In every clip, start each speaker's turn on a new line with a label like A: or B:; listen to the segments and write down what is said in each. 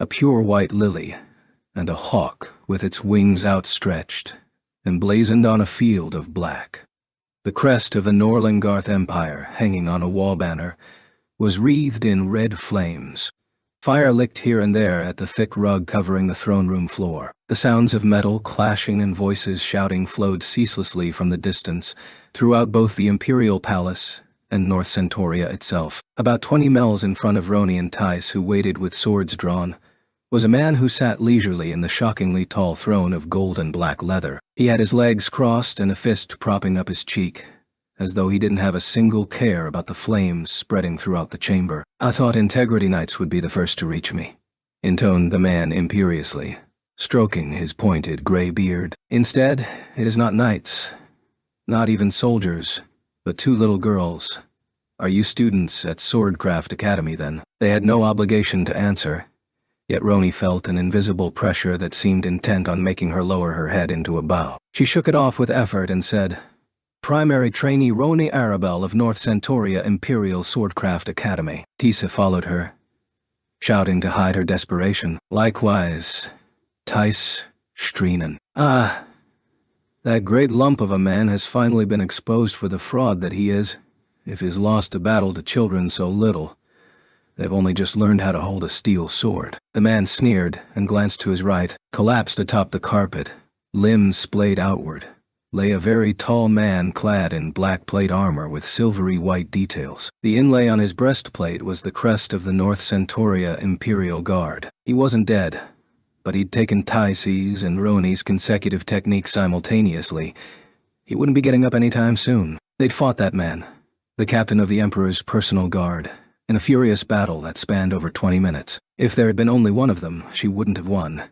A: a pure white lily, and a hawk with its wings outstretched, emblazoned on a field of black. The crest of the Norlingarth Empire, hanging on a wall banner, was wreathed in red flames. Fire licked here and there at the thick rug covering the throne room floor. The sounds of metal clashing and voices shouting flowed ceaselessly from the distance throughout both the Imperial Palace and North Centauria itself. About 20 miles in front of Roni and Tice, who waited with swords drawn, was a man who sat leisurely in the shockingly tall throne of gold and black leather. He had his legs crossed and a fist propping up his cheek, as though he didn't have a single care about the flames spreading throughout the chamber. "I thought Integrity Knights would be the first to reach me," intoned the man imperiously, stroking his pointed gray beard. "Instead, it is not knights, not even soldiers, but two little girls. Are you students at Swordcraft Academy then?" They had no obligation to answer, yet Roni felt an invisible pressure that seemed intent on making her lower her head into a bow. She shook it off with effort and said, "Primary trainee Roni Arabelle of North Centauria Imperial Swordcraft Academy." Tisa followed her, shouting to hide her desperation. "Likewise, Tice Streenan." "Ah, that great lump of a man has finally been exposed for the fraud that he is, if he's lost a battle to children so little. They've only just learned how to hold a steel sword." The man sneered and glanced to his right. Collapsed atop the carpet, limbs splayed outward, lay a very tall man clad in black plate armor with silvery white details. The inlay on his breastplate was the crest of the North Centauria Imperial Guard. He wasn't dead, but he'd taken Tice's and Roni's consecutive techniques simultaneously. He wouldn't be getting up anytime soon. They'd fought that man, the captain of the Emperor's personal guard, in a furious battle that spanned over 20 minutes. If there had been only one of them, she wouldn't have won.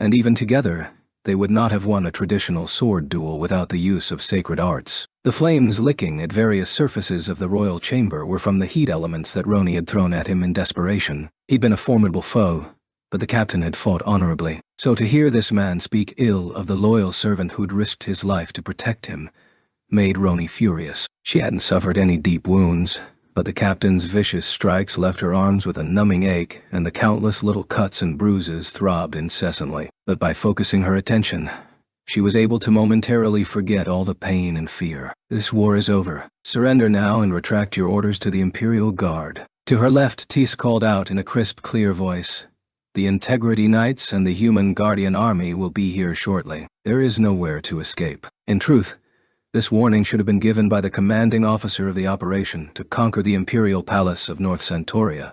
A: And even together, they would not have won a traditional sword duel without the use of sacred arts. The flames licking at various surfaces of the royal chamber were from the heat elements that Roni had thrown at him in desperation. He'd been a formidable foe, but the captain had fought honorably. So to hear this man speak ill of the loyal servant who'd risked his life to protect him made Roni furious. She hadn't suffered any deep wounds, but the captain's vicious strikes left her arms with a numbing ache, and the countless little cuts and bruises throbbed incessantly. But by focusing her attention, she was able to momentarily forget all the pain and fear. "This war is over. Surrender now and retract your orders to the Imperial Guard." To her left, Tice called out in a crisp, clear voice, "The Integrity Knights and the Human Guardian Army will be here shortly. There is nowhere to escape." In truth, this warning should have been given by the commanding officer of the operation to conquer the Imperial Palace of North Centauria,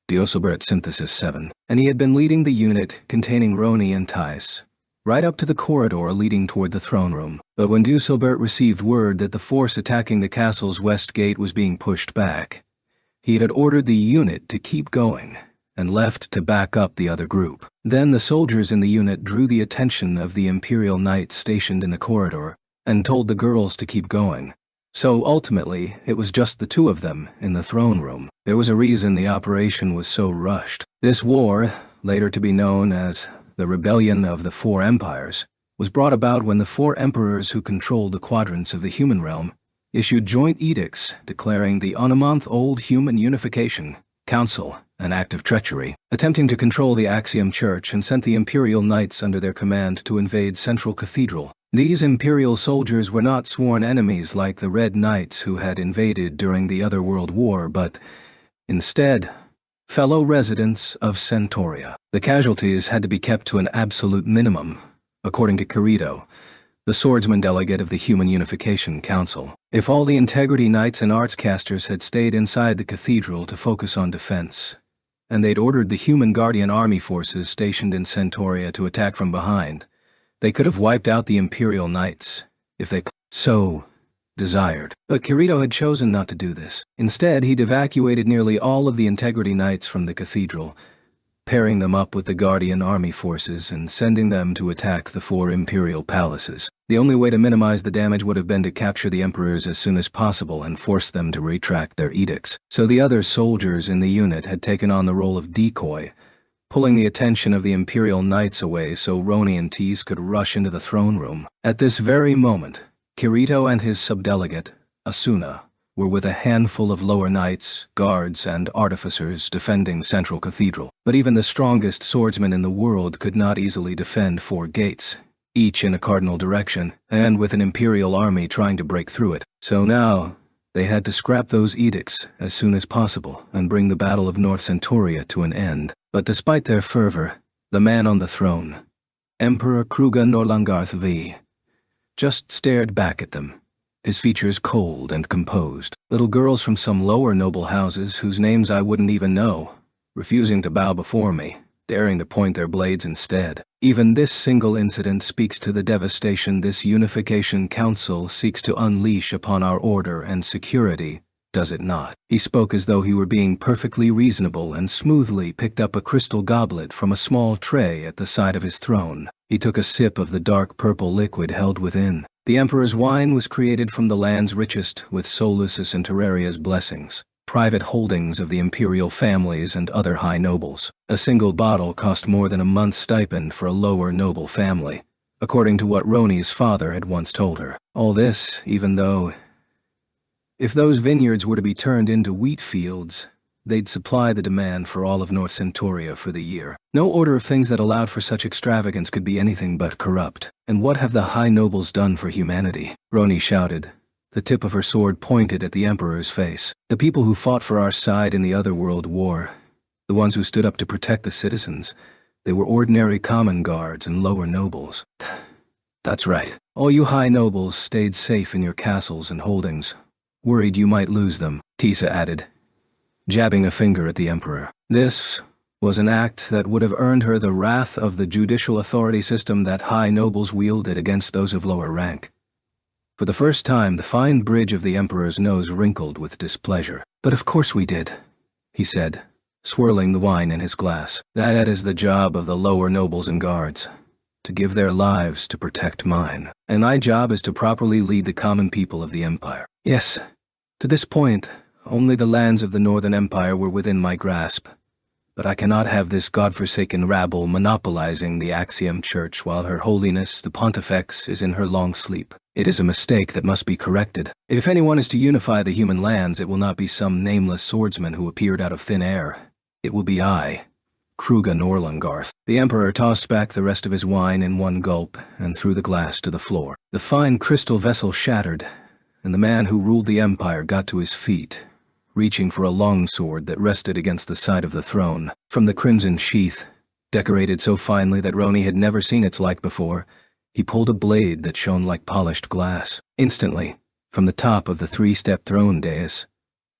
A: Dioselbert Synthesis 7, and he had been leading the unit containing Roni and Tice right up to the corridor leading toward the throne room. But when Dioselbert received word that the force attacking the castle's west gate was being pushed back, he had ordered the unit to keep going and left to back up the other group. Then the soldiers in the unit drew the attention of the Imperial Knights stationed in the corridor and told the girls to keep going. So ultimately, it was just the two of them in the throne room. There was a reason the operation was so rushed. This war, later to be known as the Rebellion of the Four Empires, was brought about when the four emperors who controlled the quadrants of the human realm issued joint edicts declaring the on a month-old Human Unification Council an act of treachery, attempting to control the Axiom Church, and sent the Imperial Knights under their command to invade Central Cathedral. These Imperial soldiers were not sworn enemies like the Red Knights who had invaded during the other World War, but instead, fellow residents of Centauria. The casualties had to be kept to an absolute minimum, according to Kirito, the swordsman delegate of the Human Unification Council. If all the Integrity Knights and Artscasters had stayed inside the cathedral to focus on defense, and they'd ordered the Human Guardian Army forces stationed in Centauria to attack from behind, they could have wiped out the Imperial Knights, if they so desired. But Kirito had chosen not to do this. Instead, he'd evacuated nearly all of the Integrity Knights from the cathedral, pairing them up with the Guardian Army forces and sending them to attack the four Imperial palaces. The only way to minimize the damage would have been to capture the emperors as soon as possible and force them to retract their edicts. So the other soldiers in the unit had taken on the role of decoy, pulling the attention of the Imperial Knights away so Roni and Tice could rush into the throne room. At this very moment, Kirito and his subdelegate, Asuna, were with a handful of lower knights, guards, and artificers defending Central Cathedral. But even the strongest swordsmen in the world could not easily defend 4 gates, each in a cardinal direction, and with an imperial army trying to break through it. So now, they had to scrap those edicts as soon as possible and bring the Battle of North Centuria to an end. But despite their fervor, the man on the throne, Emperor Kruga Norlangarth V, just stared back at them, his features cold and composed. Little girls from some lower noble houses whose names I wouldn't even know, refusing to bow before me, daring to point their blades instead. Even this single incident speaks to the devastation this Unification Council seeks to unleash upon our order and security, does it not? He spoke as though he were being perfectly reasonable and smoothly picked up a crystal goblet from a small tray at the side of his throne. He took a sip of the dark purple liquid held within. The Emperor's wine was created from the land's richest with Solusus and Terraria's blessings, private holdings of the imperial families and other high nobles. A single bottle cost more than a month's stipend for a lower noble family, according to what Roni's father had once told her. All this, even though, if those vineyards were to be turned into wheat fields, they'd supply the demand for all of North Centuria for the year. No order of things that allowed for such extravagance could be anything but corrupt. And what have the high nobles done for humanity? Roni shouted, the tip of her sword pointed at the Emperor's face. The people who fought for our side in the other world war, the ones who stood up to protect the citizens, they were ordinary common guards and lower nobles. That's right. All you high nobles stayed safe in your castles and holdings, worried you might lose them, Tisa added, jabbing a finger at the Emperor. This was an act that would have earned her the wrath of the judicial authority system that high nobles wielded against those of lower rank. For the first time, the fine bridge of the Emperor's nose wrinkled with displeasure. But of course we did, he said, swirling the wine in his glass. That is the job of the lower nobles and guards, to give their lives to protect mine. And my job is to properly lead the common people of the Empire. Yes, to this point, only the lands of the Northern Empire were within my grasp. But I cannot have this godforsaken rabble monopolizing the Axiom Church while Her Holiness the Pontifex is in her long sleep. It is a mistake that must be corrected. If anyone is to unify the human lands, it will not be some nameless swordsman who appeared out of thin air. It will be I, Kruga Norlangarth. The Emperor tossed back the rest of his wine in one gulp and threw the glass to the floor. The fine crystal vessel shattered, and the man who ruled the Empire got to his feet, reaching for a long sword that rested against the side of the throne. From the crimson sheath, decorated so finely that Roni had never seen its like before, he pulled a blade that shone like polished glass. Instantly, from the top of the 3-step throne dais,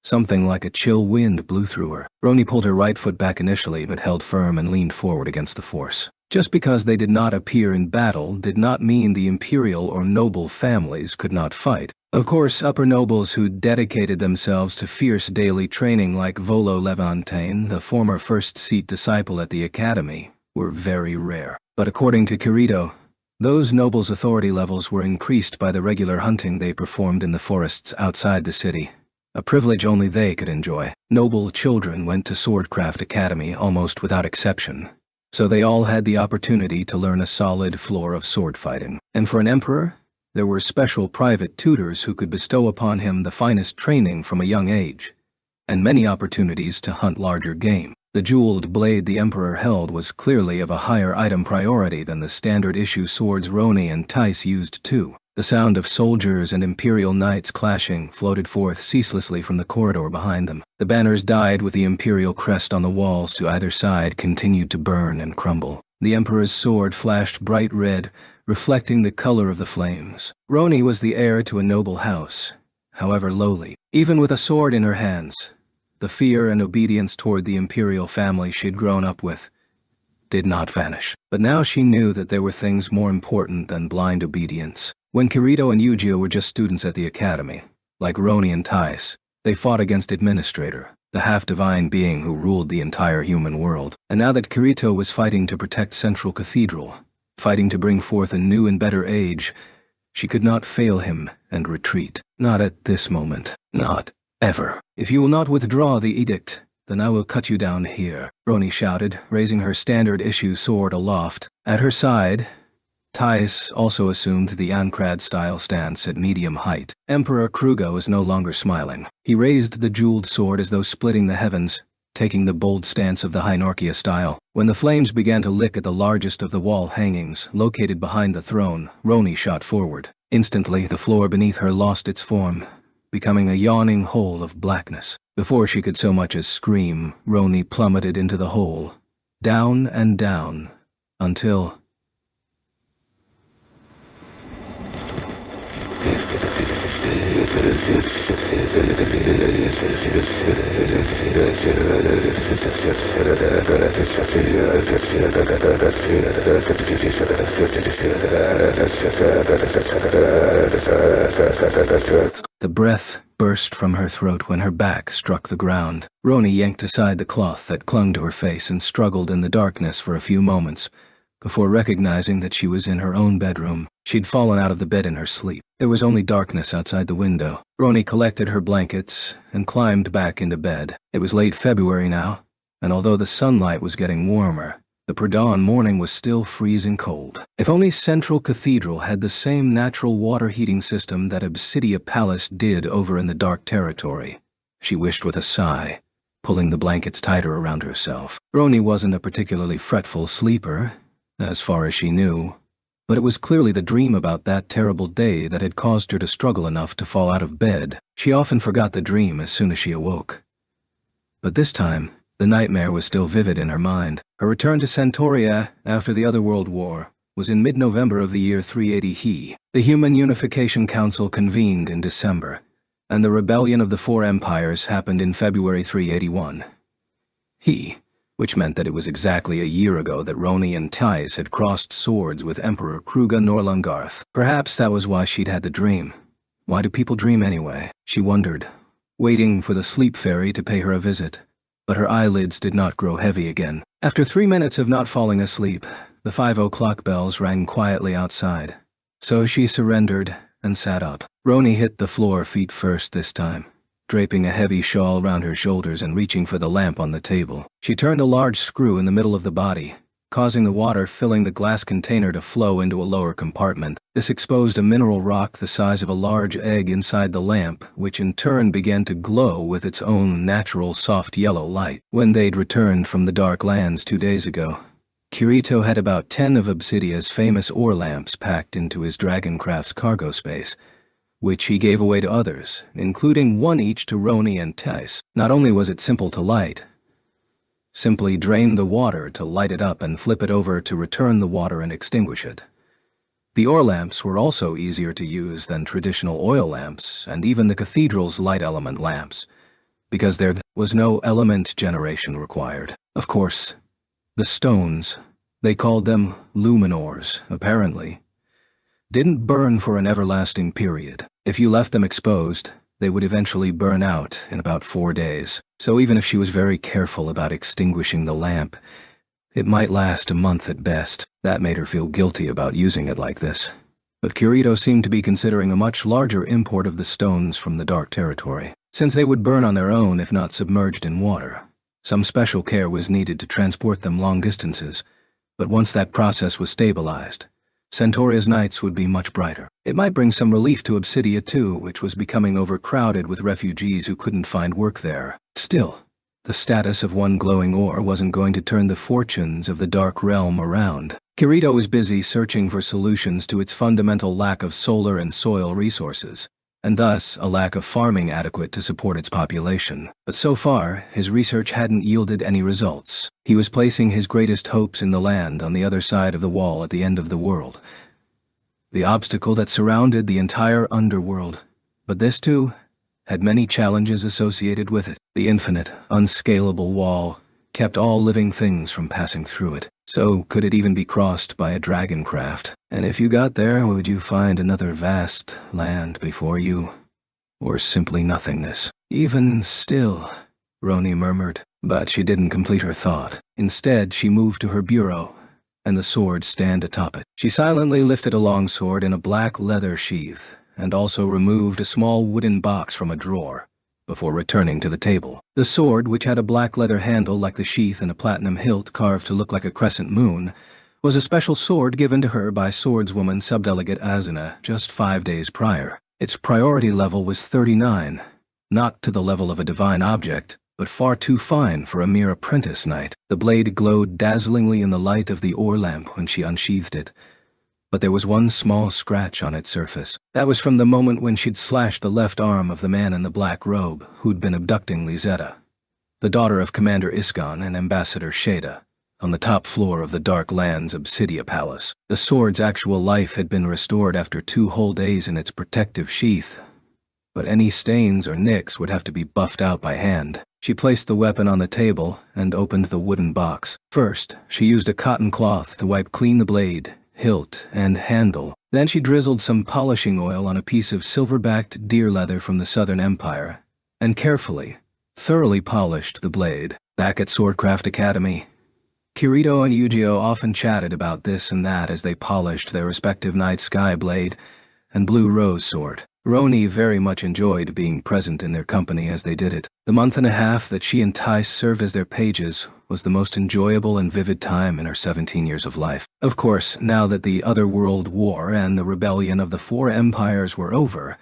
A: something like a chill wind blew through her. Roni pulled her right foot back initially but held firm and leaned forward against the force. Just because they did not appear in battle did not mean the imperial or noble families could not fight. Of course, upper nobles who dedicated themselves to fierce daily training like Volo Levantine, the former first-seat disciple at the academy, were very rare. But according to Kirito, those nobles' authority levels were increased by the regular hunting they performed in the forests outside the city, a privilege only they could enjoy. Noble children went to Swordcraft Academy almost without exception, so they all had the opportunity to learn a solid floor of sword fighting. And for an emperor, there were special private tutors who could bestow upon him the finest training from a young age, and many opportunities to hunt larger game. The jeweled blade the Emperor held was clearly of a higher item priority than the standard-issue swords Roni and Tice used too. The sound of soldiers and imperial knights clashing floated forth ceaselessly from the corridor behind them. The banners dyed with the imperial crest on the walls to either side continued to burn and crumble. The Emperor's sword flashed bright red, reflecting the color of the flames. Roni was the heir to a noble house, however lowly. Even with a sword in her hands, the fear and obedience toward the imperial family she'd grown up with did not vanish. But now she knew that there were things more important than blind obedience. When Kirito and Yujiro were just students at the academy, like Roni and Tice, they fought against Administrator, the half-divine being who ruled the entire human world. And now that Kirito was fighting to protect Central Cathedral, fighting to bring forth a new and better age, she could not fail him and retreat. Not at this moment. Not ever. If you will not withdraw the edict, then I will cut you down here, Roni shouted, raising her standard-issue sword aloft. At her side, Thais also assumed the Ancrad-style stance at medium height. Emperor Kruga was no longer smiling. He raised the jeweled sword as though splitting the heavens, taking the bold stance of the Hynorkia style. When the flames began to lick at the largest of the wall hangings, located behind the throne, Roni shot forward. Instantly, the floor beneath her lost its form, becoming a yawning hole of blackness. Before she could so much as scream, Roni plummeted into the hole, down and down, until... The breath burst from her throat when her back struck the ground. Roni yanked aside the cloth that clung to her face and struggled in the darkness for a few moments, before recognizing that she was in her own bedroom. She'd fallen out of the bed in her sleep. There was only darkness outside the window. Roni collected her blankets and climbed back into bed. It was late February now, and although the sunlight was getting warmer, the pre-dawn morning was still freezing cold. If only Central Cathedral had the same natural water heating system that Obsidia Palace did over in the Dark Territory, she wished with a sigh, pulling the blankets tighter around herself. Roni wasn't a particularly fretful sleeper, as far as she knew, but it was clearly the dream about that terrible day that had caused her to struggle enough to fall out of bed. She often forgot the dream as soon as she awoke. But this time, the nightmare was still vivid in her mind. Her return to Centauria after the Otherworld War was in mid-November of the year 380 He. The Human Unification Council convened in December, and the rebellion of the Four Empires happened in February 381 He, which meant that it was exactly a year ago that Roni and Thais had crossed swords with Emperor Kruga Norlangarth. Perhaps that was why she'd had the dream. Why do people dream anyway? She wondered, waiting for the sleep fairy to pay her a visit. But her eyelids did not grow heavy again. After 3 minutes of not falling asleep, the 5 o'clock bells rang quietly outside. So she surrendered and sat up. Roni hit the floor feet first this time, draping a heavy shawl round her shoulders and reaching for the lamp on the table. She turned a large screw in the middle of the body, causing the water filling the glass container to flow into a lower compartment. This exposed a mineral rock the size of a large egg inside the lamp, which in turn began to glow with its own natural soft yellow light. When they'd returned from the Dark Lands 2 days ago, Kirito had about 10 of Obsidia's famous ore lamps packed into his Dragoncraft's cargo space, which he gave away to others, including one each to Roni and Thais. Not only was it simple to light, simply drain the water to light it up and flip it over to return the water and extinguish it. The ore lamps were also easier to use than traditional oil lamps and even the cathedral's light element lamps, because there was no element generation required. Of course, the stones, they called them luminors, apparently, didn't burn for an everlasting period. If you left them exposed, they would eventually burn out in about 4 days. So even if she was very careful about extinguishing the lamp, it might last a month at best. That made her feel guilty about using it like this. But Kirito seemed to be considering a much larger import of the stones from the Dark Territory. Since they would burn on their own if not submerged in water, some special care was needed to transport them long distances. But once that process was stabilized, Centauria's nights would be much brighter. It might bring some relief to Obsidia too, which was becoming overcrowded with refugees who couldn't find work there. Still, the status of one glowing ore wasn't going to turn the fortunes of the Dark Realm around. Kirito was busy searching for solutions to its fundamental lack of solar and soil resources, and thus a lack of farming adequate to support its population. But so far, his research hadn't yielded any results. He was placing his greatest hopes in the land on the other side of the wall at the end of the world, the obstacle that surrounded the entire underworld. But this too had many challenges associated with it. The infinite, unscalable wall kept all living things from passing through it. So could it even be crossed by a dragoncraft? And if you got there, would you find another vast land before you? Or simply nothingness? Even still, Roni murmured, but she didn't complete her thought. Instead, she moved to her bureau, and the sword stand atop it. She silently lifted a long sword in a black leather sheath, and also removed a small wooden box from a drawer, before returning to the table. The sword, which had a black leather handle like the sheath and a platinum hilt carved to look like a crescent moon, was a special sword given to her by swordswoman subdelegate Azuna just 5 days prior. Its priority level was 39, not to the level of a divine object, but far too fine for a mere apprentice knight. The blade glowed dazzlingly in the light of the ore lamp when she unsheathed it, but there was one small scratch on its surface. That was from the moment when she'd slashed the left arm of the man in the black robe who'd been abducting Lizetta, the daughter of Commander Iskan and Ambassador Shada, on the top floor of the Dark Lands Obsidia Palace. The sword's actual life had been restored after 2 whole days in its protective sheath, but any stains or nicks would have to be buffed out by hand. She placed the weapon on the table and opened the wooden box. First, she used a cotton cloth to wipe clean the blade, hilt, and handle. Then she drizzled some polishing oil on a piece of silver-backed deer leather from the Southern Empire, and carefully, thoroughly polished the blade. Back at Swordcraft Academy, Kirito and Yu-Gi-Oh often chatted about this and that as they polished their respective Night Sky Blade and Blue Rose Sword. Roni very much enjoyed being present in their company as they did it. The month and a half that she and Tice served as their pages was the most enjoyable and vivid time in her 17 years of life. Of course, now that the Otherworld War and the rebellion of the 4 empires were over,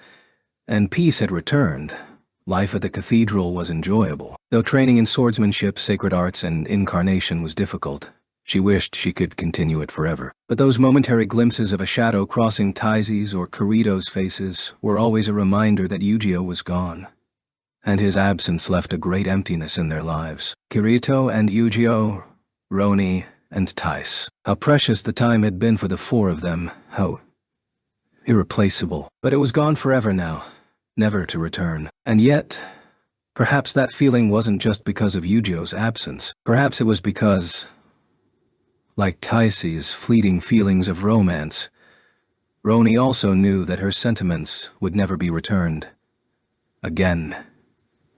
A: and peace had returned, life at the Cathedral was enjoyable. Though training in swordsmanship, sacred arts, and incarnation was difficult, she wished she could continue it forever. But those momentary glimpses of a shadow crossing Taizi's or Kirito's faces were always a reminder that Yu-Gi-Oh was gone, and his absence left a great emptiness in their lives. Kirito and Yu-Gi-Oh, Roni and Tice. How precious the time had been for the 4 of them, how irreplaceable. But it was gone forever now, never to return. And yet, perhaps that feeling wasn't just because of Yu-Gi-Oh's absence. Perhaps it was because, like Taizi's fleeting feelings of romance, Roni also knew that her sentiments would never be returned. Again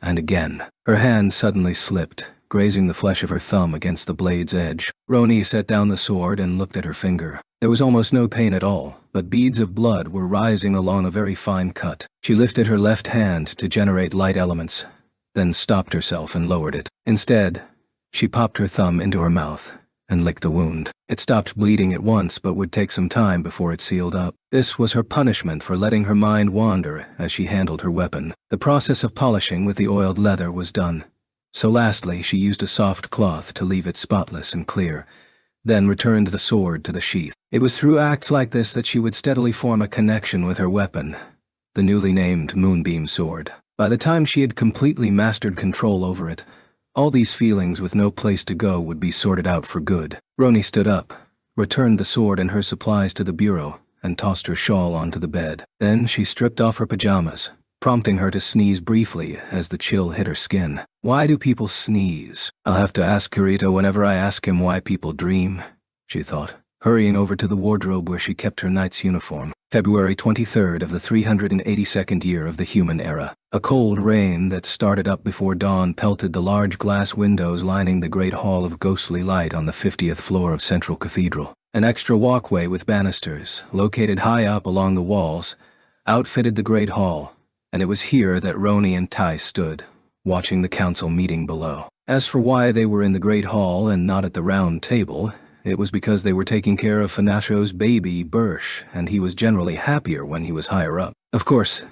A: and again. Her hand suddenly slipped, grazing the flesh of her thumb against the blade's edge. Roni set down the sword and looked at her finger. There was almost no pain at all, but beads of blood were rising along a very fine cut. She lifted her left hand to generate light elements, then stopped herself and lowered it. Instead, she popped her thumb into her mouth and licked the wound. It stopped bleeding at once, but would take some time before it sealed up. This was her punishment for letting her mind wander as she handled her weapon. The process of polishing with the oiled leather was done, so lastly she used a soft cloth to leave it spotless and clear, then returned the sword to the sheath. It was through acts like this that she would steadily form a connection with her weapon, the newly named Moonbeam Sword. By the time she had completely mastered control over it, all these feelings with no place to go would be sorted out for good. Roni stood up, returned the sword and her supplies to the bureau, and tossed her shawl onto the bed. Then she stripped off her pajamas, prompting her to sneeze briefly as the chill hit her skin. Why do people sneeze? I'll have to ask Kirito whenever I ask him why people dream, she thought, hurrying over to the wardrobe where she kept her knight's uniform. February 23rd of the 382nd year of the human era. A cold rain that started up before dawn pelted the large glass windows lining the great hall of ghostly light on the 50th floor of Central Cathedral. An extra walkway with banisters, located high up along the walls, outfitted the great hall, and it was here that Roni and Tai stood, watching the council meeting below. As for why they were in the great hall and not at the round table, it was because they were taking care of Finasho's baby, Birch, and he was generally happier when he was higher up. Of course,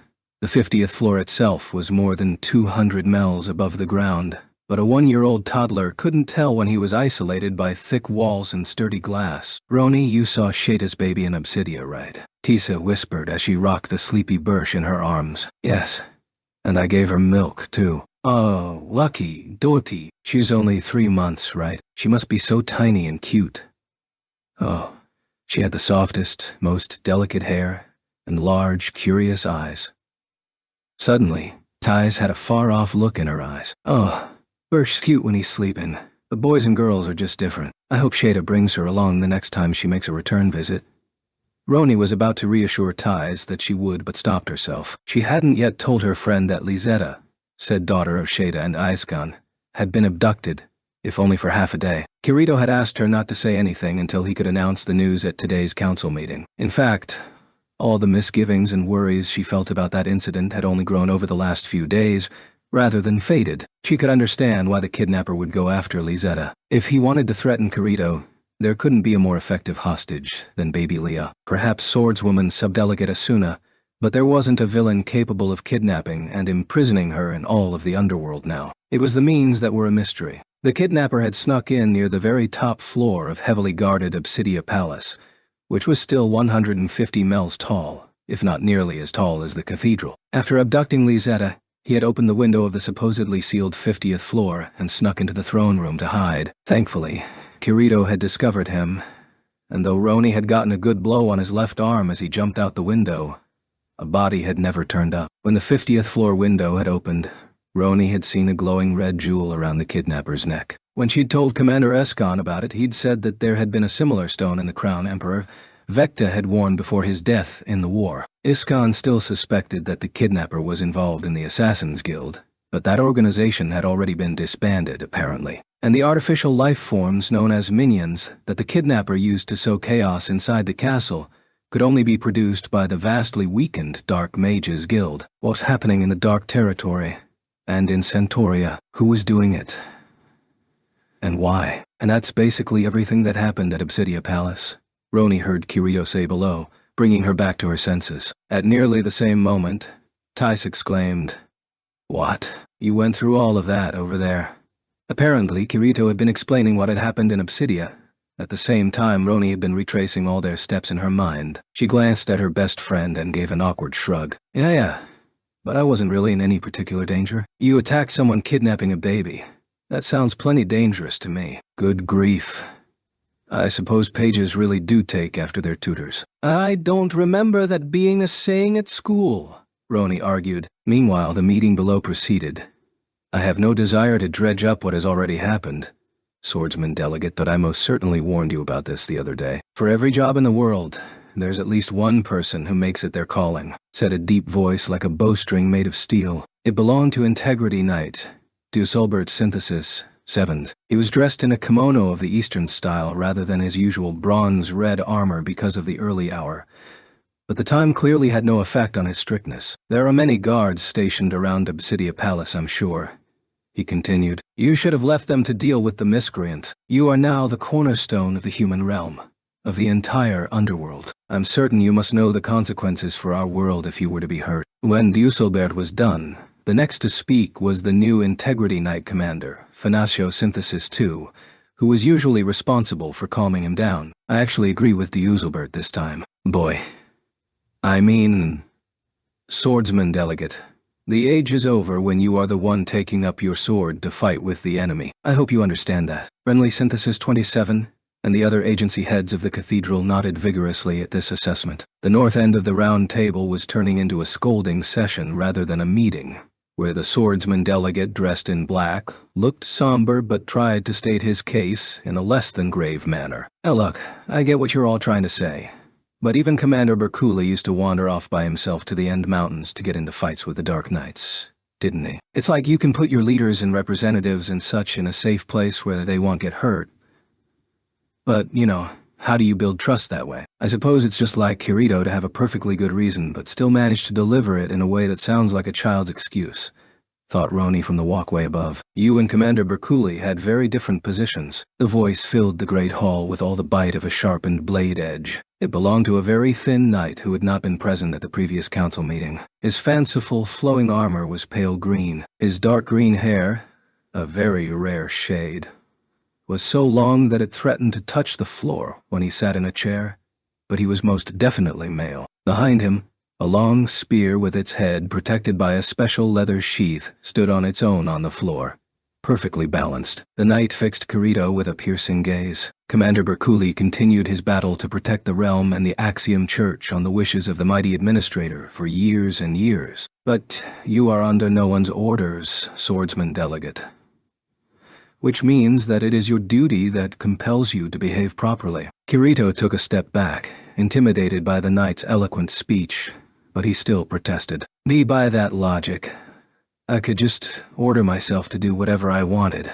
A: the 50th floor itself was more than 200 miles above the ground, but a 1-year-old toddler couldn't tell when he was isolated by thick walls and sturdy glass. Roni, you saw Shada's baby in Obsidia, right? Tisa whispered as she rocked the sleepy Birch in her arms. Yes, and I gave her milk, too. Oh, lucky, Doti. She's only 3 months, right? She must be so tiny and cute. Oh, she had the softest, most delicate hair, and large, curious eyes. Suddenly, Tice had a far-off look in her eyes. Oh, Birch's cute when he's sleeping, but boys and girls are just different. I hope Shada brings her along the next time she makes a return visit. Roni was about to reassure Tice that she would, but stopped herself. She hadn't yet told her friend that Lizetta, said daughter of Shada and Aiskan, had been abducted, if only for half a day. Kirito had asked her not to say anything until he could announce the news at today's council meeting. In fact, all the misgivings and worries she felt about that incident had only grown over the last few days, rather than faded. She could understand why the kidnapper would go after Lizetta. If he wanted to threaten Kirito, There couldn't be a more effective hostage than baby Leah. Perhaps swordswoman subdelegate Asuna, but there wasn't a villain capable of kidnapping and imprisoning her in all of the underworld now. It was the means that were a mystery. The kidnapper had snuck in near the very top floor of heavily guarded Obsidia Palace, which was still 150 mels tall, if not nearly as tall as the Cathedral. After abducting Lizetta, he had opened the window of the supposedly sealed 50th floor and snuck into the throne room to hide. Thankfully, Kirito had discovered him, and though Roni had gotten a good blow on his left arm as he jumped out the window, a body had never turned up. When the 50th floor window had opened, Roni had seen a glowing red jewel around the kidnapper's neck. When she'd told Commander Escon about it, he'd said that there had been a similar stone in the Crown Emperor Vecta had worn before his death in the war. Escon still suspected that the kidnapper was involved in the Assassin's Guild, but that organization had already been disbanded, apparently. And the artificial life forms known as minions that the kidnapper used to sow chaos inside the castle could only be produced by the vastly weakened Dark Mages Guild. What was happening in the Dark Territory and in Centauria? Who was doing it? And why? And that's basically everything that happened at Obsidia Palace. Roni heard Kirito say below, bringing her back to her senses. At nearly the same moment, Tice exclaimed, "What? You went through all of that over there?" Apparently, Kirito had been explaining what had happened in Obsidia. At the same time, Roni had been retracing all their steps in her mind. She glanced at her best friend and gave an awkward shrug. Yeah, but I wasn't really in any particular danger. You attacked someone kidnapping a baby. That sounds plenty dangerous to me. Good grief. I suppose pages really do take after their tutors. I don't remember that being a saying at school, Roni argued. Meanwhile, the meeting below proceeded. I have no desire to dredge up what has already happened, Swordsman Delegate, but I most certainly warned you about this the other day. For every job in the world, there's at least one person who makes it their calling, said a deep voice like a bowstring made of steel. It belonged to Integrity Knight, Duselbert Synthesis, 7th. He was dressed in a kimono of the Eastern style rather than his usual bronze-red armor because of the early hour. But the time clearly had no effect on his strictness. There are many guards stationed around Obsidia Palace, I'm sure. He continued, You should have left them to deal with the miscreant. You are now the cornerstone of the human realm, of the entire underworld. I'm certain you must know the consequences for our world if you were to be hurt. When Duselbert was done, the next to speak was the new Integrity Knight commander, Finasio Synthesis II, who was usually responsible for calming him down. I actually agree with Duselbert this time. Boy. I mean, Swordsman Delegate. The age is over when you are the one taking up your sword to fight with the enemy. I hope you understand that. Friendly Synthesis 27 and the other agency heads of the Cathedral nodded vigorously at this assessment. The north end of the round table was turning into a scolding session rather than a meeting, where the swordsman delegate dressed in black looked somber but tried to state his case in a less than grave manner. Now look, I get what you're all trying to say. But even Commander Berkula used to wander off by himself to the End Mountains to get into fights with the Dark Knights, didn't he? It's like you can put your leaders and representatives and such in a safe place where they won't get hurt. But, how do you build trust that way? I suppose it's just like Kirito to have a perfectly good reason but still manage to deliver it in a way that sounds like a child's excuse, thought Roni from the walkway above. You and Commander Berkuli had very different positions. The voice filled the great hall with all the bite of a sharpened blade edge. It belonged to a very thin knight who had not been present at the previous council meeting. His fanciful, flowing armor was pale green. His dark green hair, a very rare shade, was so long that it threatened to touch the floor when he sat in a chair, but he was most definitely male. Behind him, a long spear with its head protected by a special leather sheath stood on its own on the floor, perfectly balanced. The knight fixed Kirito with a piercing gaze. Commander Berkuli continued his battle to protect the realm and the Axiom Church on the wishes of the mighty administrator for years and years. But you are under no one's orders, swordsman delegate. Which means that it is your duty that compels you to behave properly. Kirito took a step back, intimidated by the knight's eloquent speech, but he still protested. By that logic, I could just order myself to do whatever I wanted.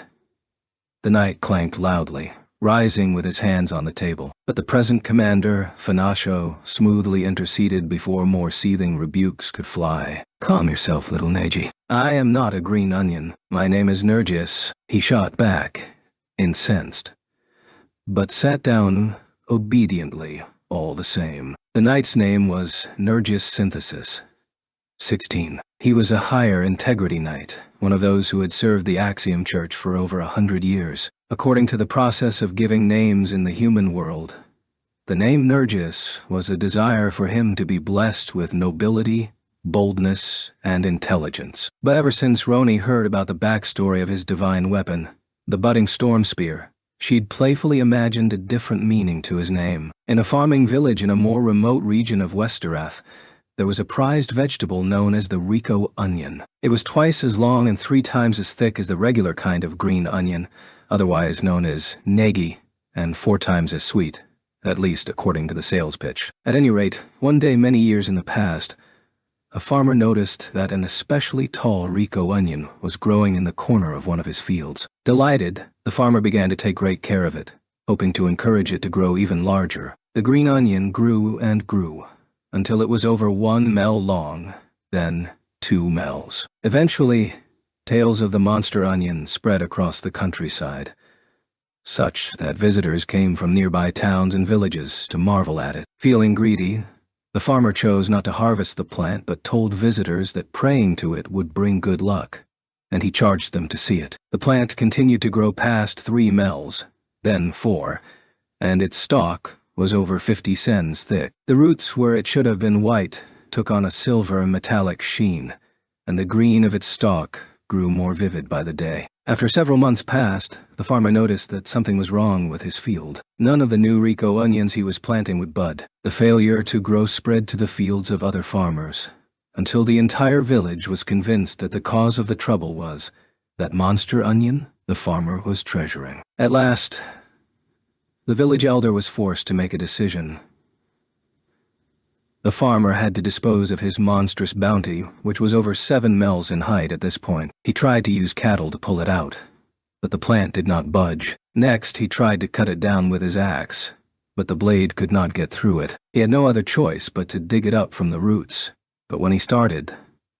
A: The knight clanked loudly, rising with his hands on the table, but the present commander, Finasio, smoothly interceded before more seething rebukes could fly. Calm yourself, little Neji. I am not a green onion. My name is Nergis, he shot back, incensed. but sat down obediently all the same. The knight's name was Nuris Synthesis. 16. He was a higher integrity knight, one of those who had served the Axiom Church for over 100 years. According to the process of giving names in the human world, the name Nuris was a desire for him to be blessed with nobility, boldness, and intelligence. But ever since Roni heard about the backstory of his divine weapon, the budding storm spear, she'd playfully imagined a different meaning to his name. In a farming village in a more remote region of Westerath, there was a prized vegetable known as the Rico onion. It was twice as long and 3 times as thick as the regular kind of green onion, otherwise known as negi, and 4 times as sweet, at least according to the sales pitch. At any rate, one day many years in the past, a farmer noticed that an especially tall Rico onion was growing in the corner of one of his fields. Delighted, the farmer began to take great care of it, hoping to encourage it to grow even larger. The green onion grew and grew, until it was over 1 mel long, then 2 mels. Eventually, tales of the monster onion spread across the countryside, such that visitors came from nearby towns and villages to marvel at it. Feeling greedy, the farmer chose not to harvest the plant but told visitors that praying to it would bring good luck, and he charged them to see it. The plant continued to grow past 3 mels, then 4, and its stalk was over 50 cens thick. The roots, where it should have been white, took on a silver metallic sheen, and the green of its stalk grew more vivid by the day. After several months passed, the farmer noticed that something was wrong with his field. None of the new Rico onions he was planting would bud. The failure to grow spread to the fields of other farmers, until the entire village was convinced that the cause of the trouble was that monster onion the farmer was treasuring. At last, the village elder was forced to make a decision. The farmer had to dispose of his monstrous bounty, which was over 7 mels in height at this point. He tried to use cattle to pull it out, but the plant did not budge. Next, he tried to cut it down with his axe, but the blade could not get through it. He had no other choice but to dig it up from the roots. But when he started,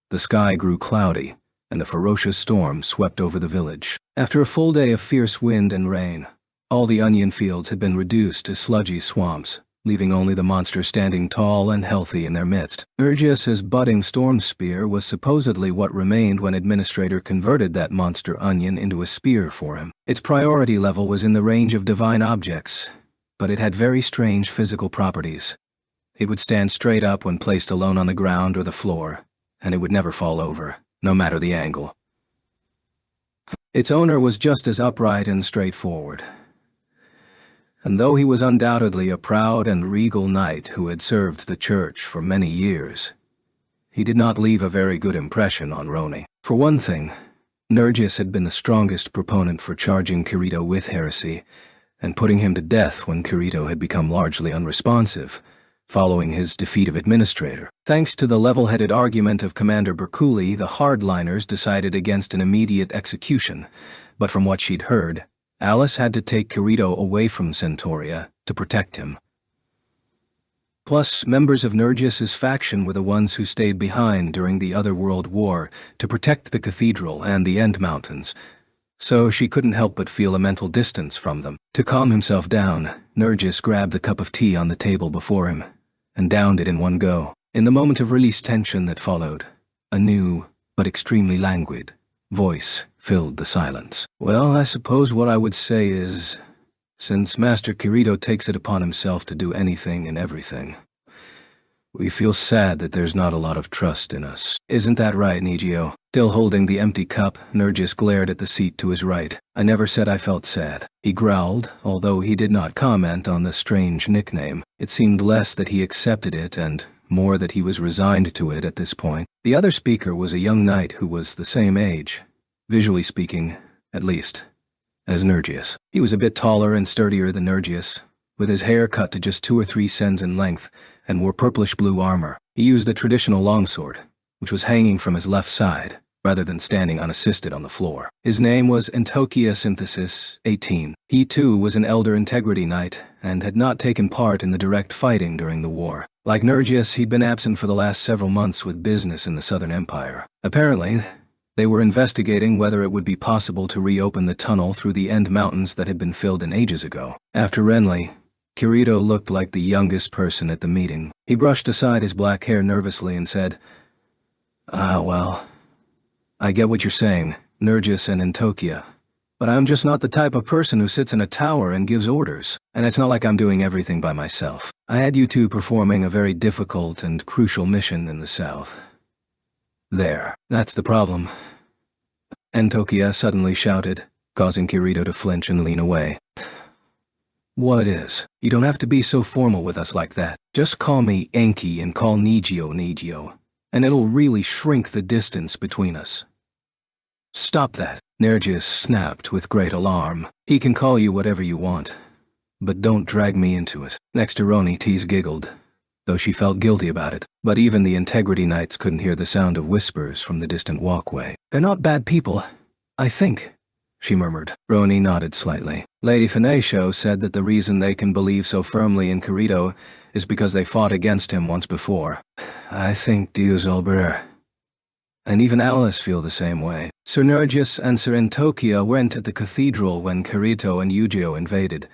A: the sky grew cloudy, and a ferocious storm swept over the village. After a full day of fierce wind and rain, all the onion fields had been reduced to sludgy swamps, leaving only the monster standing tall and healthy in their midst. Nuris's budding storm spear was supposedly what remained when Administrator converted that monster onion into a spear for him. Its priority level was in the range of divine objects, but it had very strange physical properties. It would stand straight up when placed alone on the ground or the floor, and it would never fall over, no matter the angle. Its owner was just as upright and straightforward. And though he was undoubtedly a proud and regal knight who had served the church for many years, he did not leave a very good impression on Roni. For one thing, Nuris had been the strongest proponent for charging Kirito with heresy and putting him to death when Kirito had become largely unresponsive, following his defeat of Administrator. Thanks to the level-headed argument of Commander Berkuli, the hardliners decided against an immediate execution, but from what she'd heard, Alice had to take Kirito away from Centauria to protect him. Plus, members of Nuris's faction were the ones who stayed behind during the Otherworld War to protect the Cathedral and the End Mountains, so she couldn't help but feel a mental distance from them. To calm himself down, Nuris grabbed the cup of tea on the table before him and downed it in one go. In the moment of released tension that followed, a new, but extremely languid, voice filled the silence. Well, I suppose what I would say is, since Master Kirito takes it upon himself to do anything and everything, we feel sad that there's not a lot of trust in us. Isn't that right, Nigio? Still holding the empty cup, Nuris glared at the seat to his right. I never said I felt sad, he growled, although he did not comment on the strange nickname. It seemed less that he accepted it and more that he was resigned to it at this point. The other speaker was a young knight who was the same age, visually speaking, at least, as Nuris. He was a bit taller and sturdier than Nuris, with his hair cut to just 2 or 3 cens in length, and wore purplish-blue armor. He used a traditional longsword, which was hanging from his left side, rather than standing unassisted on the floor. His name was Entokia Synthesis, 18. He too was an Elder Integrity Knight, and had not taken part in the direct fighting during the war. Like Nuris, he'd been absent for the last several months with business in the Southern Empire. Apparently, They were investigating whether it would be possible to reopen the tunnel through the end mountains that had been filled in ages ago. After Renly, Kirito looked like the youngest person at the meeting. He brushed aside his black hair nervously and said, well, I get what you're saying, Nurgis and Entokia. But I'm just not the type of person who sits in a tower and gives orders, and it's not like I'm doing everything by myself. I had you two performing a very difficult and crucial mission in the south. There, that's the problem. Entokia suddenly shouted, causing Kirito to flinch and lean away. What is? You don't have to be so formal with us like that. Just call me Enki and call Nijio, and it'll really shrink the distance between us. Stop that, Nurgis snapped with great alarm. He can call you whatever you want, but don't drag me into it. Next to Roni, Tease giggled, though she felt guilty about it. But even the Integrity Knights couldn't hear the sound of whispers from the distant walkway. They're not bad people, I think, she murmured. Roni nodded slightly. Lady Finatio said that the reason they can believe so firmly in Kirito is because they fought against him once before. I think Diuzelber and even Alice feel the same way. Sir Nurgis and Sir Entokia went at the Cathedral when Kirito and Yujio invaded,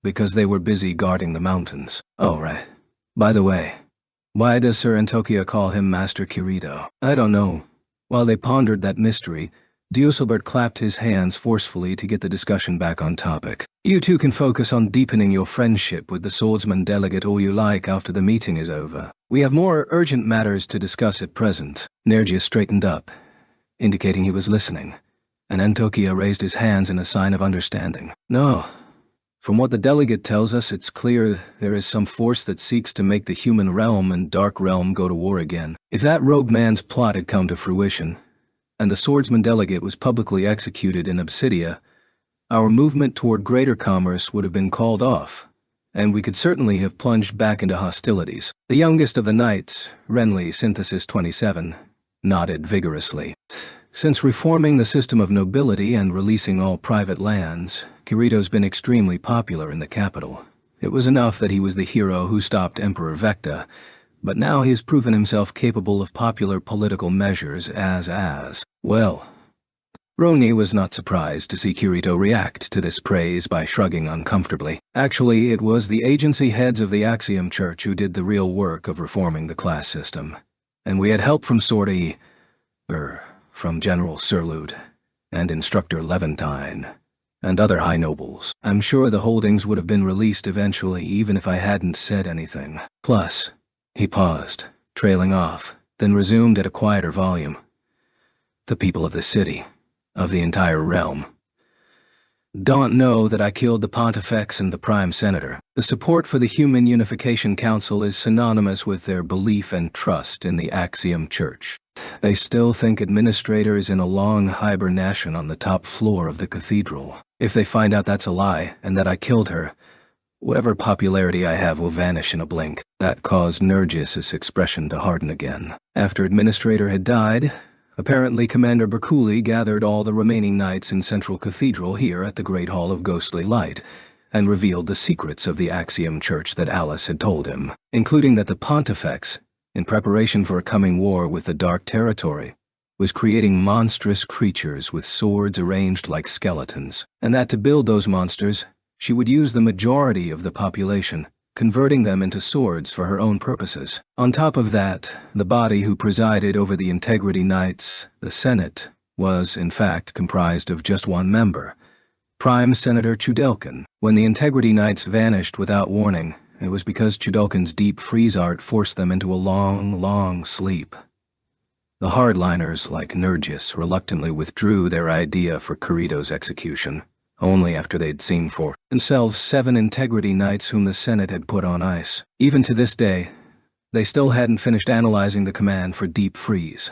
A: because they were busy guarding the mountains. Oh, right. By the way, why does Sir Entokia call him Master Kirito? I don't know. While they pondered that mystery, Diuselbert clapped his hands forcefully to get the discussion back on topic. You two can focus on deepening your friendship with the swordsman delegate all you like after the meeting is over. We have more urgent matters to discuss at present. Nurgis straightened up, indicating he was listening, and Entokia raised his hands in a sign of understanding. No. From what the delegate tells us, it's clear there is some force that seeks to make the human realm and dark realm go to war again. If that robe man's plot had come to fruition, and the swordsman delegate was publicly executed in Obsidia, our movement toward greater commerce would have been called off, and we could certainly have plunged back into hostilities. The youngest of the knights, Renly Synthesis 27, nodded vigorously. Since reforming the system of nobility and releasing all private lands, Kirito's been extremely popular in the capital. It was enough that he was the hero who stopped Emperor Vecta, but now he has proven himself capable of popular political measures as well. Roni was not surprised to see Kirito react to this praise by shrugging uncomfortably. Actually, it was the agency heads of the Axiom Church who did the real work of reforming the class system, and we had help from from General Surlud, and Instructor Levantine, and other high nobles. I'm sure the holdings would have been released eventually even if I hadn't said anything. Plus, he paused, trailing off, then resumed at a quieter volume. The people of the city, of the entire realm, don't know that I killed the Pontifex and the Prime Senator. The support for the Human Unification Council is synonymous with their belief and trust in the Axiom Church. They still think Administrator is in a long hibernation on the top floor of the Cathedral. If they find out that's a lie and that I killed her, whatever popularity I have will vanish in a blink. That caused Nurgis' expression to harden again. After Administrator had died, apparently Commander Berkuli gathered all the remaining knights in Central Cathedral here at the Great Hall of Ghostly Light, and revealed the secrets of the Axiom Church that Alice had told him, including that the Pontifex, in preparation for a coming war with the Dark Territory, was creating monstrous creatures with swords arranged like skeletons, and that to build those monsters, she would use the majority of the population, converting them into swords for her own purposes. On top of that, the body who presided over the Integrity Knights, the Senate, was, in fact, comprised of just one member, Prime Senator Chudelkin. When the Integrity Knights vanished without warning, it was because Chudelkin's deep freeze art forced them into a long sleep. The hardliners, like Nurgis, reluctantly withdrew their idea for Kirito's execution, only after they'd seen for themselves 7 Integrity Knights whom the Senate had put on ice. Even to this day, they still hadn't finished analyzing the command for deep freeze,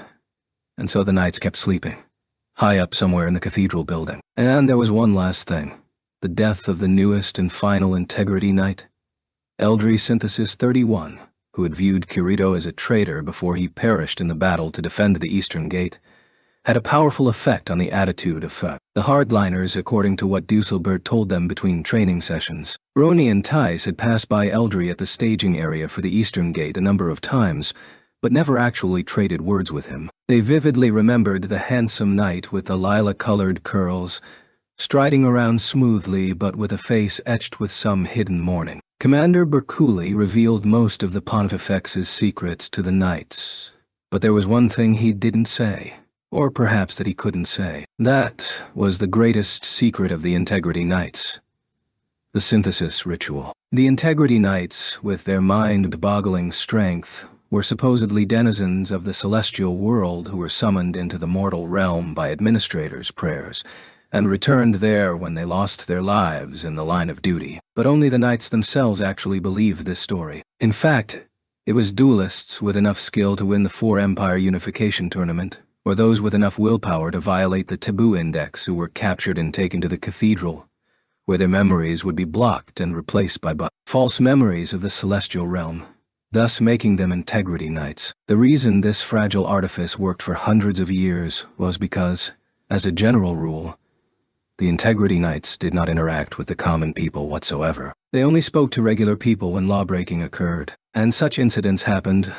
A: and so the Knights kept sleeping, high up somewhere in the Cathedral building. And there was one last thing, the death of the newest and final Integrity Knight, Eldri Synthesis 31, who had viewed Kirito as a traitor before he perished in the battle to defend the Eastern Gate, had a powerful effect on the attitude of the hardliners, according to what Duselbert told them between training sessions. Roni and Tice had passed by Eldri at the staging area for the Eastern Gate a number of times, but never actually traded words with him. They vividly remembered the handsome knight with the lilac-colored curls, striding around smoothly but with a face etched with some hidden mourning. Commander Bercouli revealed most of the Pontifex's secrets to the knights, but there was one thing he didn't say, or perhaps that he couldn't say. That was the greatest secret of the Integrity Knights. The synthesis ritual. The Integrity Knights, with their mind-boggling strength, were supposedly denizens of the celestial world who were summoned into the mortal realm by administrators' prayers, and returned there when they lost their lives in the line of duty. But only the knights themselves actually believed this story. In fact, it was duelists with enough skill to win the Four-Empire Unification Tournament, or those with enough willpower to violate the Taboo Index who were captured and taken to the Cathedral, where their memories would be blocked and replaced by false memories of the celestial realm, thus making them Integrity Knights. The reason this fragile artifice worked for hundreds of years was because, as a general rule, the Integrity Knights did not interact with the common people whatsoever. They only spoke to regular people when lawbreaking occurred, and such incidents happened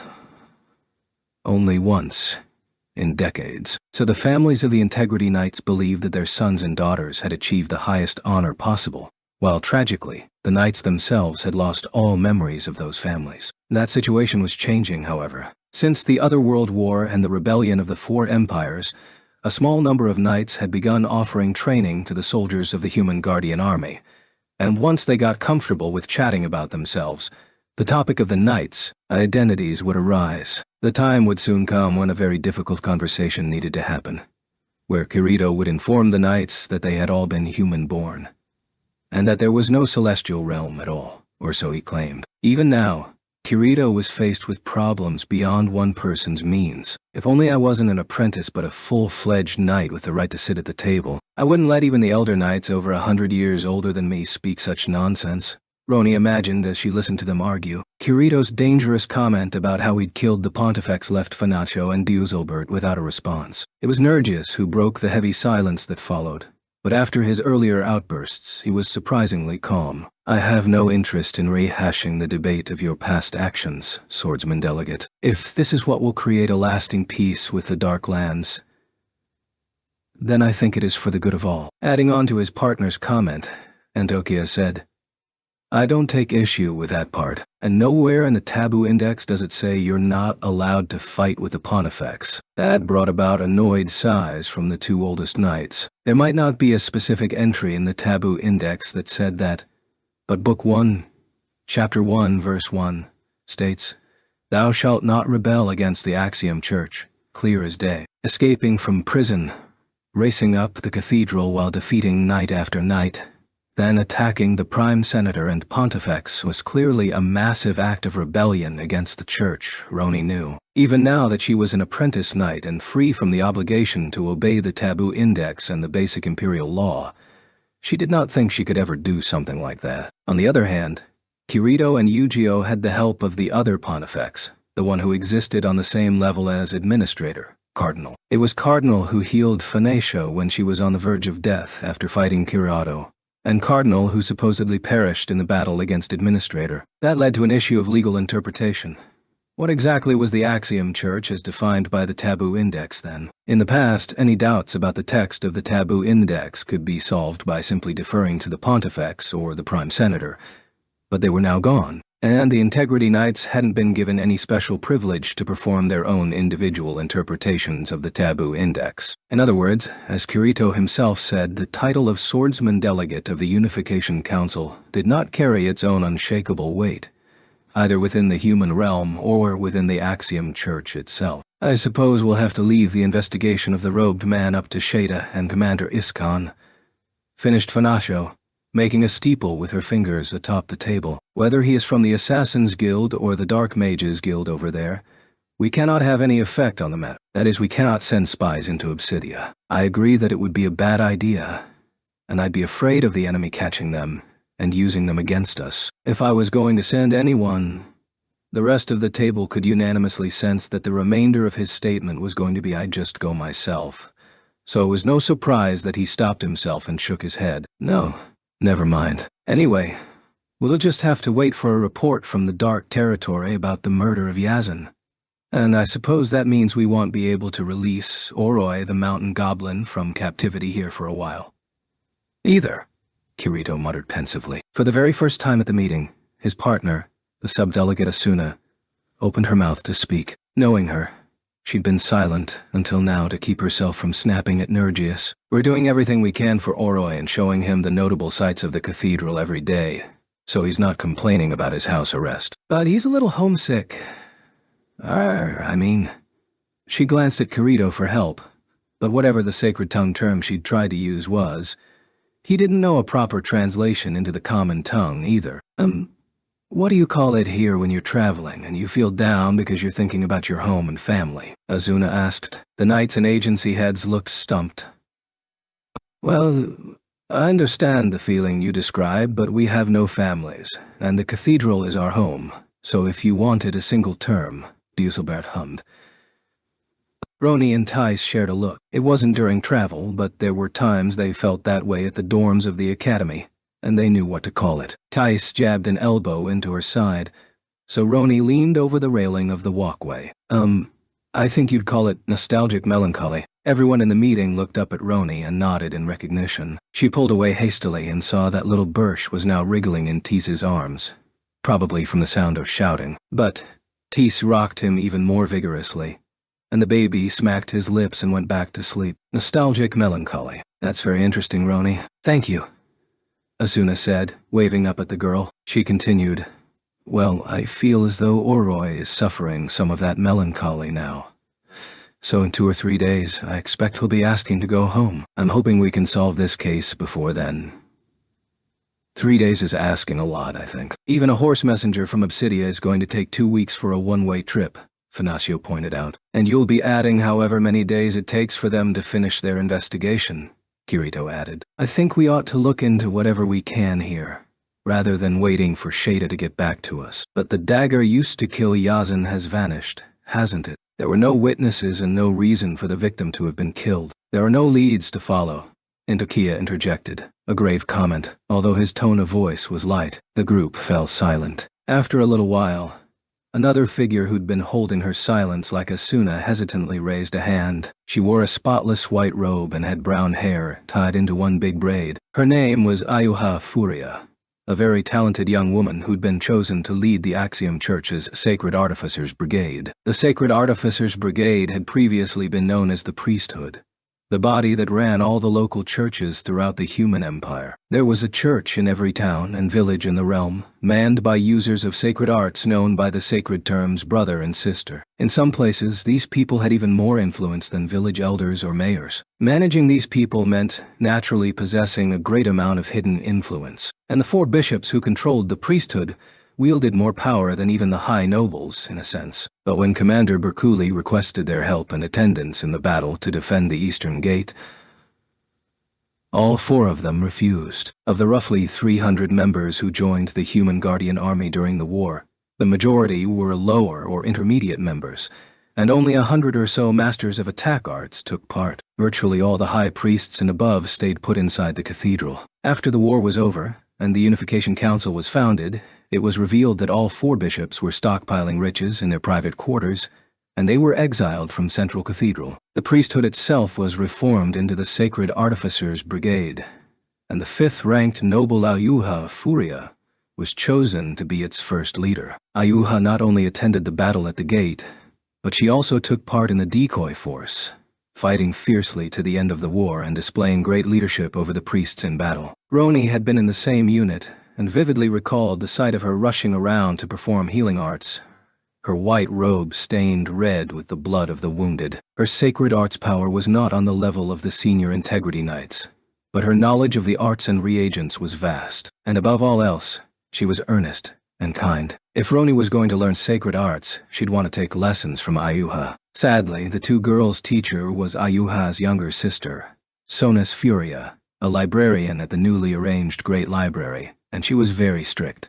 A: only once in decades. So the families of the Integrity Knights believed that their sons and daughters had achieved the highest honor possible, while tragically, the knights themselves had lost all memories of those families. That situation was changing, however. Since the Otherworld War and the rebellion of the Four Empires, a small number of knights had begun offering training to the soldiers of the Human Guardian Army, and once they got comfortable with chatting about themselves, the topic of the knights' identities would arise. The time would soon come when a very difficult conversation needed to happen, where Kirito would inform the knights that they had all been human-born, and that there was no celestial realm at all, or so he claimed. Even now, Kirito was faced with problems beyond one person's means. If only I wasn't an apprentice but a full-fledged knight with the right to sit at the table, I wouldn't let even the elder knights over 100 years older than me speak such nonsense, Roni imagined as she listened to them argue. Kirito's dangerous comment about how he'd killed the Pontifex left Fanacho and Duselbert without a response. It was Nergius who broke the heavy silence that followed, but after his earlier outbursts, he was surprisingly calm. I have no interest in rehashing the debate of your past actions, Swordsman Delegate. If this is what will create a lasting peace with the Dark Lands, then I think it is for the good of all. Adding on to his partner's comment, Antokia said, I don't take issue with that part, and nowhere in the Taboo Index does it say you're not allowed to fight with the Pontifex. That brought about annoyed sighs from the two oldest knights. There might not be a specific entry in the Taboo Index that said that, but Book 1, Chapter 1, Verse 1, states, Thou shalt not rebel against the Axiom Church, clear as day. Escaping from prison, racing up the cathedral while defeating knight after knight, then attacking the Prime Senator and Pontifex was clearly a massive act of rebellion against the Church, Roni knew. Even now that she was an apprentice knight and free from the obligation to obey the Taboo Index and the basic imperial law, she did not think she could ever do something like that. On the other hand, Kirito and Yu-Gi-Oh had the help of the other Pontifex, the one who existed on the same level as Administrator, Cardinal. It was Cardinal who healed Fanacio when she was on the verge of death after fighting Kirado, and Cardinal who supposedly perished in the battle against Administrator. That led to an issue of legal interpretation. What exactly was the Axiom Church as defined by the Taboo Index then? In the past, any doubts about the text of the Taboo Index could be solved by simply deferring to the Pontifex or the Prime Senator, but they were now gone, and the Integrity Knights hadn't been given any special privilege to perform their own individual interpretations of the Taboo Index. In other words, as Kirito himself said, the title of Swordsman Delegate of the Unification Council did not carry its own unshakable weight, either within the human realm or within the Axiom Church itself. I suppose we'll have to leave the investigation of the robed man up to Shada and Commander Iskan, finished Fanacio, making a steeple with her fingers atop the table. Whether he is from the Assassin's Guild or the Dark Mages Guild over there, we cannot have any effect on the matter. That is, we cannot send spies into Obsidia. I agree that it would be a bad idea, and I'd be afraid of the enemy catching them and using them against us. If I was going to send anyone, the rest of the table could unanimously sense that the remainder of his statement was going to be I'd just go myself. So it was no surprise that he stopped himself and shook his head. No. Never mind. Anyway, we'll just have to wait for a report from the Dark Territory about the murder of Yazan. And I suppose that means we won't be able to release Oroi the mountain goblin from captivity here for a while. Either, Kirito muttered pensively. For the very first time at the meeting, his partner, the subdelegate Asuna, opened her mouth to speak. Knowing her, she'd been silent until now to keep herself from snapping at Nergius. We're doing everything we can for Oroi and showing him the notable sights of the cathedral every day, so he's not complaining about his house arrest. But he's a little homesick. I mean... She glanced at Kirito for help, but whatever the sacred tongue term she'd tried to use was, he didn't know a proper translation into the common tongue either. What do you call it here when you're traveling and you feel down because you're thinking about your home and family? Asuna asked. The knights and agency heads looked stumped. Well, I understand the feeling you describe, but we have no families, and the cathedral is our home, so if you wanted a single term, Duselbert hummed. Roni and Tice shared a look. It wasn't during travel, but there were times they felt that way at the dorms of the academy, and they knew what to call it. Tice jabbed an elbow into her side, so Roni leaned over the railing of the walkway. I think you'd call it nostalgic melancholy. Everyone in the meeting looked up at Roni and nodded in recognition. She pulled away hastily and saw that little Birch was now wriggling in Tice's arms, probably from the sound of shouting. But Tice rocked him even more vigorously, and the baby smacked his lips and went back to sleep. Nostalgic melancholy. That's very interesting, Roni. Thank you, Asuna said, waving up at the girl. She continued, Well, I feel as though Oroi is suffering some of that melancholy now. So in 2 or 3 days, I expect he'll be asking to go home. I'm hoping we can solve this case before then. 3 days is asking a lot, I think. Even a horse messenger from Obsidia is going to take 2 weeks for a one-way trip, Finasio pointed out. And you'll be adding however many days it takes for them to finish their investigation, Kirito added. I think we ought to look into whatever we can here, rather than waiting for Shada to get back to us. But the dagger used to kill Yazan has vanished, hasn't it? There were no witnesses and no reason for the victim to have been killed. There are no leads to follow, Intokia interjected, a grave comment. Although his tone of voice was light, the group fell silent. After a little while, another figure who'd been holding her silence like Asuna hesitantly raised a hand. She wore a spotless white robe and had brown hair tied into one big braid. Her name was Ayuha Furia, a very talented young woman who'd been chosen to lead the Axiom Church's Sacred Artificers Brigade. The Sacred Artificers Brigade had previously been known as the Priesthood, the body that ran all the local churches throughout the human empire. There was a church in every town and village in the realm, manned by users of sacred arts known by the sacred terms brother and sister. In some places, these people had even more influence than village elders or mayors. Managing these people meant naturally possessing a great amount of hidden influence, and the 4 bishops who controlled the priesthood wielded more power than even the high nobles, in a sense. But when Commander Berkuli requested their help and attendance in the battle to defend the Eastern Gate, all 4 of them refused. Of the roughly 300 members who joined the Human Guardian Army during the war, the majority were lower or intermediate members, and only 100 or so masters of attack arts took part. Virtually all the high priests and above stayed put inside the cathedral. After the war was over, and the Unification Council was founded, it was revealed that all 4 bishops were stockpiling riches in their private quarters, and they were exiled from Central Cathedral. The priesthood itself was reformed into the Sacred Artificers Brigade, and the 5th-ranked noble Ayuha Furia was chosen to be its first leader. Ayuha not only attended the battle at the gate, but she also took part in the decoy force, fighting fiercely to the end of the war and displaying great leadership over the priests in battle. Roni had been in the same unit, and vividly recalled the sight of her rushing around to perform healing arts, her white robe stained red with the blood of the wounded. Her sacred arts power was not on the level of the senior Integrity Knights, but her knowledge of the arts and reagents was vast, and above all else, she was earnest and kind. If Roni was going to learn sacred arts, she'd want to take lessons from Ayuha. Sadly, the 2 girls' teacher was Ayuha's younger sister, Sonus Furia, a librarian at the newly arranged Great Library, and she was very strict.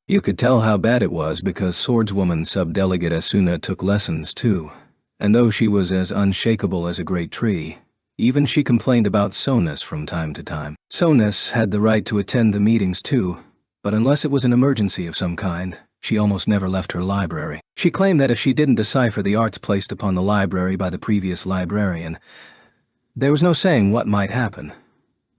A: You could tell how bad it was because swordswoman subdelegate Asuna took lessons too, and though she was as unshakable as a great tree, even she complained about Sonus from time to time. Sonus had the right to attend the meetings too, but unless it was an emergency of some kind, she almost never left her library. She claimed that if she didn't decipher the arts placed upon the library by the previous librarian, there was no saying what might happen.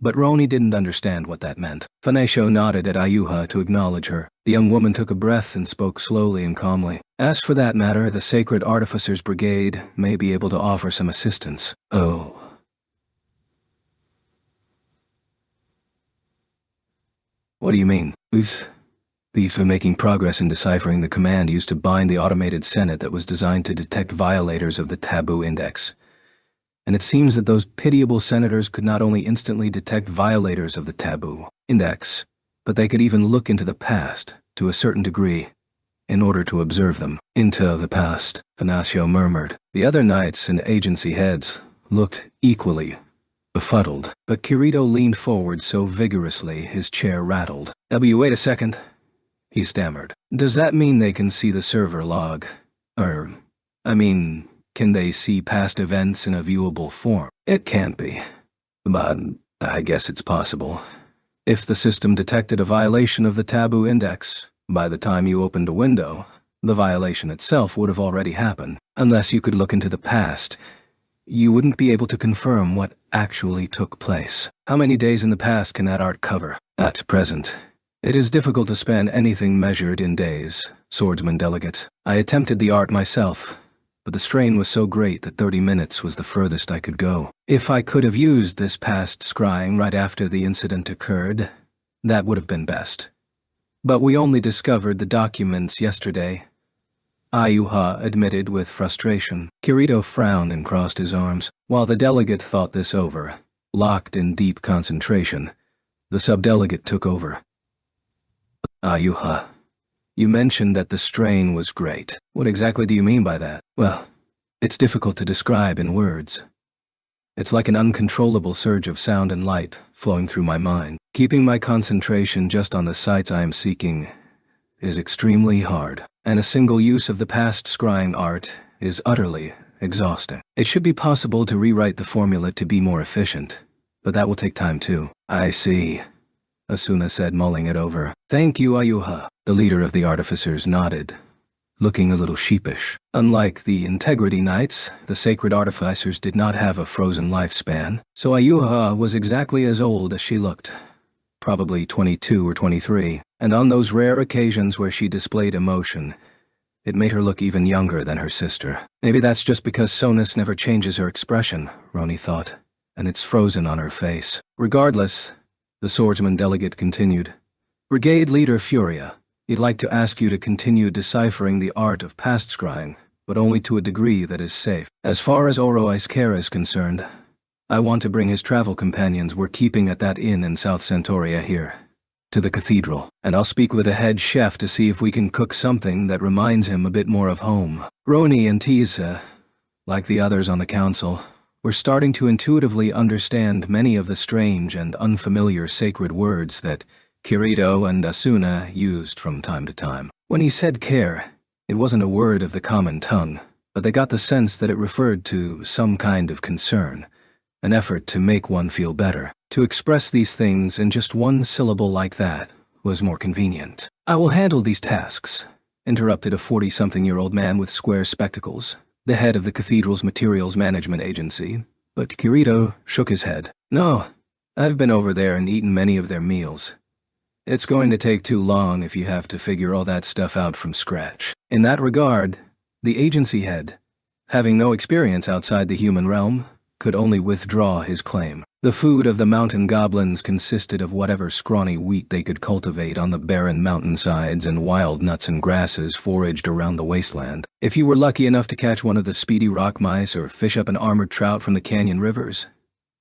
A: But Roni didn't understand what that meant. Fanasio nodded at Ayuha to acknowledge her. The young woman took a breath and spoke slowly and calmly. As for that matter, the Sacred Artificers Brigade may be able to offer some assistance. Oh. What do you mean? We've been making progress in deciphering the command used to bind the automated Senate that was designed to detect violators of the Taboo Index. And it seems that those pitiable senators could not only instantly detect violators of the Taboo Index, but they could even look into the past, to a certain degree, in order to observe them. Into the past, Fanasio murmured. The other knights and agency heads looked equally befuddled, but Kirito leaned forward so vigorously his chair rattled. Wait a second, he stammered. Does that mean they can see the server log? Can they see past events in a viewable form? It can't be. But I guess it's possible. If the system detected a violation of the Taboo Index, by the time you opened a window, the violation itself would have already happened. Unless you could look into the past, you wouldn't be able to confirm what actually took place. How many days in the past can that art cover? At present, it is difficult to span anything measured in days, swordsman delegate. I attempted the art myself, but the strain was so great that 30 minutes was the furthest I could go. If I could have used this past scrying right after the incident occurred, that would have been best. But we only discovered the documents yesterday, Ayuha admitted with frustration. Kirito frowned and crossed his arms. While the delegate thought this over, locked in deep concentration, the subdelegate took over. Ayuha, you mentioned that the strain was great. What exactly do you mean by that? Well, it's difficult to describe in words. It's like an uncontrollable surge of sound and light flowing through my mind. Keeping my concentration just on the sights I am seeking is extremely hard, and a single use of the past scrying art is utterly exhausting. It should be possible to rewrite the formula to be more efficient, but that will take time too. I see, Asuna said, mulling it over. Thank you, Ayuha. The leader of the artificers nodded, looking a little sheepish. Unlike the Integrity Knights, the Sacred Artificers did not have a frozen lifespan, so Ayuha was exactly as old as she looked. Probably 22 or 23, and on those rare occasions where she displayed emotion, it made her look even younger than her sister. Maybe that's just because Sonus never changes her expression, Roni thought, and it's frozen on her face. Regardless, the swordsman delegate continued. Brigade Leader Furia, he'd like to ask you to continue deciphering the art of past scrying, but only to a degree that is safe. As far as Oro Iskera is concerned, I want to bring his travel companions we're keeping at that inn in South Centauria here, to the Cathedral, and I'll speak with the head chef to see if we can cook something that reminds him a bit more of home. Roni and Tisa, like the others on the council, were starting to intuitively understand many of the strange and unfamiliar sacred words that Kirito and Asuna used from time to time. When he said care, it wasn't a word of the common tongue, but they got the sense that it referred to some kind of concern, an effort to make one feel better. To express these things in just one syllable like that was more convenient. I will handle these tasks, interrupted a 40-something-year-old man with square spectacles, the head of the Cathedral's materials management agency, but Kirito shook his head. No, I've been over there and eaten many of their meals. It's going to take too long if you have to figure all that stuff out from scratch. In that regard, the agency head, having no experience outside the human realm, could only withdraw his claim. The food of the mountain goblins consisted of whatever scrawny wheat they could cultivate on the barren mountainsides and wild nuts and grasses foraged around the wasteland. If you were lucky enough to catch one of the speedy rock mice or fish up an armored trout from the canyon rivers,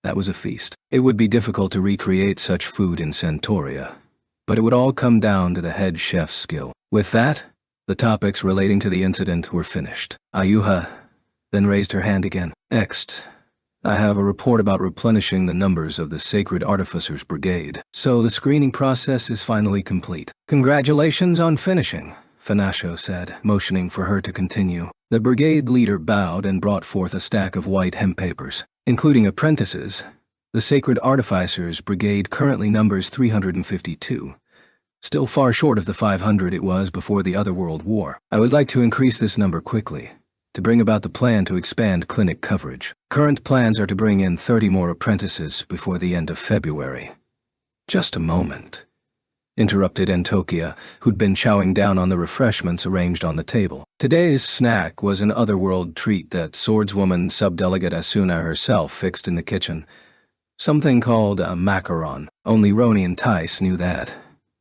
A: that was a feast. It would be difficult to recreate such food in Centauria, but it would all come down to the head chef's skill. With that, the topics relating to the incident were finished. Ayuha then raised her hand again. Next, I have a report about replenishing the numbers of the Sacred Artificers Brigade, so the screening process is finally complete. Congratulations on finishing, Fanasio said, motioning for her to continue. The brigade leader bowed and brought forth a stack of white hemp papers. Including apprentices, the Sacred Artificers Brigade currently numbers 352. still far short of the 500 it was before the Otherworld War. I would like to increase this number quickly, to bring about the plan to expand clinic coverage. Current plans are to bring in 30 more apprentices before the end of February. Just a moment, interrupted Antokia, who'd been chowing down on the refreshments arranged on the table. Today's snack was an otherworld treat that swordswoman subdelegate Asuna herself fixed in the kitchen. Something called a macaron. Only Roni and Tice knew that,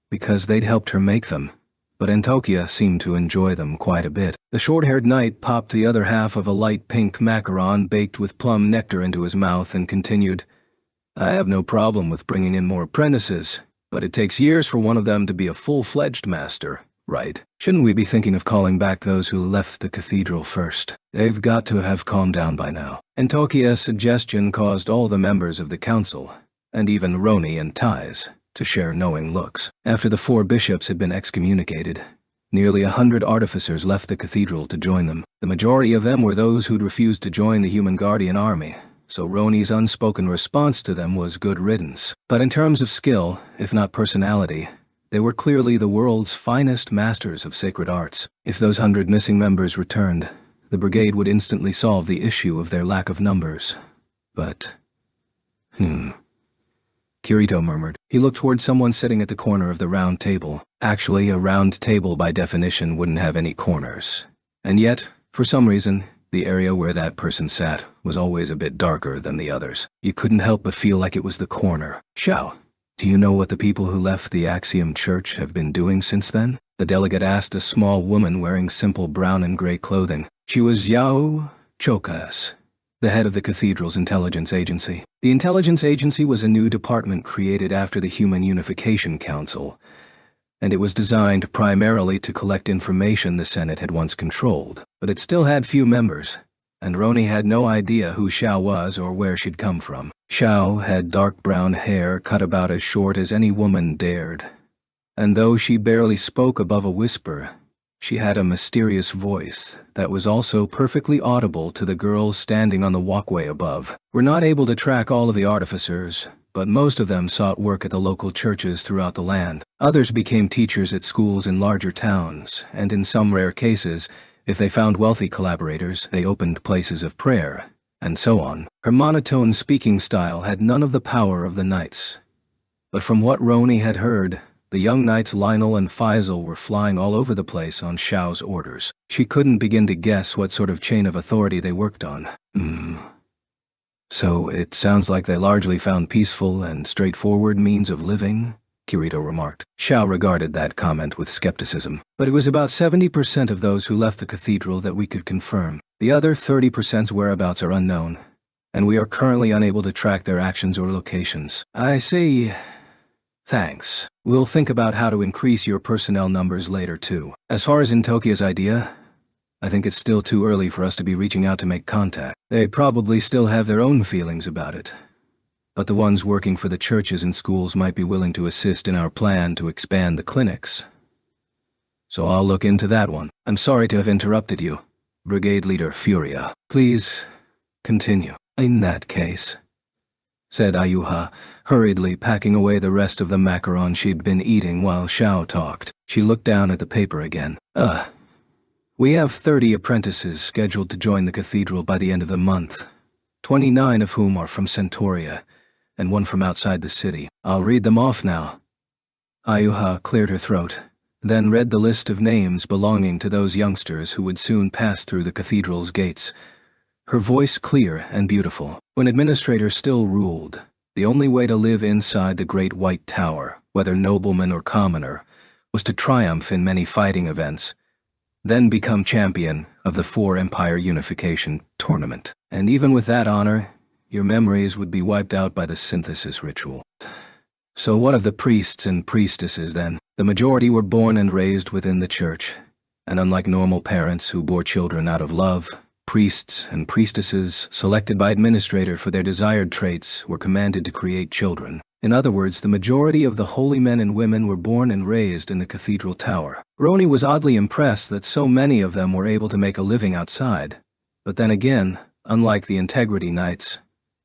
A: because they'd helped her make them, but Antokia seemed to enjoy them quite a bit. The short-haired knight popped the other half of a light pink macaron baked with plum nectar into his mouth and continued, I have no problem with bringing in more apprentices, but it takes years for one of them to be a full-fledged master, right? Shouldn't we be thinking of calling back those who left the cathedral first? They've got to have calmed down by now. Antokia's suggestion caused all the members of the council, and even Roni and Tice, to share knowing looks. After the 4 bishops had been excommunicated, nearly 100 artificers left the cathedral to join them. The majority of them were those who'd refused to join the human guardian army, so Roni's unspoken response to them was good riddance. But in terms of skill, if not personality, they were clearly the world's finest masters of sacred arts. If those 100 missing members returned, the brigade would instantly solve the issue of their lack of numbers. But, Kirito murmured. He looked toward someone sitting at the corner of the round table. Actually, a round table by definition wouldn't have any corners. And yet, for some reason, the area where that person sat was always a bit darker than the others. You couldn't help but feel like it was the corner. Xiao, do you know what the people who left the Axiom Church have been doing since then? The delegate asked a small woman wearing simple brown and gray clothing. She was Yao Chokas, the head of the cathedral's intelligence agency. The intelligence agency was a new department created after the Human Unification Council, and it was designed primarily to collect information the Senate had once controlled. But it still had few members, and Roni had no idea who Xiao was or where she'd come from. Xiao had dark brown hair cut about as short as any woman dared, and though she barely spoke above a whisper, she had a mysterious voice that was also perfectly audible to the girls standing on the walkway above. We're not able to track all of the artificers, but most of them sought work at the local churches throughout the land. Others became teachers at schools in larger towns, and in some rare cases, if they found wealthy collaborators, they opened places of prayer, and so on. Her monotone speaking style had none of the power of the knights. But from what Roni had heard, the young knights Lionel and Faisal were flying all over the place on Xiao's orders. She couldn't begin to guess what sort of chain of authority they worked on. So it sounds like they largely found peaceful and straightforward means of living, Kirito remarked. Xiao regarded that comment with skepticism. But it was about 70% of those who left the cathedral that we could confirm. The other 30%'s whereabouts are unknown, and we are currently unable to track their actions or locations. I see. Thanks. We'll think about how to increase your personnel numbers later too. As far as Intokia's idea, I think it's still too early for us to be reaching out to make contact. They probably still have their own feelings about it. But the ones working for the churches and schools might be willing to assist in our plan to expand the clinics. So I'll look into that one. I'm sorry to have interrupted you, Brigade Leader Furia. Please, continue. In that case, said Ayuha, hurriedly packing away the rest of the macaron she'd been eating while Xiao talked. She looked down at the paper again. We have 30 apprentices scheduled to join the cathedral by the end of the month, 29 of whom are from Centauria, and 1 from outside the city. I'll read them off now. Ayuha cleared her throat, then read the list of names belonging to those youngsters who would soon pass through the cathedral's gates, her voice clear and beautiful. When administrators still ruled, the only way to live inside the Great White Tower, whether nobleman or commoner, was to triumph in many fighting events, then become champion of the 4 Empire Unification Tournament. And even with that honor, your memories would be wiped out by the synthesis ritual. So what of the priests and priestesses then? The majority were born and raised within the church, and unlike normal parents who bore children out of love, priests and priestesses, selected by administrator for their desired traits, were commanded to create children. In other words, the majority of the holy men and women were born and raised in the cathedral tower. Roni was oddly impressed that so many of them were able to make a living outside. But then again, unlike the Integrity Knights,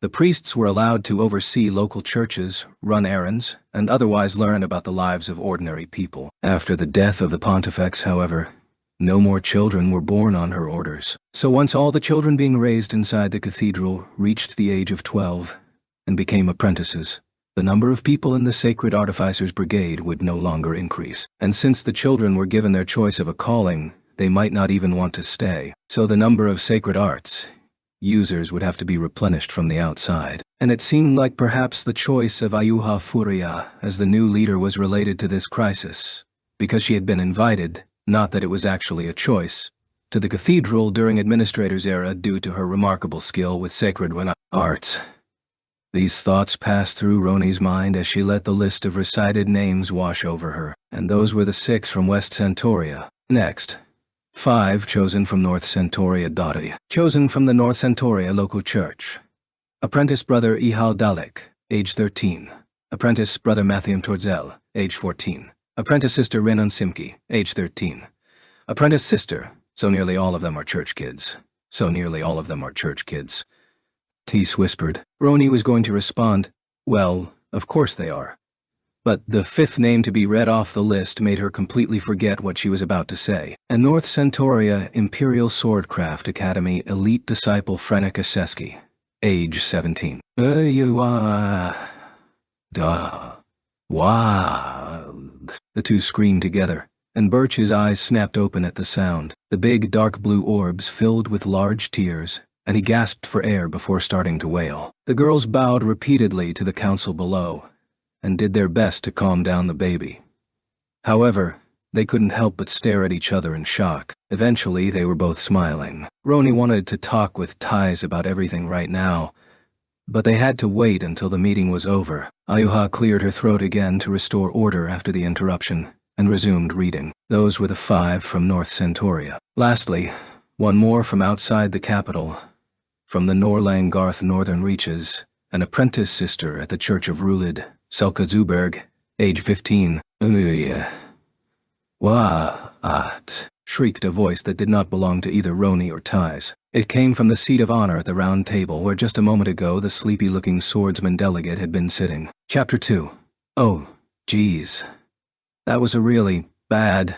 A: The priests were allowed to oversee local churches, run errands, and otherwise learn about the lives of ordinary people. After the death of the pontifex, however, no more children were born on her orders. So once all the children being raised inside the cathedral reached the age of 12 and became apprentices, the number of people in the Sacred Artificers Brigade would no longer increase. And since the children were given their choice of a calling, they might not even want to stay. So the number of sacred arts users would have to be replenished from the outside. And it seemed like perhaps the choice of Ayuha Furia as the new leader was related to this crisis, because she had been invited, not that it was actually a choice, to the cathedral during Administrator's era due to her remarkable skill with sacred arts. These thoughts passed through Roni's mind as she let the list of recited names wash over her, and those were the 6 from West Centauria. Next, 5 chosen from North Centauria Dottie, chosen from the North Centauria local church. Apprentice Brother Ihal Dalek, age 13. Apprentice Brother Matthew Torzel, age 14. Apprentice Sister Renan Simki, age 13. Apprentice Sister, so nearly all of them are church kids. So nearly all of them are church kids. Teese whispered. Roni was going to respond, well, of course they are. But the 5th name to be read off the list made her completely forget what she was about to say. And North Centauria Imperial Swordcraft Academy elite disciple Frenica Seski, age 17. Wild. The two screamed together, and Birch's eyes snapped open at the sound. The big dark blue orbs filled with large tears, and he gasped for air before starting to wail. The girls bowed repeatedly to the council below, and did their best to calm down the baby. However, they couldn't help but stare at each other in shock. Eventually, they were both smiling. Roni wanted to talk with Ties about everything right now, but they had to wait until the meeting was over. Ayuha cleared her throat again to restore order after the interruption, and resumed reading. Those were the 5 from North Centauria. Lastly, one more from outside the capital, from the Norlangarth northern reaches, an apprentice sister at the Church of Rulid, Selka Zuberg, age 15. What? Shrieked a voice that did not belong to either Roni or Ties. It came from the seat of honor at the round table where just a moment ago the sleepy-looking swordsman delegate had been sitting. Chapter 2. Oh, geez. That was a really bad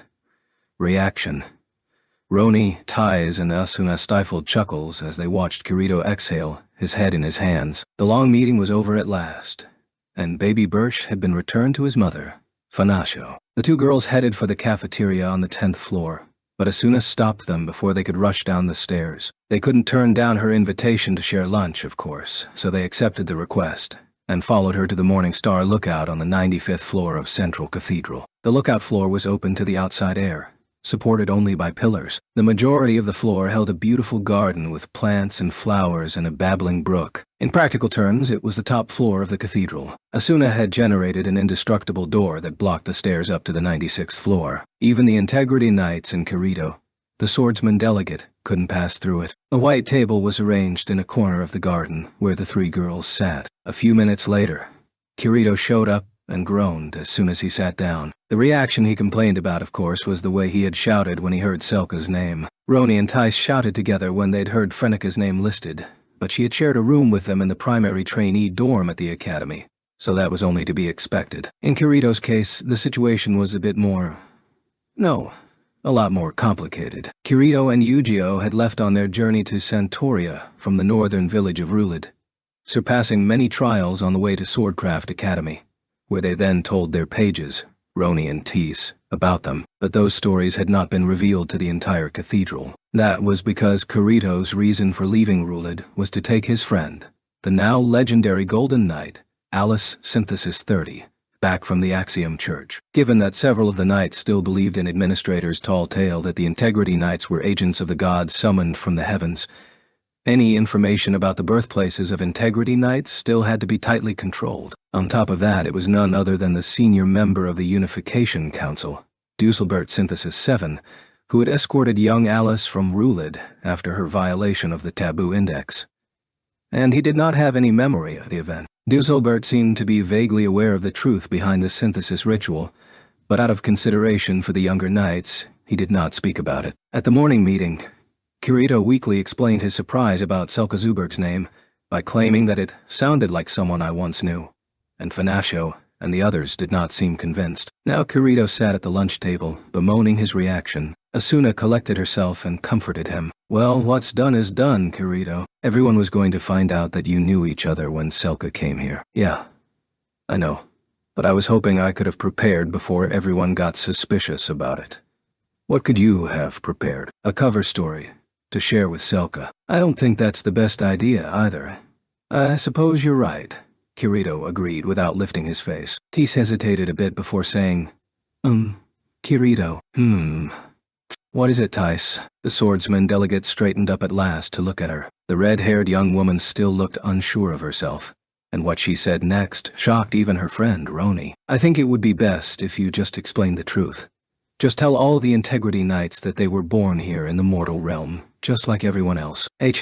A: reaction. Roni, Ties, and Asuna stifled chuckles as they watched Kirito exhale, his head in his hands. The long meeting was over at last, and baby Birch had been returned to his mother, Fanasio. The two girls headed for the cafeteria on the 10th floor, but Asuna stopped them before they could rush down the stairs. They couldn't turn down her invitation to share lunch, of course, so they accepted the request, and followed her to the Morning Star lookout on the 95th floor of Central Cathedral. The lookout floor was open to the outside air, supported only by pillars. The majority of the floor held a beautiful garden with plants and flowers and a babbling brook. In practical terms, it was the top floor of the cathedral. Asuna had generated an indestructible door that blocked the stairs up to the 96th floor. Even the Integrity Knights and Kirito, the swordsman delegate, couldn't pass through it. A white table was arranged in a corner of the garden where the 3 girls sat. A few minutes later, Kirito showed up and groaned as soon as he sat down. The reaction he complained about, of course, was the way he had shouted when he heard Selka's name. Roni and Tice shouted together when they'd heard Frenica's name listed, but she had shared a room with them in the primary trainee dorm at the academy, so that was only to be expected. In Kirito's case, the situation was a bit more... a lot more complicated. Kirito and Yujio had left on their journey to Centauria from the northern village of Rulid, surpassing many trials on the way to Swordcraft Academy, where they then told their pages, Roni and Teese, about them, but those stories had not been revealed to the entire cathedral. That was because Kirito's reason for leaving Rulid was to take his friend, the now legendary Golden Knight, Alice Synthesis 30, back from the Axiom Church. Given that several of the knights still believed in Administrator's tall tale that the Integrity Knights were agents of the gods summoned from the heavens, any information about the birthplaces of Integrity Knights still had to be tightly controlled. On top of that, it was none other than the senior member of the Unification Council, Dusselbert Synthesis 7, who had escorted young Alice from Rulid after her violation of the Taboo Index. And he did not have any memory of the event. Dusselbert seemed to be vaguely aware of the truth behind the synthesis ritual, but out of consideration for the younger knights, he did not speak about it. At the morning meeting, Kirito weakly explained his surprise about Selka Zuberg's name, by claiming that it sounded like someone I once knew, and Finascio and the others did not seem convinced. Now Kirito sat at the lunch table, bemoaning his reaction. Asuna collected herself and comforted him. Well, what's done is done, Kirito. Everyone was going to find out that you knew each other when Selka came here. Yeah, I know. But I was hoping I could have prepared before everyone got suspicious about it. What could you have prepared? A cover story to share with Selka. I don't think that's the best idea either. I suppose you're right, Kirito agreed without lifting his face. Tease hesitated a bit before saying, Kirito, What is it, Tice? The swordsman delegate straightened up at last to look at her. The red-haired young woman still looked unsure of herself, and what she said next shocked even her friend, Roni. I think it would be best if you just explained the truth. Just tell all the Integrity Knights that they were born here in the mortal realm, just like everyone else. Hey,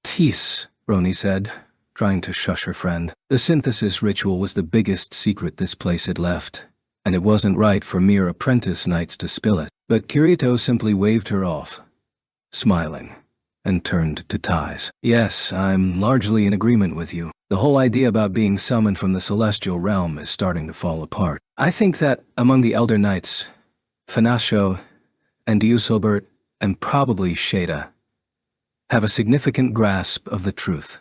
A: Tease, Roni said, trying to shush her friend. The synthesis ritual was the biggest secret this place had left, and it wasn't right for mere apprentice knights to spill it. But Kirito simply waved her off, smiling, and turned to Tice. Yes, I'm largely in agreement with you. The whole idea about being summoned from the celestial realm is starting to fall apart. I think that among the Elder Knights, Finascio and Usilbert, and probably Shada, have a significant grasp of the truth.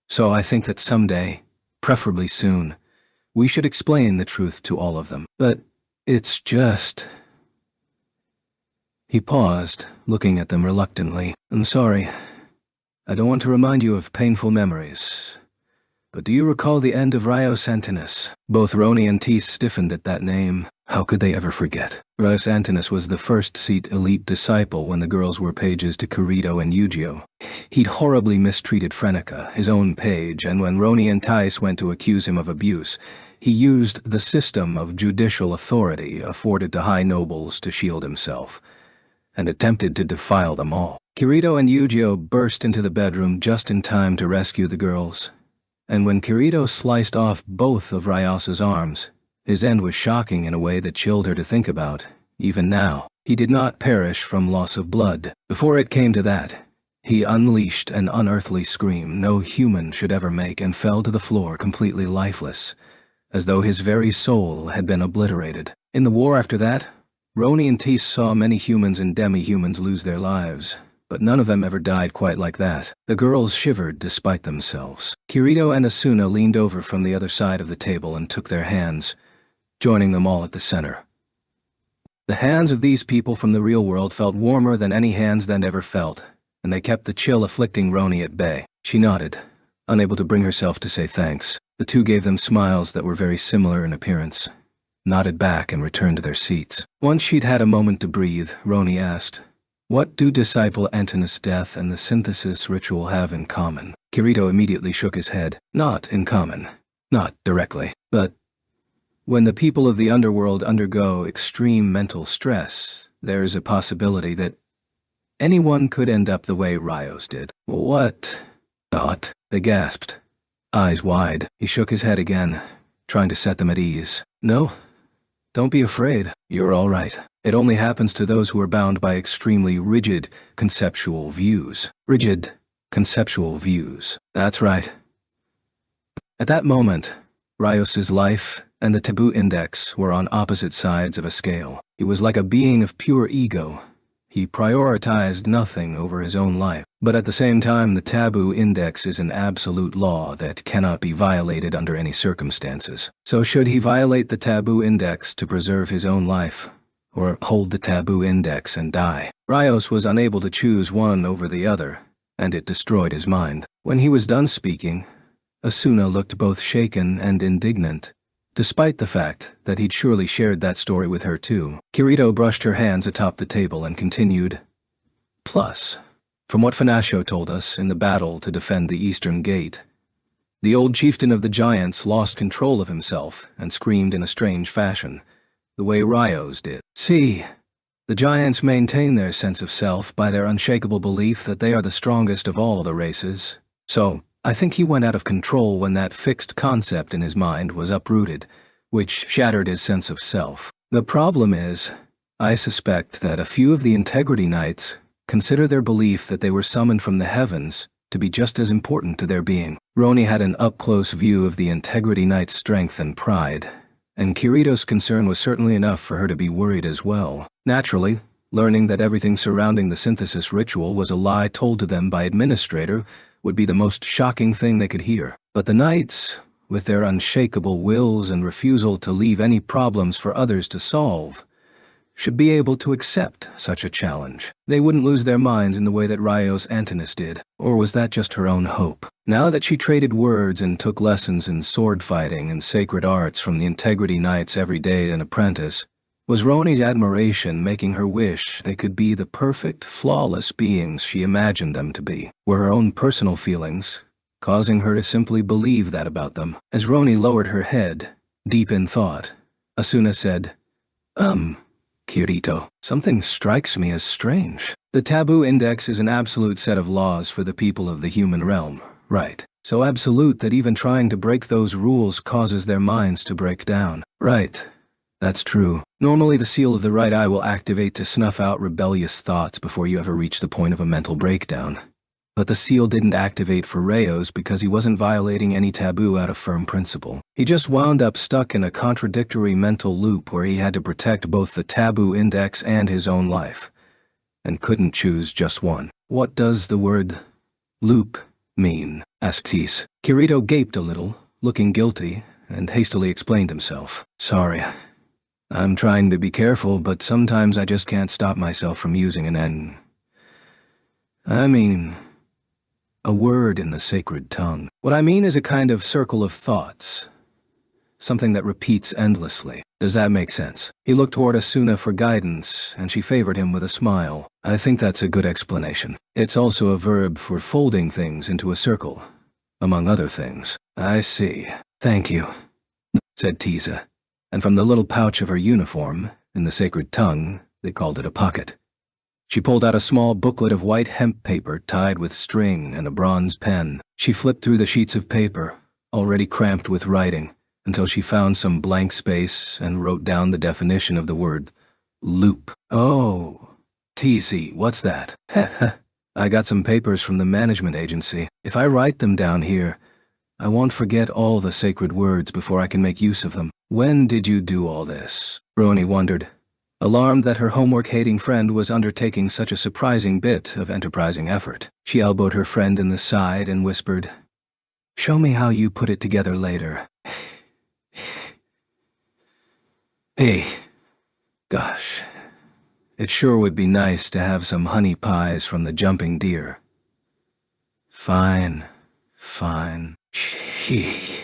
A: So I think that someday, preferably soon, we should explain the truth to all of them. But it's just... He paused, looking at them reluctantly. I'm sorry. I don't want to remind you of painful memories. But do you recall the end of Rios Antinous? Both Roni and Tease stiffened at that name. How could they ever forget? Rios Antinous was the first seat elite disciple when the girls were pages to Kirito and Yugio. He'd horribly mistreated Frenica, his own page, and when Roni and Tice went to accuse him of abuse, he used the system of judicial authority afforded to high nobles to shield himself, and attempted to defile them all. Kirito and Yugio burst into the bedroom just in time to rescue the girls, and when Kirito sliced off both of Rios's arms, his end was shocking in a way that chilled her to think about, even now. He did not perish from loss of blood. Before it came to that, he unleashed an unearthly scream no human should ever make and fell to the floor completely lifeless, as though his very soul had been obliterated. In the war after that, Roni and Tease saw many humans and demi-humans lose their lives, but none of them ever died quite like that. The girls shivered despite themselves. Kirito and Asuna leaned over from the other side of the table and took their hands, joining them all at the center. The hands of these people from the real world felt warmer than any hands they'd ever felt, and they kept the chill afflicting Roni at bay. She nodded, unable to bring herself to say thanks. The two gave them smiles that were very similar in appearance, nodded back and returned to their seats. Once she'd had a moment to breathe, Roni asked, What do Disciple Antinous' death and the synthesis ritual have in common? Kirito immediately shook his head. Not in common. Not directly. But when the people of the underworld undergo extreme mental stress, there's a possibility that anyone could end up the way Rios did. What? Not? They gasped, eyes wide. He shook his head again, trying to set them at ease. No? Don't be afraid. You're all right. It only happens to those who are bound by extremely rigid conceptual views. Rigid conceptual views. That's right. At that moment, Rios's life and the taboo index were on opposite sides of a scale. He was like a being of pure ego. He prioritized nothing over his own life. But at the same time, the taboo index is an absolute law that cannot be violated under any circumstances. So should he violate the taboo index to preserve his own life, or hold the taboo index and die? Rios was unable to choose one over the other, and it destroyed his mind. When he was done speaking, Asuna looked both shaken and indignant, despite the fact that he'd surely shared that story with her too. Kirito brushed her hands atop the table and continued, Plus, from what Finascio told us in the battle to defend the Eastern Gate, the old chieftain of the Giants lost control of himself and screamed in a strange fashion, the way Rios did. See, the Giants maintain their sense of self by their unshakable belief that they are the strongest of all the races. So, I think he went out of control when that fixed concept in his mind was uprooted, which shattered his sense of self. The problem is, I suspect that a few of the Integrity Knights consider their belief that they were summoned from the heavens to be just as important to their being. Roni had an up-close view of the Integrity Knight's strength and pride, and Kirito's concern was certainly enough for her to be worried as well. Naturally, learning that everything surrounding the synthesis ritual was a lie told to them by Administrator would be the most shocking thing they could hear. But the Knights, with their unshakable wills and refusal to leave any problems for others to solve, should be able to accept such a challenge. They wouldn't lose their minds in the way that Ryo's Antinous did, or was that just her own hope? Now that she traded words and took lessons in sword fighting and sacred arts from the Integrity Knights every day an apprentice, was Roni's admiration making her wish they could be the perfect, flawless beings she imagined them to be? Were her own personal feelings causing her to simply believe that about them? As Roni lowered her head, deep in thought, Asuna said, Kirito, something strikes me as strange. The taboo index is an absolute set of laws for the people of the human realm, right? So absolute that even trying to break those rules causes their minds to break down. Right. That's true. Normally the seal of the right eye will activate to snuff out rebellious thoughts before you ever reach the point of a mental breakdown. But the seal didn't activate for Rayos because he wasn't violating any taboo out of firm principle. He just wound up stuck in a contradictory mental loop where he had to protect both the taboo index and his own life, and couldn't choose just one. What does the word loop mean? Asked Tease. Kirito gaped a little, looking guilty, and hastily explained himself. Sorry. I'm trying to be careful, but sometimes I just can't stop myself from using a word in the sacred tongue. What I mean is a kind of circle of thoughts. Something that repeats endlessly. Does that make sense? He looked toward Asuna for guidance, and she favored him with a smile. I think that's a good explanation. It's also a verb for folding things into a circle, among other things. I see. Thank you, said Tiza. And from the little pouch of her uniform, in the sacred tongue, they called it a pocket, she pulled out a small booklet of white hemp paper tied with string and a bronze pen. She flipped through the sheets of paper, already cramped with writing, until she found some blank space and wrote down the definition of the word loop. Oh, TC, what's that? Heh. I got some papers from the management agency. If I write them down here, I won't forget all the sacred words before I can make use of them. When did you do all this? Roni wondered, alarmed that her homework-hating friend was undertaking such a surprising bit of enterprising effort. She elbowed her friend in the side and whispered, Show me how you put it together later. Hey, gosh, it sure would be nice to have some honey pies from the jumping deer. Fine. Shh.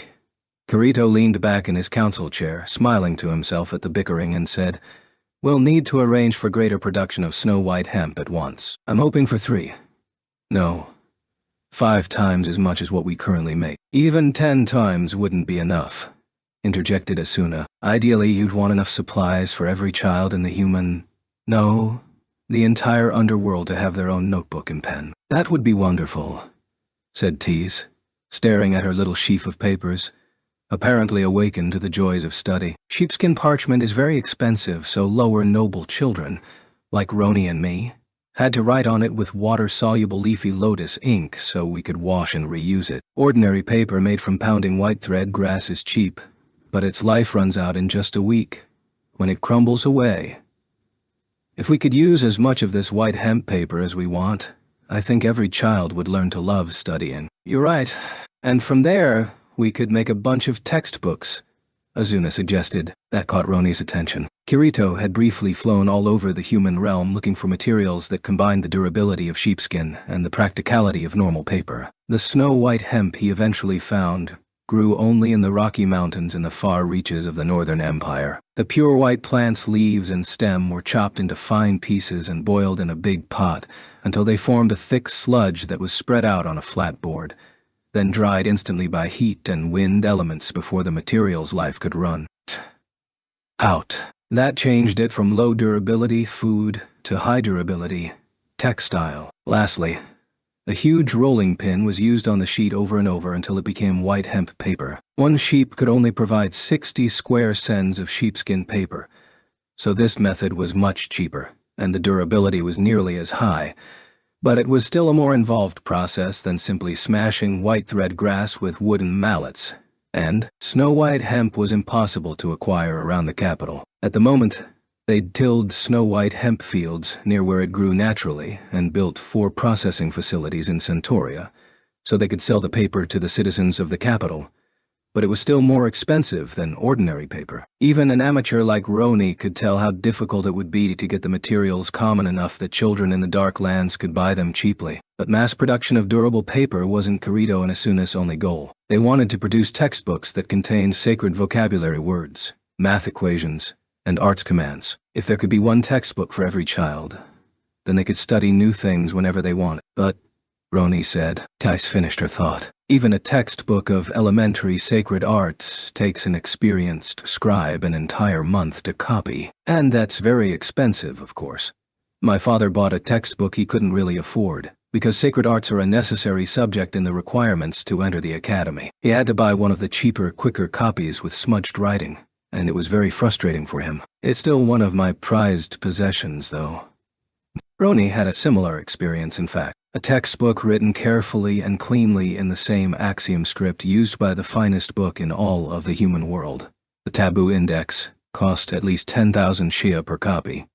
A: Kirito leaned back in his council chair, smiling to himself at the bickering, and said, We'll need to arrange for greater production of snow-white hemp at once. I'm hoping for 3. No, 5 times as much as what we currently make. Even 10 times wouldn't be enough, interjected Asuna. Ideally, you'd want enough supplies for every child in the the entire underworld to have their own notebook and pen. That would be wonderful, said Tease, staring at her little sheaf of papers, apparently awakened to the joys of study. Sheepskin parchment is very expensive, so lower noble children, like Roni and me, had to write on it with water-soluble leafy lotus ink so we could wash and reuse it. Ordinary paper made from pounding white thread grass is cheap, but its life runs out in just a week, when it crumbles away. If we could use as much of this white hemp paper as we want, I think every child would learn to love studying. You're right, and from there, we could make a bunch of textbooks, Asuna suggested. That caught Roni's attention. Kirito had briefly flown all over the human realm looking for materials that combined the durability of sheepskin and the practicality of normal paper. The snow-white hemp he eventually found grew only in the Rocky Mountains in the far reaches of the Northern Empire. The pure white plant's leaves and stem were chopped into fine pieces and boiled in a big pot until they formed a thick sludge that was spread out on a flat board, then dried instantly by heat and wind elements before the material's life could run out. That changed it from low durability food to high durability textile. Lastly, a huge rolling pin was used on the sheet over and over until it became white hemp paper. One sheep could only provide 60 square cens of sheepskin paper, so this method was much cheaper, and the durability was nearly as high, But it was still a more involved process than simply smashing white thread grass with wooden mallets, and snow-white hemp was impossible to acquire around the capital. At the moment, they'd tilled snow-white hemp fields near where it grew naturally and built 4 processing facilities in Centauria, so they could sell the paper to the citizens of the capital. But it was still more expensive than ordinary paper. Even an amateur like Roni could tell how difficult it would be to get the materials common enough that children in the dark lands could buy them cheaply. But mass production of durable paper wasn't Kirito and Asuna's only goal. They wanted to produce textbooks that contained sacred vocabulary words, math equations, and arts commands. If there could be one textbook for every child, then they could study new things whenever they wanted. But, Roni said, Tice finished her thought. Even a textbook of elementary sacred arts takes an experienced scribe an entire month to copy. And that's very expensive, of course. My father bought a textbook he couldn't really afford, because sacred arts are a necessary subject in the requirements to enter the academy. He had to buy one of the cheaper, quicker copies with smudged writing, and it was very frustrating for him. It's still one of my prized possessions, though. Roni had a similar experience, in fact. A textbook written carefully and cleanly in the same axiom script used by the finest book in all of the human world. The Taboo Index cost at least 10,000 Shia per copy.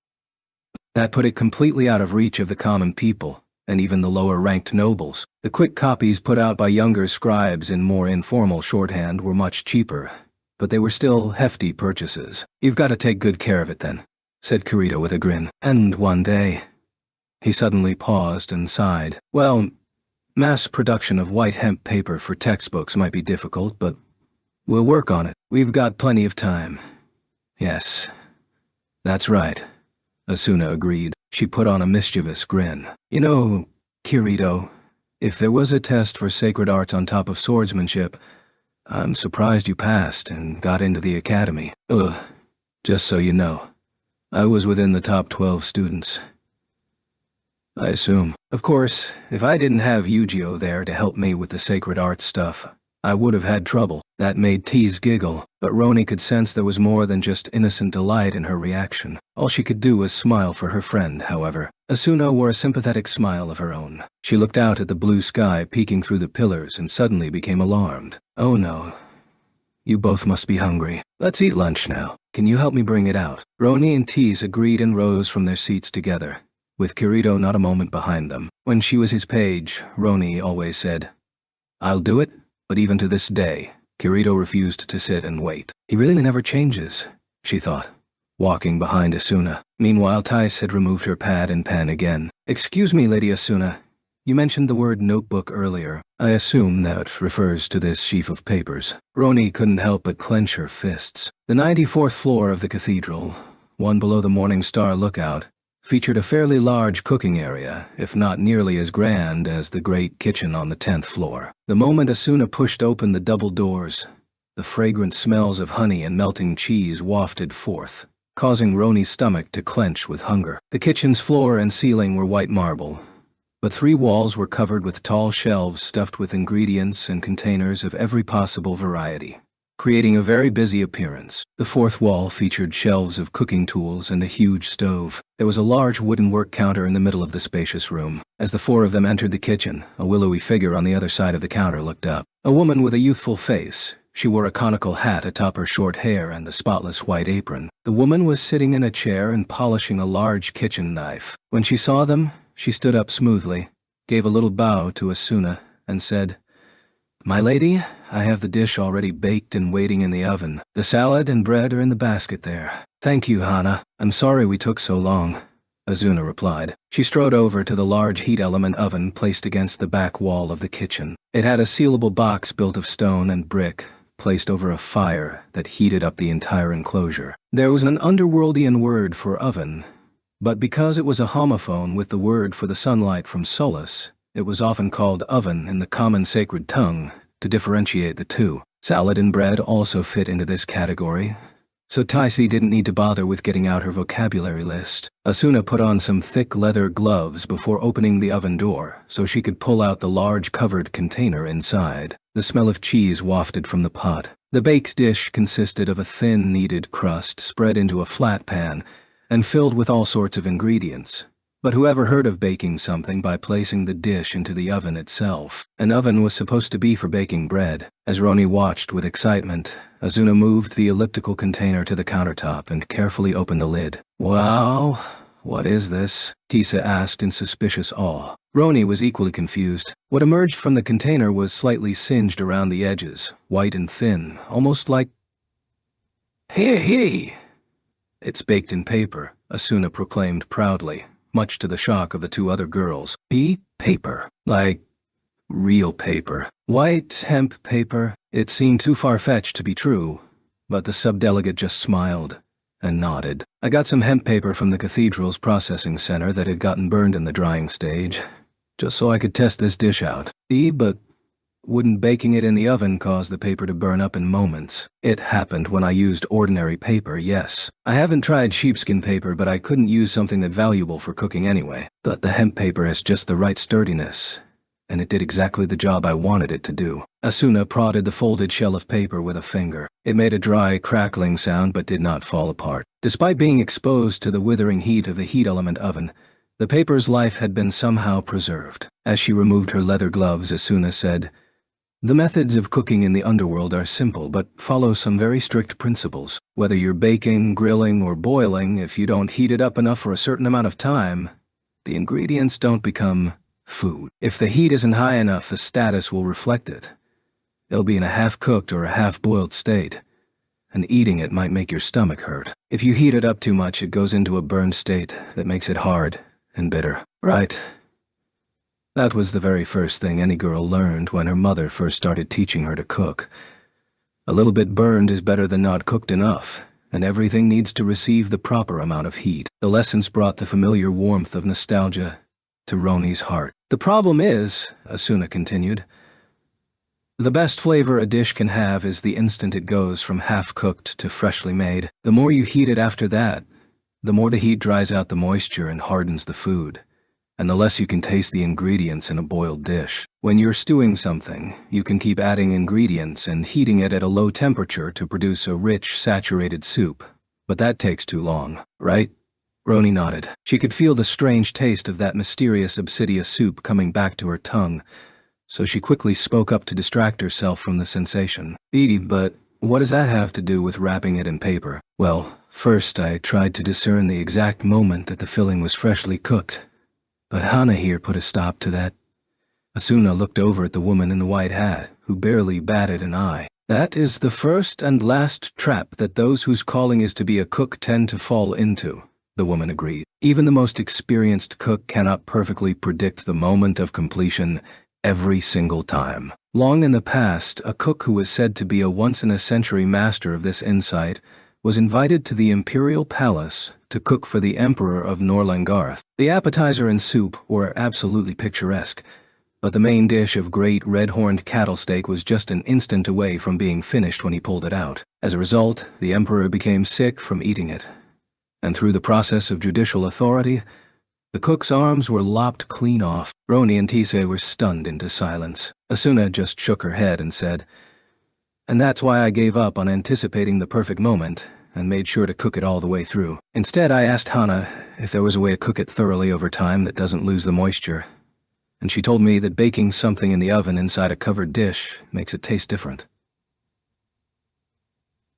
A: That put it completely out of reach of the common people, and even the lower-ranked nobles. The quick copies put out by younger scribes in more informal shorthand were much cheaper, but they were still hefty purchases. You've got to take good care of it then, said Kirito with a grin. And one day... He suddenly paused and sighed. Well, mass production of white hemp paper for textbooks might be difficult, but we'll work on it. We've got plenty of time. Yes, that's right, Asuna agreed. She put on a mischievous grin. You know, Kirito, if there was a test for sacred arts on top of swordsmanship, I'm surprised you passed and got into the academy. Ugh, just so you know, I was within the top 12 students. I assume. Of course, if I didn't have Yu-Gi-Oh there to help me with the sacred arts stuff, I would have had trouble. That made Tease giggle, but Roni could sense there was more than just innocent delight in her reaction. All she could do was smile for her friend, however. Asuna wore a sympathetic smile of her own. She looked out at the blue sky peeking through the pillars and suddenly became alarmed. Oh no. You both must be hungry. Let's eat lunch now. Can you help me bring it out? Roni and Tease agreed and rose from their seats together, with Kirito not a moment behind them. When she was his page, Roni always said, I'll do it, but even to this day, Kirito refused to sit and wait. He really never changes, she thought, walking behind Asuna. Meanwhile, Tice had removed her pad and pen again. Excuse me, Lady Asuna. You mentioned the word notebook earlier. I assume that refers to this sheaf of papers. Roni couldn't help but clench her fists. The 94th floor of the cathedral, one below the Morning Star lookout, featured a fairly large cooking area, if not nearly as grand as the great kitchen on the 10th floor. The moment Asuna pushed open the double doors, the fragrant smells of honey and melting cheese wafted forth, causing Roni's stomach to clench with hunger. The kitchen's floor and ceiling were white marble, but 3 walls were covered with tall shelves stuffed with ingredients and containers of every possible variety, creating a very busy appearance. The 4th wall featured shelves of cooking tools and a huge stove. There was a large wooden work counter in the middle of the spacious room. As the 4 of them entered the kitchen, a willowy figure on the other side of the counter looked up. A woman with a youthful face. She wore a conical hat atop her short hair and a spotless white apron. The woman was sitting in a chair and polishing a large kitchen knife. When she saw them, she stood up smoothly, gave a little bow to Asuna, and said, My lady, I have the dish already baked and waiting in the oven. The salad and bread are in the basket there. Thank you, Hana. I'm sorry we took so long, Asuna replied. She strode over to the large heat element oven placed against the back wall of the kitchen. It had a sealable box built of stone and brick, placed over a fire that heated up the entire enclosure. There was an underworldian word for oven, but because it was a homophone with the word for the sunlight from Solus, it was often called oven in the common sacred tongue to differentiate the two. Salad and bread also fit into this category, so Taisi didn't need to bother with getting out her vocabulary list. Asuna put on some thick leather gloves before opening the oven door so she could pull out the large covered container inside. The smell of cheese wafted from the pot. The baked dish consisted of a thin, kneaded crust spread into a flat pan and filled with all sorts of ingredients, But whoever heard of baking something by placing the dish into the oven itself? An oven was supposed to be for baking bread. As Roni watched with excitement, Azuna moved the elliptical container to the countertop and carefully opened the lid. Wow, what is this? Tisa asked in suspicious awe. Roni was equally confused. What emerged from the container was slightly singed around the edges, white and thin, almost like... Hey! It's baked in paper, Asuna proclaimed proudly, much to the shock of the two other girls. Paper. Like real paper. White hemp paper. It seemed too far-fetched to be true, but the subdelegate just smiled and nodded. I got some hemp paper from the Cathedral's processing center that had gotten burned in the drying stage, just so I could test this dish out. But wouldn't baking it in the oven cause the paper to burn up in moments? It happened when I used ordinary paper, yes. I haven't tried sheepskin paper, but I couldn't use something that valuable for cooking anyway. But the hemp paper has just the right sturdiness, and it did exactly the job I wanted it to do. Asuna prodded the folded shell of paper with a finger. It made a dry, crackling sound but did not fall apart. Despite being exposed to the withering heat of the heat element oven, the paper's life had been somehow preserved. As she removed her leather gloves, Asuna said, "The methods of cooking in the underworld are simple but follow some very strict principles. Whether you're baking, grilling, or boiling, if you don't heat it up enough for a certain amount of time, the ingredients don't become food. If the heat isn't high enough, the status will reflect it. It'll be in a half-cooked or a half-boiled state, and eating it might make your stomach hurt. If you heat it up too much, it goes into a burned state that makes it hard and bitter." Right. That was the very first thing any girl learned when her mother first started teaching her to cook. A little bit burned is better than not cooked enough, and everything needs to receive the proper amount of heat. The lessons brought the familiar warmth of nostalgia to Roni's heart. "The problem is," Asuna continued, "the best flavor a dish can have is the instant it goes from half-cooked to freshly made. The more you heat it after that, the more the heat dries out the moisture and hardens the food, and the less you can taste the ingredients in a boiled dish. When you're stewing something, you can keep adding ingredients and heating it at a low temperature to produce a rich, saturated soup, but that takes too long, right?" Roni nodded. She could feel the strange taste of that mysterious obsidian soup coming back to her tongue, so she quickly spoke up to distract herself from the sensation. But what does that have to do with wrapping it in paper?" "Well, first I tried to discern the exact moment that the filling was freshly cooked, but Hana here put a stop to that." Asuna looked over at the woman in the white hat, who barely batted an eye. "That is the first and last trap that those whose calling is to be a cook tend to fall into," the woman agreed. "Even the most experienced cook cannot perfectly predict the moment of completion every single time. Long in the past, a cook who was said to be a once-in-a-century master of this insight was invited to the imperial palace to cook for the emperor of Norlangarth. The appetizer and soup were absolutely picturesque, but the main dish of great red-horned cattle steak was just an instant away from being finished when he pulled it out. As a result, the emperor became sick from eating it, and through the process of judicial authority, the cook's arms were lopped clean off. Roni and Tise were stunned into silence. Asuna just shook her head and said, "And that's why I gave up on anticipating the perfect moment and made sure to cook it all the way through. Instead, I asked Hana if there was a way to cook it thoroughly over time that doesn't lose the moisture, and she told me that baking something in the oven inside a covered dish makes it taste different."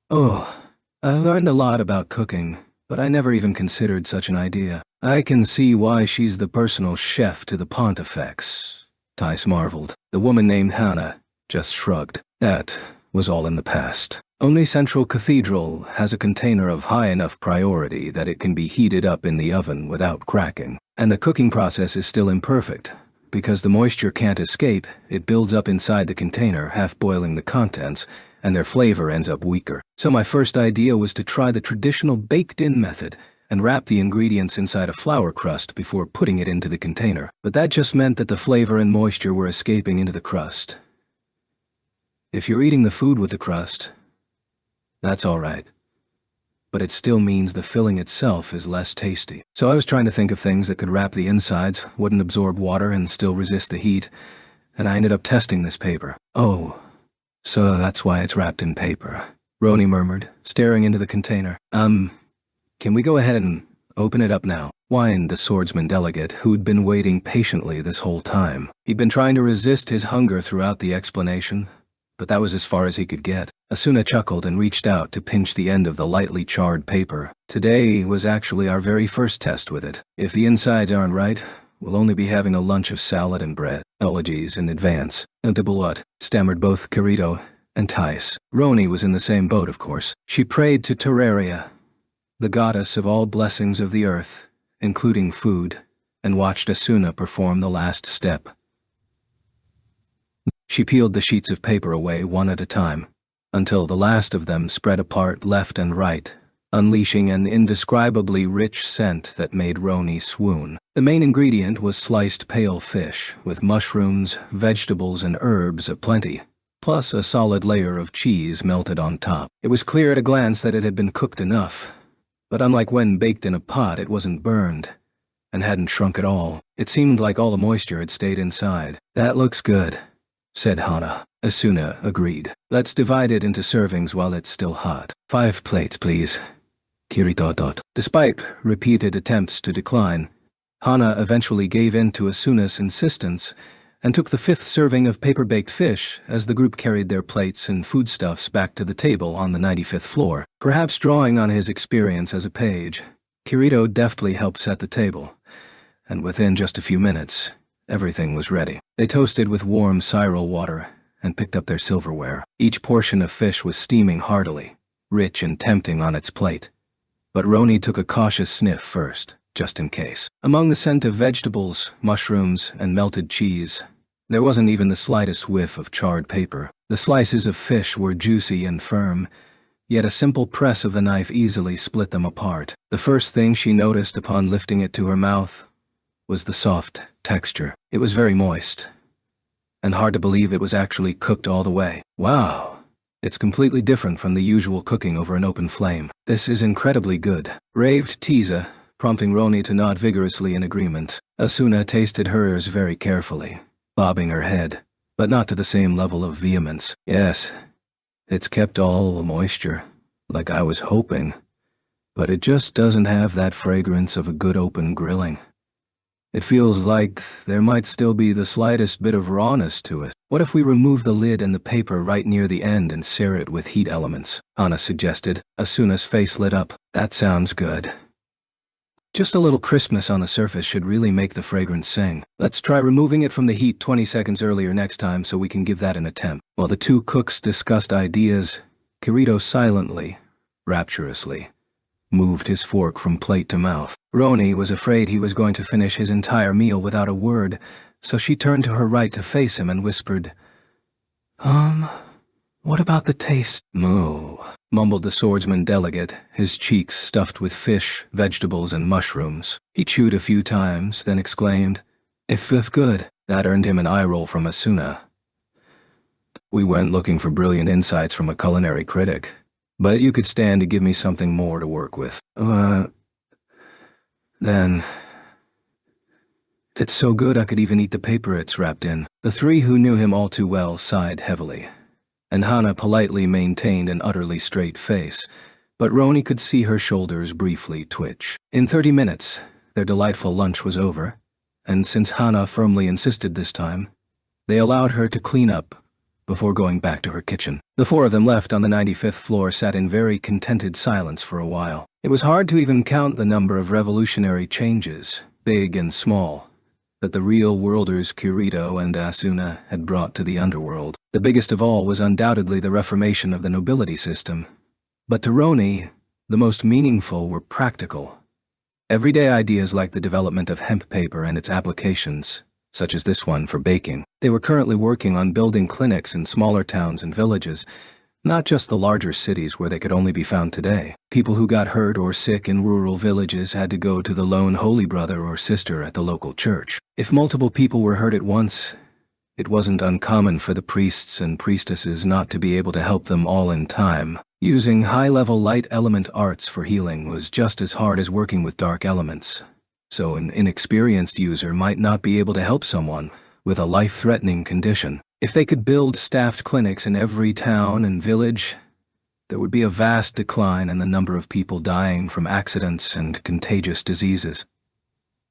A: "Oh, I learned a lot about cooking, but I never even considered such an idea. I can see why she's the personal chef to the Pontifex," Tice marveled. The woman named Hana just shrugged. "That was all in the past. Only Central Cathedral has a container of high enough priority that it can be heated up in the oven without cracking. And the cooking process is still imperfect. Because the moisture can't escape, it builds up inside the container, half-boiling the contents, and their flavor ends up weaker. So my first idea was to try the traditional baked-in method and wrap the ingredients inside a flour crust before putting it into the container. But that just meant that the flavor and moisture were escaping into the crust. If you're eating the food with the crust, that's all right. But it still means the filling itself is less tasty. So I was trying to think of things that could wrap the insides, wouldn't absorb water, and still resist the heat, and I ended up testing this paper." "Oh, so that's why it's wrapped in paper," Roni murmured, staring into the container. Can we go ahead and open it up now?" whined the swordsman delegate who'd been waiting patiently this whole time. He'd been trying to resist his hunger throughout the explanation, but that was as far as he could get. Asuna chuckled and reached out to pinch the end of the lightly charred paper. Today was actually our very first test with it. If the insides aren't right, we'll only be having a lunch of salad and bread. Apologies in advance. What? Stammered both Kirito and Tice. Roni was in the same boat, of course. She prayed to Terraria, the goddess of all blessings of the earth, including food, and watched Asuna perform the last step. She peeled the sheets of paper away one at a time, until the last of them spread apart left and right, unleashing an indescribably rich scent that made Roni swoon. The main ingredient was sliced pale fish, with mushrooms, vegetables, and herbs aplenty, plus a solid layer of cheese melted on top. It was clear at a glance that it had been cooked enough, but unlike when baked in a pot, it wasn't burned, and hadn't shrunk at all. It seemed like all the moisture had stayed inside. That looks good, said Hana. Asuna agreed. Let's divide it into servings while it's still hot. 5 plates, please. Kirito. Despite repeated attempts to decline, Hana eventually gave in to Asuna's insistence and took the 5th serving of paper-baked fish as the group carried their plates and foodstuffs back to the table on the 95th floor. Perhaps drawing on his experience as a page, Kirito deftly helped set the table, and within just a few minutes, everything was ready. They toasted with warm Cyril water and picked up their silverware. Each portion of fish was steaming heartily, rich and tempting on its plate. But Roni took a cautious sniff first, just in case. Among the scent of vegetables, mushrooms, and melted cheese, there wasn't even the slightest whiff of charred paper. The slices of fish were juicy and firm, yet a simple press of the knife easily split them apart. The first thing she noticed upon lifting it to her mouth was the soft texture. It was very moist, and hard to believe it was actually cooked all the way. Wow, it's completely different from the usual cooking over an open flame. This is incredibly good, raved Tiza, prompting Roni to nod vigorously in agreement. Asuna tasted hers very carefully, bobbing her head, but not to the same level of vehemence. Yes, it's kept all the moisture, like I was hoping, but it just doesn't have that fragrance of a good open grilling. It feels like there might still be the slightest bit of rawness to it. What if we remove the lid and the paper right near the end and sear it with heat elements? Hana suggested. Asuna's face lit up. That sounds good. Just a little crispness on the surface should really make the fragrance sing. Let's try removing it from the heat 20 seconds earlier next time so we can give that an attempt. While the two cooks discussed ideas, Kirito silently, rapturously, moved his fork from plate to mouth. Roni was afraid he was going to finish his entire meal without a word, so she turned to her right to face him and whispered, what about the taste? Moo, mumbled the swordsman delegate, his cheeks stuffed with fish, vegetables, and mushrooms. He chewed a few times, then exclaimed, If good. That earned him an eye roll from Asuna. We went looking for brilliant insights from a culinary critic, but you could stand to give me something more to work with. Then... It's so good I could even eat the paper it's wrapped in. The three who knew him all too well sighed heavily, and Hana politely maintained an utterly straight face, but Roni could see her shoulders briefly twitch. In 30 minutes, their delightful lunch was over, and since Hana firmly insisted this time, they allowed her to clean up before going back to her kitchen. The 4 of them left on the 95th floor sat in very contented silence for a while. It was hard to even count the number of revolutionary changes, big and small, that the real-worlders Kirito and Asuna had brought to the underworld. The biggest of all was undoubtedly the reformation of the nobility system. But to Roni, the most meaningful were practical. Everyday ideas like the development of hemp paper and its applications, such as this one for baking. They were currently working on building clinics in smaller towns and villages, not just the larger cities where they could only be found today. People who got hurt or sick in rural villages had to go to the lone holy brother or sister at the local church. If multiple people were hurt at once, it wasn't uncommon for the priests and priestesses not to be able to help them all in time. Using high-level light element arts for healing was just as hard as working with dark elements, so an inexperienced user might not be able to help someone with a life-threatening condition. If they could build staffed clinics in every town and village, there would be a vast decline in the number of people dying from accidents and contagious diseases.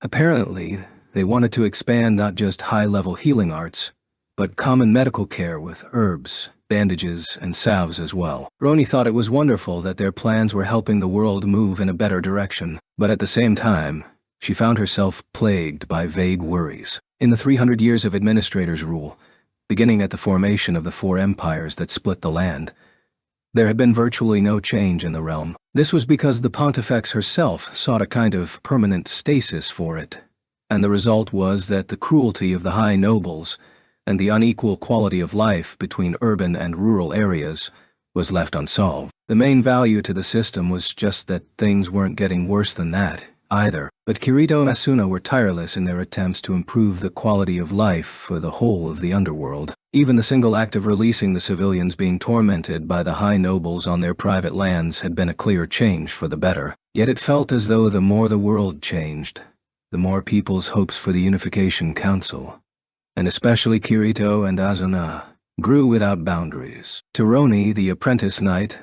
A: Apparently, they wanted to expand not just high-level healing arts, but common medical care with herbs, bandages, and salves as well. Roni thought it was wonderful that their plans were helping the world move in a better direction, but at the same time, she found herself plagued by vague worries. In the 300 years of administrators' rule, beginning at the formation of the 4 empires that split the land, there had been virtually no change in the realm. This was because the Pontifex herself sought a kind of permanent stasis for it, and the result was that the cruelty of the high nobles and the unequal quality of life between urban and rural areas was left unsolved. The main value to the system was just that things weren't getting worse than that, either. But Kirito and Asuna were tireless in their attempts to improve the quality of life for the whole of the underworld. Even the single act of releasing the civilians being tormented by the high nobles on their private lands had been a clear change for the better. Yet it felt as though the more the world changed, the more people's hopes for the Unification Council, and especially Kirito and Asuna, grew without boundaries. To Roni, the apprentice knight,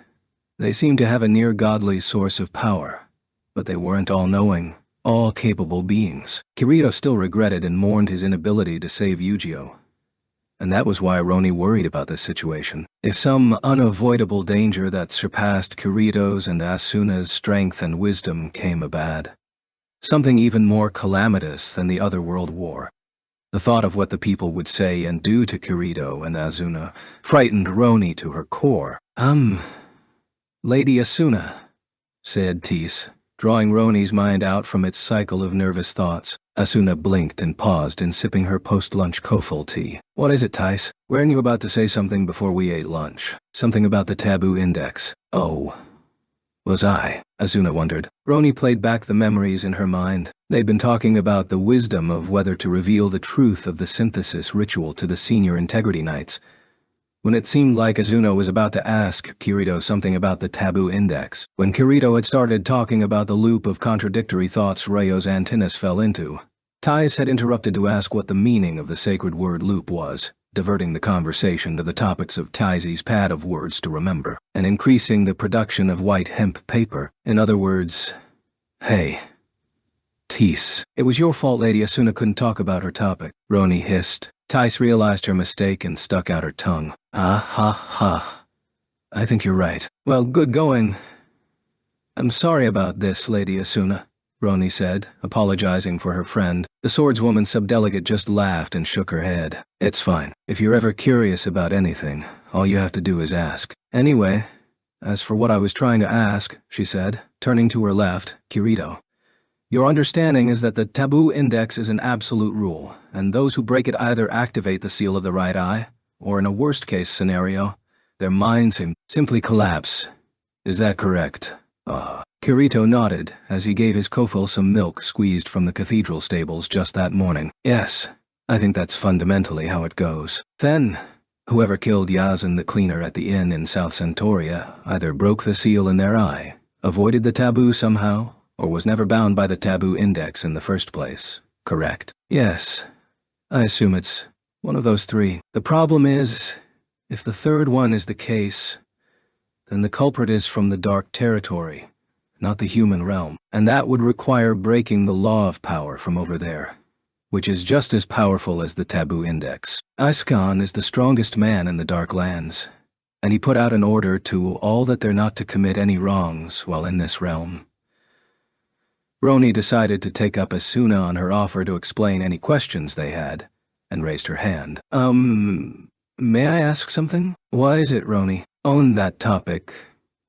A: they seemed to have a near-godly source of power, but they weren't all-knowing, all-capable beings. Kirito still regretted and mourned his inability to save Yujiro, and that was why Roni worried about this situation. If some unavoidable danger that surpassed Kirito's and Asuna's strength and wisdom came about, something even more calamitous than the other world war, the thought of what the people would say and do to Kirito and Asuna frightened Roni to her core. Lady Asuna," said Tis, drawing Roni's mind out from its cycle of nervous thoughts. Asuna blinked and paused in sipping her post-lunch koful tea. "What is it, Tis? Weren't you about to say something before we ate lunch? Something about the taboo index?" "Oh, was I?" Asuna wondered. Roni played back the memories in her mind. They'd been talking about the wisdom of whether to reveal the truth of the synthesis ritual to the senior integrity knights, when it seemed like Asuna was about to ask Kirito something about the taboo index. When Kirito had started talking about the loop of contradictory thoughts Ryo's antennas fell into, Tis had interrupted to ask what the meaning of the sacred word loop was, diverting the conversation to the topics of Tisy's pad of words to remember, and increasing the production of white hemp paper. In other words, "Hey, Tis, it was your fault Lady Asuna couldn't talk about her topic," Roni hissed. Tis realized her mistake and stuck out her tongue. "Ah ha ha. I think you're right. Well, good going. I'm sorry about this, Lady Asuna," Roni said, apologizing for her friend. The swordswoman subdelegate just laughed and shook her head. "It's fine. If you're ever curious about anything, all you have to do is ask. Anyway, as for what I was trying to ask," she said, turning to her left, Kirito. "Your understanding is that the taboo index is an absolute rule, and those who break it either activate the seal of the right eye, or in a worst-case scenario, their minds simply collapse. Is that correct?" Kirito nodded as he gave his koful some milk squeezed from the Cathedral stables just that morning. "Yes, I think that's fundamentally how it goes. Then, whoever killed Yazan the cleaner at the inn in South Centauria either broke the seal in their eye, avoided the taboo somehow, or was never bound by the taboo index in the first place. Correct?" "Yes, I assume it's one of those three. The problem is, if the third one is the case, then the culprit is from the dark territory, not the human realm, and that would require breaking the law of power from over there, which is just as powerful as the taboo index. Iskan is the strongest man in the Dark Lands, and he put out an order to all that they're not to commit any wrongs while in this realm." Roni decided to take up Asuna on her offer to explain any questions they had, and raised her hand. May I ask something?" "Why is it, Roni?" "On that topic,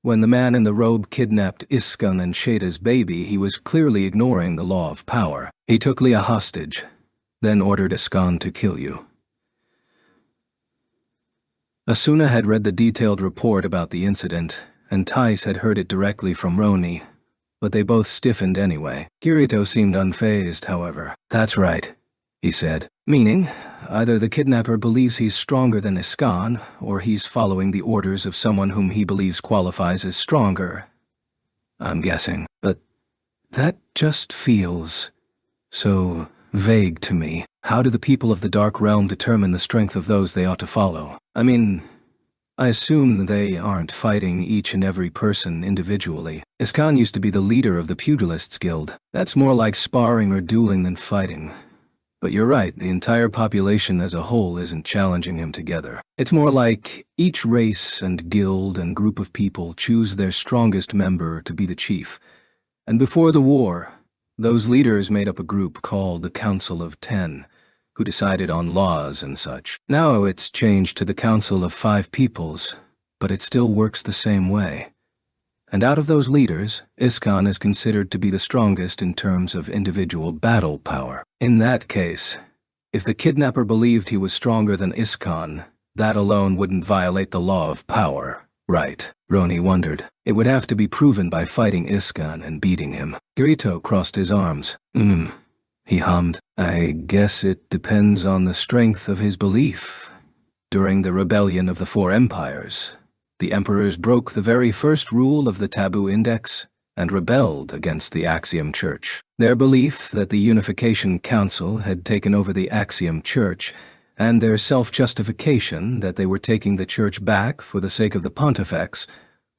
A: when the man in the robe kidnapped Iskan and Shada's baby, he was clearly ignoring the law of power. He took Leah hostage, then ordered Iskan to kill you." Asuna had read the detailed report about the incident, and Tis had heard it directly from Roni, but they both stiffened anyway. Kirito seemed unfazed, however. "That's right," he said. "Meaning, either the kidnapper believes he's stronger than Iskan, or he's following the orders of someone whom he believes qualifies as stronger, I'm guessing. But that just feels so vague to me. How do the people of the Dark Realm determine the strength of those they ought to follow? I mean, I assume they aren't fighting each and every person individually. Iskan used to be the leader of the Pugilists Guild. That's more like sparring or dueling than fighting. But you're right, the entire population as a whole isn't challenging him together. It's more like each race and guild and group of people choose their strongest member to be the chief. And before the war, those leaders made up a group called the Council of 10, who decided on laws and such. Now it's changed to the Council of 5 Peoples, but it still works the same way. And out of those leaders, Iskan is considered to be the strongest in terms of individual battle power. In that case, if the kidnapper believed he was stronger than Iskan, that alone wouldn't violate the law of power, right? Roni wondered. It would have to be proven by fighting Iskan and beating him. Kirito crossed his arms. He hummed. I guess it depends on the strength of his belief. During the rebellion of the 4 empires, the emperors broke the very first rule of the Taboo Index and rebelled against the Axiom Church. Their belief that the Unification Council had taken over the Axiom Church, and their self-justification that they were taking the church back for the sake of the pontifex,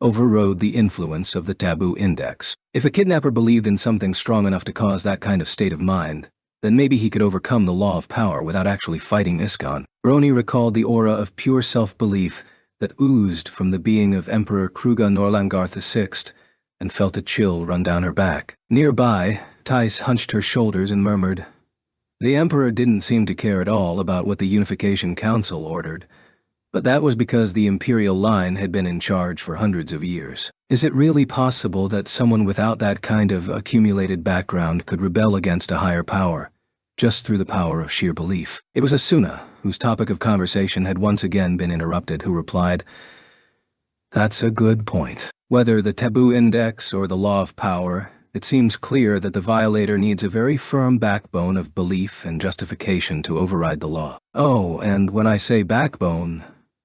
A: overrode the influence of the Taboo Index. If a kidnapper believed in something strong enough to cause that kind of state of mind, then maybe he could overcome the law of power without actually fighting Iskan. Roni recalled the aura of pure self-belief that oozed from the being of Emperor Kruga Norlangarth VI, and felt a chill run down her back. Nearby, Thais hunched her shoulders and murmured, "The Emperor didn't seem to care at all about what the Unification Council ordered, but that was because the imperial line had been in charge for hundreds of years. Is it really possible that someone without that kind of accumulated background could rebel against a higher power, just through the power of sheer belief?" It was Asuna, whose topic of conversation had once again been interrupted, who replied, "That's a good point. Whether the Taboo Index or the law of power, it seems clear that the violator needs a very firm backbone of belief and justification to override the law. Oh, and when I say backbone,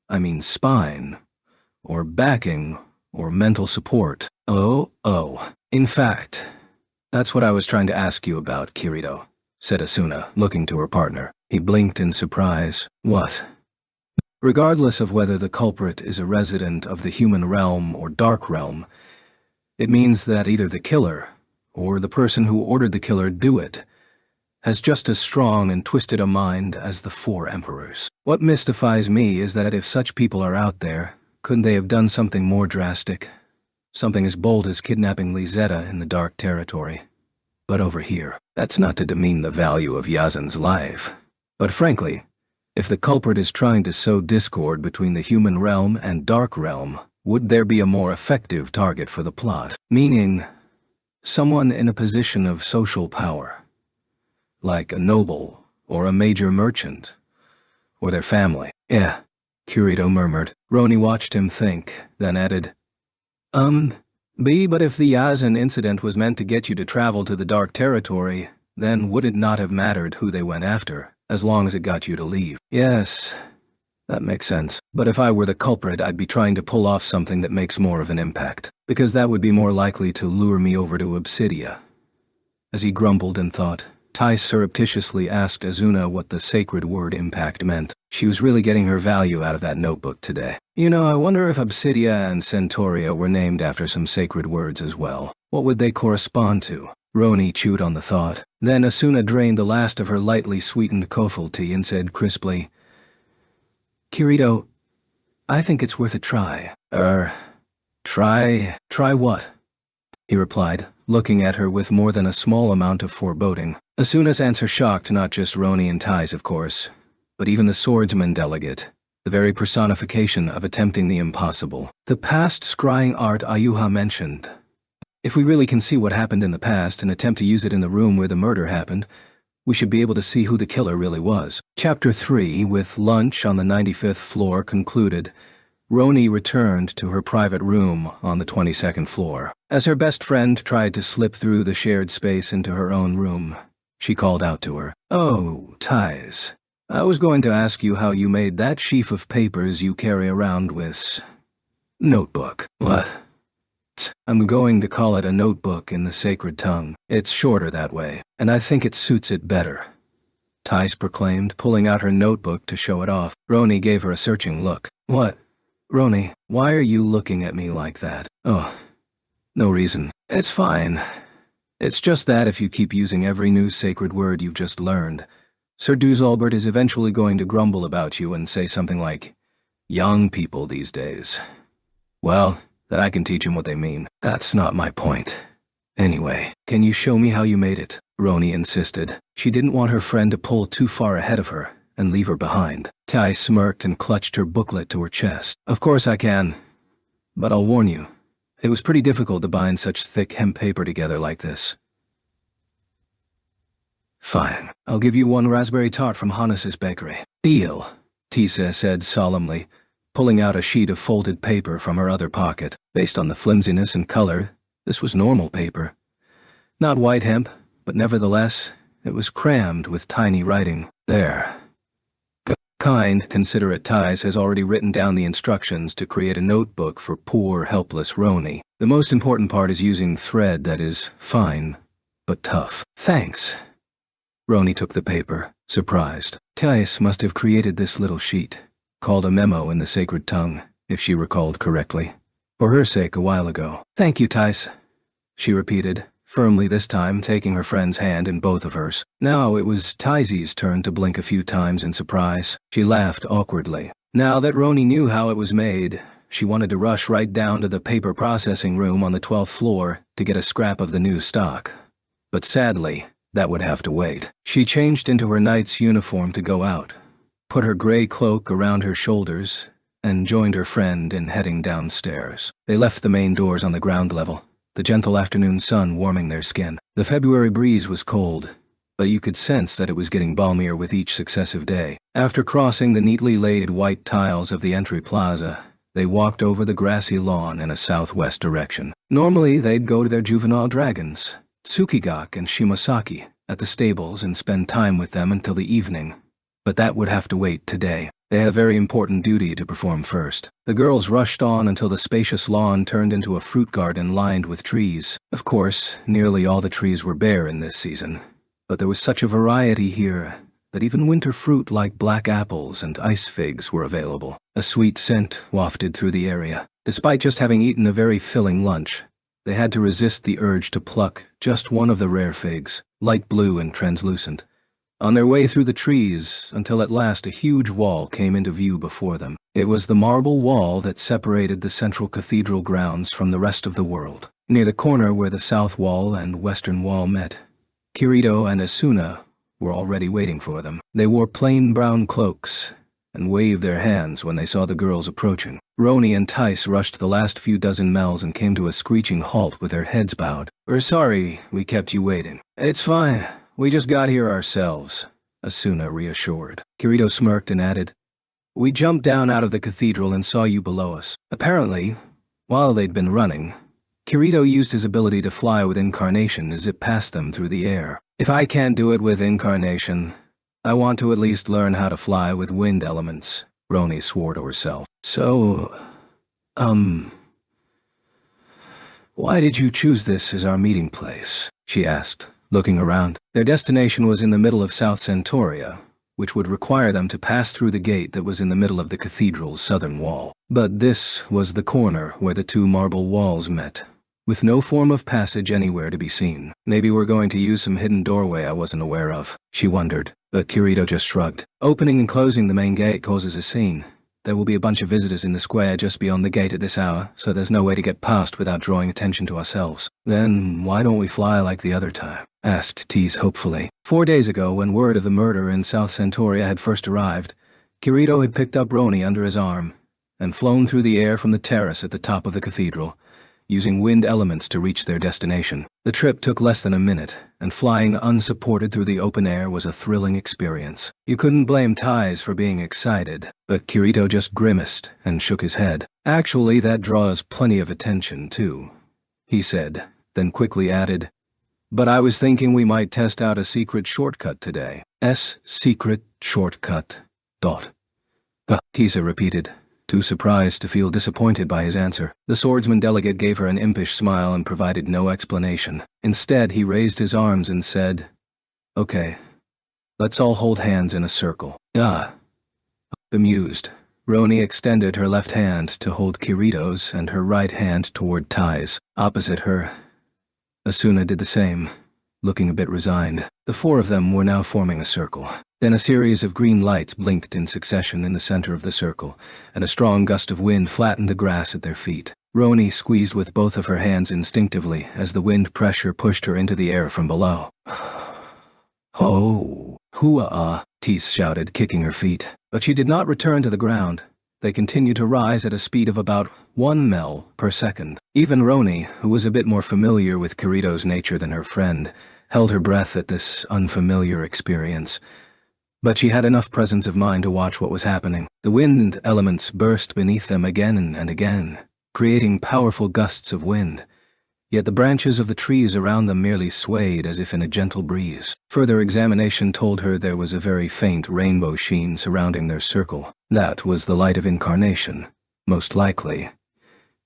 A: I mean spine, or backing, or mental support. Oh. In fact, that's what I was trying to ask you about, Kirito," said Asuna, looking to her partner. He blinked in surprise. "What?" "Regardless of whether the culprit is a resident of the human realm or dark realm, it means that either the killer, or the person who ordered the killer do it, has just as strong and twisted a mind as the 4 emperors. What mystifies me is that if such people are out there, couldn't they have done something more drastic? Something as bold as kidnapping Lizetta in the Dark Territory. But over here, that's not to demean the value of Yazan's life. But frankly, if the culprit is trying to sow discord between the human realm and dark realm, would there be a more effective target for the plot? Meaning, someone in a position of social power, like a noble or a major merchant, or their family." "Yeah," Kirito murmured. Roni watched him think, then added, But if the Yazan incident was meant to get you to travel to the Dark Territory, then would it not have mattered who they went after, as long as it got you to leave?" "Yes, that makes sense. But if I were the culprit, I'd be trying to pull off something that makes more of an impact, because that would be more likely to lure me over to Obsidia." As he grumbled and thought, Thais surreptitiously asked Azuna what the sacred word impact meant. She was really getting her value out of that notebook today. I wonder if Obsidia and Centauria were named after some sacred words as well. What would they correspond to? Roni chewed on the thought. Then Asuna drained the last of her lightly sweetened koful tea and said crisply, "Kirito, I think it's worth a try." Try what?" he replied, looking at her with more than a small amount of foreboding. Asuna's answer shocked not just Roni and Thais, of course, but even the swordsman delegate, the very personification of attempting the impossible. The past scrying art Ayuha mentioned. If we really can see what happened in the past and attempt to use it in the room where the murder happened, we should be able to see who the killer really was. Chapter 3, with lunch on the 95th floor concluded, Roni returned to her private room on the 22nd floor. As her best friend tried to slip through the shared space into her own room, she called out to her. "Oh, Thais, I was going to ask you how you made that sheaf of papers you carry around with. Notebook." "What?" "I'm going to call it a notebook in the sacred tongue. It's shorter that way, and I think it suits it better," Thais proclaimed, pulling out her notebook to show it off. Roni gave her a searching look. "What? Roni, why are you looking at me like that? Oh, no reason. It's fine. It's just that if you keep using every new sacred word you've just learned, Sir Duzalbert is eventually going to grumble about you and say something like, young people these days. Well, then I can teach him what they mean. That's not my point. Anyway, can you show me how you made it? Roni insisted. She didn't want her friend to pull too far ahead of her and leave her behind. Tai smirked and clutched her booklet to her chest. Of course I can. But I'll warn you, it was pretty difficult to bind such thick hemp paper together like this. Fine, I'll give you one raspberry tart from Hannes's bakery. Deal, Tisa said solemnly, pulling out a sheet of folded paper from her other pocket. Based on the flimsiness and color, this was normal paper. Not white hemp, but nevertheless, it was crammed with tiny writing. There. Kind, considerate Ties has already written down the instructions to create a notebook for poor, helpless Roni. The most important part is using thread that is fine, but tough. Thanks. Roni took the paper, surprised. Ties must have created this little sheet, called a memo in the sacred tongue, if she recalled correctly. For her sake a while ago. Thank you, Ties, she repeated, firmly this time taking her friend's hand in both of hers. Now it was Tizie's turn to blink a few times in surprise. She laughed awkwardly. Now that Roni knew how it was made, she wanted to rush right down to the paper processing room on the 12th floor to get a scrap of the new stock. But sadly, that would have to wait. She changed into her knight's uniform to go out, put her gray cloak around her shoulders, and joined her friend in heading downstairs. They left the main doors on the ground level, the gentle afternoon sun warming their skin. The February breeze was cold, but you could sense that it was getting balmier with each successive day. After crossing the neatly laid white tiles of the entry plaza, they walked over the grassy lawn in a southwest direction. Normally, they'd go to their juvenile dragons, Tsukigak and Shimosaki, at the stables and spend time with them until the evening, but that would have to wait today. They had a very important duty to perform first. The girls rushed on until the spacious lawn turned into a fruit garden lined with trees. Of course, nearly all the trees were bare in this season, but there was such a variety here that even winter fruit like black apples and ice figs were available. A sweet scent wafted through the area. Despite just having eaten a very filling lunch, they had to resist the urge to pluck just one of the rare figs, light blue and translucent, on their way through the trees until at last a huge wall came into view before them. It was the marble wall that separated the central cathedral grounds from the rest of the world. Near the corner where the south wall and western wall met, Kirito and Asuna were already waiting for them. They wore plain brown cloaks and waved their hands when they saw the girls approaching. Roni and Tice rushed the last few dozen mells and came to a screeching halt with their heads bowed. "We're sorry we kept you waiting." "It's fine. We just got here ourselves," Asuna reassured. Kirito smirked and added, "We jumped down out of the cathedral and saw you below us." Apparently, while they'd been running, Kirito used his ability to fly with incarnation to zip past them through the air. "If I can't do it with incarnation, I want to at least learn how to fly with wind elements," Roni swore to herself. "So, why did you choose this as our meeting place?" she asked, looking around. Their destination was in the middle of South Centauria, which would require them to pass through the gate that was in the middle of the cathedral's southern wall. But this was the corner where the two marble walls met, with no form of passage anywhere to be seen. "Maybe we're going to use some hidden doorway I wasn't aware of," she wondered, but Kirito just shrugged. "Opening and closing the main gate causes a scene. There will be a bunch of visitors in the square just beyond the gate at this hour, so there's no way to get past without drawing attention to ourselves." "Then why don't we fly like the other time?" asked Tease hopefully. 4 days ago, when word of the murder in South Centauria had first arrived, Kirito had picked up Roni under his arm and flown through the air from the terrace at the top of the cathedral, using wind elements to reach their destination. The trip took less than a minute, and flying unsupported through the open air was a thrilling experience. You couldn't blame Ties for being excited, but Kirito just grimaced and shook his head. "Actually, that draws plenty of attention, too," he said, then quickly added, "But I was thinking we might test out a secret shortcut today." Secret shortcut. Tisa repeated, too surprised to feel disappointed by his answer. The swordsman delegate gave her an impish smile and provided no explanation. Instead, he raised his arms and said, "Okay, let's all hold hands in a circle." Bemused, Roni extended her left hand to hold Kirito's and her right hand toward Tai's. Opposite her, Asuna did the same, looking a bit resigned. The four of them were now forming a circle. Then a series of green lights blinked in succession in the center of the circle, and a strong gust of wind flattened the grass at their feet. Roni squeezed with both of her hands instinctively as the wind pressure pushed her into the air from below. "Oh, hua-ah," Tis shouted, kicking her feet. But she did not return to the ground. They continued to rise at a speed of about 1 mel per second. Even Roni, who was a bit more familiar with Kirito's nature than her friend, held her breath at this unfamiliar experience. But she had enough presence of mind to watch what was happening. The wind elements burst beneath them again and again, creating powerful gusts of wind. Yet the branches of the trees around them merely swayed as if in a gentle breeze. Further examination told her there was a very faint rainbow sheen surrounding their circle. That was the light of incarnation, most likely.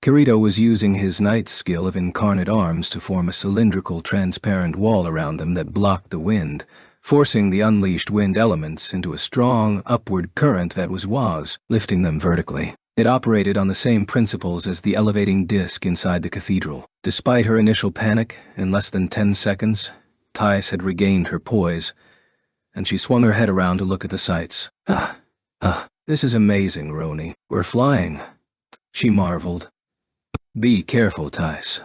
A: Kirito was using his knight's skill of incarnate arms to form a cylindrical, transparent wall around them that blocked the wind, forcing the unleashed wind elements into a strong, upward current that was lifting them vertically. It operated on the same principles as the elevating disc inside the cathedral. Despite her initial panic, in less than 10 seconds, Thais had regained her poise, and she swung her head around to look at the sights. This is amazing, Roni. We're flying," she marveled. "Be careful, Thais.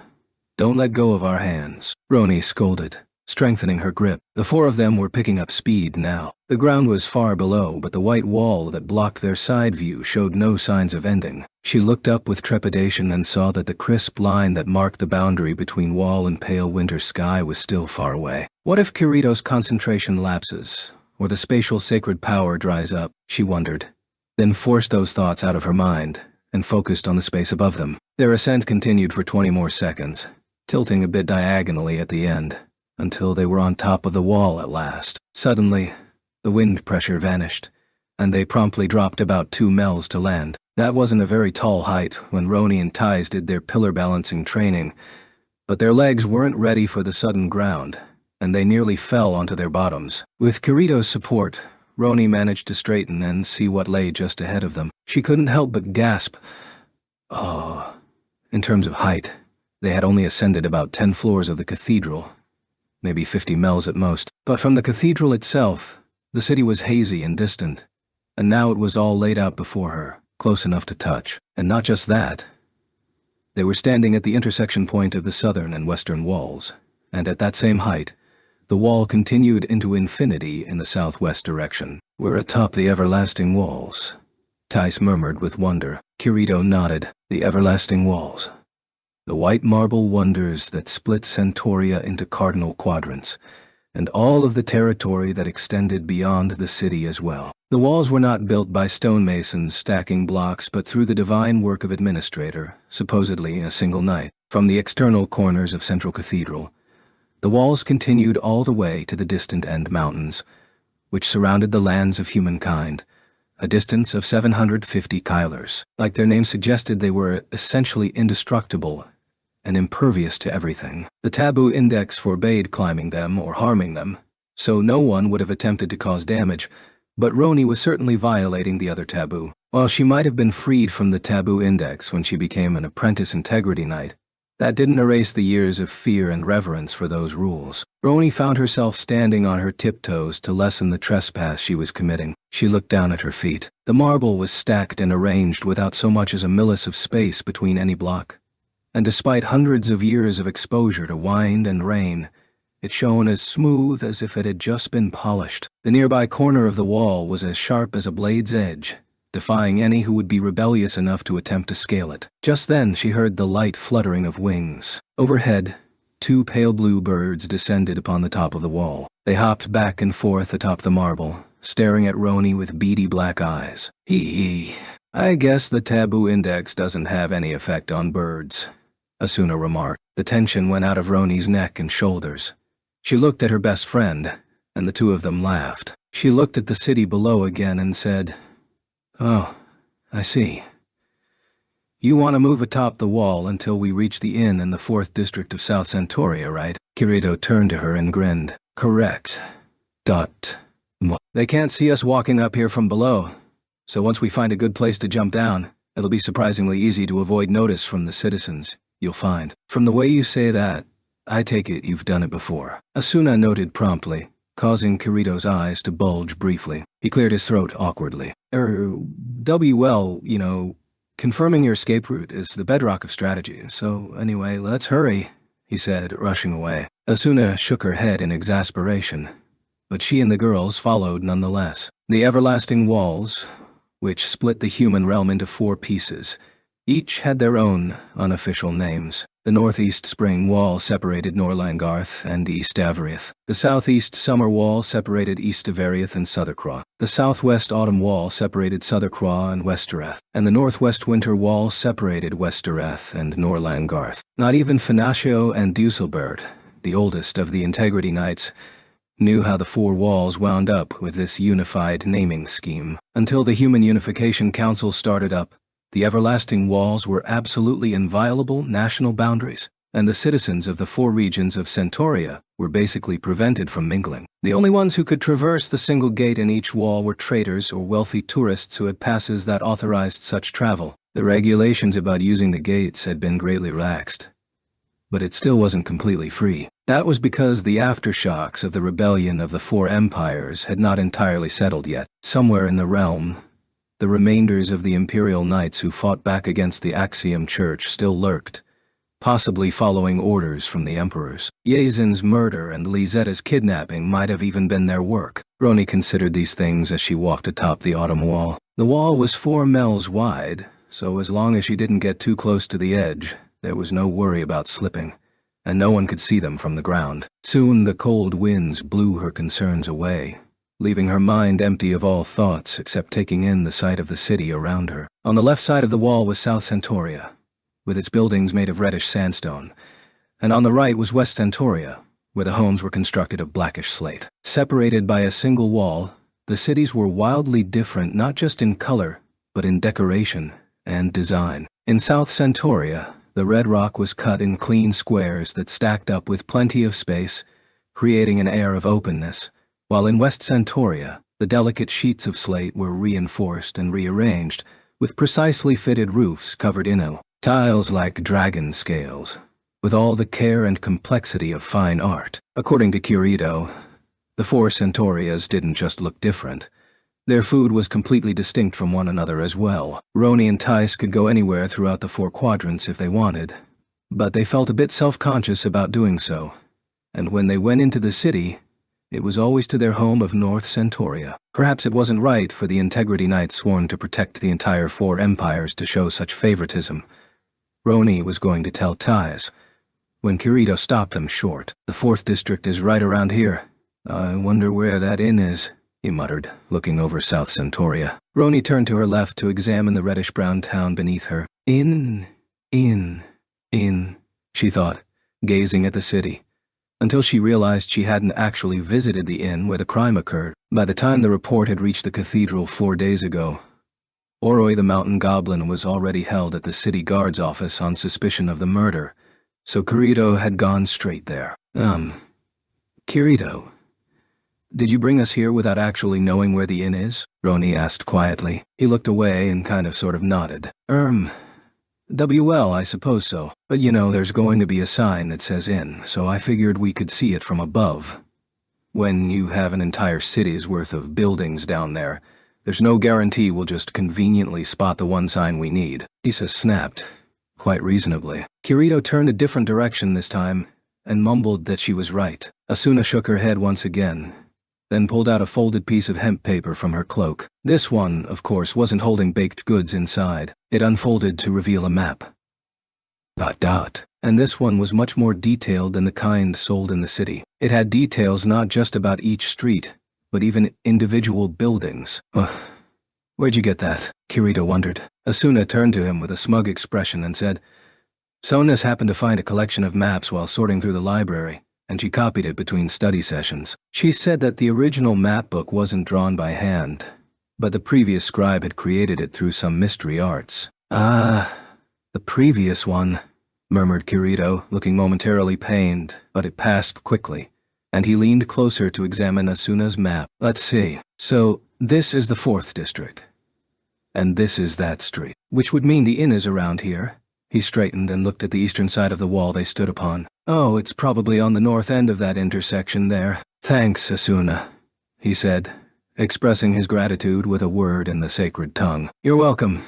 A: Don't let go of our hands," Roni scolded, strengthening her grip. The four of them were picking up speed now. The ground was far below, but the white wall that blocked their side view showed no signs of ending. She looked up with trepidation and saw that the crisp line that marked the boundary between wall and pale winter sky was still far away. What if Kirito's concentration lapses, or the spatial sacred power dries up, she wondered, then forced those thoughts out of her mind and focused on the space above them. Their ascent continued for 20 more seconds, tilting a bit diagonally at the end, until they were on top of the wall at last. Suddenly, the wind pressure vanished, and they promptly dropped about 2 mels to land. That wasn't a very tall height when Roni and Thais did their pillar balancing training, but their legs weren't ready for the sudden ground, and they nearly fell onto their bottoms. With Kirito's support, Roni managed to straighten and see what lay just ahead of them. She couldn't help but gasp. Oh. In terms of height, they had only ascended about 10 floors of the cathedral, maybe 50 mels at most. But from the cathedral itself, the city was hazy and distant, and now it was all laid out before her, close enough to touch. And not just that. They were standing at the intersection point of the southern and western walls, and at that same height, the wall continued into infinity in the southwest direction. "We're atop the everlasting walls," Thais murmured with wonder. Kirito nodded. The everlasting walls. The white marble wonders that split Centauria into cardinal quadrants, and all of the territory that extended beyond the city as well. The walls were not built by stonemasons stacking blocks, but through the divine work of administrator, supposedly in a single night. From the external corners of Central Cathedral, the walls continued all the way to the distant End Mountains, which surrounded the lands of humankind, a distance of 750 kilers. Like their name suggested, they were essentially indestructible and impervious to everything. The taboo index forbade climbing them or harming them, so no one would have attempted to cause damage, but Roni was certainly violating the other taboo. While she might have been freed from the taboo index when she became an apprentice integrity knight, that didn't erase the years of fear and reverence for those rules. Roni found herself standing on her tiptoes to lessen the trespass she was committing. She looked down at her feet. The marble was stacked and arranged without so much as a millis of space between any block. And despite hundreds of years of exposure to wind and rain, it shone as smooth as if it had just been polished. The nearby corner of the wall was as sharp as a blade's edge, defying any who would be rebellious enough to attempt to scale it. Just then she heard the light fluttering of wings. Overhead, 2 pale blue birds descended upon the top of the wall. They hopped back and forth atop the marble, staring at Roni with beady black eyes. I guess the taboo index doesn't have any effect on birds," Asuna remarked. The tension went out of Roni's neck and shoulders. She looked at her best friend, and the two of them laughed. She looked at the city below again and said, "Oh, I see. You want to move atop the wall until we reach the inn in the 4th district of South Centauria, right?" Kirito turned to her and grinned. "Correct. They can't see us walking up here from below, so once we find a good place to jump down, it'll be surprisingly easy to avoid notice from the citizens, you'll find. From the way you say that, I take it you've done it before. Asuna noted promptly, causing Kirito's eyes to bulge briefly. He cleared his throat awkwardly. Well, confirming your escape route is the bedrock of strategy, so anyway, let's hurry, he said, rushing away. Asuna shook her head in exasperation, but she and the girls followed nonetheless. The everlasting walls, which split the human realm into 4 pieces, each had their own unofficial names. The northeast spring wall separated Norlangarth and East Avariath. The southeast summer wall separated East Avariath and Southercraw. The southwest autumn wall separated Southercraw and Westerath. And the northwest winter wall separated Westerath and Norlangarth. Not even Finaccio and Duselbert, the oldest of the Integrity Knights, knew how the 4 walls wound up with this unified naming scheme. Until the Human Unification Council started up, the everlasting walls were absolutely inviolable national boundaries, and the citizens of the 4 regions of Centauria were basically prevented from mingling. The only ones who could traverse the single gate in each wall were traders or wealthy tourists who had passes that authorized such travel. The regulations about using the gates had been greatly relaxed, but it still wasn't completely free. That was because the aftershocks of the rebellion of the 4 empires had not entirely settled yet. Somewhere in the realm, the remainders of the Imperial Knights who fought back against the Axiom Church still lurked, possibly following orders from the emperors. Yazin's murder and Lizetta's kidnapping might have even been their work. Roni considered these things as she walked atop the autumn wall. The wall was 4 mells wide, so as long as she didn't get too close to the edge, there was no worry about slipping, and no one could see them from the ground. Soon the cold winds blew her concerns away, leaving her mind empty of all thoughts except taking in the sight of the city around her. On the left side of the wall was South Centauria, with its buildings made of reddish sandstone, and on the right was West Centauria, where the homes were constructed of blackish slate. Separated by a single wall, the cities were wildly different not just in color, but in decoration and design. In South Centauria, the red rock was cut in clean squares that stacked up with plenty of space, creating an air of openness, while in West Centauria, the delicate sheets of slate were reinforced and rearranged, with precisely fitted roofs covered in tiles like dragon scales, with all the care and complexity of fine art. According to Kirito, the 4 Centaurias didn't just look different. Their food was completely distinct from one another as well. Roni and Tice could go anywhere throughout the 4 quadrants if they wanted, but they felt a bit self-conscious about doing so, and when they went into the city, it was always to their home of North Centauria. Perhaps it wasn't right for the Integrity Knights sworn to protect the entire 4 empires to show such favoritism. Roni was going to tell Tice, when Kirito stopped him short. The 4th district is right around here. I wonder where that inn is, he muttered, looking over South Centauria. Roni turned to her left to examine the reddish-brown town beneath her. Inn, she thought, gazing at the city, until she realized she hadn't actually visited the inn where the crime occurred. By the time the report had reached the Cathedral 4 days ago, Oroi the Mountain Goblin was already held at the city guard's office on suspicion of the murder, so Kirito had gone straight there. Kirito, did you bring us here without actually knowing where the inn is? Roni asked quietly. He looked away and sort of nodded. I suppose so. But there's going to be a sign that says inn, so I figured we could see it from above. When you have an entire city's worth of buildings down there, there's no guarantee we'll just conveniently spot the one sign we need. Issa snapped, quite reasonably. Kirito turned a different direction this time, and mumbled that she was right. Asuna shook her head once again, then pulled out a folded piece of hemp paper from her cloak. This one, of course, wasn't holding baked goods inside. It unfolded to reveal a map. And this one was much more detailed than the kind sold in the city. It had details not just about each street, but even individual buildings. Where'd you get that? Kirito wondered. Asuna turned to him with a smug expression and said, Sona's happened to find a collection of maps while sorting through the library, and she copied it between study sessions. She said that the original map book wasn't drawn by hand, but the previous scribe had created it through some mystery arts. The previous one, murmured Kirito, looking momentarily pained, but it passed quickly, and he leaned closer to examine Asuna's map. Let's see. So, this is the 4th district. And this is that street. Which would mean the inn is around here. He straightened and looked at the eastern side of the wall they stood upon. Oh, it's probably on the north end of that intersection there. Thanks, Asuna, he said, expressing his gratitude with a word in the sacred tongue. You're welcome,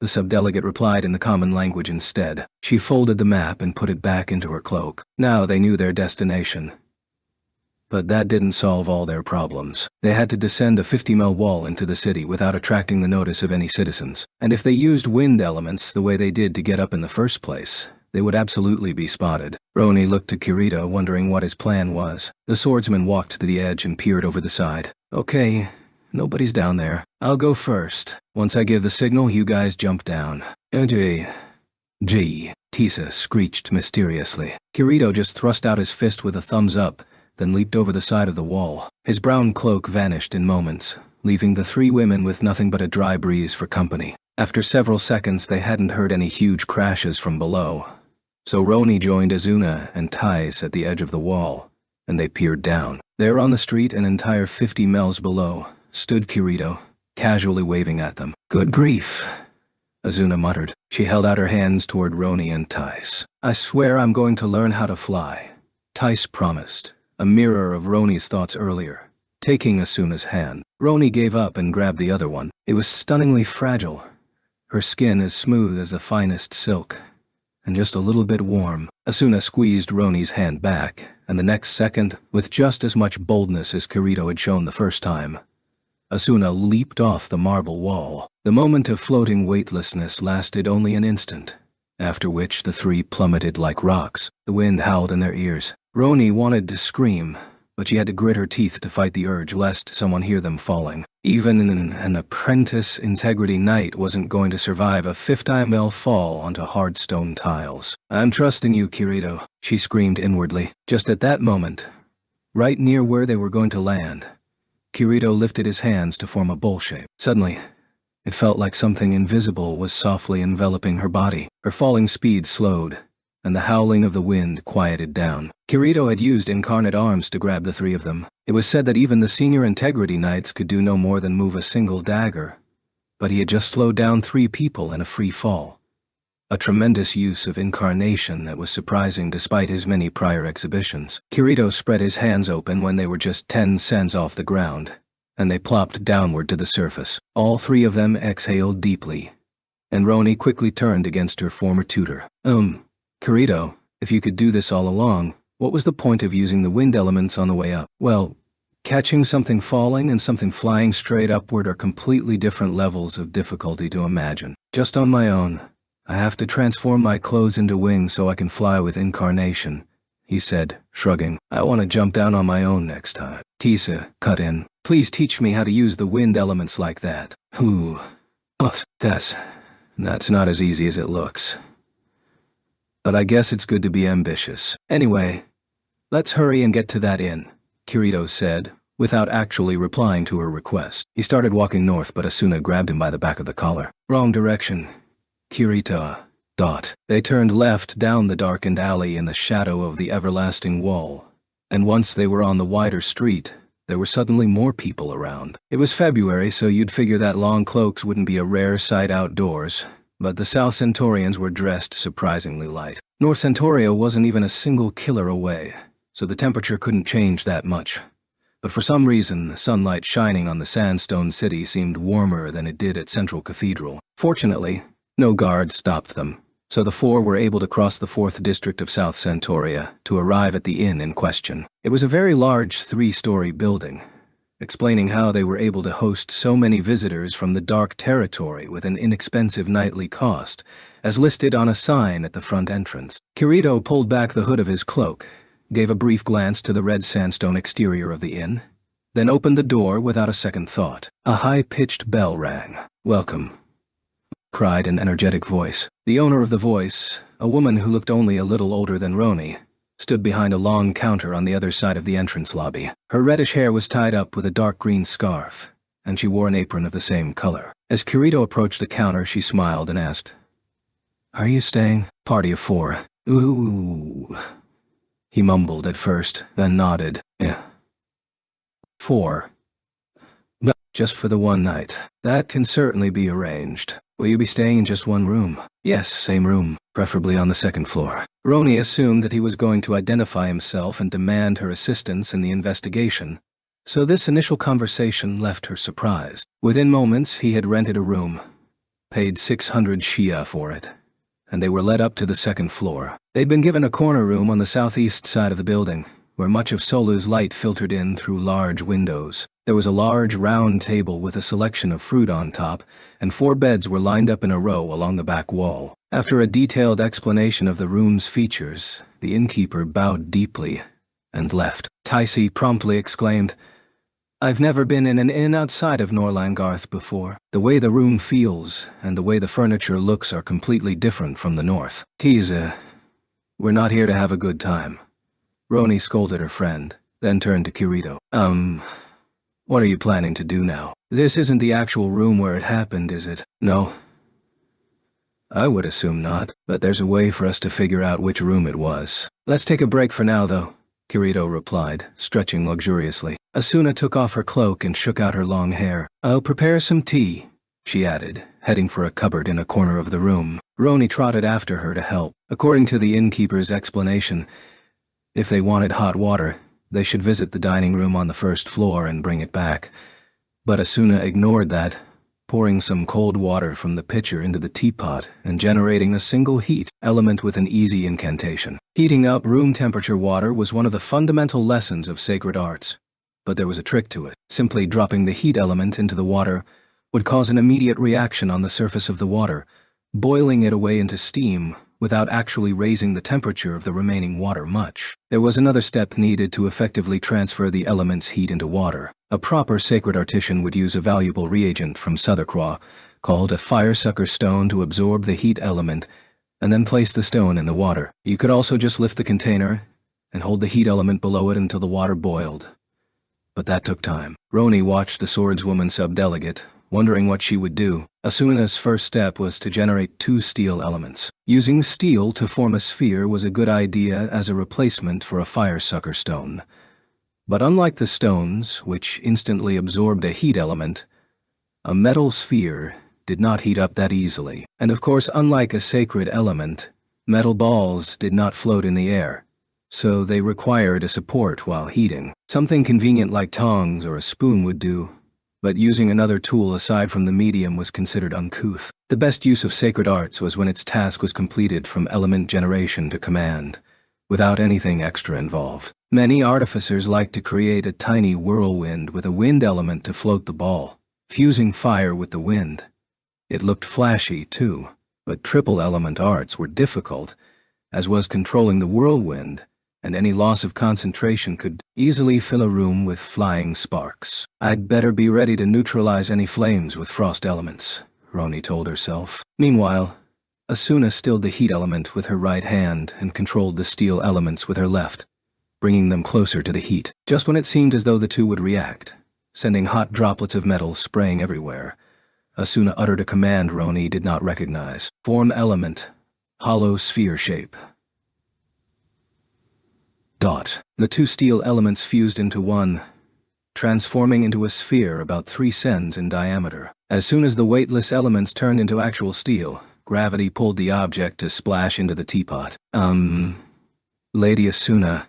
A: the subdelegate replied in the common language instead. She folded the map and put it back into her cloak. Now they knew their destination. But that didn't solve all their problems. They had to descend a 50-mile wall into the city without attracting the notice of any citizens. And if they used wind elements the way they did to get up in the first place, they would absolutely be spotted. Roni looked to Kirito, wondering what his plan was. The swordsman walked to the edge and peered over the side. Okay, nobody's down there. I'll go first. Once I give the signal, you guys jump down. Gee, Tisa screeched mysteriously. Kirito just thrust out his fist with a thumbs up, then leaped over the side of the wall. His brown cloak vanished in moments, leaving the three women with nothing but a dry breeze for company. After several seconds, they hadn't heard any huge crashes from below. So Roni joined Azuna and Thais at the edge of the wall, and they peered down. There on the street, an entire 50 miles below, stood Kirito, casually waving at them. Good grief, Azuna muttered. She held out her hands toward Roni and Thais. I swear I'm going to learn how to fly, Thais promised, a mirror of Roni's thoughts earlier. Taking Asuna's hand, Roni gave up and grabbed the other one. It was stunningly fragile, her skin as smooth as the finest silk, and just a little bit warm. Asuna squeezed Roni's hand back, and the next second, with just as much boldness as Kirito had shown the first time, Asuna leaped off the marble wall. The moment of floating weightlessness lasted only an instant, after which the three plummeted like rocks. The wind howled in their ears. Roni wanted to scream, but she had to grit her teeth to fight the urge lest someone hear them falling. Even an apprentice integrity knight wasn't going to survive a 50-mile fall onto hard stone tiles. I'm trusting you, Kirito, she screamed inwardly. Just at that moment, right near where they were going to land, Kirito lifted his hands to form a bowl shape. Suddenly, it felt like something invisible was softly enveloping her body. Her falling speed slowed, and the howling of the wind quieted down. Kirito had used incarnate arms to grab the three of them. It was said that even the senior integrity knights could do no more than move a single dagger, but he had just slowed down three people in a free fall. A tremendous use of incarnation that was surprising despite his many prior exhibitions. Kirito spread his hands open when they were just 10 cents off the ground, and they plopped downward to the surface. All three of them exhaled deeply, and Roni quickly turned against her former tutor. Kirito, if you could do this all along, what was the point of using the wind elements on the way up? Well, catching something falling and something flying straight upward are completely different levels of difficulty to imagine. Just on my own, I have to transform my clothes into wings so I can fly with incarnation, he said, shrugging. I want to jump down on my own next time. Tisa cut in. Please teach me how to use the wind elements like that. Oh, that's not as easy as it looks. But I guess it's good to be ambitious. Anyway, let's hurry and get to that inn, Kirito said, without actually replying to her request. He started walking north, but Asuna grabbed him by the back of the collar. Wrong direction, Kirito. They turned left down the darkened alley in the shadow of the everlasting wall, and once they were on the wider street, there were suddenly more people around. It was February, so you'd figure that long cloaks wouldn't be a rare sight outdoors, but the South Centaurians were dressed surprisingly light. North Centauria wasn't even a single killer away, so the temperature couldn't change that much. But for some reason, the sunlight shining on the sandstone city seemed warmer than it did at Central Cathedral. Fortunately, no guard stopped them, so the four were able to cross the 4th district of South Centauria to arrive at the inn in question. It was a very large 3-story building, explaining how they were able to host so many visitors from the Dark Territory with an inexpensive nightly cost, as listed on a sign at the front entrance. Kirito pulled back the hood of his cloak, gave a brief glance to the red sandstone exterior of the inn, then opened the door without a second thought. A high-pitched bell rang. Welcome, cried an energetic voice. The owner of the voice, a woman who looked only a little older than Roni, stood behind a long counter on the other side of the entrance lobby. Her reddish hair was tied up with a dark green scarf, and she wore an apron of the same color. As Kirito approached the counter, she smiled and asked, Are you staying? Party of 4. Ooh. He mumbled at first, then nodded. Yeah. 4. just for the one night. That can certainly be arranged. Will you be staying in just one room? Yes, same room, preferably on the second floor. Roni assumed that he was going to identify himself and demand her assistance in the investigation, so this initial conversation left her surprised. Within moments, he had rented a room, paid 600 Shia for it, and they were led up to the second floor. They'd been given a corner room on the southeast side of the building, where much of Solu's light filtered in through large windows. There was a large round table with a selection of fruit on top, and 4 beds were lined up in a row along the back wall. After a detailed explanation of the room's features, the innkeeper bowed deeply and left. Tycee promptly exclaimed, "I've never been in an inn outside of Norlangarth before. The way the room feels and the way the furniture looks are completely different from the north. Tease, we're not here to have a good time." Roni scolded her friend, then turned to Kirito. What are you planning to do now? This isn't the actual room where it happened, is it? No. I would assume not, but there's a way for us to figure out which room it was. Let's take a break for now, though, Kirito replied, stretching luxuriously. Asuna took off her cloak and shook out her long hair. I'll prepare some tea, she added, heading for a cupboard in a corner of the room. Roni trotted after her to help. According to the innkeeper's explanation, if they wanted hot water, they should visit the dining room on the first floor and bring it back. But Asuna ignored that, pouring some cold water from the pitcher into the teapot and generating a single heat element with an easy incantation. Heating up room temperature water was one of the fundamental lessons of sacred arts, but there was a trick to it. Simply dropping the heat element into the water would cause an immediate reaction on the surface of the water, boiling it away into steam without actually raising the temperature of the remaining water much. There was another step needed to effectively transfer the element's heat into water. A proper sacred artisan would use a valuable reagent from Southercroix, called a firesucker stone, to absorb the heat element, and then place the stone in the water. You could also just lift the container and hold the heat element below it until the water boiled. But that took time. Roni watched the swordswoman subdelegate, wondering what she would do. Asuna's first step was to generate 2 steel elements. Using steel to form a sphere was a good idea as a replacement for a firesucker stone. But unlike the stones, which instantly absorbed a heat element, a metal sphere did not heat up that easily. And of course, unlike a sacred element, metal balls did not float in the air, so they required a support while heating. Something convenient like tongs or a spoon would do, but using another tool aside from the medium was considered uncouth. The best use of sacred arts was when its task was completed from element generation to command, without anything extra involved. Many artificers liked to create a tiny whirlwind with a wind element to float the ball, fusing fire with the wind. It looked flashy, too, but triple element arts were difficult, as was controlling the whirlwind, and any loss of concentration could easily fill a room with flying sparks. I'd better be ready to neutralize any flames with frost elements, Roni told herself. Meanwhile, Asuna stilled the heat element with her right hand and controlled the steel elements with her left, bringing them closer to the heat. Just when it seemed as though the two would react, sending hot droplets of metal spraying everywhere, Asuna uttered a command Roni did not recognize. Form element, hollow sphere shape. Dot. The 2 steel elements fused into one, transforming into a sphere about 3 cents in diameter. As soon as the weightless elements turned into actual steel, gravity pulled the object to splash into the teapot. Lady Asuna,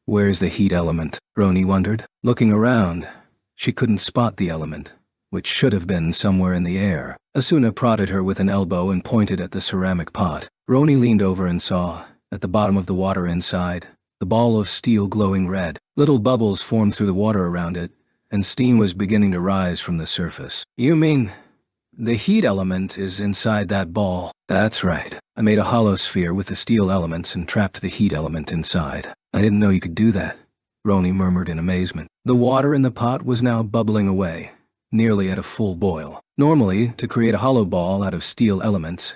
A: where's the heat element? Roni wondered. Looking around, she couldn't spot the element, which should have been somewhere in the air. Asuna prodded her with an elbow and pointed at the ceramic pot. Roni leaned over and saw, at the bottom of the water inside, the ball of steel glowing red. Little bubbles formed through the water around it, and steam was beginning to rise from the surface. You mean the heat element is inside that ball? That's right. I made a hollow sphere with the steel elements and trapped the heat element inside. I didn't know you could do that, Roni murmured in amazement. The water in the pot was now bubbling away, nearly at a full boil. Normally, to create a hollow ball out of steel elements,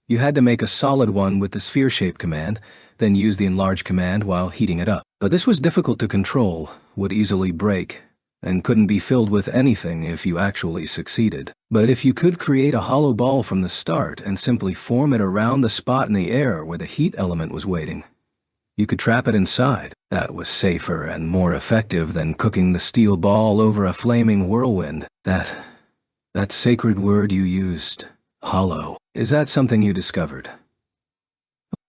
A: you had to make a solid one with the sphere shape command, then use the enlarge command while heating it up. But this was difficult to control, would easily break, and couldn't be filled with anything if you actually succeeded. But if you could create a hollow ball from the start and simply form it around the spot in the air where the heat element was waiting, You could trap it inside. That was safer and more effective than cooking the steel ball over a flaming whirlwind. That sacred word you used, hollow. Is that something you discovered?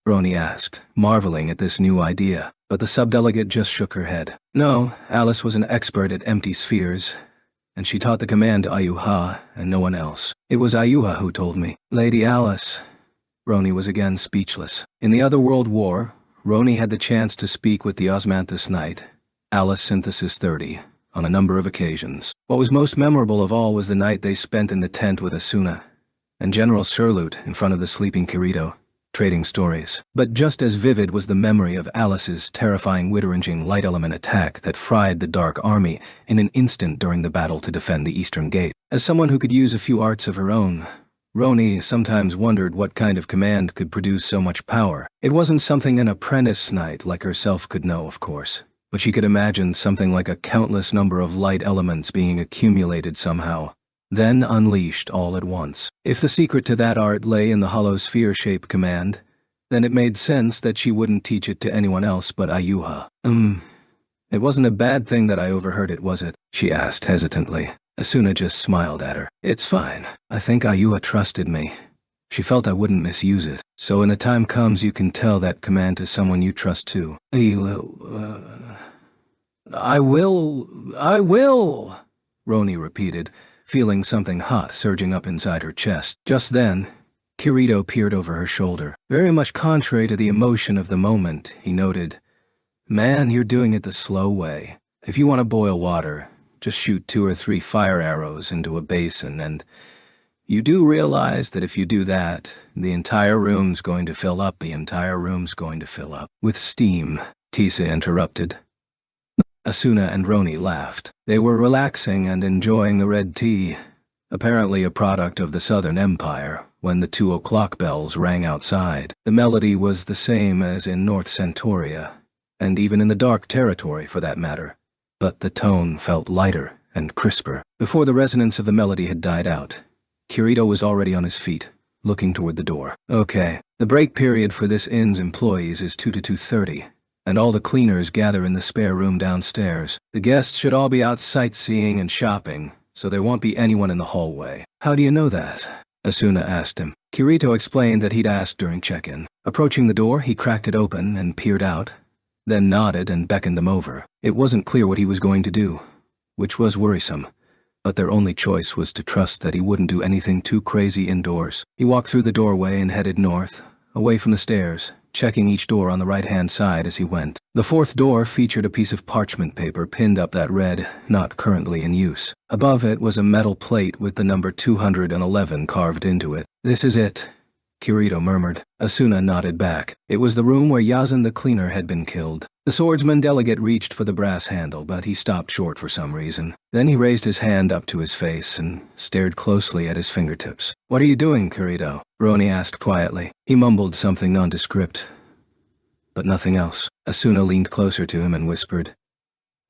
A: Roni asked, marveling at this new idea, but the subdelegate just shook her head. No, Alice was an expert at empty spheres, and she taught the command to Ayuha and no one else. It was Ayuha who told me. Lady Alice. Roni was again speechless. In the other World War, Roni had the chance to speak with the Osmanthus Knight, Alice Synthesis 30, on a number of occasions. What was most memorable of all was the night they spent in the tent with Asuna and General Surlut in front of the sleeping Kirito, trading stories. But just as vivid was the memory of Alice's terrifying Wittering light element attack that fried the Dark Army in an instant during the battle to defend the Eastern Gate. As someone who could use a few arts of her own, Roni sometimes wondered what kind of command could produce so much power. It wasn't something an apprentice knight like herself could know, of course, but she could imagine something like a countless number of light elements being accumulated somehow, then unleashed all at once. If the secret to that art lay in the hollow sphere-shaped command, then it made sense that she wouldn't teach it to anyone else but Ayuha. It wasn't a bad thing that I overheard it, was it? She asked hesitantly. Asuna just smiled at her. It's fine. I think Ayuha trusted me. She felt I wouldn't misuse it. So when the time comes, you can tell that command to someone you trust too. I will, Roni repeated, feeling something hot surging up inside her chest. Just then, Kirito peered over her shoulder. Very much contrary to the emotion of the moment, he noted, Man, you're doing it the slow way. If you want to boil water, just shoot 2 or 3 fire arrows into a basin, and you do realize that if you do that, the entire room's going to fill up. With steam, Tisa interrupted. Asuna and Roni laughed. They were relaxing and enjoying the red tea, apparently a product of the Southern Empire, when the 2 o'clock bells rang outside. The melody was the same as in North Centauria, and even in the Dark Territory for that matter, but the tone felt lighter and crisper. Before the resonance of the melody had died out, Kirito was already on his feet, looking toward the door. Okay, the break period for this inn's employees is 2 to 2:30. And all the cleaners gather in the spare room downstairs. The guests should all be out sightseeing and shopping, so there won't be anyone in the hallway. How do you know that? Asuna asked him. Kirito explained that he'd asked during check-in. Approaching the door, he cracked it open and peered out, then nodded and beckoned them over. It wasn't clear what he was going to do, which was worrisome, but their only choice was to trust that he wouldn't do anything too crazy indoors. He walked through the doorway and headed north, away from the stairs, checking each door on the right-hand side as he went. The 4th door featured a piece of parchment paper pinned up that read, "Not currently in use." Above it was a metal plate with the number 211 carved into it. This is it, Kirito murmured. Asuna nodded back. It was the room where Yazan the cleaner had been killed. The swordsman delegate reached for the brass handle, but he stopped short for some reason. Then he raised his hand up to his face and stared closely at his fingertips. What are you doing, Kirito? Roni asked quietly. He mumbled something nondescript, but nothing else. Asuna leaned closer to him and whispered,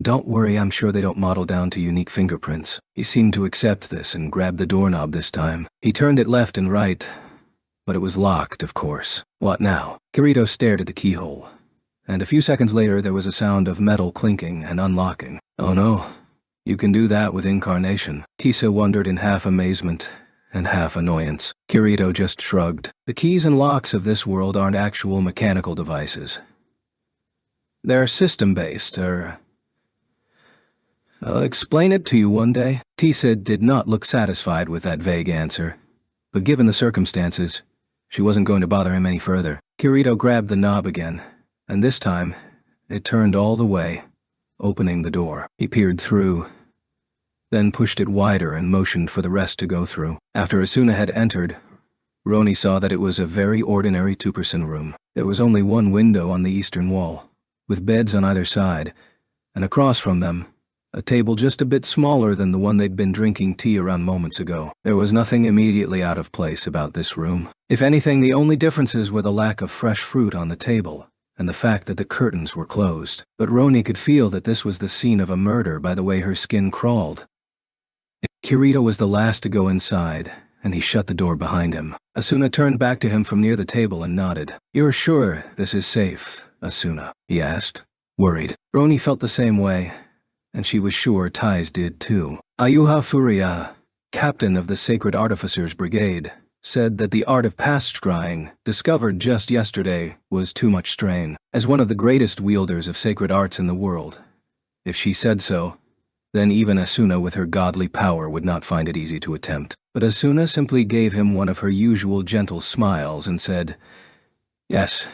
A: Don't worry, I'm sure they don't model down to unique fingerprints. He seemed to accept this and grabbed the doorknob this time. He turned it left and right, but it was locked, of course. What now? Kirito stared at the keyhole, and a few seconds later there was a sound of metal clinking and unlocking. Oh no, you can do that with incarnation. Tisa wondered in half amazement and half annoyance. Kirito just shrugged. The keys and locks of this world aren't actual mechanical devices. They're system-based, I'll explain it to you one day. Tisa did not look satisfied with that vague answer, but given the circumstances, she wasn't going to bother him any further. Kirito grabbed the knob again, and this time, it turned all the way, opening the door. He peered through, then pushed it wider and motioned for the rest to go through. After Asuna had entered, Roni saw that it was a very ordinary 2-person room. There was only one window on the eastern wall, with beds on either side, and across from them, a table just a bit smaller than the one they'd been drinking tea around moments ago. There was nothing immediately out of place about this room. If anything, the only differences were the lack of fresh fruit on the table, and the fact that the curtains were closed. But Roni could feel that this was the scene of a murder by the way her skin crawled. Kirito was the last to go inside, and he shut the door behind him. Asuna turned back to him from near the table and nodded. You're sure this is safe, Asuna?" he asked, worried. Roni felt the same way, and she was sure Tais did too. Ayuha Furia, captain of the Sacred Artificers Brigade, said that the art of past scrying, discovered just yesterday, was too much strain. As one of the greatest wielders of sacred arts in the world, if she said so, then even Asuna with her godly power would not find it easy to attempt. But Asuna simply gave him one of her usual gentle smiles and said, "Yes,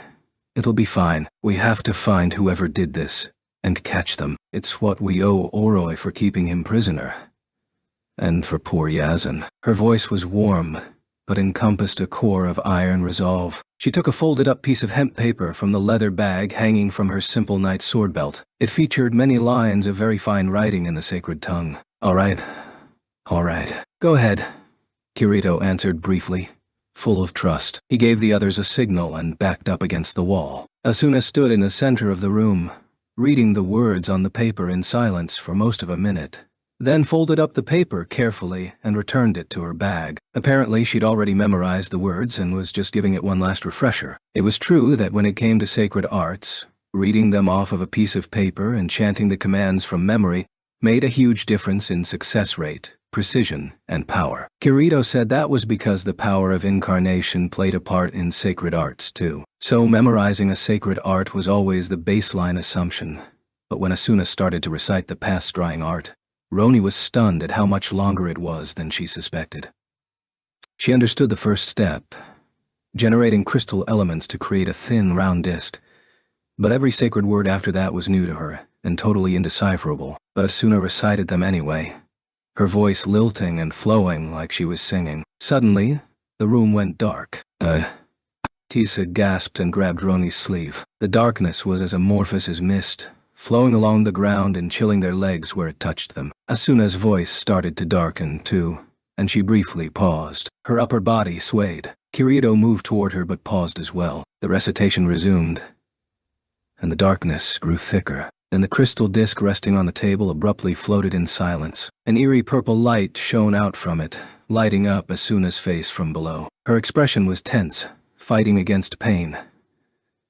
A: it'll be fine. We have to find whoever did this and catch them. It's what we owe Oroi for keeping him prisoner. And for poor Yazan." Her voice was warm, but encompassed a core of iron resolve. She took a folded-up piece of hemp paper from the leather bag hanging from her simple knight's sword belt. It featured many lines of very fine writing in the sacred tongue. All right. Go ahead," Kirito answered briefly, full of trust. He gave the others a signal and backed up against the wall. Asuna stood in the center of the room, reading the words on the paper in silence for most of a minute, then folded up the paper carefully and returned it to her bag. Apparently she'd already memorized the words and was just giving it one last refresher. It was true that when it came to sacred arts, reading them off of a piece of paper and chanting the commands from memory made a huge difference in success rate, precision, and power. Kirito said that was because the power of incarnation played a part in sacred arts too. So memorizing a sacred art was always the baseline assumption. But when Asuna started to recite the past scrying art, Roni was stunned at how much longer it was than she suspected. She understood the first step, generating crystal elements to create a thin, round disc. But every sacred word after that was new to her, and totally indecipherable. But Asuna recited them anyway, her voice lilting and flowing like she was singing. Suddenly, the room went dark. Tisa gasped and grabbed Roni's sleeve. The darkness was as amorphous as mist, flowing along the ground and chilling their legs where it touched them. Asuna's voice started to darken too, and she briefly paused. Her upper body swayed. Kirito moved toward her but paused as well. The recitation resumed, and the darkness grew thicker. Then the crystal disc resting on the table abruptly floated in silence. An eerie purple light shone out from it, lighting up Asuna's face from below. Her expression was tense, fighting against pain.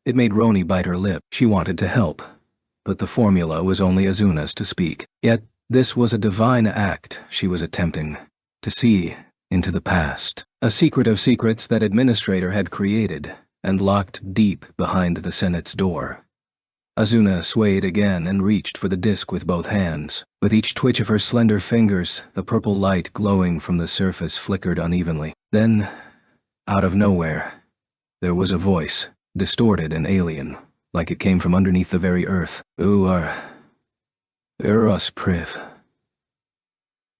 A: It made Roni bite her lip. She wanted to help, but the formula was only Asuna's to speak. Yet, this was a divine act she was attempting, to see into the past. A secret of secrets that Administrator had created and locked deep behind the Senate's door. Asuna swayed again and reached for the disc with both hands. With each twitch of her slender fingers, the purple light glowing from the surface flickered unevenly. Then, out of nowhere, there was a voice, distorted and alien, like it came from underneath the very earth. Eros priv.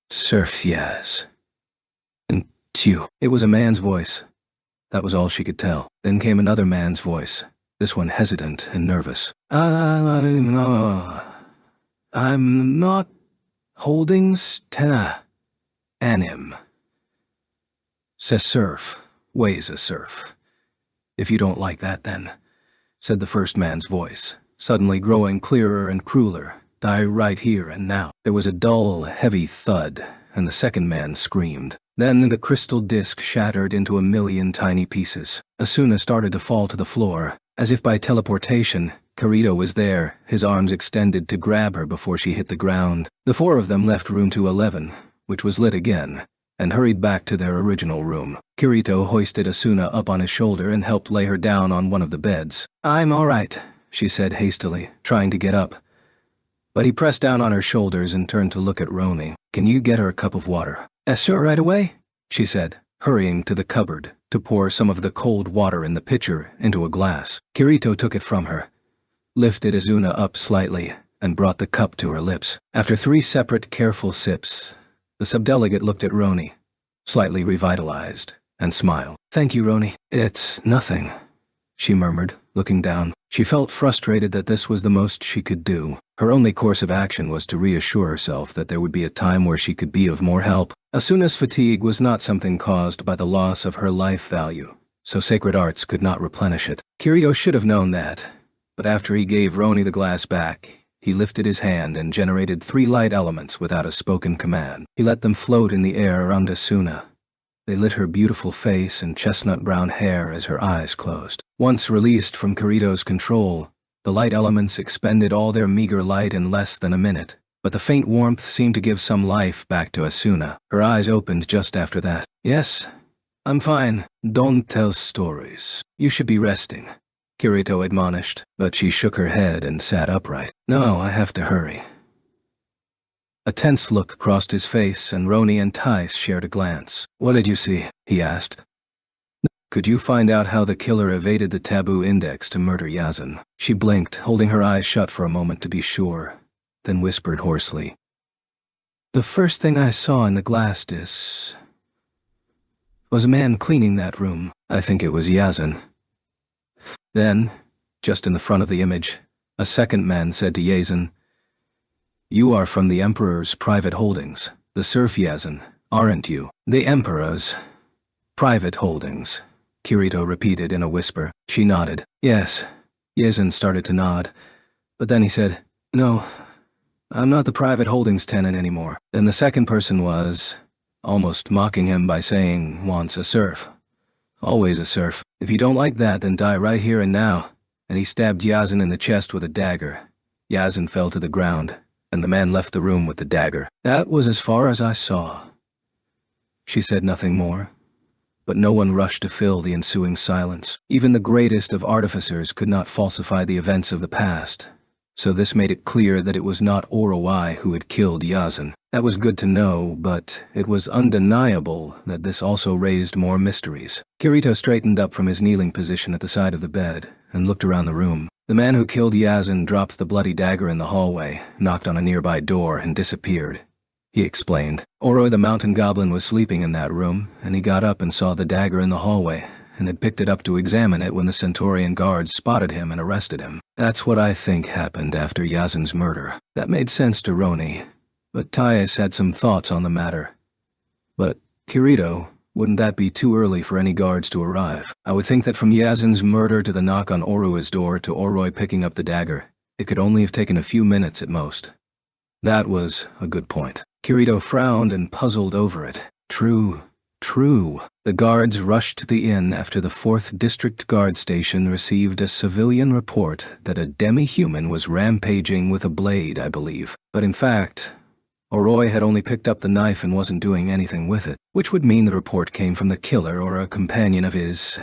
A: Surf yes. And tu. It was a man's voice. That was all she could tell. Then came another man's voice, this one hesitant and nervous. I'm not holding stena. Anim. Says surf, weighs a surf. If you don't like that then, said the first man's voice, suddenly growing clearer and crueler. Die right here and now. There was a dull, heavy thud, and the second man screamed. Then the crystal disc shattered into a million tiny pieces. Asuna started to fall to the floor. As if by teleportation, Kirito was there, his arms extended to grab her before she hit the ground. The four of them left room 211, which was lit again, and hurried back to their original room. Kirito hoisted Asuna up on his shoulder and helped lay her down on one of the beds. I'm all right, she said hastily, trying to get up. But he pressed down on her shoulders and turned to look at Roni. Can you get her a cup of water? Sure, right away, she said, hurrying to the cupboard to pour some of the cold water in the pitcher into a glass. Kirito took it from her, lifted Asuna up slightly, and brought the cup to her lips. After 3 separate careful sips, the subdelegate looked at Roni, slightly revitalized, and smiled. Thank you, Roni. It's nothing, she murmured, looking down. She felt frustrated that this was the most she could do. Her only course of action was to reassure herself that there would be a time where she could be of more help. Asuna's fatigue was not something caused by the loss of her life value, so sacred arts could not replenish it. Kirito should have known that, but after he gave Roni the glass back, he lifted his hand and generated 3 light elements without a spoken command. He let them float in the air around Asuna. They lit her beautiful face and chestnut brown hair as her eyes closed. Once released from Kirito's control, The light elements expended all their meager light in less than a minute, but the faint warmth seemed to give some life back to Asuna. Her eyes opened just after that. "Yes, I'm fine. Don't tell stories. You should be resting," Kirito admonished, but she shook her head and sat upright. "No, I have to hurry." A tense look crossed his face, and Roni and Tice shared a glance. "What did you see?" he asked. "Could you find out how the killer evaded the taboo index to murder Yazan?" She blinked, holding her eyes shut for a moment to be sure, then whispered hoarsely. "The first thing I saw in the glass disc was a man cleaning that room. I think it was Yazan." Then, just in the front of the image, a second man said to Yazan, "You are from the Emperor's private holdings, the Serf Yazan, aren't you?" "The Emperor's private holdings," Kirito repeated in a whisper. She nodded. "Yes." Yazan started to nod, but then he said, "No, I'm not the private holdings tenant anymore." Then the second person was, almost mocking him by saying, "Once a serf. Always a serf. If you don't like that, then die right here and now." And he stabbed Yazan in the chest with a dagger. Yazan fell to the ground, and the man left the room with the dagger. "That was as far as I saw." She said nothing more, but no one rushed to fill the ensuing silence. Even the greatest of artificers could not falsify the events of the past, so this made it clear that it was not Oroi who had killed Yazan. That was good to know, but it was undeniable that this also raised more mysteries. Kirito straightened up from his kneeling position at the side of the bed and looked around the room. The man who killed Yazan dropped the bloody dagger in the hallway, knocked on a nearby door, and disappeared. He explained. Oroi the mountain goblin was sleeping in that room, and he got up and saw the dagger in the hallway, and had picked it up to examine it when the Centaurian guards spotted him and arrested him. That's what I think happened after Yazan's murder. That made sense to Roni, but Tice had some thoughts on the matter. But, Kirito, wouldn't that be too early for any guards to arrive? I would think that from Yazan's murder to the knock on Orua's door to Oroi picking up the dagger, it could only have taken a few minutes at most. That was a good point. Kirito frowned and puzzled over it. True. The guards rushed to the inn after the 4th District Guard Station received a civilian report that a demi-human was rampaging with a blade, I believe. But in fact, Oroi had only picked up the knife and wasn't doing anything with it, which would mean the report came from the killer or a companion of his.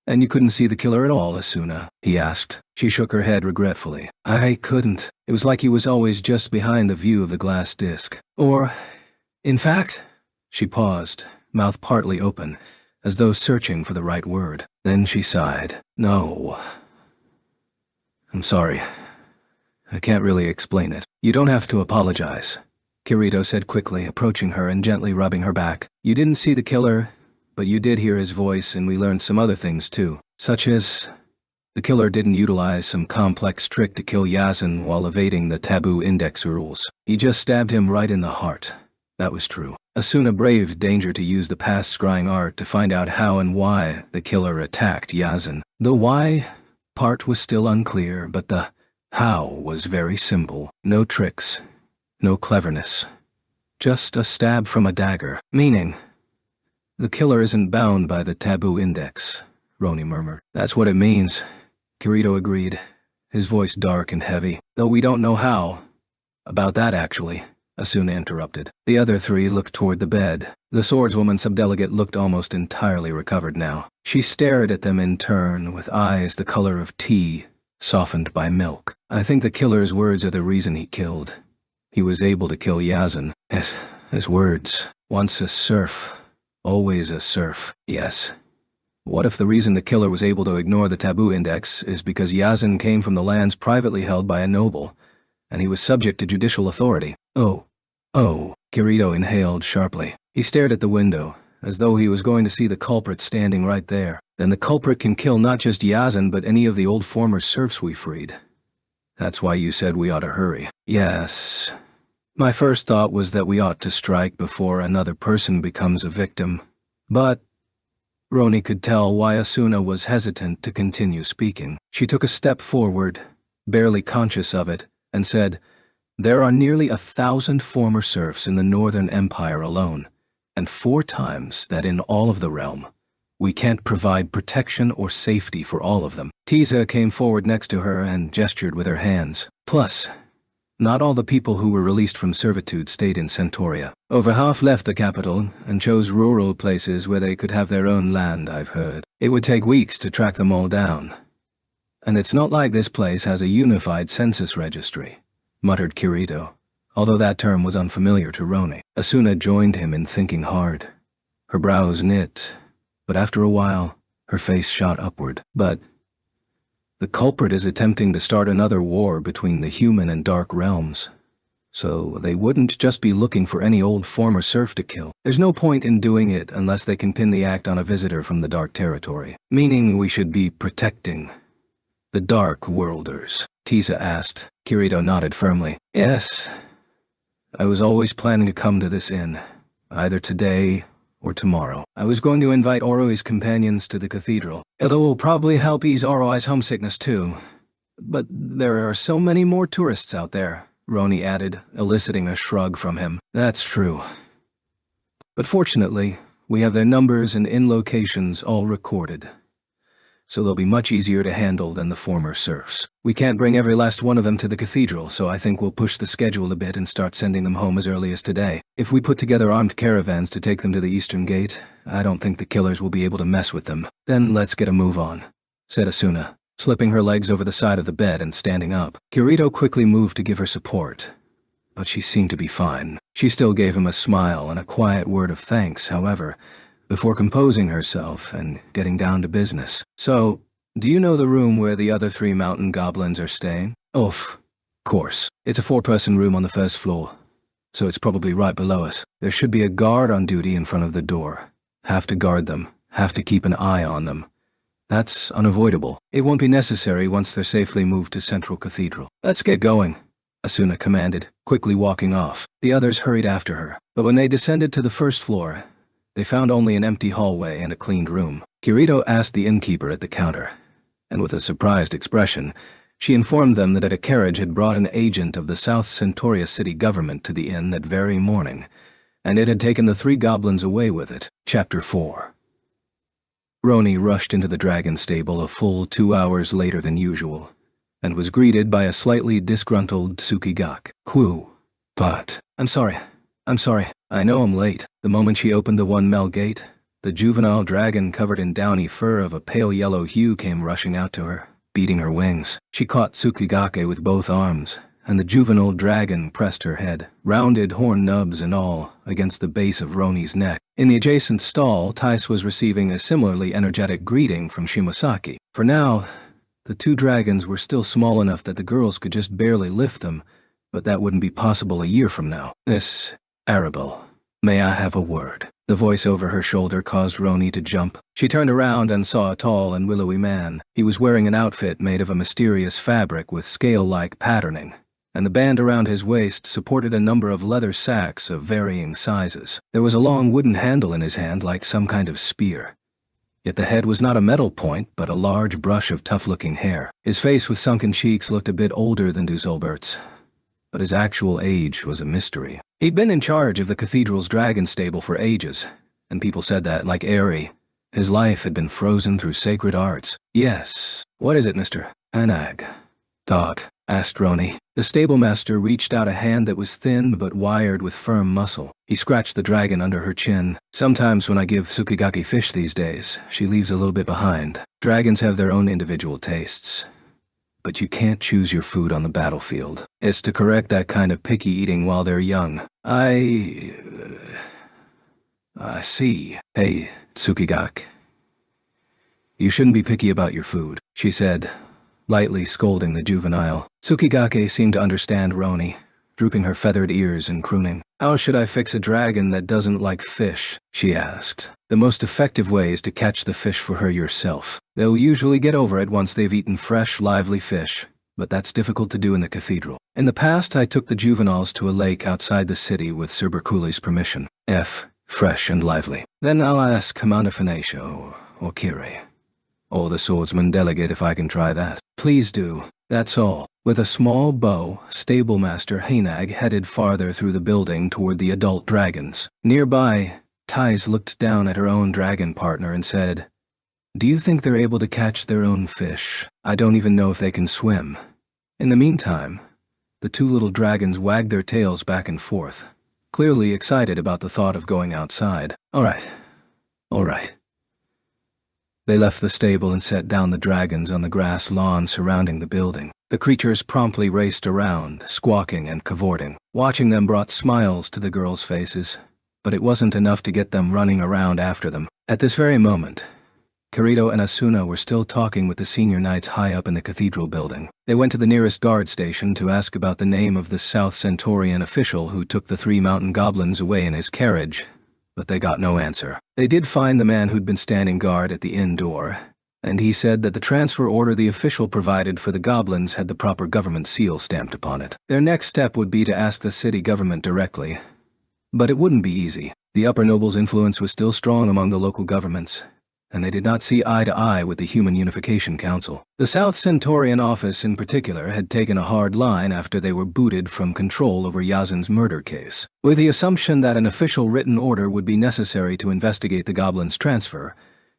A: "And you couldn't see the killer at all, Asuna?" he asked. She shook her head regretfully. "I couldn't. It was like he was always just behind the view of the glass disc. Or, in fact..." She paused, mouth partly open, as though searching for the right word. Then she sighed. "No. I'm sorry. I can't really explain it." "You don't have to apologize," Kirito said quickly, approaching her and gently rubbing her back. "You didn't see the killer, but you did hear his voice, and we learned some other things too. Such as, the killer didn't utilize some complex trick to kill Yazan while evading the taboo index rules. He just stabbed him right in the heart. That was true. Asuna braved danger to use the past scrying art to find out how and why the killer attacked Yazan. The why part was still unclear, but the how was very simple. No tricks, no cleverness. Just a stab from a dagger. Meaning, the killer isn't bound by the taboo index, Roni murmured. "That's what it means," Kirito agreed, his voice dark and heavy. "Though we don't know how." "About that, actually," Asuna interrupted. The other three looked toward the bed. The swordswoman subdelegate looked almost entirely recovered now. She stared at them in turn, with eyes the color of tea, softened by milk. "I think the killer's words are the reason he killed. He was able to kill Yazan. His words. Once a serf. Always a serf. Yes. What if the reason the killer was able to ignore the taboo index is because Yazan came from the lands privately held by a noble, and he was subject to judicial authority? Oh, Kirito inhaled sharply. He stared at the window, as though he was going to see the culprit standing right there. Then the culprit can kill not just Yazan but any of the old former serfs we freed. That's why you said we ought to hurry." "Yes. My first thought was that we ought to strike before another person becomes a victim. But..." Roni could tell why Asuna was hesitant to continue speaking. She took a step forward, barely conscious of it, and said, "There are nearly 1,000 former serfs in the Northern Empire alone, and 4 times that in all of the realm. We can't provide protection or safety for all of them. Tisa came forward next to her and gestured with her hands. Plus, not all the people who were released from servitude stayed in Centauria. Over half left the capital and chose rural places where they could have their own land, I've heard. It would take weeks to track them all down. And it's not like this place has a unified census registry, muttered Kirito, although that term was unfamiliar to Roni. Asuna joined him in thinking hard. Her brows knit, but after a while, her face shot upward. But the culprit is attempting to start another war between the human and dark realms. So they wouldn't just be looking for any old former serf to kill. There's no point in doing it unless they can pin the act on a visitor from the Dark Territory. Meaning we should be protecting the Dark Worlders, Tisa asked. Kirito nodded firmly. Yes. I was always planning to come to this inn, either today or tomorrow. I was going to invite Oroi's companions to the Cathedral. It will probably help ease Oroi's homesickness too. But there are so many more tourists out there, Roni added, eliciting a shrug from him. That's true. But fortunately, we have their numbers and inn locations all recorded, so they'll be much easier to handle than the former serfs. We can't bring every last one of them to the Cathedral, so I think we'll push the schedule a bit and start sending them home as early as today. If we put together armed caravans to take them to the Eastern Gate, I don't think the killers will be able to mess with them. Then let's get a move on, said Asuna, slipping her legs over the side of the bed and standing up. Kirito quickly moved to give her support, but she seemed to be fine. She still gave him a smile and a quiet word of thanks, however, before composing herself and getting down to business. So, do you know the room where the other 3 mountain goblins are staying? Of course. It's a 4-person room on the first floor, so it's probably right below us. There should be a guard on duty in front of the door. Have to guard them, have to keep an eye on them. That's unavoidable. It won't be necessary once they're safely moved to Central Cathedral. Let's get going, Asuna commanded, quickly walking off. The others hurried after her, but when they descended to the first floor, they found only an empty hallway and a cleaned room. Kirito asked the innkeeper at the counter, and with a surprised expression, she informed them that a carriage had brought an agent of the South Centauria city government to the inn that very morning, and it had taken the 3 goblins away with it. Chapter 4. Roni rushed into the dragon stable a full 2 hours later than usual, and was greeted by a slightly disgruntled Tsukigake. But, I'm sorry. I know I'm late. The moment she opened the 1-mel gate, the juvenile dragon covered in downy fur of a pale yellow hue came rushing out to her, beating her wings. She caught Tsukigake with both arms, and the juvenile dragon pressed her head, rounded horn nubs and all, against the base of Roni's neck. In the adjacent stall, Tice was receiving a similarly energetic greeting from Shimosaki. For now, the 2 dragons were still small enough that the girls could just barely lift them, but that wouldn't be possible a year from now. Miss Arabelle, may I have a word? The voice over her shoulder caused Roni to jump. She turned around and saw a tall and willowy man. He was wearing an outfit made of a mysterious fabric with scale-like patterning, and the band around his waist supported a number of leather sacks of varying sizes. There was a long wooden handle in his hand like some kind of spear. Yet the head was not a metal point, but a large brush of tough-looking hair. His face with sunken cheeks looked a bit older than Duzolbert's, but his actual age was a mystery. He'd been in charge of the Cathedral's dragon stable for ages, and people said that, like Aerie, his life had been frozen through sacred arts. Yes. What is it, Mr. Anag? Doc, asked Roni. The stablemaster reached out a hand that was thin but wired with firm muscle. He scratched the dragon under her chin. Sometimes when I give Tsukigake fish these days, she leaves a little bit behind. Dragons have their own individual tastes, but you can't choose your food on the battlefield. It's to correct that kind of picky eating while they're young. I see. Hey, Tsukigake. You shouldn't be picky about your food, she said, lightly scolding the juvenile. Tsukigake seemed to understand Roni, drooping her feathered ears and crooning. How should I fix a dragon that doesn't like fish? She asked. The most effective way is to catch the fish for her yourself. They'll usually get over it once they've eaten fresh, lively fish, but that's difficult to do in the cathedral. In the past, I took the juveniles to a lake outside the city with Sir Berkuli's permission. Fresh and lively. Then I'll ask Commander Phoenicia or Kiri, or the swordsman delegate if I can try that. Please do. That's all. With a small bow, stablemaster Hainag headed farther through the building toward the adult dragons. Nearby, Thais looked down at her own dragon partner and said, "Do you think they're able to catch their own fish? I don't even know if they can swim." In the meantime, the two little dragons wagged their tails back and forth, clearly excited about the thought of going outside. All right. They left the stable and set down the dragons on the grass lawn surrounding the building. The creatures promptly raced around, squawking and cavorting. Watching them brought smiles to the girls' faces, but it wasn't enough to get them running around after them. At this very moment, Kirito and Asuna were still talking with the senior knights high up in the Cathedral building. They went to the nearest guard station to ask about the name of the South Centaurian official who took the 3 mountain goblins away in his carriage, but they got no answer. They did find the man who'd been standing guard at the inn door, and he said that the transfer order the official provided for the goblins had the proper government seal stamped upon it. Their next step would be to ask the city government directly, but it wouldn't be easy. The upper nobles' influence was still strong among the local governments, and they did not see eye to eye with the Human Unification Council. The South Centaurian office in particular had taken a hard line after they were booted from control over Yazen's murder case. With the assumption that an official written order would be necessary to investigate the goblins' transfer,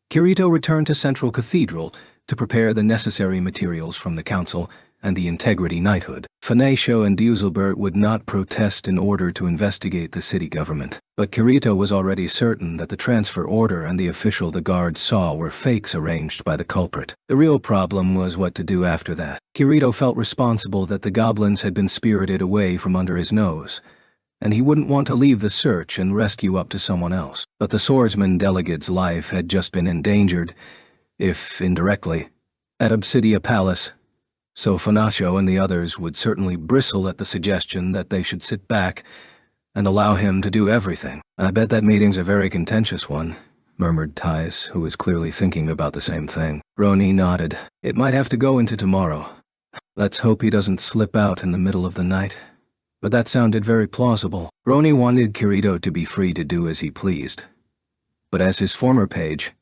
A: Kirito returned to Central Cathedral to prepare the necessary materials from the council and the Integrity Knighthood. Finatio and Duselbert would not protest in order to investigate the city government, but Kirito was already certain that the transfer order and the official the guards saw were fakes arranged by the culprit. The real problem was what to do after that. Kirito felt responsible that the goblins had been spirited away from under his nose, and he wouldn't want to leave the search and rescue up to someone else. But the swordsman delegate's life had just been endangered, if indirectly, at Obsidia Palace, so Finatio and the others would certainly bristle at the suggestion that they should sit back and allow him to do everything. "I bet that meeting's a very contentious one," murmured Thais, who was clearly thinking about the same thing. Roni nodded. "It might have to go into tomorrow. Let's hope he doesn't slip out in the middle of the night." But that sounded very plausible. Roni wanted Kirito to be free to do as he pleased, but as his former page,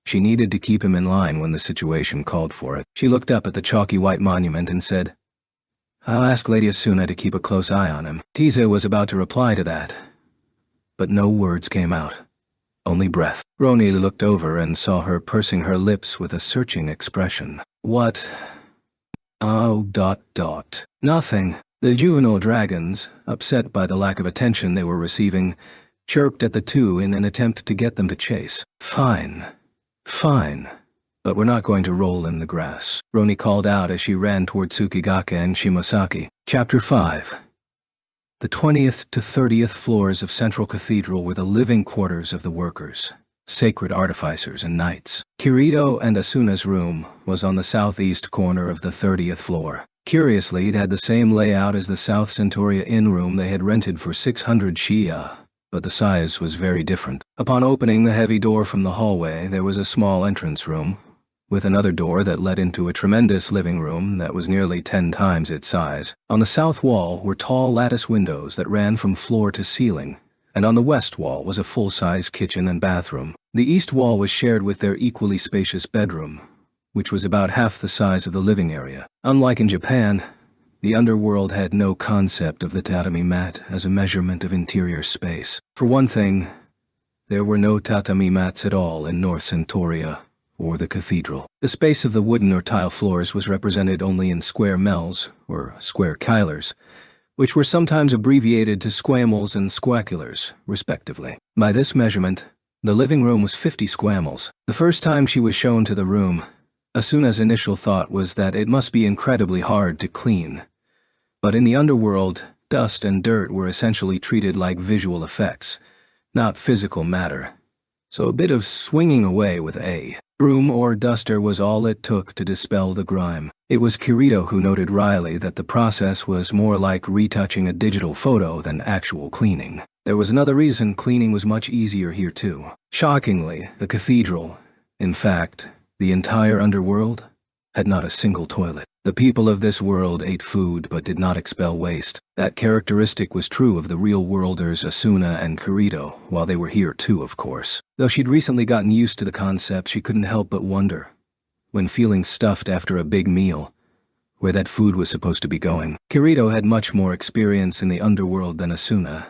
A: she needed to keep him in line when the situation called for it. She looked up at the chalky white monument and said, "I'll ask Lady Asuna to keep a close eye on him." Tiza was about to reply to that, but no words came out, only breath. Roni looked over and saw her pursing her lips with a searching expression. "What? Oh, ... Nothing." The juvenile dragons, upset by the lack of attention they were receiving, chirped at the two in an attempt to get them to chase. Fine, but we're not going to roll in the grass," Roni called out as she ran toward Tsukigake and Shimosaki. Chapter 5. The 20th to 30th floors of Central Cathedral were the living quarters of the workers, sacred artificers and knights. Kirito and Asuna's room was on the southeast corner of the 30th floor. Curiously, it had the same layout as the South Centauria Inn room they had rented for 600 Shia, but the size was very different. Upon opening the heavy door from the hallway, there was a small entrance room, with another door that led into a tremendous living room that was nearly 10 times its size. On the south wall were tall lattice windows that ran from floor to ceiling, and on the west wall was a full-size kitchen and bathroom. The east wall was shared with their equally spacious bedroom, which was about half the size of the living area. Unlike in Japan, the underworld had no concept of the tatami mat as a measurement of interior space. For one thing, there were no tatami mats at all in North Centauria or the cathedral. The space of the wooden or tile floors was represented only in square mells, or square kylers, which were sometimes abbreviated to squamels and squaculars, respectively. By this measurement, the living room was 50 squamels. The first time she was shown to the room, Asuna's initial thought was that it must be incredibly hard to clean. But in the underworld, dust and dirt were essentially treated like visual effects, not physical matter. So a bit of swinging away with a broom or duster was all it took to dispel the grime. It was Kirito who noted wryly that the process was more like retouching a digital photo than actual cleaning. There was another reason cleaning was much easier here too. Shockingly, the cathedral, in fact, the entire underworld, had not a single toilet. The people of this world ate food but did not expel waste. That characteristic was true of the real-worlders Asuna and Kirito, while they were here too, of course. Though she'd recently gotten used to the concept, she couldn't help but wonder, when feeling stuffed after a big meal, where that food was supposed to be going. Kirito had much more experience in the underworld than Asuna,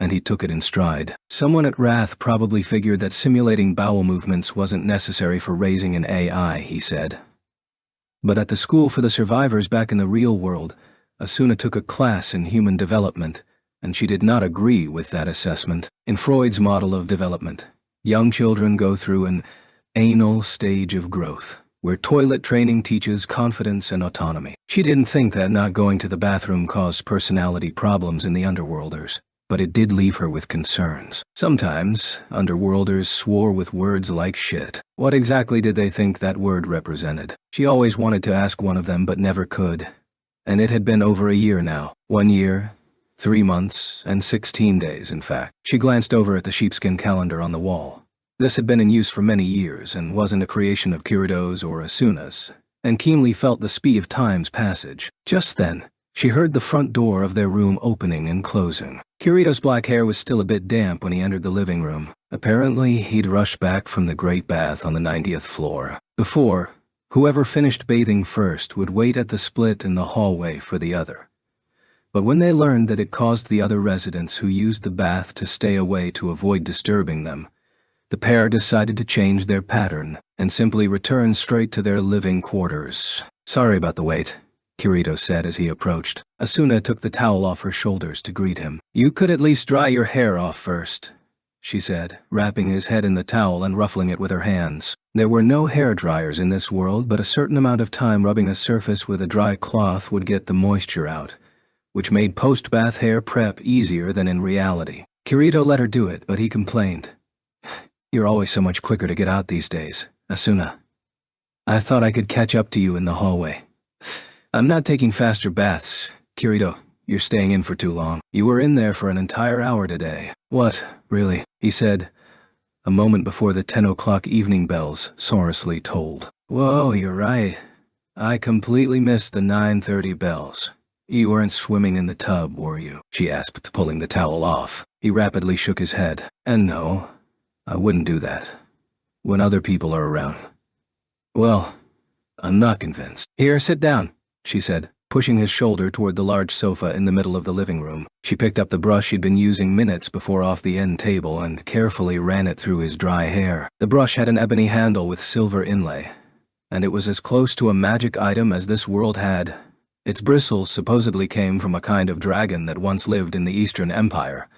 A: and he took it in stride. Someone at Wrath probably figured that simulating bowel movements wasn't necessary for raising an AI, he said. But at the school for the survivors back in the real world, Asuna took a class in human development, and she did not agree with that assessment. In Freud's model of development, young children go through an anal stage of growth, where toilet training teaches confidence and autonomy. She didn't think that not going to the bathroom caused personality problems in the Underworlders, but it did leave her with concerns. Sometimes, Underworlders swore with words like shit. What exactly did they think that word represented? She always wanted to ask one of them but never could. And it had been over a year now. 1 year, 3 months, and 16 days, in fact. She glanced over at the sheepskin calendar on the wall. This had been in use for many years and wasn't a creation of Kirito's or Asuna's, and keenly felt the speed of time's passage. Just then, she heard the front door of their room opening and closing. Kirito's black hair was still a bit damp when he entered the living room. Apparently, he'd rushed back from the great bath on the 90th floor. Before, whoever finished bathing first would wait at the split in the hallway for the other. But when they learned that it caused the other residents who used the bath to stay away to avoid disturbing them, the pair decided to change their pattern and simply return straight to their living quarters. "Sorry about the wait," Kirito said as he approached. Asuna took the towel off her shoulders to greet him. "You could at least dry your hair off first," she said, wrapping his head in the towel and ruffling it with her hands. There were no hair dryers in this world, but a certain amount of time rubbing a surface with a dry cloth would get the moisture out, which made post-bath hair prep easier than in reality. Kirito let her do it, but he complained. "You're always so much quicker to get out these days, Asuna. I thought I could catch up to you in the hallway." "I'm not taking faster baths, Kirito. You're staying in for too long. You were in there for an entire hour today." "What, really?" he said, a moment before the 10 o'clock evening bells sonorously tolled. "Whoa, you're right. I completely missed the 9:30 bells. You weren't swimming in the tub, were you?" she asked, pulling the towel off. He rapidly shook his head. "And no, I wouldn't do that when other people are around. Well, I'm not convinced." "Here, sit down," she said, pushing his shoulder toward the large sofa in the middle of the living room. She picked up the brush she'd been using minutes before off the end table and carefully ran it through his dry hair. The brush had an ebony handle with silver inlay, and it was as close to a magic item as this world had. Its bristles supposedly came from a kind of dragon that once lived in the Eastern Empire.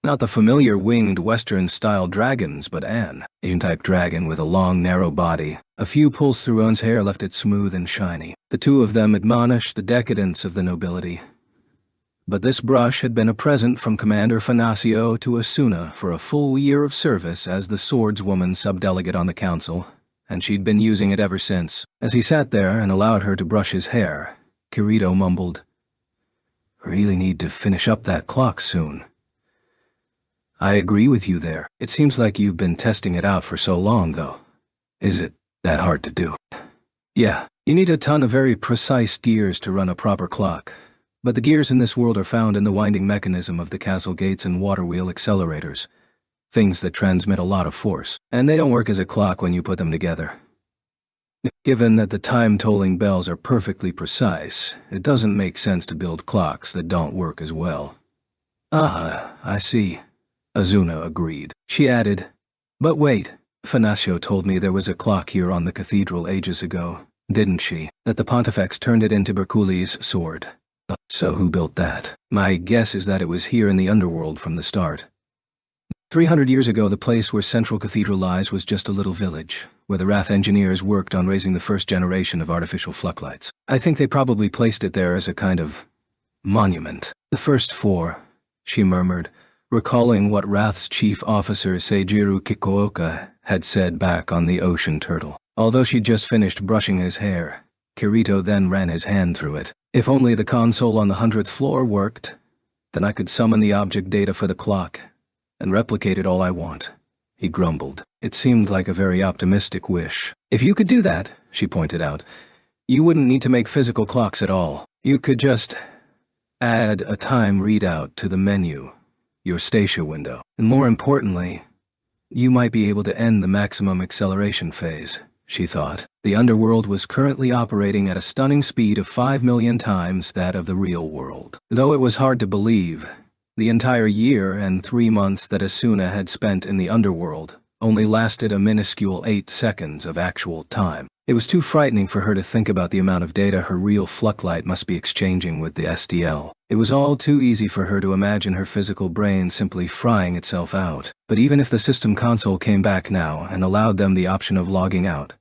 A: Not the familiar winged Western-style dragons, but an Asian-type dragon with a long, narrow body. A few pulls through On's hair left it smooth and shiny. The two of them admonished the decadence of the nobility. But this brush had been a present from Commander Fanasio to Asuna for a full year of service as the swordswoman subdelegate on the council, and she'd been using it ever since. As he sat there and allowed her to brush his hair, Kirito mumbled, "Really need to finish up that clock soon." "I agree with you there. It seems like you've been testing it out for so long, though. Is it that hard to do?" "Yeah, you need a ton of very precise gears to run a proper clock. But the gears in this world are found in the winding mechanism of the castle gates and water wheel accelerators, things that transmit a lot of force, and they don't work as a clock when you put them together. Given that the time-tolling bells are perfectly precise, it doesn't make sense to build clocks that don't work as well." "Ah, I see," Asuna agreed. She added, "But wait, Fanasio told me there was a clock here on the Cathedral ages ago, didn't she? That the Pontifex turned it into Berculi's sword. So who built that? My guess is that it was here in the underworld from the start. 300 years ago, the place where Central Cathedral lies was just a little village, where the Wrath engineers worked on raising the first generation of artificial floodlights. I think they probably placed it there as a kind of monument. The first 4, she murmured, recalling what Wrath's chief officer Seijiro Kikuoka had said back on the Ocean Turtle. Although she'd just finished brushing his hair, Kirito then ran his hand through it. "If only the console on the 100th floor worked, then I could summon the object data for the clock and replicate it all I want," he grumbled. It seemed like a very optimistic wish. "If you could do that," she pointed out, "you wouldn't need to make physical clocks at all. You could just add a time readout to the menu, your station window. And more importantly, you might be able to end the maximum acceleration phase," she thought. The underworld was currently operating at a stunning speed of 5 million times that of the real world. Though it was hard to believe, The entire year and 3 months that Asuna had spent in the underworld only lasted a minuscule 8 seconds of actual time. It was too frightening for her to think about the amount of data her real Flucklight must be exchanging with the SDL. It was all too easy for her to imagine her physical brain simply frying itself out. But even if the system console came back now and allowed them the option of logging out,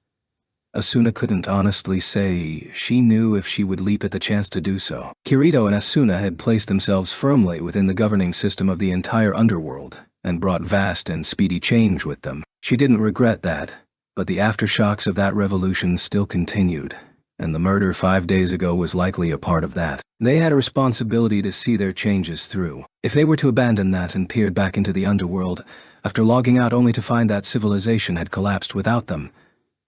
A: Asuna couldn't honestly say she knew if she would leap at the chance to do so. Kirito and Asuna had placed themselves firmly within the governing system of the entire underworld and brought vast and speedy change with them. She didn't regret that, but the aftershocks of that revolution still continued, and the murder 5 days ago was likely a part of that. They had a responsibility to see their changes through. If they were to abandon that and peered back into the underworld, after logging out only to find that civilization had collapsed without them,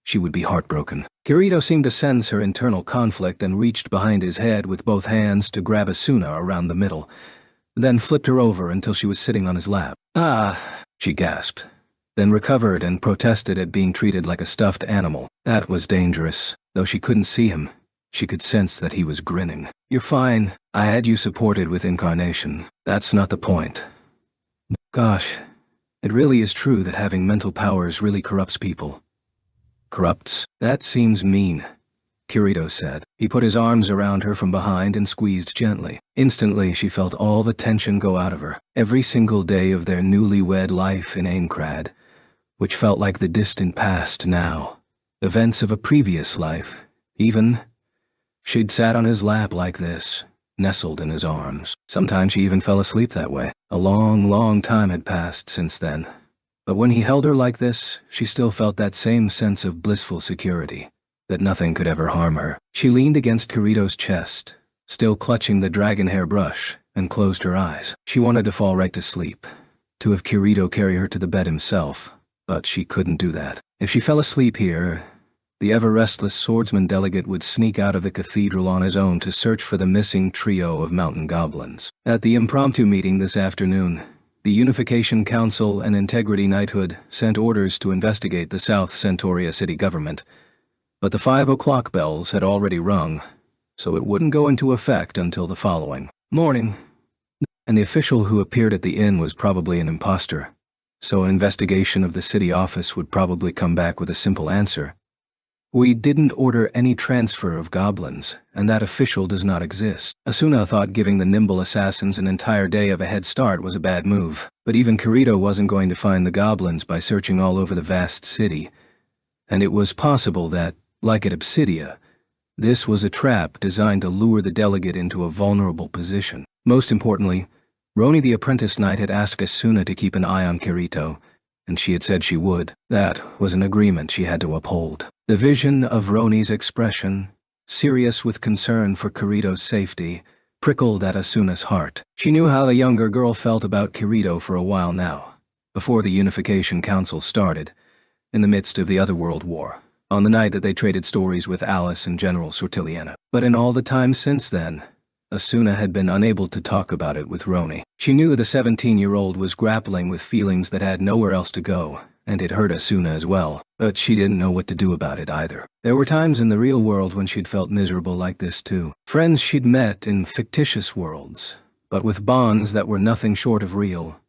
A: she would be heartbroken. Kirito seemed to sense her internal conflict and reached behind his head with both hands to grab Asuna around the middle, then flipped her over until she was sitting on his lap. "Ah," she gasped, then recovered and protested at being treated like a stuffed animal. That was dangerous. Though she couldn't see him, she could sense that he was grinning. "You're fine. I had you supported with incarnation. That's not the point." Gosh, it really is true that having mental powers really corrupts people. Corrupts? That seems mean, Kirito said. He put his arms around her from behind and squeezed gently. Instantly, she felt all the tension go out of her. Every single day of their newlywed life in Aincrad, which felt like the distant past now. Events of a previous life, even. She'd sat on his lap like this, nestled in his arms. Sometimes she even fell asleep that way. A long, long time had passed since then. But when he held her like this, she still felt that same sense of blissful security, that nothing could ever harm her. She leaned against Kirito's chest, still clutching the dragon hair brush, and closed her eyes. She wanted to fall right to sleep, to have Kirito carry her to the bed himself, but she couldn't do that. If she fell asleep here, the ever-restless swordsman delegate would sneak out of the cathedral on his own to search for the missing trio of mountain goblins. At the impromptu meeting this afternoon, the Unification Council and Integrity Knighthood sent orders to investigate the South Centauria city government, but the 5 o'clock bells had already rung, so it wouldn't go into effect until the following morning. And the official who appeared at the inn was probably an imposter, so an investigation of the city office would probably come back with a simple answer. "We didn't order any transfer of goblins, and that official does not exist." Asuna thought giving the nimble assassins an entire day of a head start was a bad move, but even Kirito wasn't going to find the goblins by searching all over the vast city, and it was possible that, like at Obsidia, this was a trap designed to lure the delegate into a vulnerable position. Most importantly, Roni the apprentice knight had asked Asuna to keep an eye on Kirito, and she had said she would. That was an agreement she had to uphold. The vision of Roni's expression, serious with concern for Kirito's safety, prickled at Asuna's heart. She knew how the younger girl felt about Kirito for a while now, before the Unification Council started, in the midst of the Otherworld War, on the night that they traded stories with Alice and General Sortiliana. But in all the time since then, Asuna had been unable to talk about it with Roni. She knew the 17-year-old was grappling with feelings that had nowhere else to go, and it hurt Asuna as well, but she didn't know what to do about it either. There were times in the real world when she'd felt miserable like this too. Friends she'd met in fictitious worlds, but with bonds that were nothing short of real.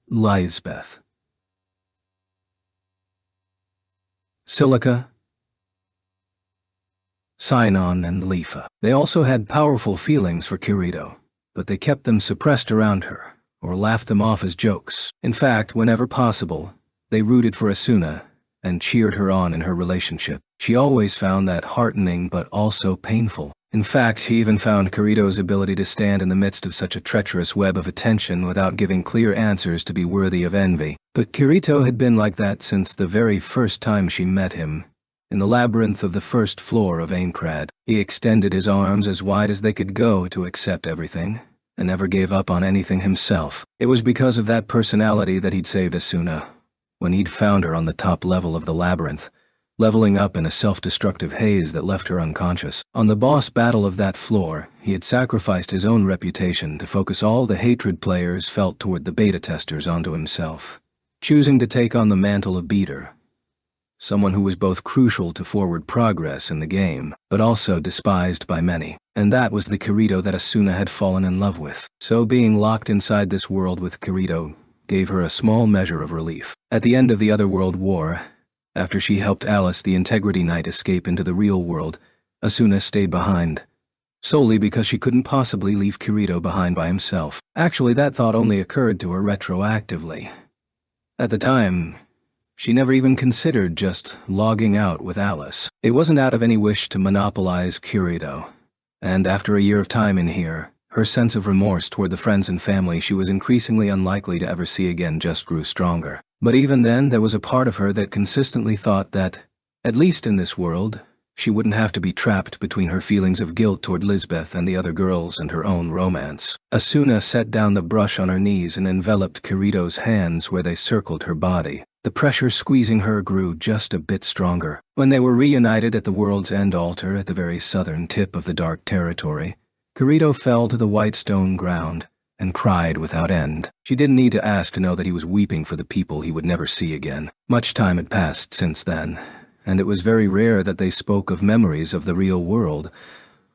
A: Lisbeth. Silica, Sinon, and Lifa. They also had powerful feelings for Kirito, but they kept them suppressed around her, or laughed them off as jokes. In fact, whenever possible, they rooted for Asuna and cheered her on in her relationship. She always found that heartening but also painful. In fact, she even found Kirito's ability to stand in the midst of such a treacherous web of attention without giving clear answers to be worthy of envy. But Kirito had been like that since the very first time she met him. In the labyrinth of the first floor of Aincrad, he extended his arms as wide as they could go to accept everything, and never gave up on anything himself. It was because of that personality that he'd saved Asuna, when he'd found her on the top level of the labyrinth, leveling up in a self-destructive haze that left her unconscious. On the boss battle of that floor, he had sacrificed his own reputation to focus all the hatred players felt toward the beta testers onto himself, choosing to take on the mantle of beater. someone who was both crucial to forward progress in the game, but also despised by many. And that was the Kirito that Asuna had fallen in love with. So being locked inside this world with Kirito gave her a small measure of relief. At the end of the Otherworld War, after she helped Alice the Integrity Knight escape into the real world, Asuna stayed behind, solely because she couldn't possibly leave Kirito behind by himself. Actually, that thought only occurred to her retroactively. At the time, she never even considered just logging out with Alice. It wasn't out of any wish to monopolize Kirito. And after a year of time in here, her sense of remorse toward the friends and family she was increasingly unlikely to ever see again just grew stronger. But even then, there was a part of her that consistently thought that, at least in this world, she wouldn't have to be trapped between her feelings of guilt toward Lisbeth and the other girls and her own romance. Asuna set down the brush on her knees and enveloped Kirito's hands where they circled her body. The pressure squeezing her grew just a bit stronger. When they were reunited at the World's End altar at the very southern tip of the Dark Territory, Kirito fell to the white stone ground and cried without end. She didn't need to ask to know that he was weeping for the people he would never see again. Much time had passed since then, and it was very rare that they spoke of memories of the real world,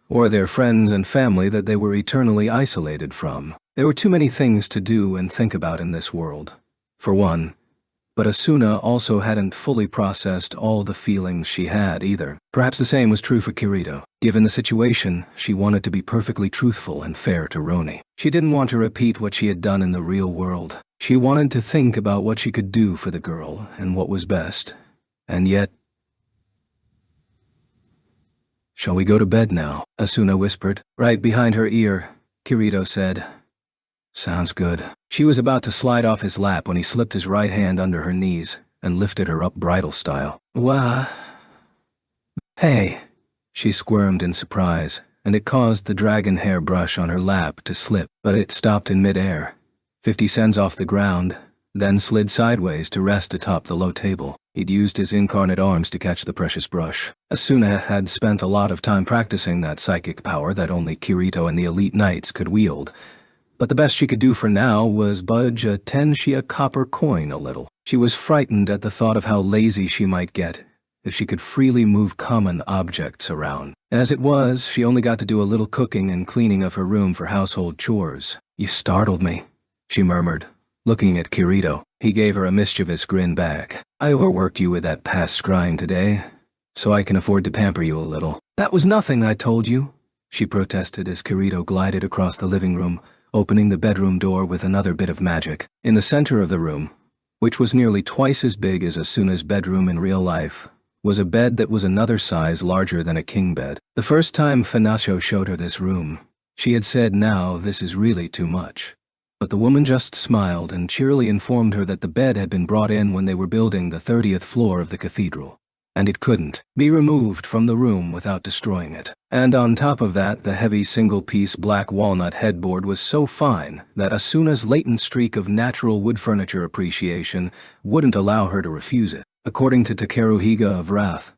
A: or their friends and family that they were eternally isolated from. There were too many things to do and think about in this world, for one. But Asuna also hadn't fully processed all the feelings she had either. Perhaps the same was true for Kirito. Given the situation, she wanted to be perfectly truthful and fair to Roni. She didn't want to repeat what she had done in the real world. She wanted to think about what she could do for the girl and what was best. And yet... "Shall we go to bed now?" Asuna whispered. Right behind her ear, Kirito said, "Sounds good." She was about to slide off his lap when he slipped his right hand under her knees and lifted her up bridal style. "Wah... Hey," she squirmed in surprise, and it caused the dragon hair brush on her lap to slip, but it stopped in mid-air, 50 cents off the ground, then slid sideways to rest atop the low table. He'd used his incarnate arms to catch the precious brush. Asuna had spent a lot of time practicing that psychic power that only Kirito and the elite knights could wield, but the best she could do for now was budge a 10 shia copper coin a little. She was frightened at the thought of how lazy she might get if she could freely move common objects around. As it was, she only got to do a little cooking and cleaning of her room for household chores. "You startled me," she murmured, looking at Kirito. He gave her a mischievous grin back. "I overworked you with that past scrying today, so I can afford to pamper you a little." "That was nothing, I told you," she protested as Kirito glided across the living room, opening the bedroom door with another bit of magic. In the center of the room, which was nearly twice as big as Asuna's bedroom in real life, was a bed that was another size larger than a king bed. The first time Finasho showed her this room, she had said, "Now this is really too much." But the woman just smiled and cheerily informed her that the bed had been brought in when they were building the 30th floor of the cathedral, and it couldn't be removed from the room without destroying it. And on top of that, the heavy single-piece black walnut headboard was so fine that Asuna's latent streak of natural wood furniture appreciation wouldn't allow her to refuse it. According to Takeru Higa of Wrath,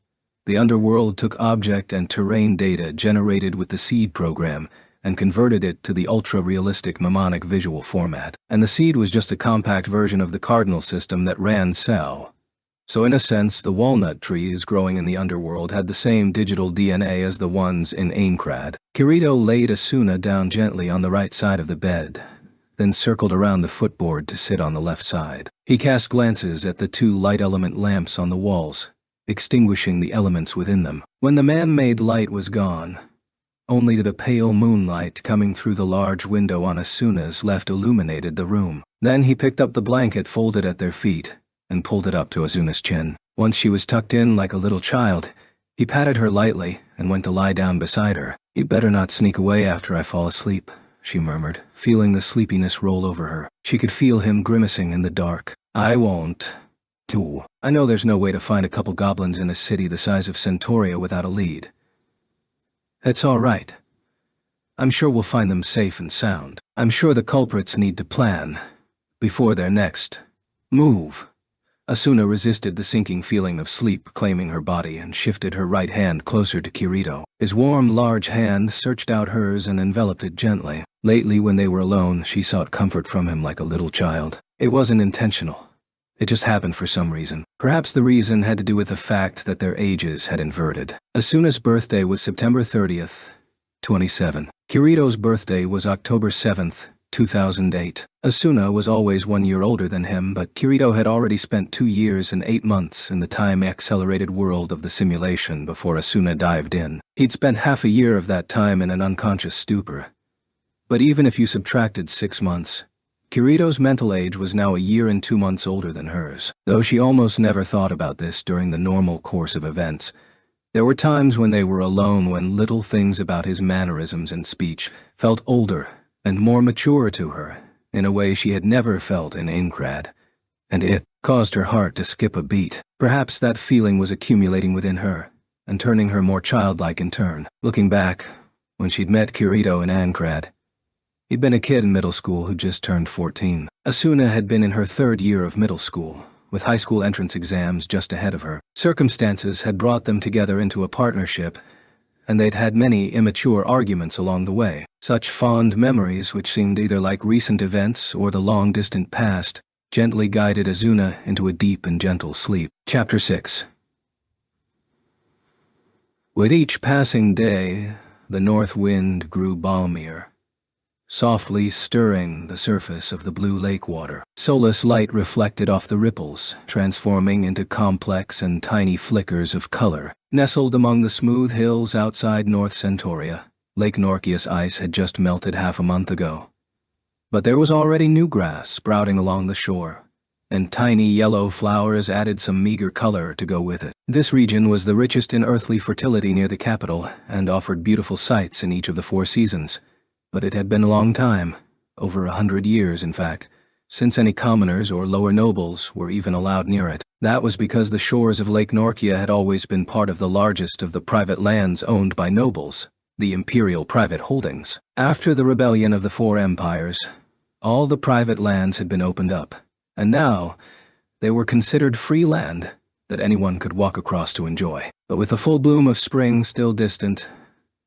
A: the underworld took object and terrain data generated with the SEED program and converted it to the ultra-realistic mnemonic visual format. And the SEED was just a compact version of the cardinal system that ran Cell. So in a sense, the walnut trees growing in the underworld had the same digital DNA as the ones in Aincrad. Kirito laid Asuna down gently on the right side of the bed, then circled around the footboard to sit on the left side. He cast glances at the 2 light element lamps on the walls, extinguishing the elements within them. When the man-made light was gone, only the pale moonlight coming through the large window on Asuna's left illuminated the room. Then he picked up the blanket folded at their feet and pulled it up to Asuna's chin. Once she was tucked in like a little child, he patted her lightly and went to lie down beside her. "You better not sneak away after I fall asleep," she murmured, feeling the sleepiness roll over her. She could feel him grimacing in the dark. "I won't. Too. I know there's no way to find a couple goblins in a city the size of Centauria without a lead. It's all right. I'm sure we'll find them safe and sound. I'm sure the culprits need to plan before their next move." Asuna resisted the sinking feeling of sleep claiming her body and shifted her right hand closer to Kirito. His warm, large hand searched out hers and enveloped it gently. Lately, when they were alone, she sought comfort from him like a little child. It wasn't intentional. It just happened for some reason. Perhaps the reason had to do with the fact that their ages had inverted. Asuna's birthday was September 30th, 27. Kirito's birthday was October 7th, 2008. Asuna was always 1 year older than him, but Kirito had already spent 2 years and 8 months in the time-accelerated world of the simulation before Asuna dived in. He'd spent half a year of that time in an unconscious stupor. But even if you subtracted 6 months, Kirito's mental age was now 1 year and 2 months older than hers. Though she almost never thought about this during the normal course of events, there were times when they were alone when little things about his mannerisms and speech felt older and more mature to her, in a way she had never felt in Aincrad, and it caused her heart to skip a beat. Perhaps that feeling was accumulating within her, and turning her more childlike in turn. Looking back, when she'd met Kirito in Aincrad, he'd been a kid in middle school who just turned 14. Asuna had been in her 3rd year of middle school, with high school entrance exams just ahead of her. Circumstances had brought them together into a partnership, and they'd had many immature arguments along the way. Such fond memories, which seemed either like recent events or the long-distant past, gently guided Asuna into a deep and gentle sleep. Chapter 6. With each passing day, the north wind grew balmier, softly stirring the surface of the blue lake water. Soulless light reflected off the ripples, transforming into complex and tiny flickers of color. Nestled among the smooth hills outside North Centauria, Lake Norkia's ice had just melted half a month ago. But there was already new grass sprouting along the shore, and tiny yellow flowers added some meager color to go with it. This region was the richest in earthly fertility near the capital, and offered beautiful sights in each of the 4 seasons. But it had been a long time, over 100 years in fact, since any commoners or lower nobles were even allowed near it. That was because the shores of Lake Norkia had always been part of the largest of the private lands owned by nobles, the imperial private holdings. After the rebellion of the 4 empires, all the private lands had been opened up, and now they were considered free land that anyone could walk across to enjoy. But with the full bloom of spring still distant,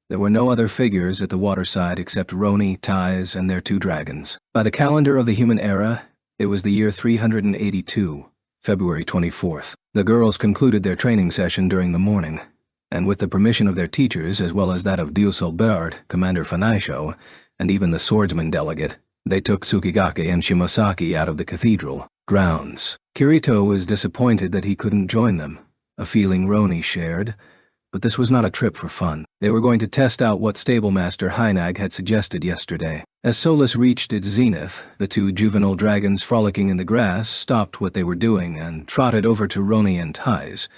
A: there were no other figures at the waterside except Roni, Tais, and their 2 dragons. By the calendar of the human era, it was the year 382, February 24th. The girls concluded their training session during the morning, and with the permission of their teachers as well as that of Duselbert, Commander Fanaisho, and even the swordsman delegate, they took Tsukigake and Shimosaki out of the cathedral grounds. Kirito was disappointed that he couldn't join them, a feeling Roni shared. But this was not a trip for fun. They were going to test out what stablemaster Hynag had suggested yesterday. As Solus reached its zenith, the 2 juvenile dragons frolicking in the grass stopped what they were doing and trotted over to Roni and Tais,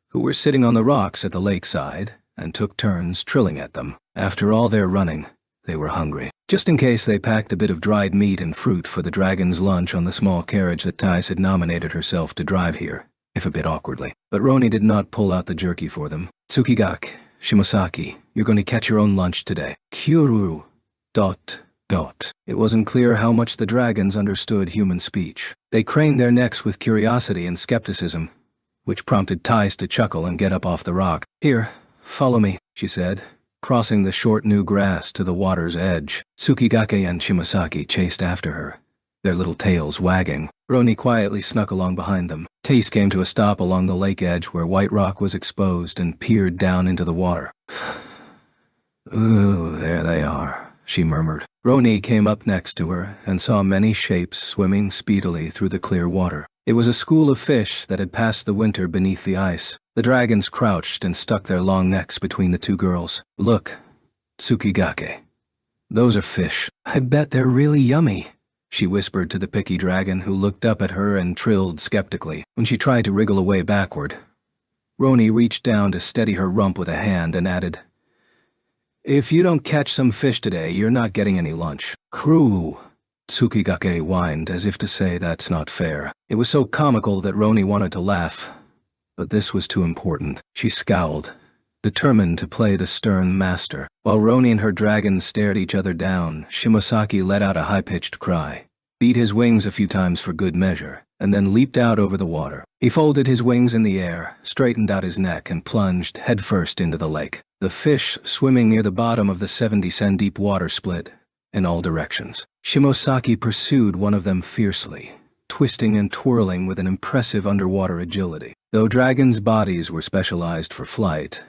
A: who were sitting on the rocks at the lakeside, and took turns trilling at them. After all their running, they were hungry. Just in case, they packed a bit of dried meat and fruit for the dragon's lunch on the small carriage that Tais had nominated herself to drive here, if a bit awkwardly. But Roni did not pull out the jerky for them. Tsukigake, Shimosaki, you're going to catch your own lunch today. Kyuru. ... It wasn't clear how much the dragons understood human speech. They craned their necks with curiosity and skepticism, which prompted Tais to chuckle and get up off the rock. Here, follow me, she said, crossing the short new grass to the water's edge. Tsukigake and Shimosaki chased after her, their little tails wagging. Roni quietly snuck along behind them. Tais came to a stop along the lake edge where white rock was exposed and peered down into the water. Ooh, there they are, she murmured. Roni came up next to her and saw many shapes swimming speedily through the clear water. It was a school of fish that had passed the winter beneath the ice. The dragons crouched and stuck their long necks between the 2 girls. Look, Tsukigake. Those are fish. I bet they're really yummy, she whispered to the picky dragon, who looked up at her and trilled skeptically. When she tried to wriggle away backward, Roni reached down to steady her rump with a hand and added, If you don't catch some fish today, you're not getting any lunch. Crew. Tsukigake whined as if to say that's not fair. It was so comical that Roni wanted to laugh, but this was too important. She scowled, determined to play the stern master. While Roni and her dragon stared each other down, Shimosaki let out a high-pitched cry, beat his wings a few times for good measure, and then leaped out over the water. He folded his wings in the air, straightened out his neck, and plunged headfirst into the lake. The fish swimming near the bottom of the 70-cent deep water split in all directions. Shimosaki pursued one of them fiercely, twisting and twirling with an impressive underwater agility. Though dragons' bodies were specialized for flight,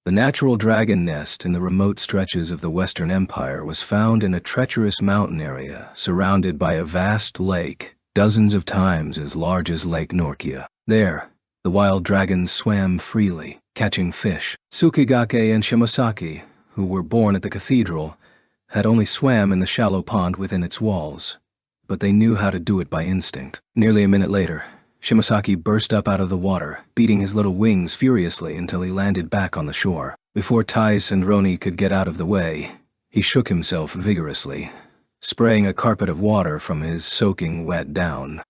A: the natural dragon nest in the remote stretches of the Western Empire was found in a treacherous mountain area surrounded by a vast lake, dozens of times as large as Lake Norkia. There, the wild dragons swam freely, catching fish. Tsukigake and Shimosaki, who were born at the cathedral, had only swam in the shallow pond within its walls, but they knew how to do it by instinct. Nearly a minute later, Shimosaki burst up out of the water, beating his little wings furiously until he landed back on the shore. Before Thais and Roni could get out of the way, he shook himself vigorously, spraying a carpet of water from his soaking wet down.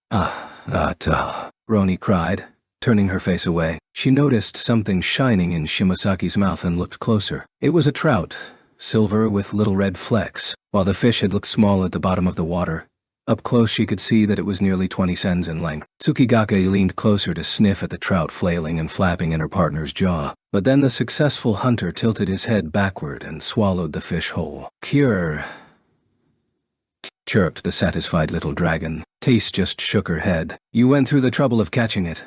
A: Roni cried, turning her face away. She noticed something shining in Shimosaki's mouth and looked closer. It was a trout, silver with little red flecks. While the fish had looked small at the bottom of the water, up close she could see that it was nearly 20 cents in length. Tsukigake leaned closer to sniff at the trout flailing and flapping in her partner's jaw. But then the successful hunter tilted his head backward and swallowed the fish whole. "Cure," chirped the satisfied little dragon. Thais just shook her head. "You went through the trouble of catching it.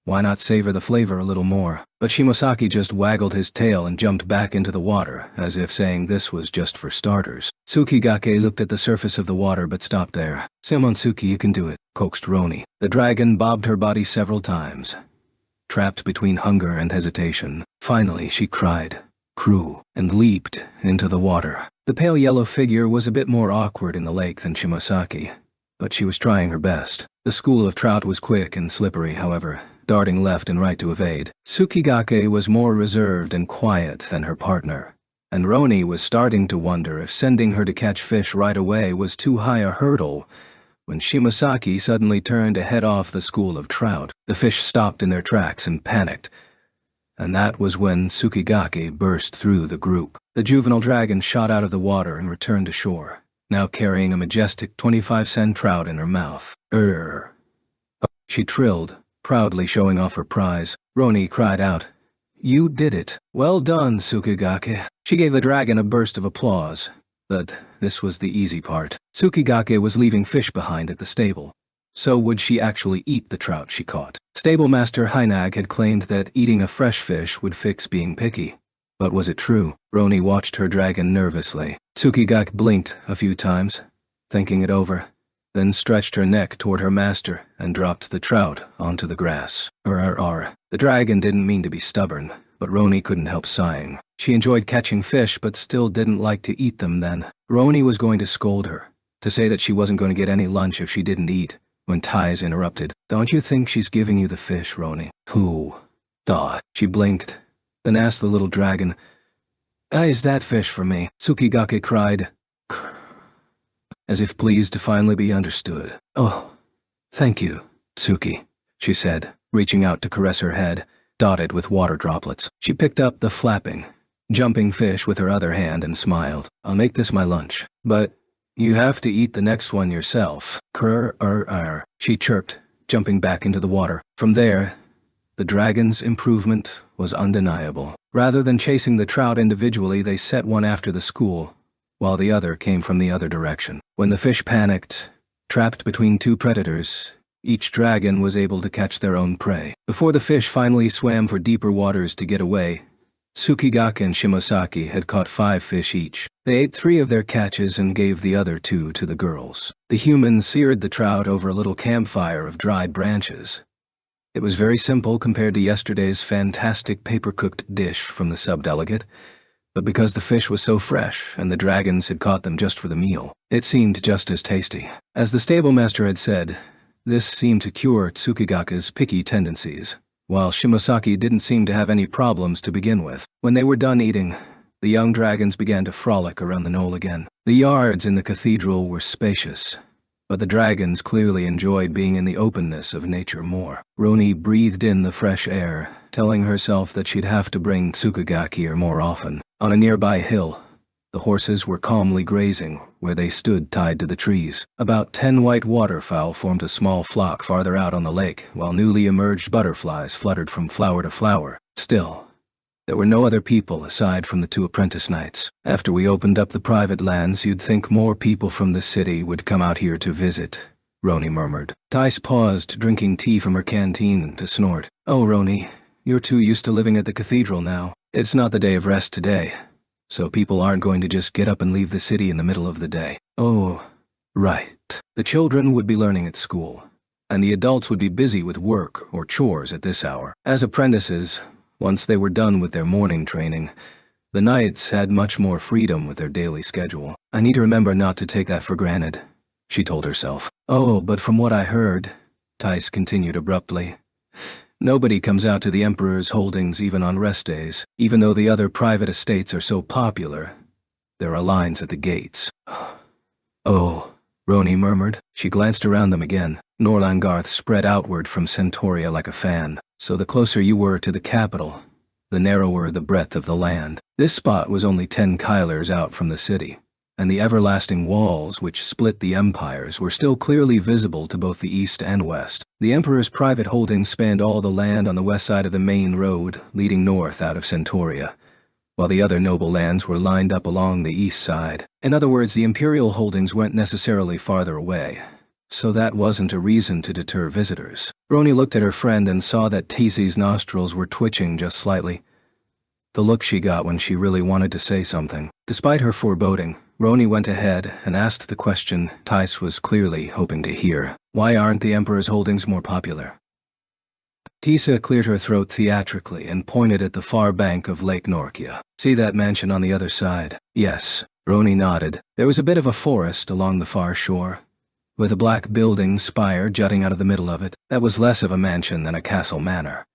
A: Why not savor the flavor a little more?" But Shimosaki just waggled his tail and jumped back into the water, as if saying this was just for starters. Tsukigake looked at the surface of the water but stopped there. "Semonsuke, you can do it," coaxed Roni. The dragon bobbed her body several times, trapped between hunger and hesitation. Finally, she cried, "Crew," and leaped into the water. The pale yellow figure was a bit more awkward in the lake than Shimosaki, but she was trying her best. The school of trout was quick and slippery, however, darting left and right to evade. Tsukigake was more reserved and quiet than her partner, and Roni was starting to wonder if sending her to catch fish right away was too high a hurdle when Shimosaki suddenly turned to head off the school of trout. The fish stopped in their tracks and panicked, and that was when Tsukigake burst through the group. The juvenile dragon shot out of the water and returned to shore, now carrying a majestic 25-cent trout in her mouth. She trilled, proudly showing off her prize. Roni cried out, "You did it. Well done, Tsukigake." She gave the dragon a burst of applause, but this was the easy part. Tsukigake was leaving fish behind at the stable. So would she actually eat the trout she caught? Stablemaster Hynag had claimed that eating a fresh fish would fix being picky. But was it true? Roni watched her dragon nervously. Tsukigake blinked a few times, thinking it over, then stretched her neck toward her master and dropped the trout onto the grass. The dragon didn't mean to be stubborn, but Roni couldn't help sighing. She enjoyed catching fish but still didn't like to eat them then. Roni was going to scold her, to say that she wasn't going to get any lunch if she didn't eat, when Thais interrupted. "Don't you think she's giving you the fish, Roni?" "Who?" "Duh." She blinked, then asked the little dragon, "Is that fish for me?" Tsukigake cried, as if pleased to finally be understood. "Oh, thank you, Tsuki," she said, reaching out to caress her head, dotted with water droplets. She picked up the flapping, jumping fish with her other hand and smiled. "I'll make this my lunch, but you have to eat the next one yourself." She chirped, jumping back into the water. From there, the dragon's improvement was undeniable. Rather than chasing the trout individually, they set one after the school, while the other came from the other direction. When the fish panicked, trapped between two predators, each dragon was able to catch their own prey. Before the fish finally swam for deeper waters to get away, Tsukigake and Shimosaki had caught 5 fish each. They ate 3 of their catches and gave the other 2 to the girls. The humans seared the trout over a little campfire of dried branches. It was very simple compared to yesterday's fantastic paper-cooked dish from the subdelegate, but because the fish was so fresh and the dragons had caught them just for the meal, it seemed just as tasty. As the stablemaster had said, this seemed to cure Tsukigake's picky tendencies, while Shimosaki didn't seem to have any problems to begin with. When they were done eating, the young dragons began to frolic around the knoll again. The yards in the cathedral were spacious, but the dragons clearly enjoyed being in the openness of nature more. Roni breathed in the fresh air, telling herself that she'd have to bring Tsukigake here more often. On a nearby hill, the horses were calmly grazing where they stood tied to the trees. About 10 white waterfowl formed a small flock farther out on the lake, while newly emerged butterflies fluttered from flower to flower. Still, there were no other people aside from the 2 apprentice knights. After we opened up the private lands, you'd think more people from the city would come out here to visit, Roni murmured. Tice paused, drinking tea from her canteen, to snort. Oh, Roni, you're too used to living at the cathedral now. It's not the day of rest today, so people aren't going to just get up and leave the city in the middle of the day. Oh, right. The children would be learning at school, and the adults would be busy with work or chores at this hour. As apprentices, once they were done with their morning training, the knights had much more freedom with their daily schedule. I need to remember not to take that for granted, she told herself. Oh, but from what I heard, Tice continued abruptly, nobody comes out to the Emperor's holdings even on rest days. Even though the other private estates are so popular, there are lines at the gates. Oh, Roni murmured. She glanced around them again. Norlangarth spread outward from Centauria like a fan, so the closer you were to the capital, the narrower the breadth of the land. This spot was only 10 kylers out from the city, and the everlasting walls which split the empires were still clearly visible to both the east and west. The Emperor's private holdings spanned all the land on the west side of the main road leading north out of Centauria, while the other noble lands were lined up along the east side. In other words, the imperial holdings weren't necessarily farther away, so that wasn't a reason to deter visitors. Roni looked at her friend and saw that Tice's nostrils were twitching just slightly, the look she got when she really wanted to say something. Despite her foreboding, Roni went ahead and asked the question Tice was clearly hoping to hear. Why aren't the Emperor's holdings more popular? Tisa cleared her throat theatrically and pointed at the far bank of Lake Norkia. See that mansion on the other side? Yes, Roni nodded. There was a bit of a forest along the far shore, with a black building spire jutting out of the middle of it. That was less of a mansion than a castle manor.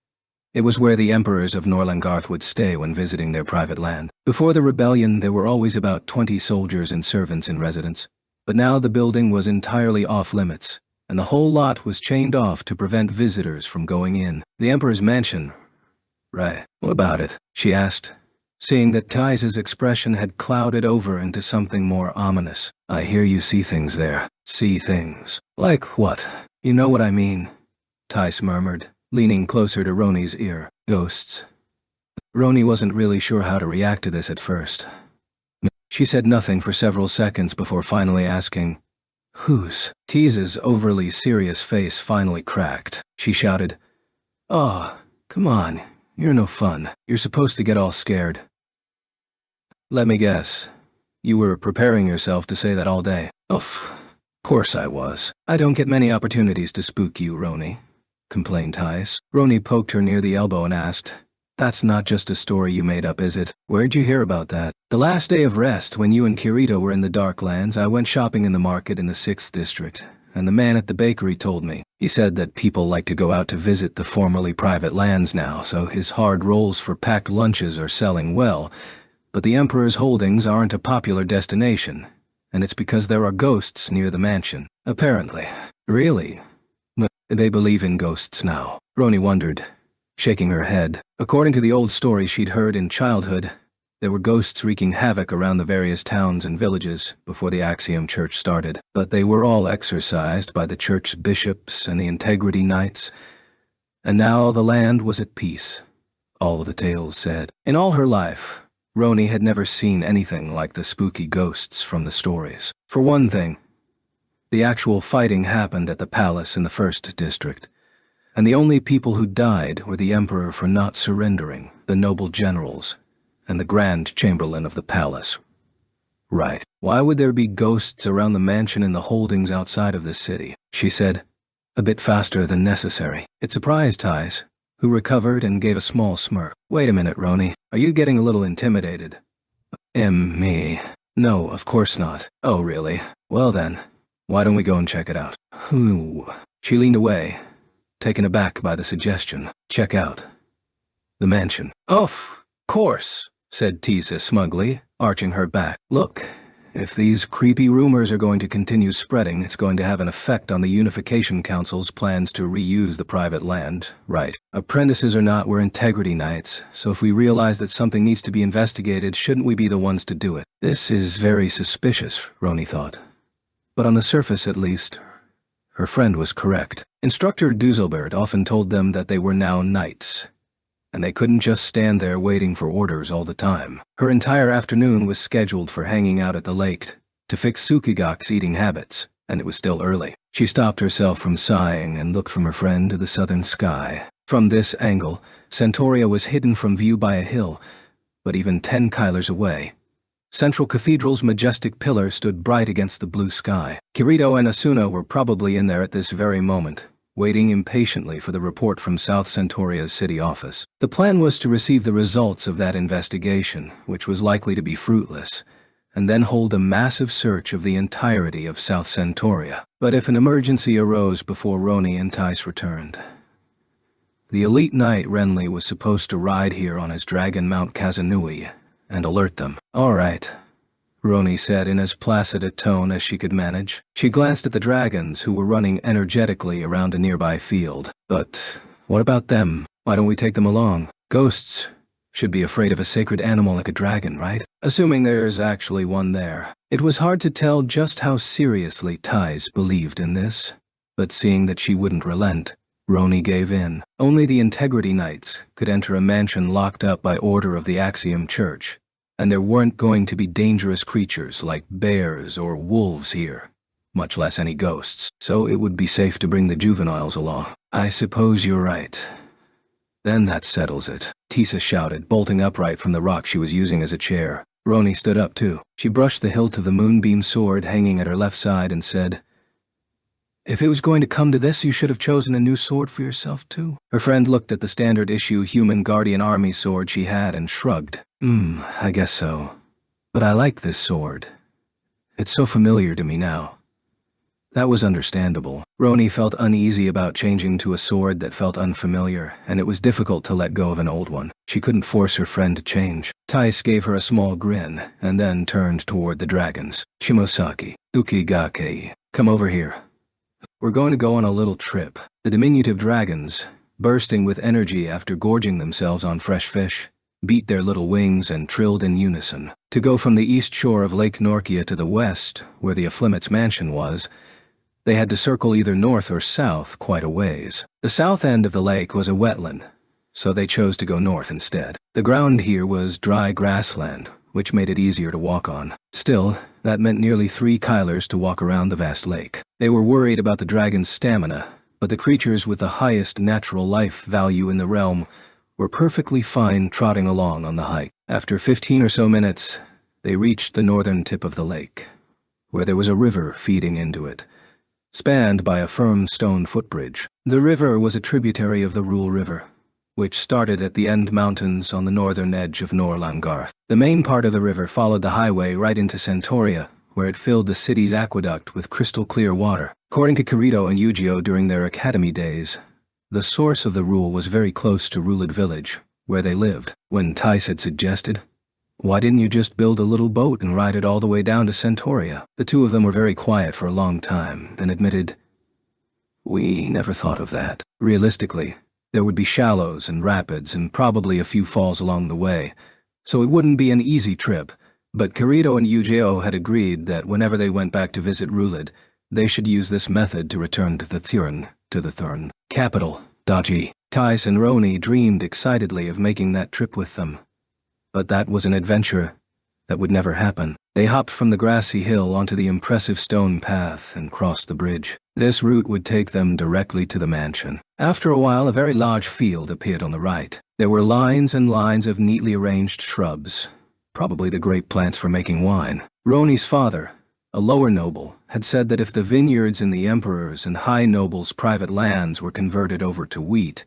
A: It was where the emperors of Norlangarth would stay when visiting their private land. Before the rebellion, there were always about 20 soldiers and servants in residence, but now the building was entirely off-limits, and the whole lot was chained off to prevent visitors from going in. The Emperor's mansion. Right. What about it? She asked, seeing that Tice's expression had clouded over into something more ominous. I hear you see things there. See things. Like what? You know what I mean, Tice murmured, leaning closer to Roni's ear. Ghosts. Roni wasn't really sure how to react to this at first. She said nothing for several seconds before finally asking, whose? Tice's overly serious face finally cracked. She shouted, "Oh, come on, you're no fun. You're supposed to get all scared." Let me guess. You were preparing yourself to say that all day. Of course I was. I don't get many opportunities to spook you, Roni, complained Tice. Roni poked her near the elbow and asked, that's not just a story you made up, is it? Where'd you hear about that? The last day of rest, when you and Kirito were in the Darklands, I went shopping in the market in the 6th district, and the man at the bakery told me. He said that people like to go out to visit the formerly private lands now, so his hard rolls for packed lunches are selling well, but the Emperor's holdings aren't a popular destination, and it's because there are ghosts near the mansion. Apparently. Really? But they believe in ghosts now. Roni wondered, shaking her head. According to the old stories she'd heard in childhood, there were ghosts wreaking havoc around the various towns and villages before the Axiom Church started, but they were all exorcised by the church's bishops and the Integrity Knights, and now the land was at peace, all the tales said. In all her life, Roni had never seen anything like the spooky ghosts from the stories. For one thing, the actual fighting happened at the palace in the 1st district, and the only people who died were the Emperor for not surrendering, the noble generals, and the Grand Chamberlain of the palace. Right. Why would there be ghosts around the mansion and the holdings outside of the city? She said, a bit faster than necessary. It surprised Tice, who recovered and gave a small smirk. Wait a minute, Roni. Are you getting a little intimidated? Me? No, of course not. Oh, really? Well then, why don't we go and check it out? Who? She leaned away, taken aback by the suggestion. Check out the mansion. Of course, said Tisa smugly, arching her back. Look, if these creepy rumors are going to continue spreading, it's going to have an effect on the Unification Council's plans to reuse the private land, right? Apprentices or not, we're Integrity Knights, so if we realize that something needs to be investigated, shouldn't we be the ones to do it? This is very suspicious, Roni thought. But on the surface at least, her friend was correct. Instructor Duselbert often told them that they were now knights, and they couldn't just stand there waiting for orders all the time. Her entire afternoon was scheduled for hanging out at the lake to fix Tsukigak's eating habits, and it was still early. She stopped herself from sighing and looked from her friend to the southern sky. From this angle, Centauria was hidden from view by a hill, but even 10 kilers away, Central Cathedral's majestic pillar stood bright against the blue sky. Kirito and Asuna were probably in there at this very moment, waiting impatiently for the report from South Centauria's city office. The plan was to receive the results of that investigation, which was likely to be fruitless, and then hold a massive search of the entirety of South Centauria. But if an emergency arose before Roni and Tice returned, the elite knight Renly was supposed to ride here on his dragon Mount Kazanui and alert them. "All right," Roni said in as placid a tone as she could manage. She glanced at the dragons who were running energetically around a nearby field. "But what about them? Why don't we take them along? Ghosts should be afraid of a sacred animal like a dragon, right? Assuming there's actually one there." It was hard to tell just how seriously Tice believed in this, but seeing that she wouldn't relent, Roni gave in. Only the Integrity Knights could enter a mansion locked up by order of the Axiom Church, and there weren't going to be dangerous creatures like bears or wolves here, much less any ghosts, so it would be safe to bring the juveniles along. "I suppose you're right. Then that settles it," Tisa shouted, bolting upright from the rock she was using as a chair. Roni stood up too. She brushed the hilt of the moonbeam sword hanging at her left side and said, "If it was going to come to this, you should have chosen a new sword for yourself too." Her friend looked at the standard-issue human guardian army sword she had and shrugged. I guess so. But I like this sword. It's so familiar to me now." That was understandable. Roni felt uneasy about changing to a sword that felt unfamiliar, and it was difficult to let go of an old one. She couldn't force her friend to change. Tice gave her a small grin, and then turned toward the dragons. "Shimosaki, Ukigake, come over here. We're going to go on a little trip." The diminutive dragons, bursting with energy after gorging themselves on fresh fish, beat their little wings and trilled in unison. To go from the east shore of Lake Norkia to the west, where the Afflimit's mansion was, they had to circle either north or south quite a ways. The south end of the lake was a wetland, so they chose to go north instead. The ground here was dry grassland, which made it easier to walk on. Still, that meant nearly 3 kilers to walk around the vast lake. They were worried about the dragon's stamina, but the creatures with the highest natural life value in the realm were perfectly fine trotting along on the hike. After 15 or so minutes, they reached the northern tip of the lake, where there was a river feeding into it, spanned by a firm stone footbridge. The river was a tributary of the Rule River, which started at the End Mountains on the northern edge of Norlangarth. The main part of the river followed the highway right into Centauria, where it filled the city's aqueduct with crystal-clear water. According to Kirito and Yujio during their academy days, the source of the Rule was very close to Ruled Village, where they lived. When Tice had suggested, "Why didn't you just build a little boat and ride it all the way down to Centauria?" The two of them were very quiet for a long time, then admitted, "We never thought of that. Realistically, there would be shallows and rapids and probably a few falls along the way, so it wouldn't be an easy trip." But Kirito and Yujio had agreed that whenever they went back to visit Ruled, they should use this method to return to the Thurn capital, Daji. Tice and Roni dreamed excitedly of making that trip with them. But that was an adventure that would never happen. They hopped from the grassy hill onto the impressive stone path and crossed the bridge. This route would take them directly to the mansion. After a while, a very large field appeared on the right. There were lines and lines of neatly arranged shrubs, probably the grape plants for making wine. Roni's father, a lower noble, had said that if the vineyards in the emperor's and high nobles' private lands were converted over to wheat,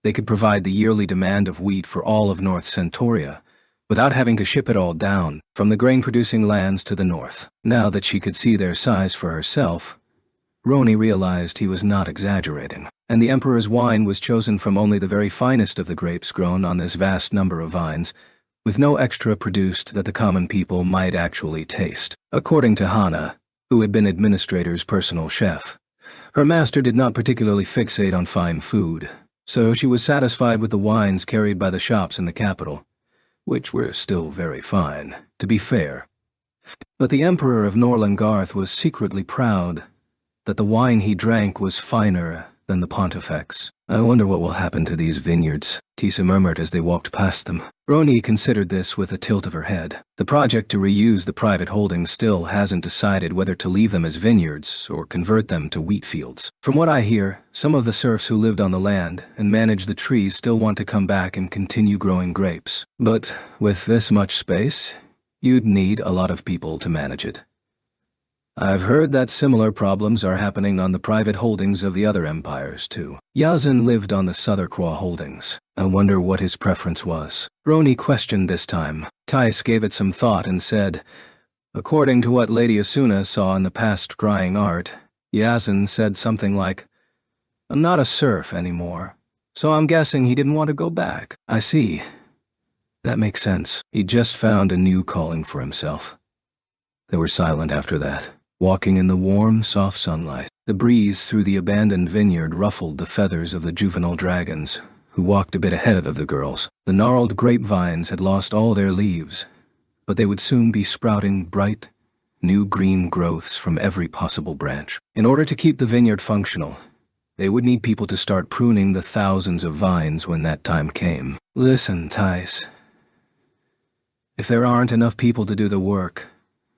A: they could provide the yearly demand of wheat for all of North Centauria, without having to ship it all down from the grain-producing lands to the north. Now that she could see their size for herself, Roni realized he was not exaggerating, and the emperor's wine was chosen from only the very finest of the grapes grown on this vast number of vines, with no extra produced that the common people might actually taste. According to Hana, who had been administrator's personal chef, her master did not particularly fixate on fine food, so she was satisfied with the wines carried by the shops in the capital, which were still very fine, to be fair. But the Emperor of Norlangarth was secretly proud that the wine he drank was finer than the Pontifex. "I wonder what will happen to these vineyards," Tisa murmured as they walked past them. Roni considered this with a tilt of her head. The project to reuse the private holdings still hasn't decided whether to leave them as vineyards or convert them to wheat fields. From what I hear, some of the serfs who lived on the land and managed the trees still want to come back and continue growing grapes. But with this much space, you'd need a lot of people to manage it. I've heard that similar problems are happening on the private holdings of the other empires, too. Yazan lived on the Southercroix holdings. I wonder what his preference was. Roni questioned this time. Thais gave it some thought and said, according to what Lady Asuna saw in the past scrying art, Yazan said something like, I'm not a serf anymore, so I'm guessing he didn't want to go back. I see. That makes sense. He just found a new calling for himself. They were silent after that, walking in the warm, soft sunlight. The breeze through the abandoned vineyard ruffled the feathers of the juvenile dragons, who walked a bit ahead of the girls. The gnarled grapevines had lost all their leaves, but they would soon be sprouting bright, new green growths from every possible branch. In order to keep the vineyard functional, they would need people to start pruning the thousands of vines when that time came. Listen, Thais. If there aren't enough people to do the work,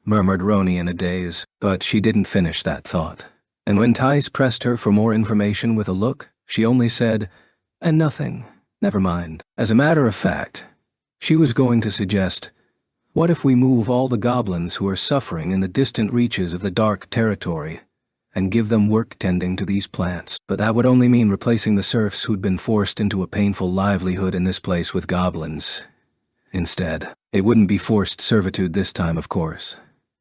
A: murmured Roni in a daze, but she didn't finish that thought. And when Thais pressed her for more information with a look, she only said, and nothing, never mind. As a matter of fact, she was going to suggest, what if we move all the goblins who are suffering in the distant reaches of the dark territory and give them work tending to these plants? But that would only mean replacing the serfs who'd been forced into a painful livelihood in this place with goblins. Instead, it wouldn't be forced servitude this time, of course,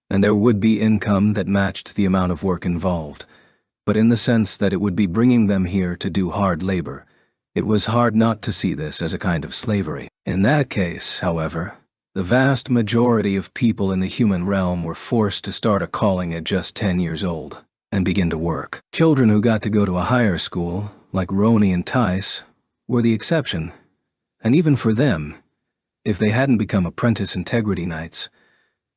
A: and there would be income that matched the amount of work involved, but in the sense that it would be bringing them here to do hard labor. It was hard not to see this as a kind of slavery. In that case, however, the vast majority of people in the human realm were forced to start a calling at just 10 years old and begin to work. Children who got to go to a higher school, like Roni and Thais, were the exception, and even for them, if they hadn't become apprentice integrity knights,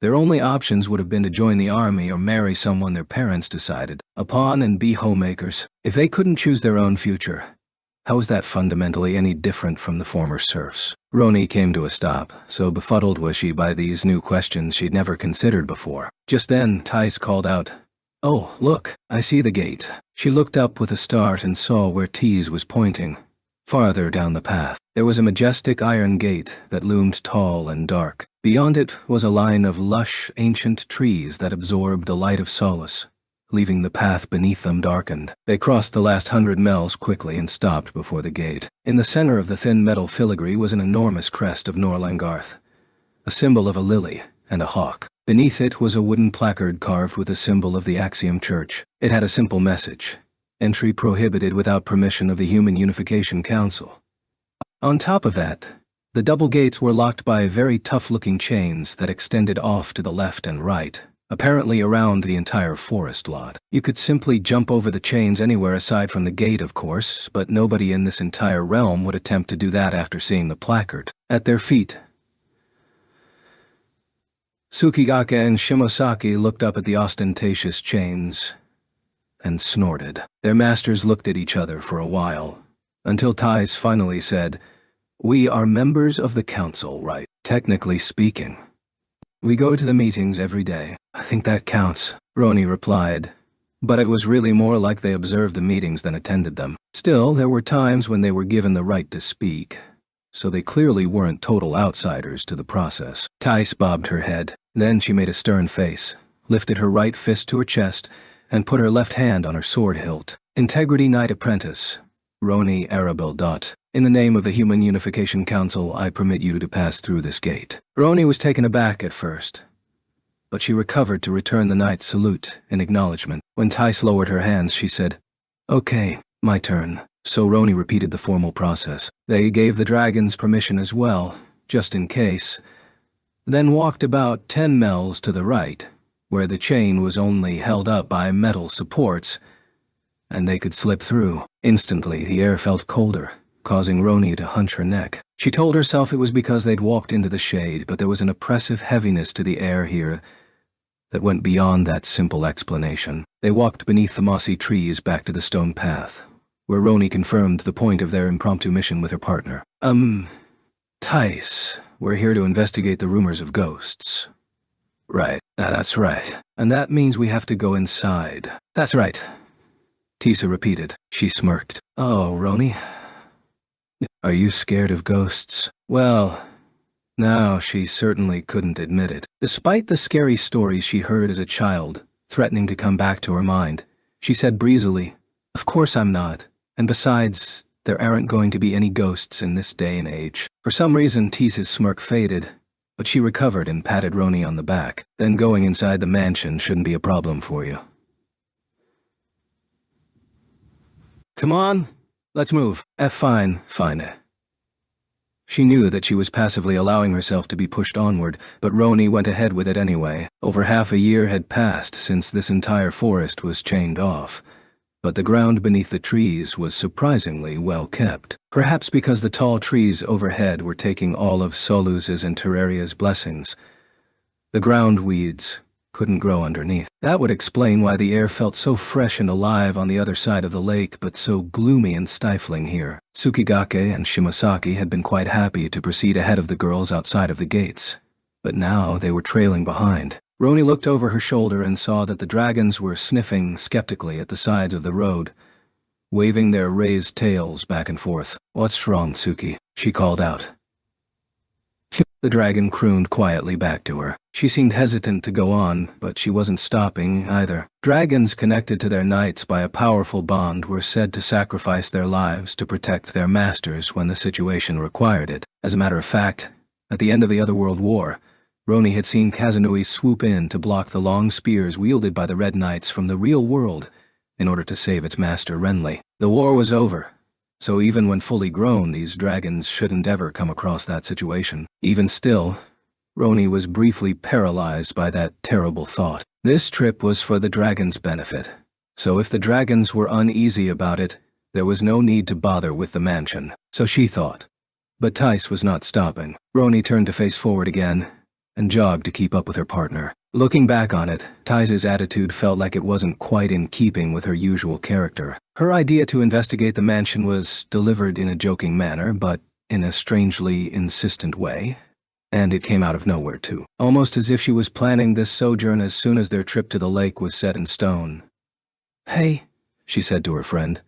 A: their only options would have been to join the army or marry someone their parents decided upon and be homemakers. If they couldn't choose their own future, how was that fundamentally any different from the former serfs? Roni came to a stop, so befuddled was she by these new questions she'd never considered before. Just then, Thais called out, oh, look, I see the gate. She looked up with a start and saw where Tease was pointing. Farther down the path, there was a majestic iron gate that loomed tall and dark. Beyond it was a line of lush, ancient trees that absorbed the light of solace, leaving the path beneath them darkened. They crossed the last 100 mells quickly and stopped before the gate. In the center of the thin metal filigree was an enormous crest of Norlangarth, a symbol of a lily and a hawk. Beneath it was a wooden placard carved with a symbol of the Axiom Church. It had a simple message: entry prohibited without permission of the Human Unification Council. On top of that, the double gates were locked by very tough-looking chains that extended off to the left and right, apparently around the entire forest lot. You could simply jump over the chains anywhere aside from the gate, of course, but nobody in this entire realm would attempt to do that after seeing the placard. At their feet, Tsukigake and Shimosaki looked up at the ostentatious chains and snorted. Their masters looked at each other for a while, until Thais finally said, we are members of the council, right? Technically speaking. We go to the meetings every day. I think that counts, Roni replied, but it was really more like they observed the meetings than attended them. Still, there were times when they were given the right to speak, so they clearly weren't total outsiders to the process. Thais bobbed her head, then she made a stern face, lifted her right fist to her chest, and put her left hand on her sword hilt. Integrity Knight Apprentice, Roni Arabel. In the name of the Human Unification Council, I permit you to pass through this gate. Roni was taken aback at first, but she recovered to return the knight's salute in acknowledgement. When Thais lowered her hands, she said, okay, my turn. So Roni repeated the formal process. They gave the dragons permission as well, just in case, then walked about 10 mells to the right, where the chain was only held up by metal supports, and they could slip through. Instantly, the air felt colder, causing Roni to hunch her neck. She told herself it was because they'd walked into the shade, but there was an oppressive heaviness to the air here that went beyond that simple explanation. They walked beneath the mossy trees back to the stone path, where Roni confirmed the point of their impromptu mission with her partner. Tice, we're here to investigate the rumors of ghosts. Right, that's right. And that means we have to go inside. That's right, Tisa repeated. She smirked. Oh, Roni? Are you scared of ghosts? Well, now she certainly couldn't admit it. Despite the scary stories she heard as a child, threatening to come back to her mind, she said breezily, "Of course I'm not. And besides, there aren't going to be any ghosts in this day and age." For some reason, Tisa's smirk faded, but she recovered and patted Roni on the back. "Then going inside the mansion shouldn't be a problem for you." "Come on, let's move." Fine. She knew that she was passively allowing herself to be pushed onward, but Roni went ahead with it anyway. Over half a year had passed since this entire forest was chained off, but the ground beneath the trees was surprisingly well kept. Perhaps because the tall trees overhead were taking all of Solus's and Terraria's blessings. The ground weeds couldn't grow underneath. That would explain why the air felt so fresh and alive on the other side of the lake, but so gloomy and stifling here. Tsukigake and Shimosaki had been quite happy to proceed ahead of the girls outside of the gates, but now they were trailing behind. Roni looked over her shoulder and saw that the dragons were sniffing skeptically at the sides of the road, waving their raised tails back and forth. "What's wrong, Tsuki?" she called out. The dragon crooned quietly back to her. She seemed hesitant to go on, but she wasn't stopping either. Dragons connected to their knights by a powerful bond were said to sacrifice their lives to protect their masters when the situation required it. As a matter of fact, at the end of the Otherworld War, Roni had seen Kazunui swoop in to block the long spears wielded by the Red Knights from the real world in order to save its master Renly. The war was over, so even when fully grown, these dragons shouldn't ever come across that situation. Even still, Roni was briefly paralyzed by that terrible thought. This trip was for the dragons' benefit, so if the dragons were uneasy about it, there was no need to bother with the mansion, so she thought. But Tice was not stopping. Roni turned to face forward again, and jogged to keep up with her partner. Looking back on it, Tice's attitude felt like it wasn't quite in keeping with her usual character. Her idea to investigate the mansion was delivered in a joking manner, but in a strangely insistent way. And it came out of nowhere, too. Almost as if she was planning this sojourn as soon as their trip to the lake was set in stone. "Hey," she said to her friend,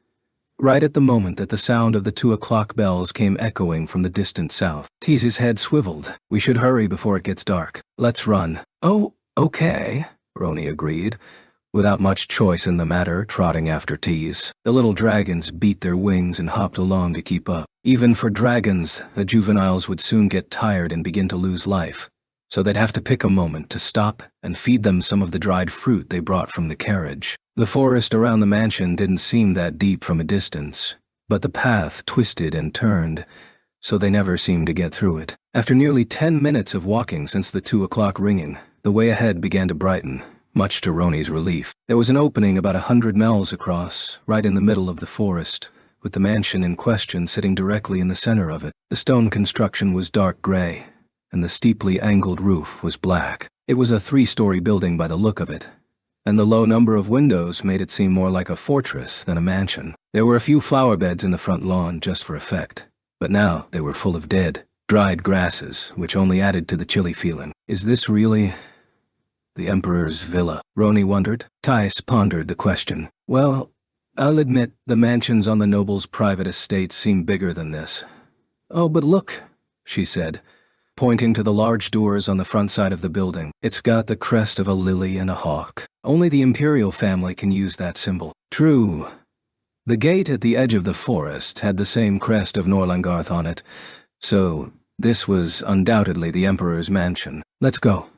A: right at the moment that the sound of the 2 o'clock bells came echoing from the distant south. Tice's head swiveled. "We should hurry before it gets dark. Let's run." "Oh, okay," Roni agreed, without much choice in the matter, trotting after Tice. The little dragons beat their wings and hopped along to keep up. Even for dragons, the juveniles would soon get tired and begin to lose life, so they'd have to pick a moment to stop and feed them some of the dried fruit they brought from the carriage. The forest around the mansion didn't seem that deep from a distance, but the path twisted and turned, so they never seemed to get through it. After nearly 10 minutes of walking since the 2 o'clock ringing, the way ahead began to brighten, much to Roni's relief. There was an opening about 100 mells across, right in the middle of the forest, with the mansion in question sitting directly in the center of it. The stone construction was dark gray, and the steeply angled roof was black. It was a 3-story building by the look of it, and the low number of windows made it seem more like a fortress than a mansion. There were a few flower beds in the front lawn just for effect, but now they were full of dead, dried grasses, which only added to the chilly feeling. Is this really the Emperor's villa? Roni wondered. Tice pondered the question. Well, I'll admit the mansions on the noble's private estate seem bigger than this. Oh, but look, she said, pointing to the large doors on the front side of the building. It's got the crest of a lily and a hawk. Only the imperial family can use that symbol. True. The gate at the edge of the forest had the same crest of Norlangarth on it, so this was undoubtedly the Emperor's mansion. Let's go,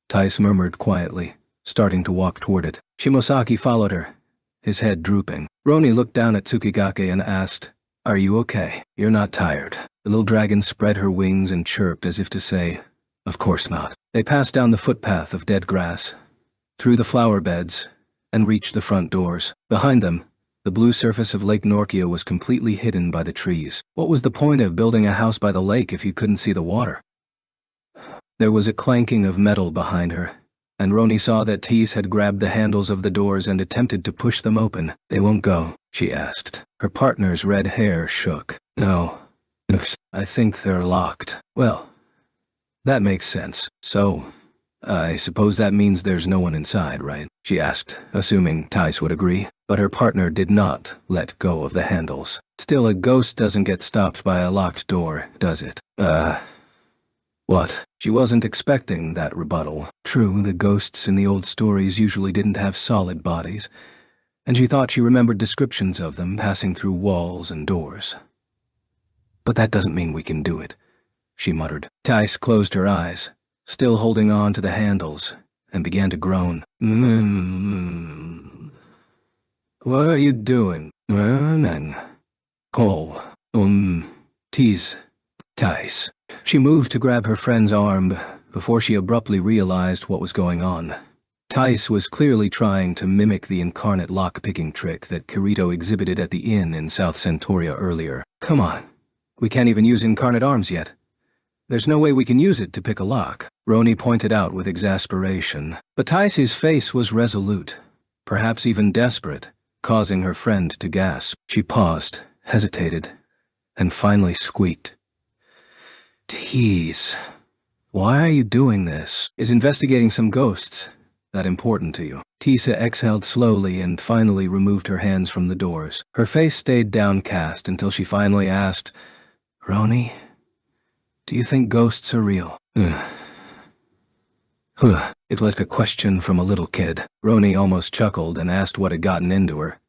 A: Tice murmured quietly, starting to walk toward it. Shimosaki followed her, his head drooping. Roni looked down at Tsukigake and asked, "Are you okay? You're not tired?" The little dragon spread her wings and chirped as if to say, "Of course not." They passed down the footpath of dead grass, through the flower beds, and reached the front doors. Behind them, the blue surface of Lake Norkia was completely hidden by the trees. What was the point of building a house by the lake if you couldn't see the water? There was a clanking of metal behind her, and Roni saw that Tease had grabbed the handles of the doors and attempted to push them open. "They won't go?" she asked. Her partner's red hair shook. "No. I think they're locked." "Well, that makes sense. So, I suppose that means there's no one inside, right?" she asked, assuming Tice would agree. But her partner did not let go of the handles. "Still, a ghost doesn't get stopped by a locked door, does it?" What? She wasn't expecting that rebuttal. True, the ghosts in the old stories usually didn't have solid bodies, and she thought she remembered descriptions of them passing through walls and doors. "But that doesn't mean we can do it," she muttered. Tice closed her eyes, still holding on to the handles, and began to groan. "What are you doing?" "Cole. Tease. Tice." She moved to grab her friend's arm before she abruptly realized what was going on. Tice was clearly trying to mimic the incarnate lock-picking trick that Kirito exhibited at the inn in South Centauria earlier. "Come on. We can't even use incarnate arms yet. There's no way we can use it to pick a lock," Roni pointed out with exasperation. But Tice's face was resolute, perhaps even desperate, causing her friend to gasp. She paused, hesitated, and finally squeaked. "Tease, why are you doing this? Is investigating some ghosts that important to you?" Tisa exhaled slowly and finally removed her hands from the doors. Her face stayed downcast until she finally asked, "Roni, do you think ghosts are real?" It was like a question from a little kid. Roni almost chuckled and asked what had gotten into her.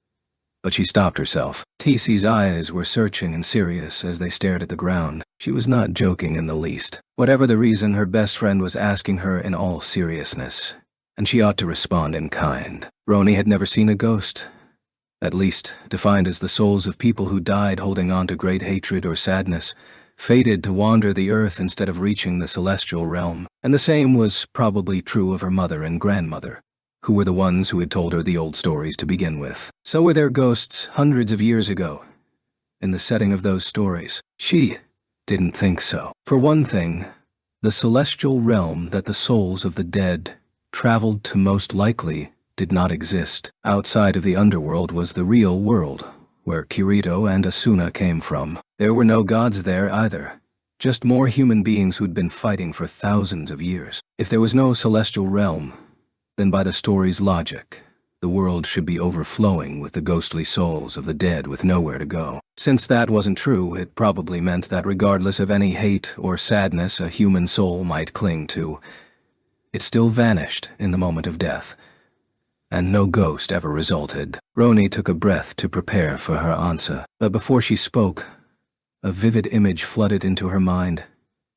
A: But she stopped herself. Tisi's eyes were searching and serious as they stared at the ground. She was not joking in the least. Whatever the reason, her best friend was asking her in all seriousness, and she ought to respond in kind. Roni had never seen a ghost, at least defined as the souls of people who died holding on to great hatred or sadness, fated to wander the earth instead of reaching the celestial realm. And the same was probably true of her mother and grandmother, who were the ones who had told her the old stories to begin with. So were there ghosts hundreds of years ago. In the setting of those stories, she didn't think so. For one thing, the celestial realm that the souls of the dead traveled to most likely did not exist. Outside of the underworld was the real world, where Kirito and Asuna came from. There were no gods there either, just more human beings who'd been fighting for thousands of years. If there was no celestial realm, then by the story's logic, the world should be overflowing with the ghostly souls of the dead with nowhere to go. Since that wasn't true, it probably meant that regardless of any hate or sadness a human soul might cling to, it still vanished in the moment of death, and no ghost ever resulted. Roni took a breath to prepare for her answer, but before she spoke, a vivid image flooded into her mind,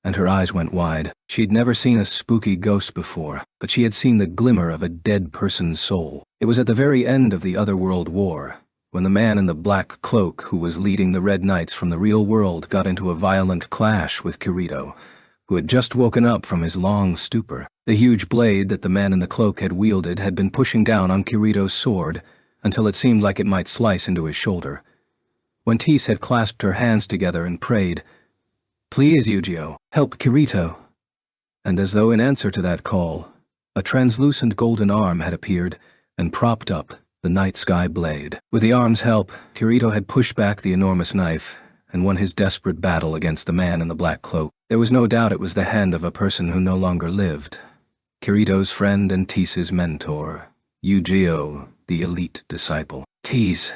A: and her eyes went wide. She'd never seen a spooky ghost before, but she had seen the glimmer of a dead person's soul. It was at the very end of the Otherworld War, when the man in the black cloak who was leading the Red Knights from the real world got into a violent clash with Kirito, who had just woken up from his long stupor. The huge blade that the man in the cloak had wielded had been pushing down on Kirito's sword until it seemed like it might slice into his shoulder. When Tease had clasped her hands together and prayed, "Please, Yu-Gi-Oh, help Kirito," and as though in answer to that call, a translucent golden arm had appeared and propped up the night sky blade. With the arm's help, Kirito had pushed back the enormous knife and won his desperate battle against the man in the black cloak. There was no doubt it was the hand of a person who no longer lived. Kirito's friend and Tease's mentor, Yu-Gi-Oh, the elite disciple. "Tease,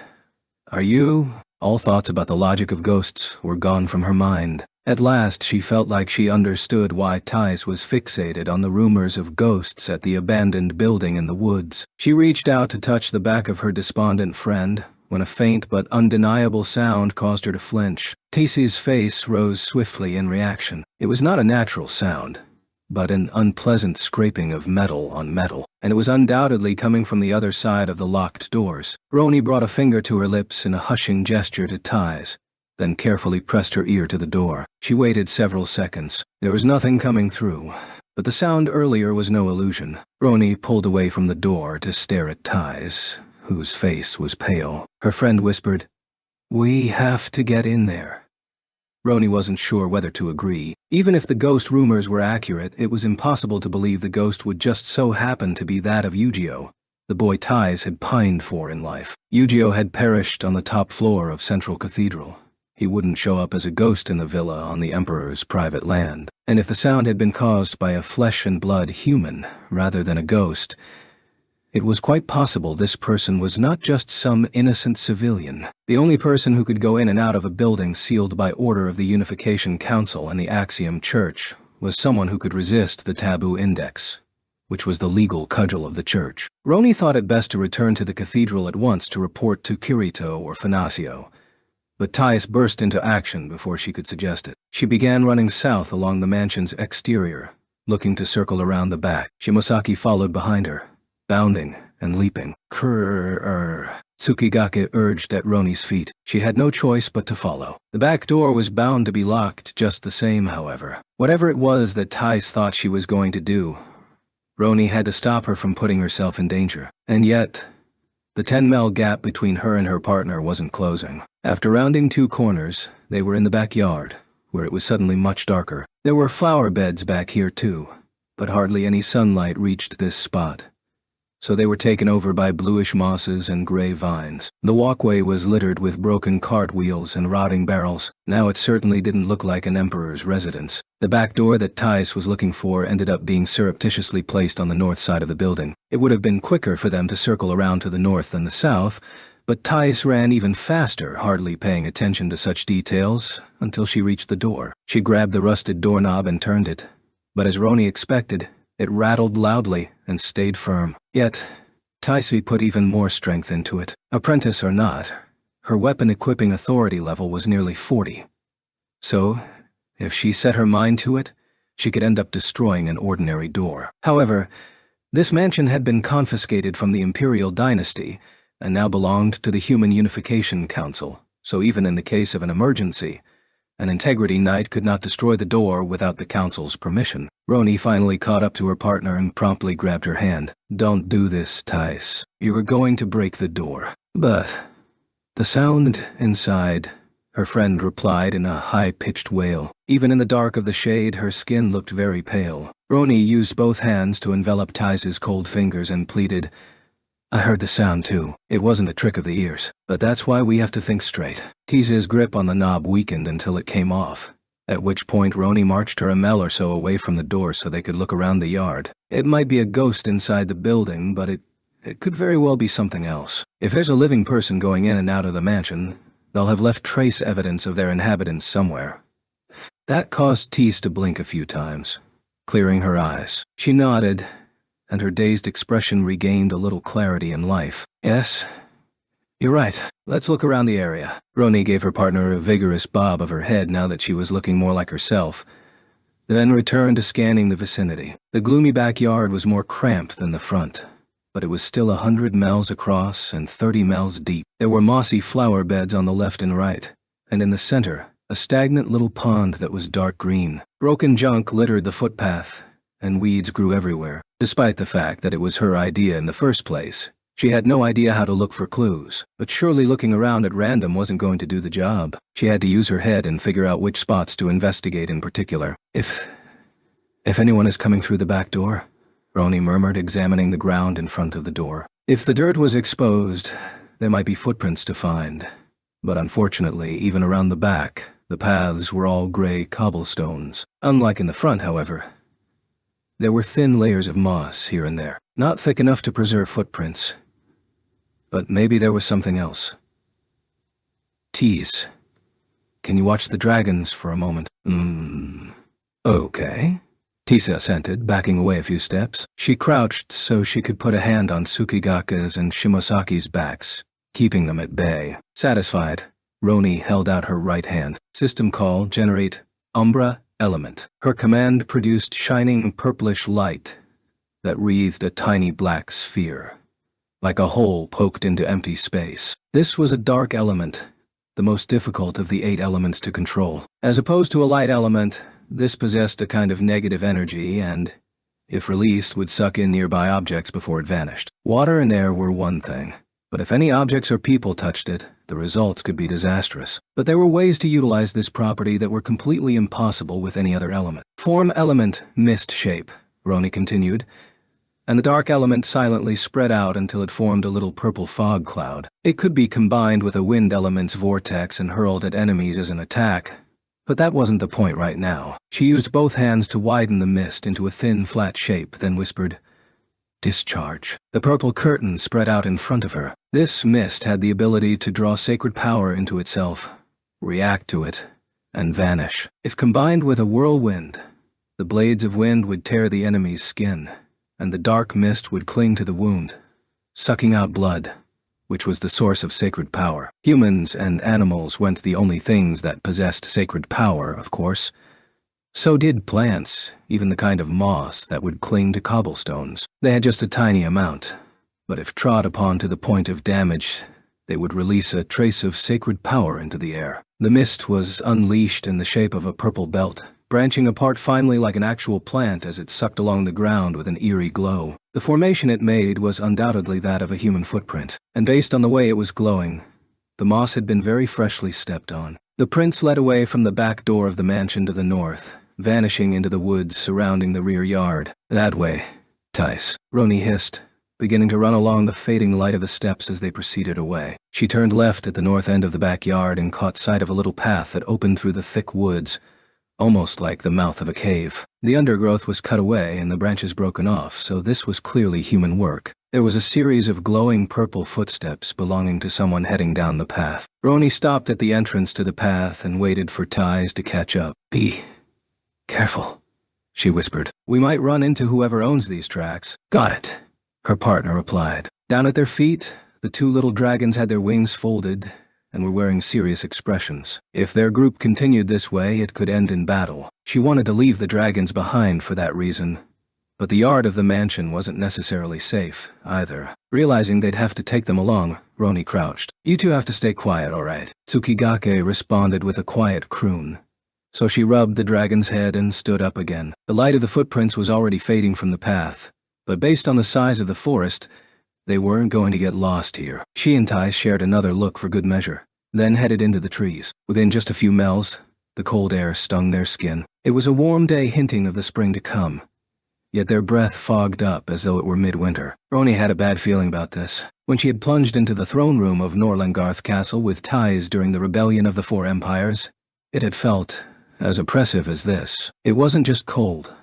A: are you—" All thoughts about the logic of ghosts were gone from her mind. At last she felt like she understood why Tice was fixated on the rumors of ghosts at the abandoned building in the woods. She reached out to touch the back of her despondent friend, when a faint but undeniable sound caused her to flinch. Tease's face rose swiftly in reaction. It was not a natural sound, but an unpleasant scraping of metal on metal, and it was undoubtedly coming from the other side of the locked doors. Roni brought a finger to her lips in a hushing gesture to Tice, then carefully pressed her ear to the door. She waited several seconds. There was nothing coming through, but the sound earlier was no illusion. Roni pulled away from the door to stare at Tice, whose face was pale. Her friend whispered, "We have to get in there." Roni wasn't sure whether to agree. Even if the ghost rumors were accurate, it was impossible to believe the ghost would just so happen to be that of Yu-Gi-Oh, the boy Tais had pined for in life. Yu-Gi-Oh had perished on the top floor of Central Cathedral. He wouldn't show up as a ghost in the villa on the Emperor's private land. And if the sound had been caused by a flesh-and-blood human rather than a ghost, it was quite possible this person was not just some innocent civilian. The only person who could go in and out of a building sealed by order of the Unification Council and the Axiom Church was someone who could resist the Taboo Index, which was the legal cudgel of the church. Roni thought it best to return to the cathedral at once to report to Kirito or Fanasio, but Thais burst into action before she could suggest it. She began running south along the mansion's exterior, looking to circle around the back. Shimosaki followed behind her, bounding and leaping. Tsukigake urged at Roni's feet. She had no choice but to follow. The back door was bound to be locked just the same, however. Whatever it was that Thais thought she was going to do, Roni had to stop her from putting herself in danger. And yet, the 10-mile gap between her and her partner wasn't closing. After rounding 2 corners, they were in the backyard, where it was suddenly much darker. There were flower beds back here too, but hardly any sunlight reached this spot, so they were taken over by bluish mosses and gray vines. The walkway was littered with broken cartwheels and rotting barrels. Now it certainly didn't look like an emperor's residence. The back door that Thais was looking for ended up being surreptitiously placed on the north side of the building. It would have been quicker for them to circle around to the north than the south, but Thais ran even faster, hardly paying attention to such details, until she reached the door. She grabbed the rusted doorknob and turned it, but as Roni expected, it rattled loudly and stayed firm. Yet, Taisi put even more strength into it. Apprentice or not, her weapon-equipping authority level was nearly 40. So, if she set her mind to it, she could end up destroying an ordinary door. However, this mansion had been confiscated from the Imperial Dynasty and now belonged to the Human Unification Council, so even in the case of an emergency, an Integrity Knight could not destroy the door without the Council's permission. Roni finally caught up to her partner and promptly grabbed her hand. "Don't do this, Thais. You were going to break the door." "But the sound inside," her friend replied in a high-pitched wail. Even in the dark of the shade, her skin looked very pale. Roni used both hands to envelop Thais's cold fingers and pleaded, "I heard the sound too. It wasn't a trick of the ears, but that's why we have to think straight." Thais's grip on the knob weakened until it came off, at which point Roni marched her a mile or so away from the door so they could look around the yard. It might be a ghost inside the building, but it could very well be something else. If there's a living person going in and out of the mansion, they'll have left trace evidence of their inhabitants somewhere. That caused Thais to blink a few times, clearing her eyes. She nodded, and her dazed expression regained a little clarity and life. "Yes, you're right. Let's look around the area." Roni gave her partner a vigorous bob of her head now that she was looking more like herself, then returned to scanning the vicinity. The gloomy backyard was more cramped than the front, but it was still 100 miles across and 30 miles deep. There were mossy flower beds on the left and right, and in the center, a stagnant little pond that was dark green. Broken junk littered the footpath, and weeds grew everywhere. Despite the fact that it was her idea in the first place, she had no idea how to look for clues, but surely looking around at random wasn't going to do the job. She had to use her head and figure out which spots to investigate in particular. If anyone is coming through the back door," Roni murmured, examining the ground in front of the door. If the dirt was exposed, there might be footprints to find, but unfortunately, even around the back, the paths were all gray cobblestones. Unlike in the front, however, there were thin layers of moss here and there, not thick enough to preserve footprints. But maybe there was something else. "Tease, can you watch the dragons for a moment?" "Okay." Tisa assented, backing away a few steps. She crouched so she could put a hand on Tsukigake's and Shimosaki's backs, keeping them at bay. Satisfied, Roni held out her right hand. System call, generate Umbra element. Her command produced shining purplish light that wreathed a tiny black sphere, like a hole poked into empty space. This was a dark element, the most difficult of the 8 elements to control. As opposed to a light element, this possessed a kind of negative energy and, if released, would suck in nearby objects before it vanished. Water and air were one thing, But if any objects or people touched it, the results could be disastrous. But there were ways to utilize this property that were completely impossible with any other element. Form element mist shape, Roni continued, and the dark element silently spread out until it formed a little purple fog cloud. It could be combined with a wind element's vortex and hurled at enemies as an attack, but that wasn't the point right now. She used both hands to widen the mist into a thin, flat shape, then whispered, "Discharge." The purple curtain spread out in front of her. This mist had the ability to draw sacred power into itself, react to it, and vanish. If combined with a whirlwind, the blades of wind would tear the enemy's skin, and the dark mist would cling to the wound, sucking out blood, which was the source of sacred power. Humans and animals weren't the only things that possessed sacred power, of course. So did plants, even the kind of moss that would cling to cobblestones. They had just a tiny amount, but if trod upon to the point of damage, they would release a trace of sacred power into the air. The mist was unleashed in the shape of a purple belt, branching apart finely like an actual plant as it sucked along the ground with an eerie glow. The formation it made was undoubtedly that of a human footprint, and based on the way it was glowing, the moss had been very freshly stepped on. The prince led away from the back door of the mansion to the north, vanishing into the woods surrounding the rear yard. "That way, Tice," Roni hissed, beginning to run along the fading light of the steps as they proceeded away. She turned left at the north end of the backyard and caught sight of a little path that opened through the thick woods, almost like the mouth of a cave. The undergrowth was cut away and the branches broken off, so this was clearly human work. There was a series of glowing purple footsteps belonging to someone heading down the path. Roni stopped at the entrance to the path and waited for Tice to catch up. "Be careful," she whispered. "We might run into whoever owns these tracks." "Got it," her partner replied. Down at their feet, the two little dragons had their wings folded and were wearing serious expressions. If their group continued this way, it could end in battle. She wanted to leave the dragons behind for that reason, but the yard of the mansion wasn't necessarily safe, either. Realizing they'd have to take them along, Roni crouched. "You two have to stay quiet, all right?" Tsukigake responded with a quiet croon. So she rubbed the dragon's head and stood up again. The light of the footprints was already fading from the path, but based on the size of the forest, they weren't going to get lost here. She and Tice shared another look for good measure, then headed into the trees. Within just a few miles, the cold air stung their skin. It was a warm day hinting of the spring to come, yet their breath fogged up as though it were midwinter. Roni had a bad feeling about this. When she had plunged into the throne room of Norlangarth Castle with Tice during the rebellion of the Four Empires, it had felt as oppressive as this. It wasn't just cold.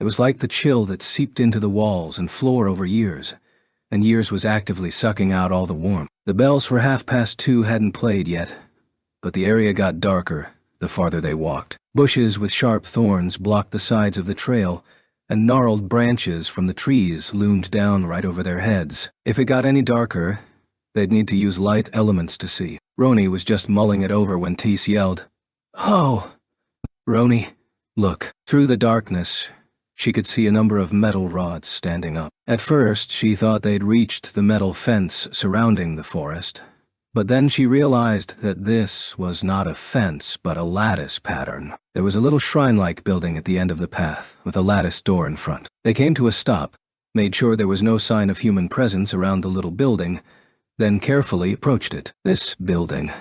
A: It was like the chill that seeped into the walls and floor over years, and years was actively sucking out all the warmth. The bells for 2:30 hadn't played yet, but the area got darker the farther they walked. Bushes with sharp thorns blocked the sides of the trail, and gnarled branches from the trees loomed down right over their heads. If it got any darker, they'd need to use light elements to see. Roni was just mulling it over when Tice yelled, "Oh!" "Roni, look." Through the darkness, she could see a number of metal rods standing up. At first, she thought they'd reached the metal fence surrounding the forest, but then she realized that this was not a fence but a lattice pattern. There was a little shrine-like building at the end of the path, with a lattice door in front. They came to a stop, made sure there was no sign of human presence around the little building, then carefully approached it. "This building,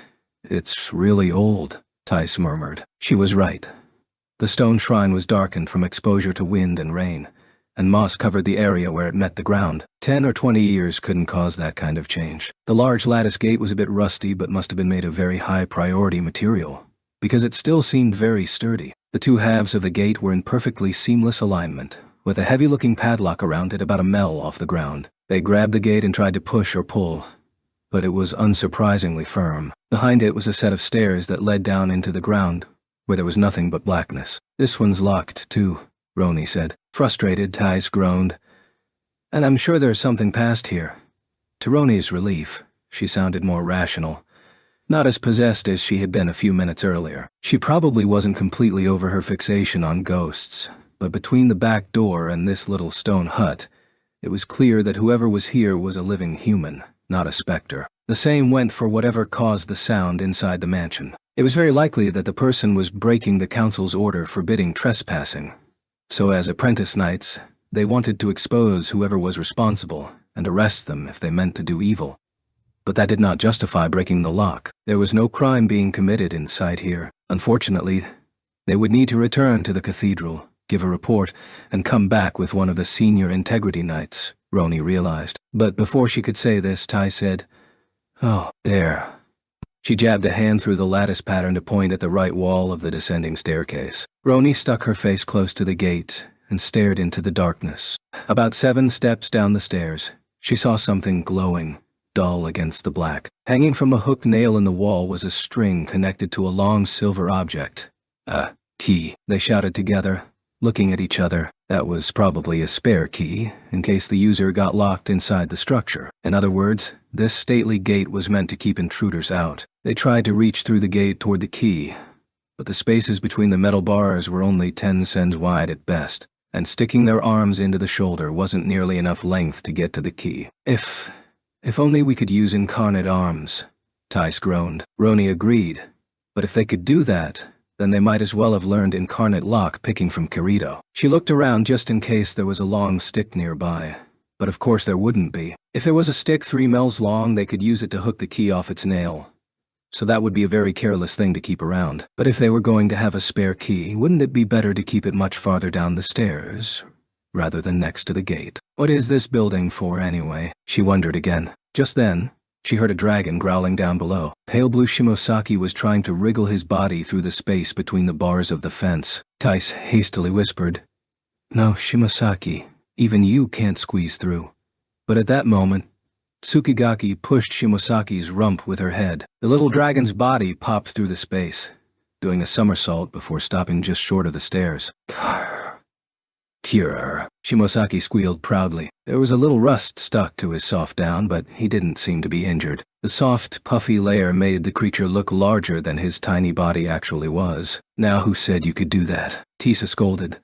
A: it's really old," Tice murmured. She was right. The stone shrine was darkened from exposure to wind and rain, and moss covered the area where it met the ground. 10 or 20 years couldn't cause that kind of change. The large lattice gate was a bit rusty but must have been made of very high-priority material, because it still seemed very sturdy. The two halves of the gate were in perfectly seamless alignment, with a heavy-looking padlock around it about a mell off the ground. They grabbed the gate and tried to push or pull, but it was unsurprisingly firm. Behind it was a set of stairs that led down into the ground, where there was nothing but blackness. "This one's locked, too," Roni said. Frustrated, Tice groaned. "And I'm sure there's something past here." To Roni's relief, she sounded more rational, not as possessed as she had been a few minutes earlier. She probably wasn't completely over her fixation on ghosts, but between the back door and this little stone hut, it was clear that whoever was here was a living human, not a specter. The same went for whatever caused the sound inside the mansion. It was very likely that the person was breaking the council's order forbidding trespassing. So as apprentice knights, they wanted to expose whoever was responsible and arrest them if they meant to do evil. but that did not justify breaking the lock. There was no crime being committed in sight here. Unfortunately, they would need to return to the cathedral, give a report, and come back with one of the senior integrity knights, Roni realized. But before she could say this, Tai said, "Oh, there." She jabbed a hand through the lattice pattern to point at the right wall of the descending staircase. Roni stuck her face close to the gate and stared into the darkness. About 7 steps down the stairs, she saw something glowing, dull against the black. Hanging from a hooked nail in the wall was a string connected to a long silver object. "A key," they shouted together, looking at each other. That was probably a spare key, in case the user got locked inside the structure. In other words, this stately gate was meant to keep intruders out. They tried to reach through the gate toward the key, but the spaces between the metal bars were only 10 cents wide at best, and sticking their arms into the shoulder wasn't nearly enough length to get to the key. If only we could use incarnate arms," Tice groaned. Roni agreed, but if they could do that, then they might as well have learned incarnate lock picking from Kirito. She looked around just in case there was a long stick nearby, but of course there wouldn't be. If there was a stick 3 mils long, they could use it to hook the key off its nail, so that would be a very careless thing to keep around. But if they were going to have a spare key, wouldn't it be better to keep it much farther down the stairs, rather than next to the gate? What is this building for anyway? She wondered again. Just then, she heard a dragon growling down below. Pale blue Shimosaki was trying to wriggle his body through the space between the bars of the fence. Tice hastily whispered, "No, Shimosaki, even you can't squeeze through." But at that moment, Tsukigaki pushed Shimosaki's rump with her head. The little dragon's body popped through the space, doing a somersault before stopping just short of the stairs. "Cure," Shimosaki squealed proudly. There was a little rust stuck to his soft down, but he didn't seem to be injured. The soft, puffy layer made the creature look larger than his tiny body actually was. "Now who said you could do that?" Tisa scolded,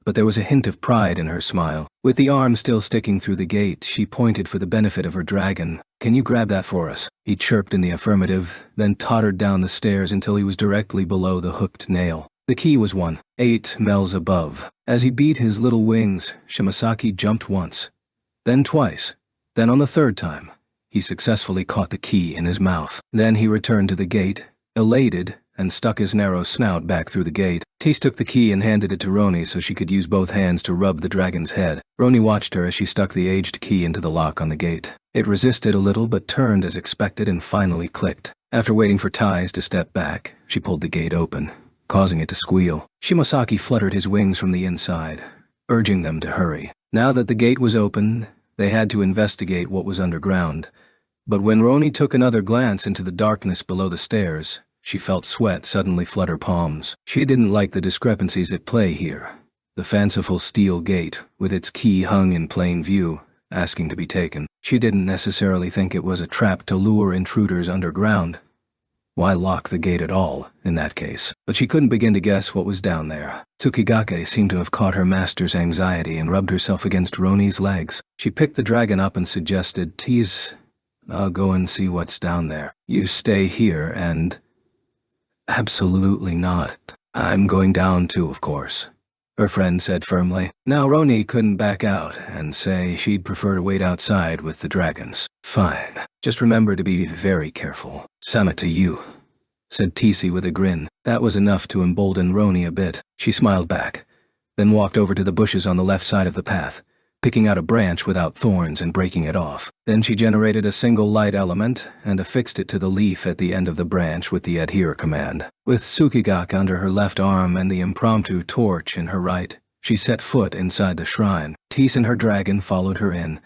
A: but there was a hint of pride in her smile. With the arm still sticking through the gate, she pointed for the benefit of her dragon. "Can you grab that for us?" He chirped in the affirmative, then tottered down the stairs until he was directly below the hooked nail. The key was 8 mils above. As he beat his little wings, Shimosaki jumped once, then twice, then on the 3rd time, he successfully caught the key in his mouth. Then he returned to the gate, elated, and stuck his narrow snout back through the gate. Tease took the key and handed it to Roni so she could use both hands to rub the dragon's head. Roni watched her as she stuck the aged key into the lock on the gate. It resisted a little but turned as expected and finally clicked. After waiting for Ties to step back, she pulled the gate open, causing it to squeal. Shimosaki fluttered his wings from the inside, urging them to hurry. Now that the gate was open, they had to investigate what was underground. But when Roni took another glance into the darkness below the stairs, she felt sweat suddenly flood her palms. She didn't like the discrepancies at play here. The fanciful steel gate, with its key hung in plain view, asking to be taken. She didn't necessarily think it was a trap to lure intruders underground. Why lock the gate at all, in that case? But she couldn't begin to guess what was down there. Tsukigake seemed to have caught her master's anxiety and rubbed herself against Roni's legs. She picked the dragon up and suggested, "Tease, I'll go and see what's down there. You stay here and—" "Absolutely not. I'm going down too, of course," her friend said firmly. Now Roni couldn't back out and say she'd prefer to wait outside with the dragons. "Fine. Just remember to be very careful. Sama to you," said Tisi with a grin. That was enough to embolden Roni a bit. She smiled back, then walked over to the bushes on the left side of the path, picking out a branch without thorns and breaking it off. Then she generated a single light element and affixed it to the leaf at the end of the branch with the adhere command. With Tsukigake under her left arm and the impromptu torch in her right, she set foot inside the shrine. Tease and her dragon followed her in,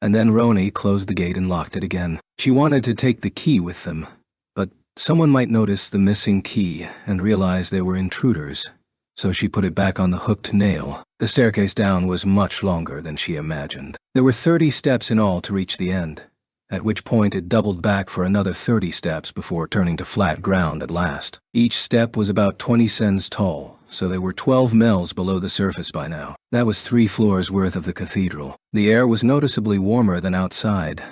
A: and then Roni closed the gate and locked it again. She wanted to take the key with them, but someone might notice the missing key and realize they were intruders, so she put it back on the hooked nail. The staircase down was much longer than she imagined. There were 30 steps in all to reach the end, at which point it doubled back for another 30 steps before turning to flat ground at last. Each step was about 20 cents tall, so they were 12 mils below the surface by now. That was 3 floors worth of the cathedral. The air was noticeably warmer than outside,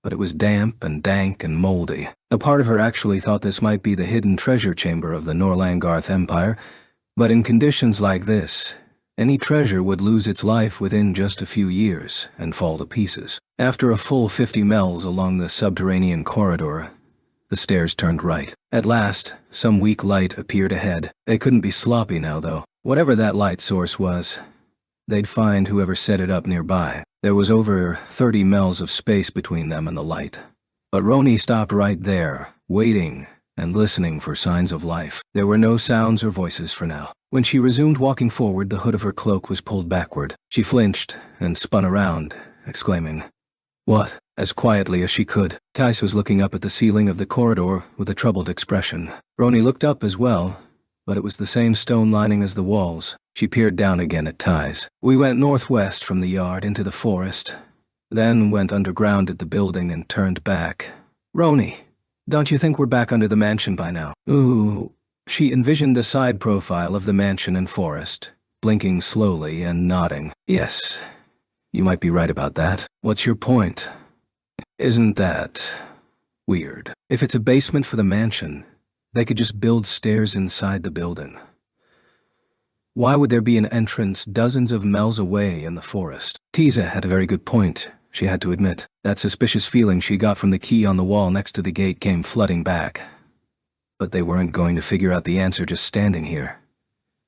A: but it was damp and dank and moldy. A part of her actually thought this might be the hidden treasure chamber of the Norlangarth Empire, but in conditions like this, Any treasure would lose its life within just a few years and fall to pieces. After a full 50 miles along the subterranean corridor, the stairs turned right. At last, some weak light appeared ahead. They couldn't be sloppy now, though. Whatever that light source was, they'd find whoever set it up nearby. There was over 30 miles of space between them and the light. But Roni stopped right there, waiting and listening for signs of life. There were no sounds or voices for now. When she resumed walking forward, the hood of her cloak was pulled backward. She flinched and spun around, exclaiming, "What?" as quietly as she could. Tice was looking up at the ceiling of the corridor with a troubled expression. Roni looked up as well, but it was the same stone lining as the walls. She peered down again at Tice. "We went northwest from the yard into the forest, then went underground at the building and turned back. Roni, don't you think we're back under the mansion by now?" "Ooh." She envisioned a side profile of the mansion and forest, blinking slowly and nodding. "Yes, you might be right about that. What's your point?" "Isn't that weird? If it's a basement for the mansion, they could just build stairs inside the building. Why would there be an entrance dozens of miles away in the forest?" Tiza had a very good point, she had to admit. That suspicious feeling she got from the key on the wall next to the gate came flooding back. But they weren't going to figure out the answer just standing here.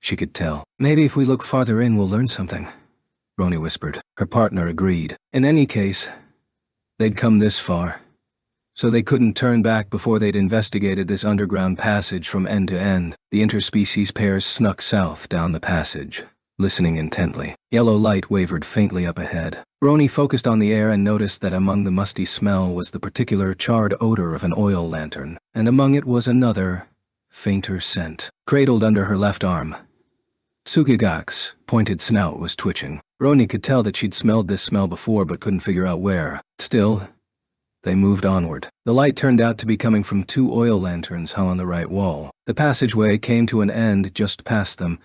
A: She could tell. "Maybe if we look farther in, we'll learn something," Roni whispered. Her partner agreed. In any case, they'd come this far, so they couldn't turn back before they'd investigated this underground passage from end to end. The interspecies pairs snuck south down the passage, listening intently. Yellow light wavered faintly up ahead. Roni focused on the air and noticed that among the musty smell was the particular charred odor of an oil lantern, and among it was another, fainter scent. Cradled under her left arm, Tsukigak's pointed snout was twitching. Roni could tell that she'd smelled this smell before but couldn't figure out where. Still, they moved onward. The light turned out to be coming from 2 oil lanterns hung on the right wall. The passageway came to an end just past them,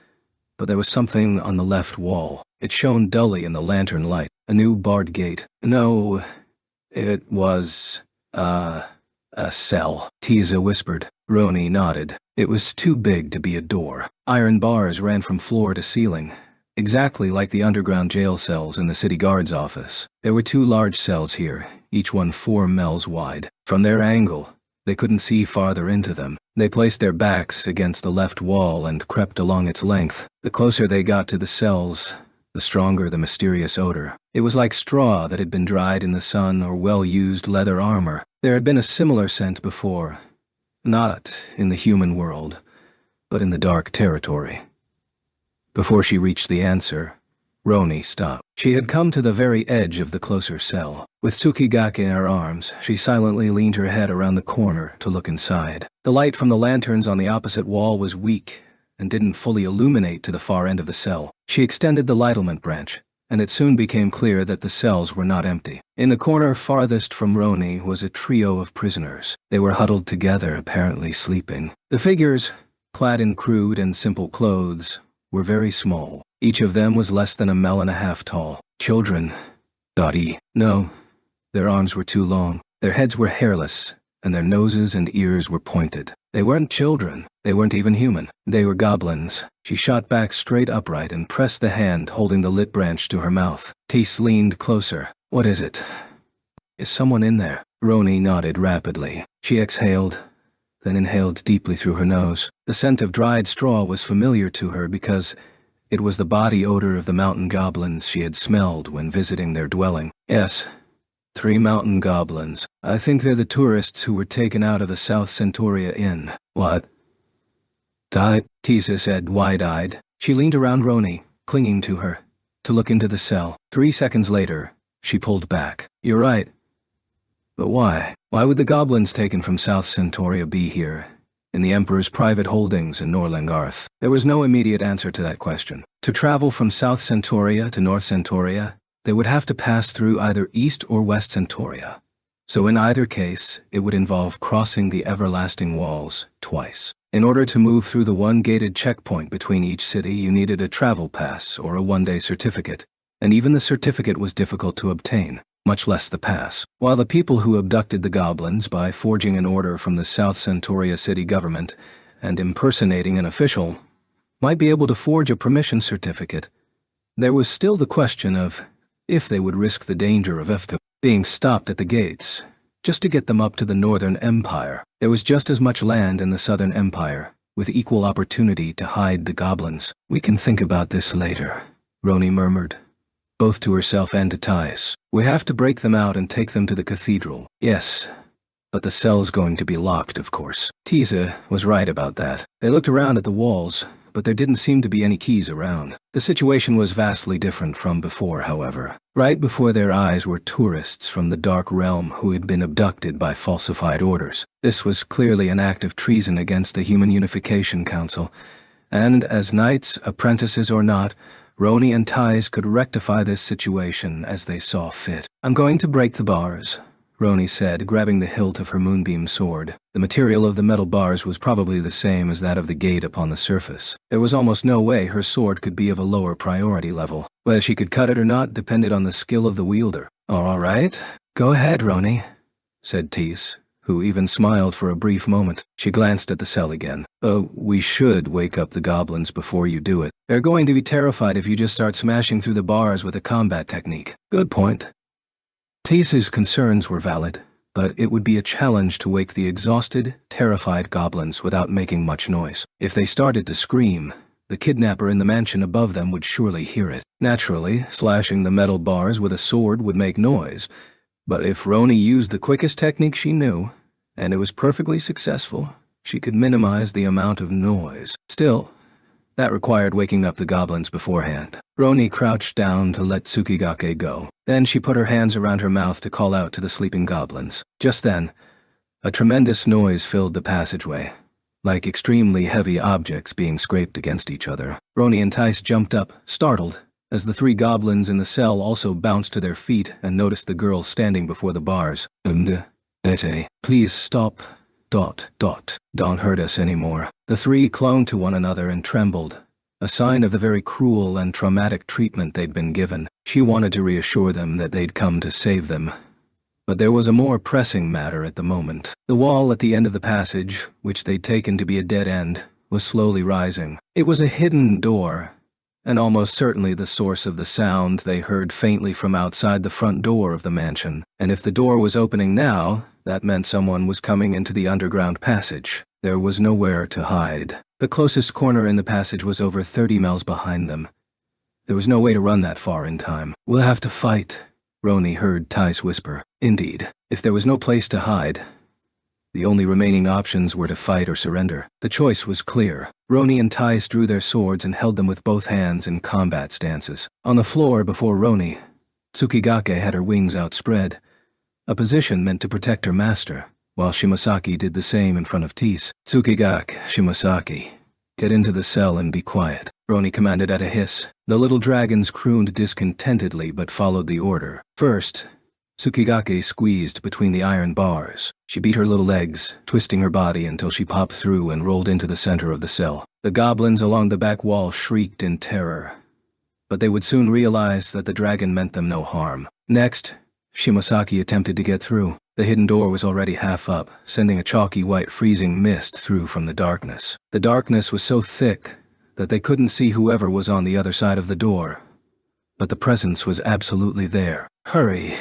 A: but there was something on the left wall. It shone dully in the lantern light. A new barred gate. No, it was, a cell, Tiza whispered. Roni nodded. It was too big to be a door. Iron bars ran from floor to ceiling, exactly like the underground jail cells in the city guard's office. There were 2 large cells here, each one 4 miles wide. From their angle, they couldn't see farther into them. They placed their backs against the left wall and crept along its length. The closer they got to the cells, the stronger the mysterious odor. It was like straw that had been dried in the sun or well-used leather armor. There had been a similar scent before, not in the human world, but in the dark territory. Before she reached the answer, Roni stopped. She had come to the very edge of the closer cell. With Tsukigake in her arms, she silently leaned her head around the corner to look inside. The light from the lanterns on the opposite wall was weak and didn't fully illuminate to the far end of the cell. She extended the lightement branch, and it soon became clear that the cells were not empty. In the corner farthest from Roni was a trio of prisoners. They were huddled together, apparently sleeping. The figures, clad in crude and simple clothes, were very small. Each of them was less than 1.5 miles tall. Children, thought he. No, their arms were too long. Their heads were hairless, and their noses and ears were pointed. They weren't children. They weren't even human. They were goblins. She shot back straight upright and pressed the hand holding the lit branch to her mouth. Tice leaned closer. "What is it? Is someone in there?" Roni nodded rapidly. She exhaled, then inhaled deeply through her nose. The scent of dried straw was familiar to her because it was the body odor of the mountain goblins she had smelled when visiting their dwelling. "Yes, 3 mountain goblins. I think they're the tourists who were taken out of the South Centauria Inn." "What?" "Died," Tiza said, wide-eyed. She leaned around Roni, clinging to her, to look into the cell. 3 seconds later, she pulled back. "You're right. But why? Why would the goblins taken from South Centauria be here, in the Emperor's private holdings in Norlangarth?" There was no immediate answer to that question. To travel from South Centauria to North Centauria, they would have to pass through either East or West Centauria. So in either case, it would involve crossing the everlasting walls twice. In order to move through the one gated checkpoint between each city, you needed a travel pass or a one-day certificate, and even the certificate was difficult to obtain, much less the pass. While the people who abducted the goblins by forging an order from the South Centauria city government and impersonating an official might be able to forge a permission certificate, There was still the question of if they would risk the danger of being stopped at the gates, just to get them up to the Northern Empire. There was just as much land in the Southern Empire, with equal opportunity to hide the goblins. "We can think about this later," Roni murmured, both to herself and to Thais. "We have to break them out and take them to the Cathedral." "Yes, but the cell's going to be locked, of course." Tisa was right about that. They looked around at the walls, but there didn't seem to be any keys around. The situation was vastly different from before, however. Right before their eyes were tourists from the Dark Realm who had been abducted by falsified orders. This was clearly an act of treason against the Human Unification Council, and as knights, apprentices or not, Roni and Thais could rectify this situation as they saw fit. "I'm going to break the bars," Roni said, grabbing the hilt of her moonbeam sword. The material of the metal bars was probably the same as that of the gate upon the surface. There was almost no way her sword could be of a lower priority level. Whether she could cut it or not depended on the skill of the wielder. "All right, go ahead, Roni," said Tis, who even smiled for a brief moment. She glanced at the cell again. We should wake up the goblins before you do it. They're going to be terrified if you just start smashing through the bars with a combat technique." "Good point." Tis's concerns were valid, but it would be a challenge to wake the exhausted, terrified goblins without making much noise. If they started to scream, the kidnapper in the mansion above them would surely hear it. Naturally, slashing the metal bars with a sword would make noise, but if Roni used the quickest technique she knew, and it was perfectly successful, she could minimize the amount of noise. Still, that required waking up the goblins beforehand. Roni crouched down to let Tsukigake go. Then she put her hands around her mouth to call out to the sleeping goblins. Just then, a tremendous noise filled the passageway, like extremely heavy objects being scraped against each other. Roni and Thais jumped up, startled, as the three goblins in the cell also bounced to their feet and noticed the girl standing before the bars. Please stop. Don't hurt us anymore." The three clung to one another and trembled, a sign of the very cruel and traumatic treatment they'd been given. She wanted to reassure them that they'd come to save them, but there was a more pressing matter at the moment. The wall at the end of the passage, which they'd taken to be a dead end, was slowly rising. It was a hidden door, and almost certainly the source of the sound they heard faintly from outside the front door of the mansion. And if the door was opening now, that meant someone was coming into the underground passage. There was nowhere to hide. The closest corner in the passage was over 30 miles behind them. There was no way to run that far in time. "We'll have to fight," Roni heard Thais whisper. Indeed, if there was no place to hide, the only remaining options were to fight or surrender. The choice was clear. Roni and Thais drew their swords and held them with both hands in combat stances. On the floor before Roni, Tsukigake had her wings outspread, a position meant to protect her master, while Shimosaki did the same in front of Tis. "Tsukigake, Shimosaki, get into the cell and be quiet," Roni commanded at a hiss. The little dragons crooned discontentedly but followed the order. First, Tsukigake squeezed between the iron bars. She beat her little legs, twisting her body until she popped through and rolled into the center of the cell. The goblins along the back wall shrieked in terror, but they would soon realize that the dragon meant them no harm. Next, Shimosaki attempted to get through. The hidden door was already half up, sending a chalky white freezing mist through from the darkness. The darkness was so thick that they couldn't see whoever was on the other side of the door, but the presence was absolutely there. "Hurry,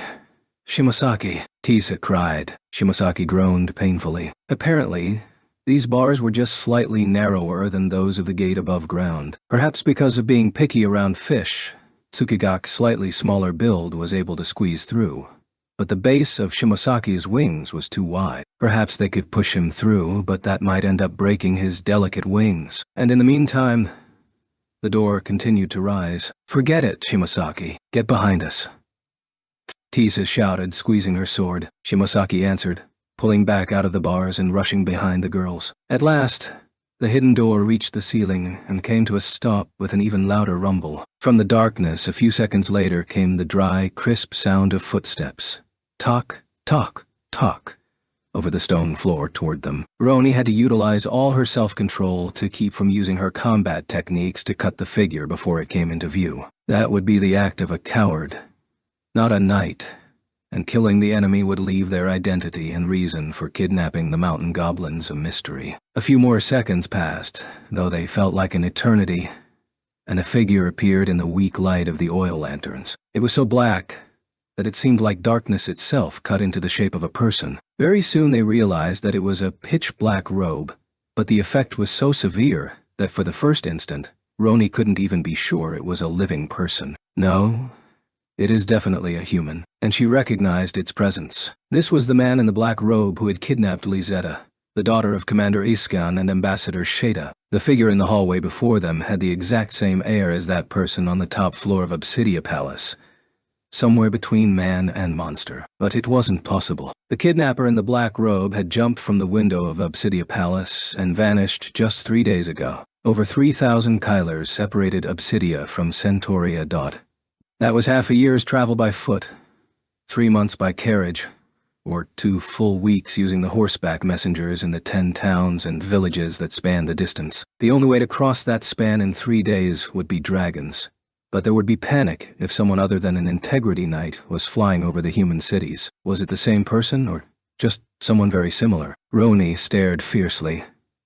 A: Shimosaki," Tisa cried. Shimosaki groaned painfully. Apparently, these bars were just slightly narrower than those of the gate above ground. Perhaps because of being picky around fish, Tsukigake's slightly smaller build was able to squeeze through, but the base of Shimosaki's wings was too wide. Perhaps they could push him through, but that might end up breaking his delicate wings. And in the meantime, the door continued to rise. "Forget it, Shimosaki. Get behind us," Tisa shouted, squeezing her sword. Shimosaki answered, pulling back out of the bars and rushing behind the girls. At last, the hidden door reached the ceiling and came to a stop with an even louder rumble. From the darkness, a few seconds later, came the dry, crisp sound of footsteps. Tock, tock, tock, over the stone floor toward them. Roni had to utilize all her self-control to keep from using her combat techniques to cut the figure before it came into view. That would be the act of a coward, not a knight, and killing the enemy would leave their identity and reason for kidnapping the mountain goblins a mystery. A few more seconds passed, though they felt like an eternity, and a figure appeared in the weak light of the oil lanterns. It was so black that it seemed like darkness itself cut into the shape of a person. Very soon they realized that it was a pitch-black robe, but the effect was so severe that for the first instant, Roni couldn't even be sure it was a living person. No, it is definitely a human, and she recognized its presence. This was the man in the black robe who had kidnapped Lizetta, the daughter of Commander Iskan and Ambassador Sheda. The figure in the hallway before them had the exact same air as that person on the top floor of Obsidia Palace, somewhere between man and monster. But it wasn't possible. The kidnapper in the black robe had jumped from the window of Obsidia Palace and vanished just 3 days ago. Over 3,000 Kylers separated Obsidia from Centauria. That was half a year's travel by foot, 3 months by carriage, or 2 full weeks using the horseback messengers in the 10 towns and villages that spanned the distance. The only way to cross that span in 3 days would be dragons. But there would be panic if someone other than an integrity knight was flying over the human cities. Was it the same person, or just someone very similar? Roni stared fiercely,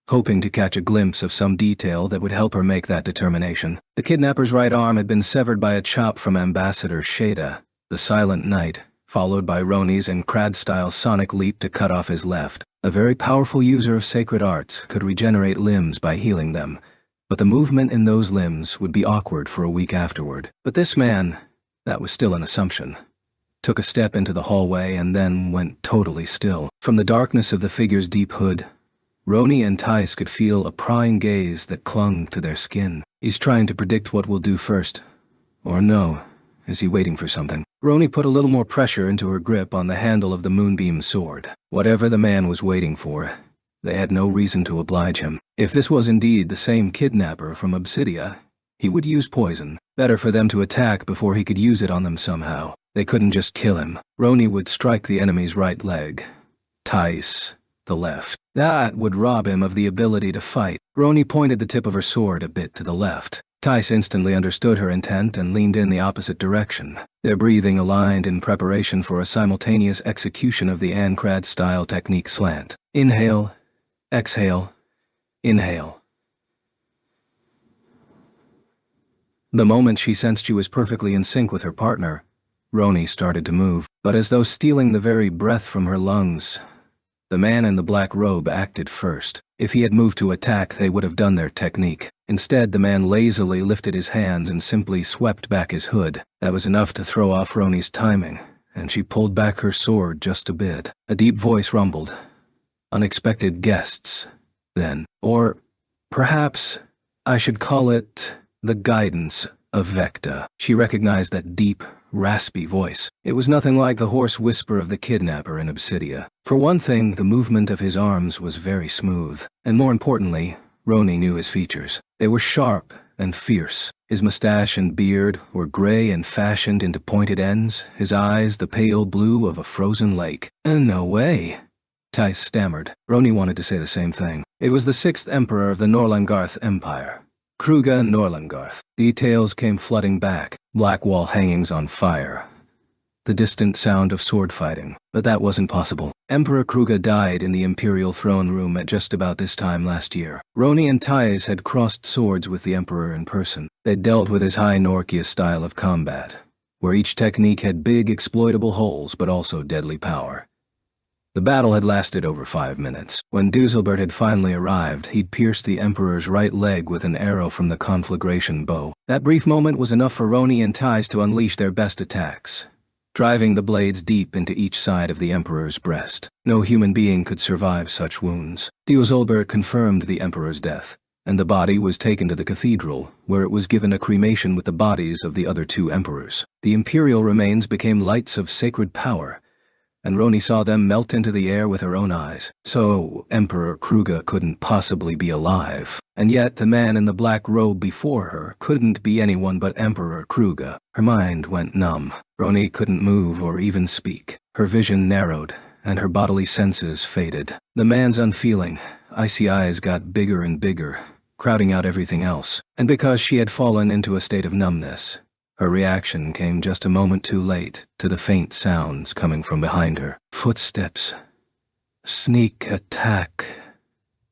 A: hoping to catch a glimpse of some detail that would help her make that determination. The kidnapper's right arm had been severed by a chop from Ambassador Sheda, the silent knight, followed by Roni's Encrad-style sonic leap to cut off his left. A very powerful user of sacred arts could regenerate limbs by healing them, but the movement in those limbs would be awkward for a week afterward. But this man, that was still an assumption, took a step into the hallway and then went totally still. From the darkness of the figure's deep hood, Roni and Tice could feel a prying gaze that clung to their skin. He's trying to predict what we'll do first. Or no, is he waiting for something? Roni put a little more pressure into her grip on the handle of the moonbeam sword. Whatever the man was waiting for, they had no reason to oblige him. If this was indeed the same kidnapper from Obsidia, he would use poison. Better for them to attack before he could use it on them somehow. They couldn't just kill him. Roni would strike the enemy's right leg, Tice the left. That would rob him of the ability to fight. Roni pointed the tip of her sword a bit to the left. Tice instantly understood her intent and leaned in the opposite direction. Their breathing aligned in preparation for a simultaneous execution of the Ancrad-style technique slant. Inhale, exhale, inhale. The moment she sensed she was perfectly in sync with her partner, Roni started to move, but as though stealing the very breath from her lungs, the man in the black robe acted first. If he had moved to attack, they would have done their technique. Instead, the man lazily lifted his hands and simply swept back his hood. That was enough to throw off Roni's timing, and she pulled back her sword just a bit. A deep voice rumbled. Unexpected guests, then. Or perhaps I should call it the guidance of Vecta. She recognized that deep, raspy voice. It was nothing like the hoarse whisper of the kidnapper in Obsidia. For one thing, the movement of his arms was very smooth, and more importantly, Roni knew his features. They were sharp and fierce. His mustache and beard were gray and fashioned into pointed ends, his eyes the pale blue of a frozen lake. No way, Tice stammered. Roni wanted to say the same thing. It was the 6th emperor of the Norlangarth Empire, Kruga Norlangarth. Details came flooding back. Black wall hangings on fire. The distant sound of sword fighting. But that wasn't possible. Emperor Kruga died in the Imperial throne room at just about this time last year. Roni and Tice had crossed swords with the Emperor in person. They'd dealt with his high Norkia style of combat, where each technique had big exploitable holes but also deadly power. The battle had lasted over 5 minutes. When Duselbert had finally arrived, he'd pierced the Emperor's right leg with an arrow from the conflagration bow. That brief moment was enough for Roni and Tice to unleash their best attacks, driving the blades deep into each side of the Emperor's breast. No human being could survive such wounds. Duselbert confirmed the Emperor's death, and the body was taken to the Cathedral, where it was given a cremation with the bodies of the other 2 emperors. The Imperial remains became lights of sacred power, and Roni saw them melt into the air with her own eyes. So, Emperor Kruga couldn't possibly be alive. And yet, the man in the black robe before her couldn't be anyone but Emperor Kruga. Her mind went numb. Roni couldn't move or even speak. Her vision narrowed, and her bodily senses faded. The man's unfeeling, icy eyes got bigger and bigger, crowding out everything else. And because she had fallen into a state of numbness, her reaction came just a moment too late to the faint sounds coming from behind her. Footsteps. Sneak attack.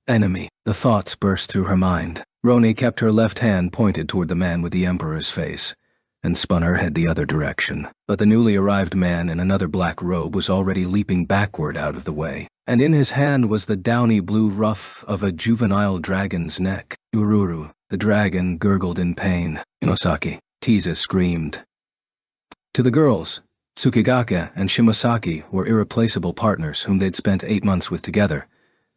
A: Enemy. The thoughts burst through her mind. Roni kept her left hand pointed toward the man with the Emperor's face, and spun her head the other direction. But the newly arrived man in another black robe was already leaping backward out of the way, and in his hand was the downy blue ruff of a juvenile dragon's neck. Ururu, the dragon, gurgled in pain. Shimosaki, Tiza screamed. To the girls, Tsukigake and Shimosaki were irreplaceable partners whom they'd spent 8 months with together,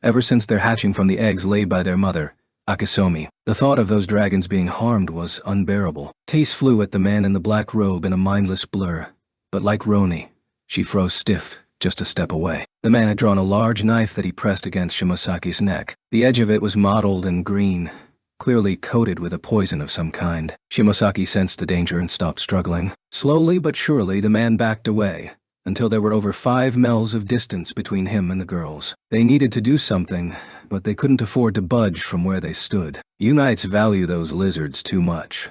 A: ever since their hatching from the eggs laid by their mother, Akisomi. The thought of those dragons being harmed was unbearable. Tiz flew at the man in the black robe in a mindless blur, but like Roni, she froze stiff just a step away. The man had drawn a large knife that he pressed against Shimosaki's neck. The edge of it was mottled and green, clearly coated with a poison of some kind. Shimosaki sensed the danger and stopped struggling. Slowly but surely the man backed away, until there were over 5 mels of distance between him and the girls. They needed to do something, but they couldn't afford to budge from where they stood. "You knights value those lizards too much,"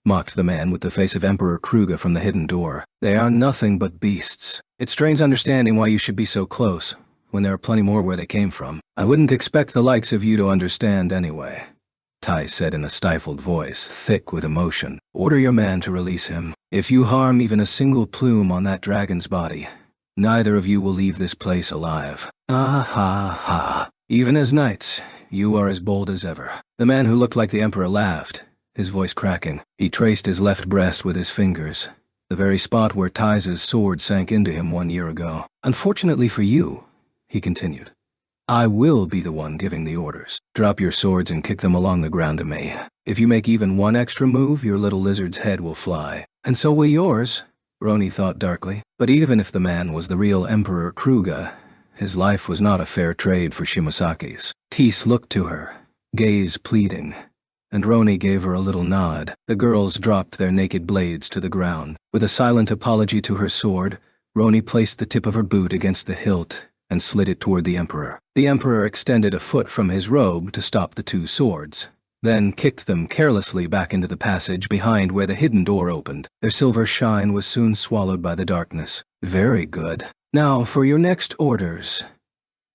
A: mocked the man with the face of Emperor Kruger from the hidden door. "They are nothing but beasts. It strains understanding why you should be so close, when there are plenty more where they came from. I wouldn't expect the likes of you to understand anyway," Tai said in a stifled voice, thick with emotion. "Order your man to release him. If you harm even a single plume on that dragon's body, neither of you will leave this place alive." "Ah ha ha. Even as knights, you are as bold as ever." The man who looked like the Emperor laughed, his voice cracking. He traced his left breast with his fingers, the very spot where Tiz's sword sank into him 1 year ago. "Unfortunately for you," he continued, "I will be the one giving the orders. Drop your swords and kick them along the ground to me. If you make even one extra move, your little lizard's head will fly. And so will yours," Roni thought darkly. But even if the man was the real Emperor Kruger, his life was not a fair trade for Shimosaki's. Tiz looked to her, gaze pleading, and Roni gave her a little nod. The girls dropped their naked blades to the ground. With a silent apology to her sword, Roni placed the tip of her boot against the hilt and slid it toward the Emperor. The Emperor extended a foot from his robe to stop the 2 swords, then kicked them carelessly back into the passage behind where the hidden door opened. Their silver shine was soon swallowed by the darkness. "Very good. Now for your next orders."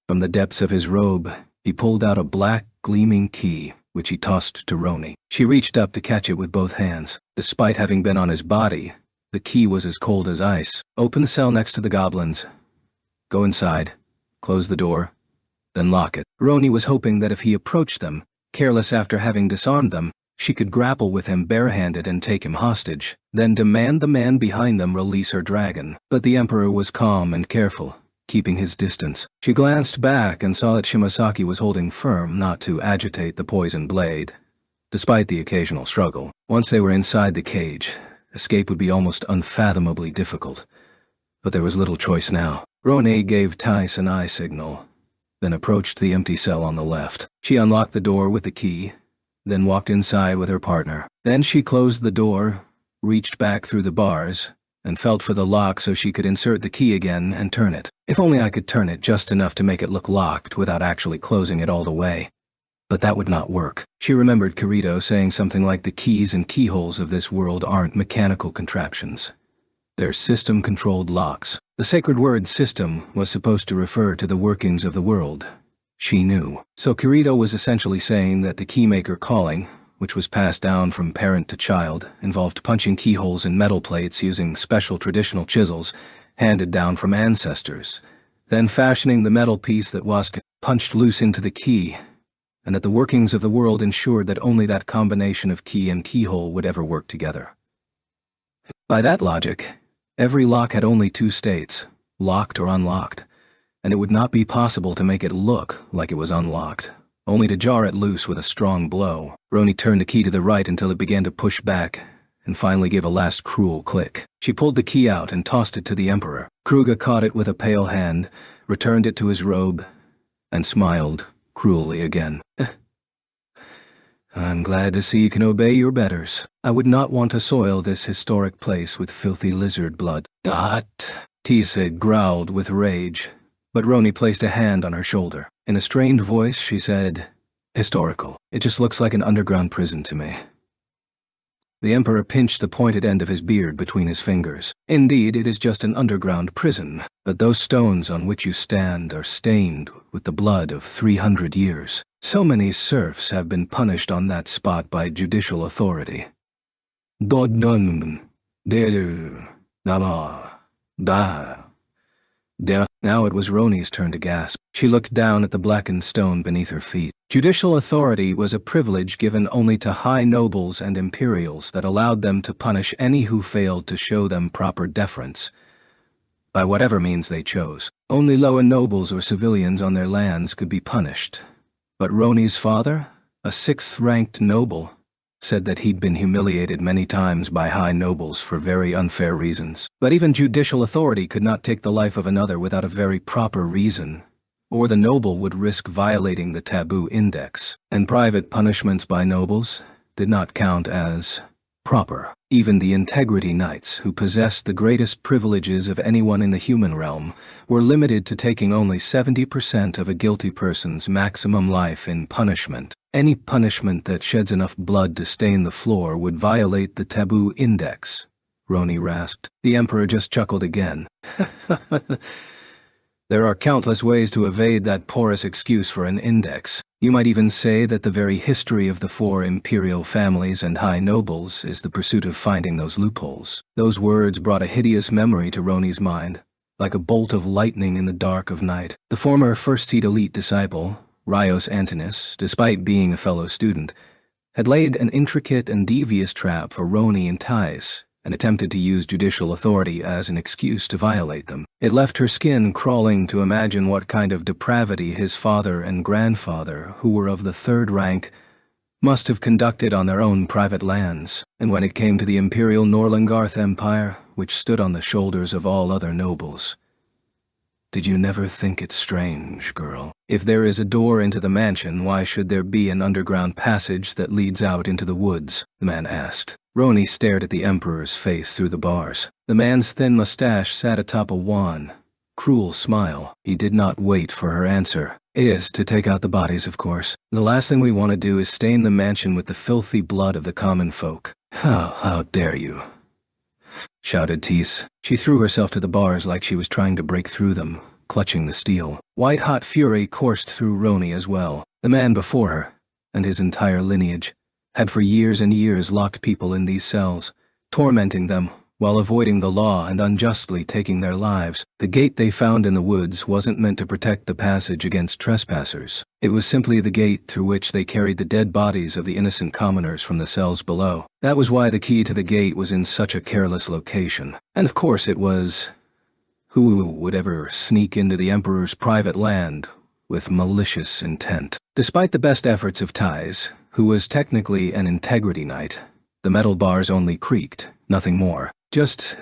A: From the depths of his robe, he pulled out a black, gleaming key, which he tossed to Roni. She reached up to catch it with both hands. Despite having been on his body, the key was as cold as ice. "Open the cell next to the goblins. Go inside, close the door, then lock it." Roni was hoping that if he approached them, careless after having disarmed them, she could grapple with him barehanded and take him hostage, then demand the man behind them release her dragon. But the Emperor was calm and careful, keeping his distance. She glanced back and saw that Shimosaki was holding firm not to agitate the poison blade, despite the occasional struggle. Once they were inside the cage, escape would be almost unfathomably difficult. But there was little choice now. Roni gave Tice an eye signal, then approached the empty cell on the left. She unlocked the door with the key, then walked inside with her partner. Then she closed the door, reached back through the bars, and felt for the lock so she could insert the key again and turn it. "If only I could turn it just enough to make it look locked without actually closing it all the way." But that would not work. She remembered Kirito saying something like the keys and keyholes of this world aren't mechanical contraptions. They're system-controlled locks. The sacred word system was supposed to refer to the workings of the world. She knew. So Kirito was essentially saying that the keymaker calling, which was passed down from parent to child, involved punching keyholes in metal plates using special traditional chisels handed down from ancestors, then fashioning the metal piece that was punched loose into the key, and that the workings of the world ensured that only that combination of key and keyhole would ever work together. By that logic, every lock had only 2 states, locked or unlocked, and it would not be possible to make it look like it was unlocked, only to jar it loose with a strong blow. Roni turned the key to the right until it began to push back, and finally gave a last cruel click. She pulled the key out and tossed it to the Emperor. Kruger caught it with a pale hand, returned it to his robe, and smiled cruelly again. "I'm glad to see you can obey your betters. I would not want to soil this historic place with filthy lizard blood." Tisa growled with rage, but Roni placed a hand on her shoulder. In a strained voice, she said, "Historical. It just looks like an underground prison to me." The Emperor pinched the pointed end of his beard between his fingers. Indeed, it is just an underground prison, but those stones on which you stand are stained with the blood of 300 years. So many serfs have been punished on that spot by judicial authority. Now it was Roni's turn to gasp. She looked down at the blackened stone beneath her feet. Judicial authority was a privilege given only to high nobles and imperials that allowed them to punish any who failed to show them proper deference, by whatever means they chose. Only lower nobles or civilians on their lands could be punished. But Roni's father, a sixth-ranked noble, said that he'd been humiliated many times by high nobles for very unfair reasons. But even judicial authority could not take the life of another without a very proper reason, or the noble would risk violating the taboo index, and private punishments by nobles did not count as proper. Even the integrity knights, who possessed the greatest privileges of anyone in the human realm, were limited to taking only 70% of a guilty person's maximum life in punishment. Any punishment that sheds enough blood to stain the floor would violate the taboo index, Roni rasped. The Emperor just chuckled again. There are countless ways to evade that porous excuse for an index. You might even say that the very history of the 4 imperial families and high nobles is the pursuit of finding those loopholes. Those words brought a hideous memory to Roni's mind, like a bolt of lightning in the dark of night. The former first-seat elite disciple, Rios Antinous, despite being a fellow student, had laid an intricate and devious trap for Roni and Thais, and attempted to use judicial authority as an excuse to violate them. It left her skin crawling to imagine what kind of depravity his father and grandfather, who were of the 3rd rank, must have conducted on their own private lands. And when it came to the Imperial Norlangarth Empire, which stood on the shoulders of all other nobles. Did you never think it strange, girl? If there is a door into the mansion, why should there be an underground passage that leads out into the woods? The man asked. Roni stared at the Emperor's face through the bars. The man's thin mustache sat atop a wan, cruel smile. He did not wait for her answer. It is to take out the bodies, of course. The last thing we want to do is stain the mansion with the filthy blood of the common folk. How dare you? Shouted Thais. She threw herself to the bars like she was trying to break through them, clutching the steel. White-hot fury coursed through Roni as well. The man before her, and his entire lineage, had for years and years locked people in these cells, tormenting them while avoiding the law and unjustly taking their lives. The gate they found in the woods wasn't meant to protect the passage against trespassers. It was simply the gate through which they carried the dead bodies of the innocent commoners from the cells below. That was why the key to the gate was in such a careless location. And of course it was... Who would ever sneak into the Emperor's private land with malicious intent? Despite the best efforts of Thais, who was technically an integrity knight, the metal bars only creaked, nothing more. Just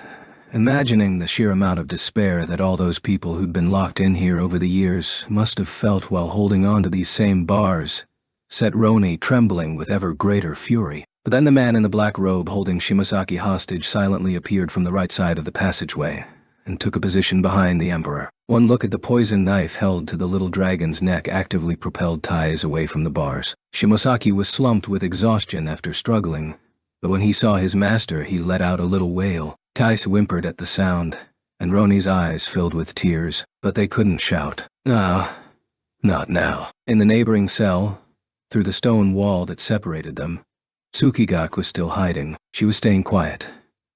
A: imagining the sheer amount of despair that all those people who'd been locked in here over the years must have felt while holding on to these same bars set Roni trembling with ever greater fury. But then the man in the black robe holding Shimosaki hostage silently appeared from the right side of the passageway and took a position behind the Emperor. One look at the poisoned knife held to the little dragon's neck actively propelled Thais away from the bars. Shimosaki was slumped with exhaustion after struggling, but when he saw his master he let out a little wail. Thais whimpered at the sound, and Roni's eyes filled with tears, but they couldn't shout. No, not now. In the neighboring cell, through the stone wall that separated them, Tsukigak was still hiding. She was staying quiet,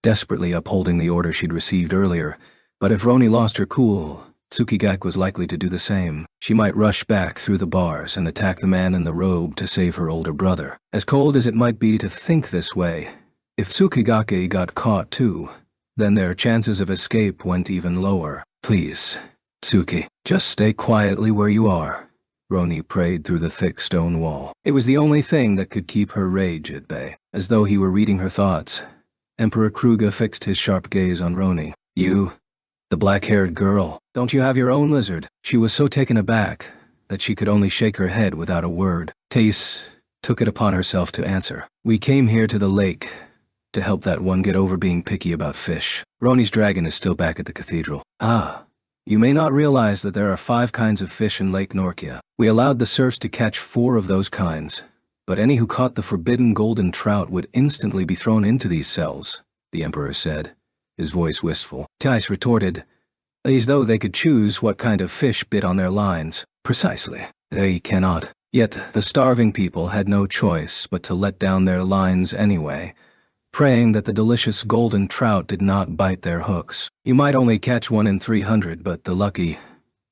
A: desperately upholding the order she'd received earlier, but if Roni lost her cool, Tsukigak was likely to do the same. She might rush back through the bars and attack the man in the robe to save her older brother. As cold as it might be to think this way, if Tsukigake got caught too, then their chances of escape went even lower. Please, Tsuki, just stay quietly where you are, Roni prayed through the thick stone wall. It was the only thing that could keep her rage at bay. As though he were reading her thoughts, Emperor Kruger fixed his sharp gaze on Roni. You, the black-haired girl, don't you have your own lizard? She was so taken aback that she could only shake her head without a word. Thais took it upon herself to answer. We came here to the lake to help that one get over being picky about fish. Roni's dragon is still back at the cathedral. Ah, you may not realize that there are 5 kinds of fish in Lake Norkia. We allowed the serfs to catch 4 of those kinds, But any who caught the forbidden golden trout would instantly be thrown into these cells, the Emperor said, his voice wistful. Tice retorted, as though they could choose what kind of fish bit on their lines. Precisely. They cannot. Yet the starving people had no choice but to let down their lines anyway, praying that the delicious golden trout did not bite their hooks. You might only catch 1 in 300, but the lucky,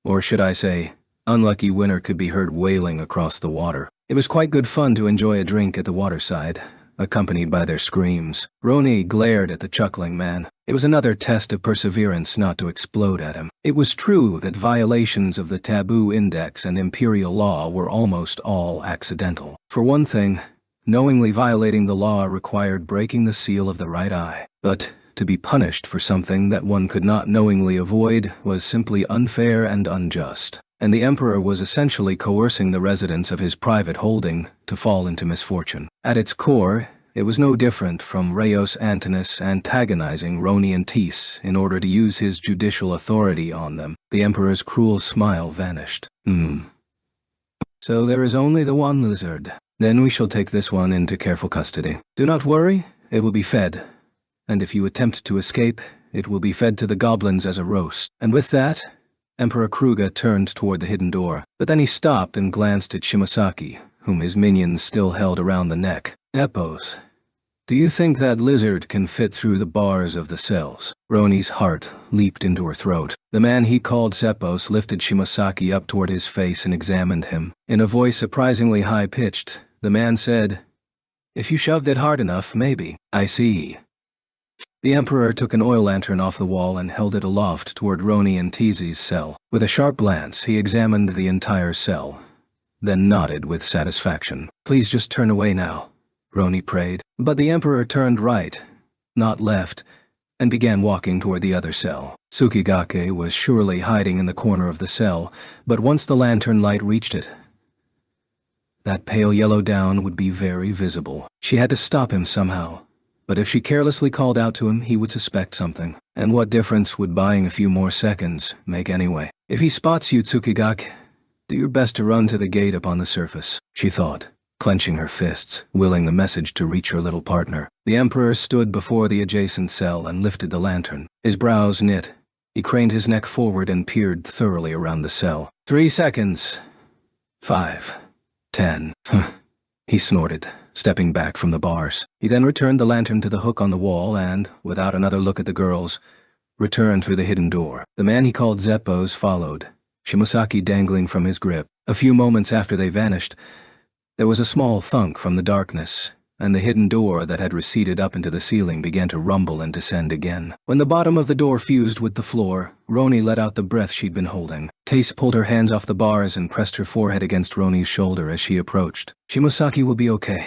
A: or should I say, unlucky winner could be heard wailing across the water. It was quite good fun to enjoy a drink at the waterside, accompanied by their screams. Roni glared at the chuckling man. It was another test of perseverance not to explode at him. It was true that violations of the taboo index and imperial law were almost all accidental. For one thing, knowingly violating the law required breaking the seal of the right eye. But to be punished for something that one could not knowingly avoid was simply unfair and unjust. And the Emperor was essentially coercing the residents of his private holding to fall into misfortune. At its core, it was no different from Raios Antinous antagonizing Roni and Tis in order to use his judicial authority on them. The Emperor's cruel smile vanished. So there is only the one lizard. Then we shall take this one into careful custody. Do not worry, it will be fed. And if you attempt to escape, it will be fed to the goblins as a roast. And with that, Emperor Kruga turned toward the hidden door, but then he stopped and glanced at Shimosaki, whom his minions still held around the neck. Epos, do you think that lizard can fit through the bars of the cells? Roni's heart leaped into her throat. The man he called Zepos lifted Shimosaki up toward his face and examined him. In a voice surprisingly high-pitched, the man said, "If you shoved it hard enough, maybe." "I see." The Emperor took an oil lantern off the wall and held it aloft toward Roni and Tizi's cell. With a sharp glance, he examined the entire cell, then nodded with satisfaction. "Please just turn away now," Roni prayed. But the Emperor turned right, not left, and began walking toward the other cell. Tsukigake was surely hiding in the corner of the cell, but once the lantern light reached it, that pale yellow down would be very visible. She had to stop him somehow. But if she carelessly called out to him, he would suspect something. And what difference would buying a few more seconds make anyway? If he spots you, Tsukigake, do your best to run to the gate up on the surface, she thought, clenching her fists, willing the message to reach her little partner. The Emperor stood before the adjacent cell and lifted the lantern. His brows knit. He craned his neck forward and peered thoroughly around the cell. 3 seconds. 5. 10. He snorted, stepping back from the bars. He then returned the lantern to the hook on the wall and, without another look at the girls, returned through the hidden door. The man he called Zepos followed, Shimosaki dangling from his grip. A few moments after they vanished, there was a small thunk from the darkness, and the hidden door that had receded up into the ceiling began to rumble and descend again. When the bottom of the door fused with the floor, Roni let out the breath she'd been holding. Tace pulled her hands off the bars and pressed her forehead against Roni's shoulder as she approached. "Shimosaki will be okay.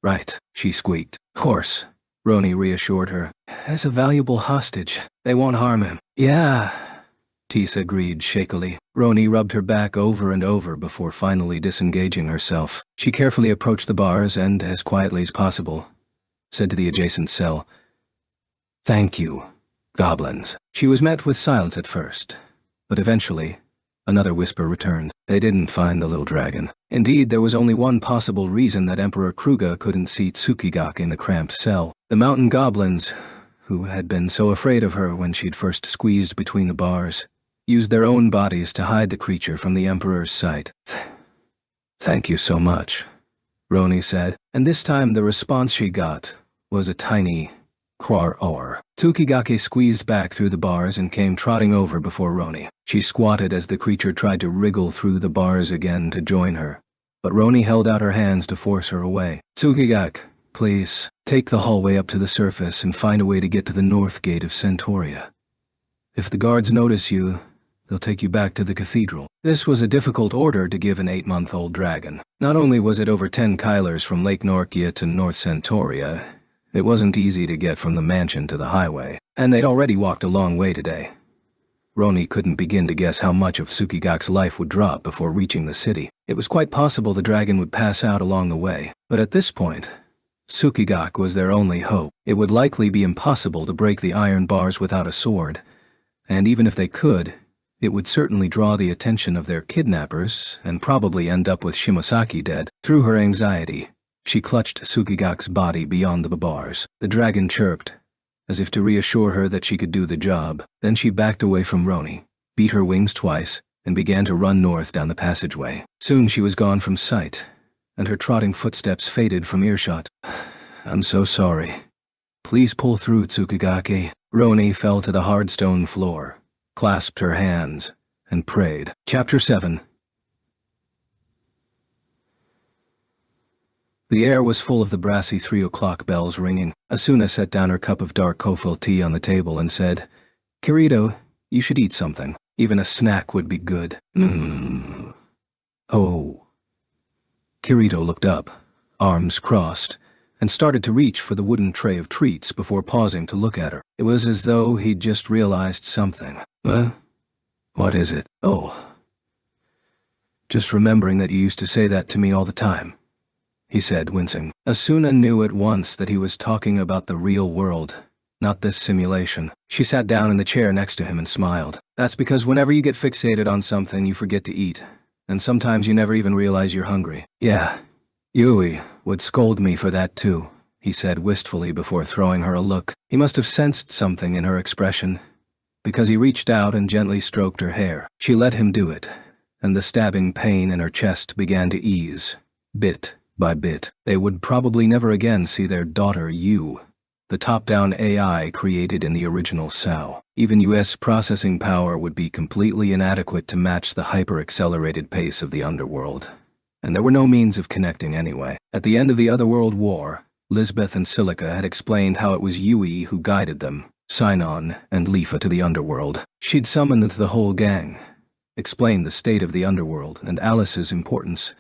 A: Right," she squeaked. "Of course," Roni reassured her. "As a valuable hostage, they won't harm him." "Yeah," Tisa agreed shakily. Roni rubbed her back over and over before finally disengaging herself. She carefully approached the bars and, as quietly as possible, said to the adjacent cell, "Thank you, goblins." She was met with silence at first, but eventually, another whisper returned. They didn't find the little dragon. Indeed, there was only one possible reason that Emperor Kruga couldn't see Tsukigake in the cramped cell. The mountain goblins, who had been so afraid of her when she'd first squeezed between the bars, used their own bodies to hide the creature from the Emperor's sight. "Thank you so much," Roni said, and this time the response she got was a tiny "Quar-or." Tsukigake squeezed back through the bars and came trotting over before Roni. She squatted as the creature tried to wriggle through the bars again to join her, but Roni held out her hands to force her away. "Tsukigake, please, take the hallway up to the surface and find a way to get to the north gate of Centauria. If the guards notice you, they'll take you back to the Cathedral." This was a difficult order to give an 8-month-old dragon. Not only was it over 10 kylers from Lake Norkia to North Centauria, it wasn't easy to get from the mansion to the highway, and they'd already walked a long way today. Roni couldn't begin to guess how much of Tsukigake's life would drop before reaching the city. It was quite possible the dragon would pass out along the way, but at this point, Tsukigake was their only hope. It would likely be impossible to break the iron bars without a sword, and even if they could, it would certainly draw the attention of their kidnappers and probably end up with Shimosaki dead. Through her anxiety, She clutched Sukigak's body beyond the bars. The dragon chirped, as if to reassure her that she could do the job. Then she backed away from Roni, beat her wings twice, and began to run north down the passageway. Soon she was gone from sight, and her trotting footsteps faded from earshot. "I'm so sorry. Please pull through, Tsukigake." Roni fell to the hard stone floor, clasped her hands, and prayed. Chapter 7. The air was full of the brassy 3 o'clock bells ringing. Asuna set down her cup of dark kofil tea on the table and said, "Kirito, you should eat something. Even a snack would be good." Oh. Kirito looked up, arms crossed, and started to reach for the wooden tray of treats before pausing to look at her. It was as though he'd just realized something. What is it? Oh. Just remembering that you used to say that to me all the time, he said, wincing. Asuna knew at once that he was talking about the real world, not this simulation. She sat down in the chair next to him and smiled. "That's because whenever you get fixated on something, you forget to eat, and sometimes you never even realize you're hungry." "Yeah, Yui would scold me for that too," he said wistfully before throwing her a look. He must have sensed something in her expression, because he reached out and gently stroked her hair. She let him do it, and the stabbing pain in her chest began to ease, bit by bit. They would probably never again see their daughter Yu, the top-down AI created in the original SAO. Even US processing power would be completely inadequate to match the hyper-accelerated pace of the underworld. And there were no means of connecting anyway. At the end of the Otherworld War, Lisbeth and Silica had explained how it was Yui who guided them, Sinon and Lifa, to the underworld. She'd summoned the whole gang, explained the state of the underworld and Alice's importance,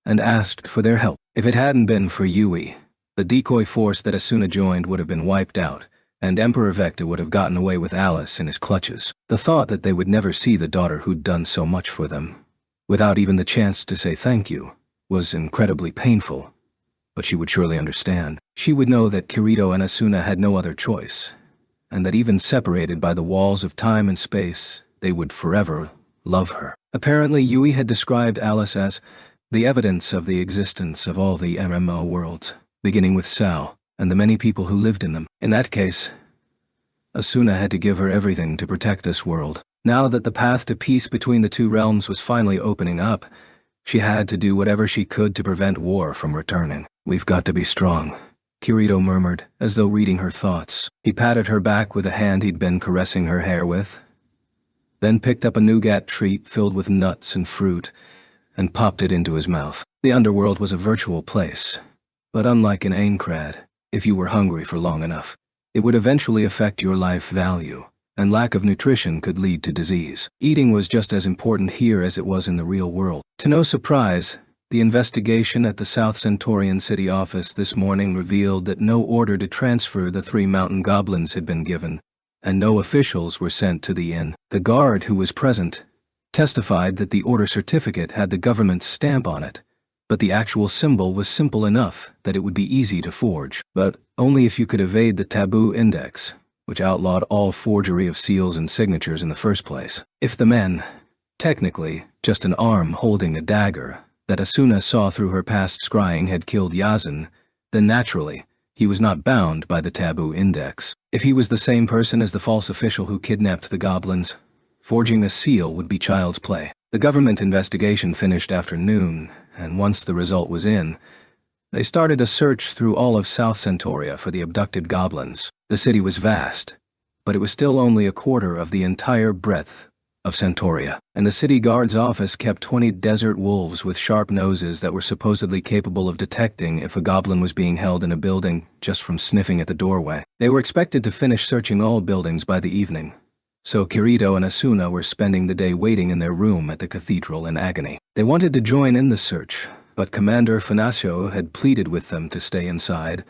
A: and asked for their help. If it hadn't been for Yui, the decoy force that Asuna joined would have been wiped out, and Emperor Vecta would have gotten away with Alice in his clutches. The thought that they would never see the daughter who'd done so much for them, without even the chance to say thank you, was incredibly painful. But she would surely understand. She would know that Kirito and Asuna had no other choice, and that even separated by the walls of time and space, they would forever love her. Apparently, Yui had described Alice as the evidence of the existence of all the MMO worlds, beginning with Sao, and the many people who lived in them. In that case, Asuna had to give her everything to protect this world. Now that the path to peace between the two realms was finally opening up, she had to do whatever she could to prevent war from returning. "We've got to be strong," Kirito murmured, as though reading her thoughts. He patted her back with a hand he'd been caressing her hair with, then picked up a nougat treat filled with nuts and fruit, and popped it into his mouth. The underworld was a virtual place, but unlike in Aincrad, if you were hungry for long enough, it would eventually affect your life value, and lack of nutrition could lead to disease. Eating was just as important here as it was in the real world. To no surprise, the investigation at the South Centaurian City office this morning revealed that no order to transfer the 3 mountain goblins had been given, and no officials were sent to the inn. The guard who was present testified that the order certificate had the government's stamp on it, but the actual symbol was simple enough that it would be easy to forge, but only if you could evade the taboo index, which outlawed all forgery of seals and signatures in the first place. If the men, technically just an arm holding a dagger, that Asuna saw through her past scrying had killed Yazan, then naturally, he was not bound by the taboo index. If he was the same person as the false official who kidnapped the goblins, forging a seal would be child's play. The government investigation finished after noon, and once the result was in, they started a search through all of South Centauria for the abducted goblins. The city was vast, but it was still only a quarter of the entire breadth of Centauria, and the city guard's office kept 20 desert wolves with sharp noses that were supposedly capable of detecting if a goblin was being held in a building just from sniffing at the doorway. They were expected to finish searching all buildings by the evening, so Kirito and Asuna were spending the day waiting in their room at the Cathedral in agony. They wanted to join in the search, but Commander Fanasio had pleaded with them to stay inside,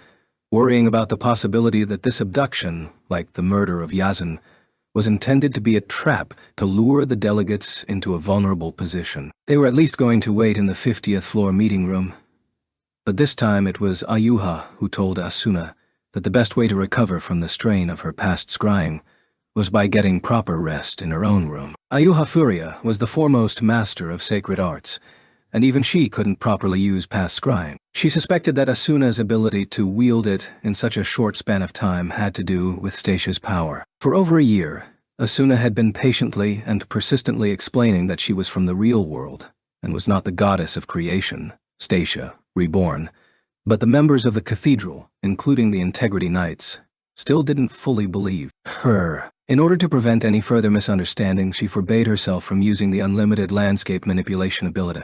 A: worrying about the possibility that this abduction, like the murder of Yazan, was intended to be a trap to lure the delegates into a vulnerable position. They were at least going to wait in the 50th floor meeting room, but this time it was Ayuha who told Asuna that the best way to recover from the strain of her past scrying was by getting proper rest in her own room. Ayuha Furia was the foremost master of sacred arts, and even she couldn't properly use past scrying. She suspected that Asuna's ability to wield it in such a short span of time had to do with Stasia's power. For over a year, Asuna had been patiently and persistently explaining that she was from the real world, and was not the goddess of creation, Stasia, reborn. But the members of the Cathedral, including the Integrity Knights, still didn't fully believe her. In order to prevent any further misunderstanding, she forbade herself from using the unlimited landscape manipulation ability.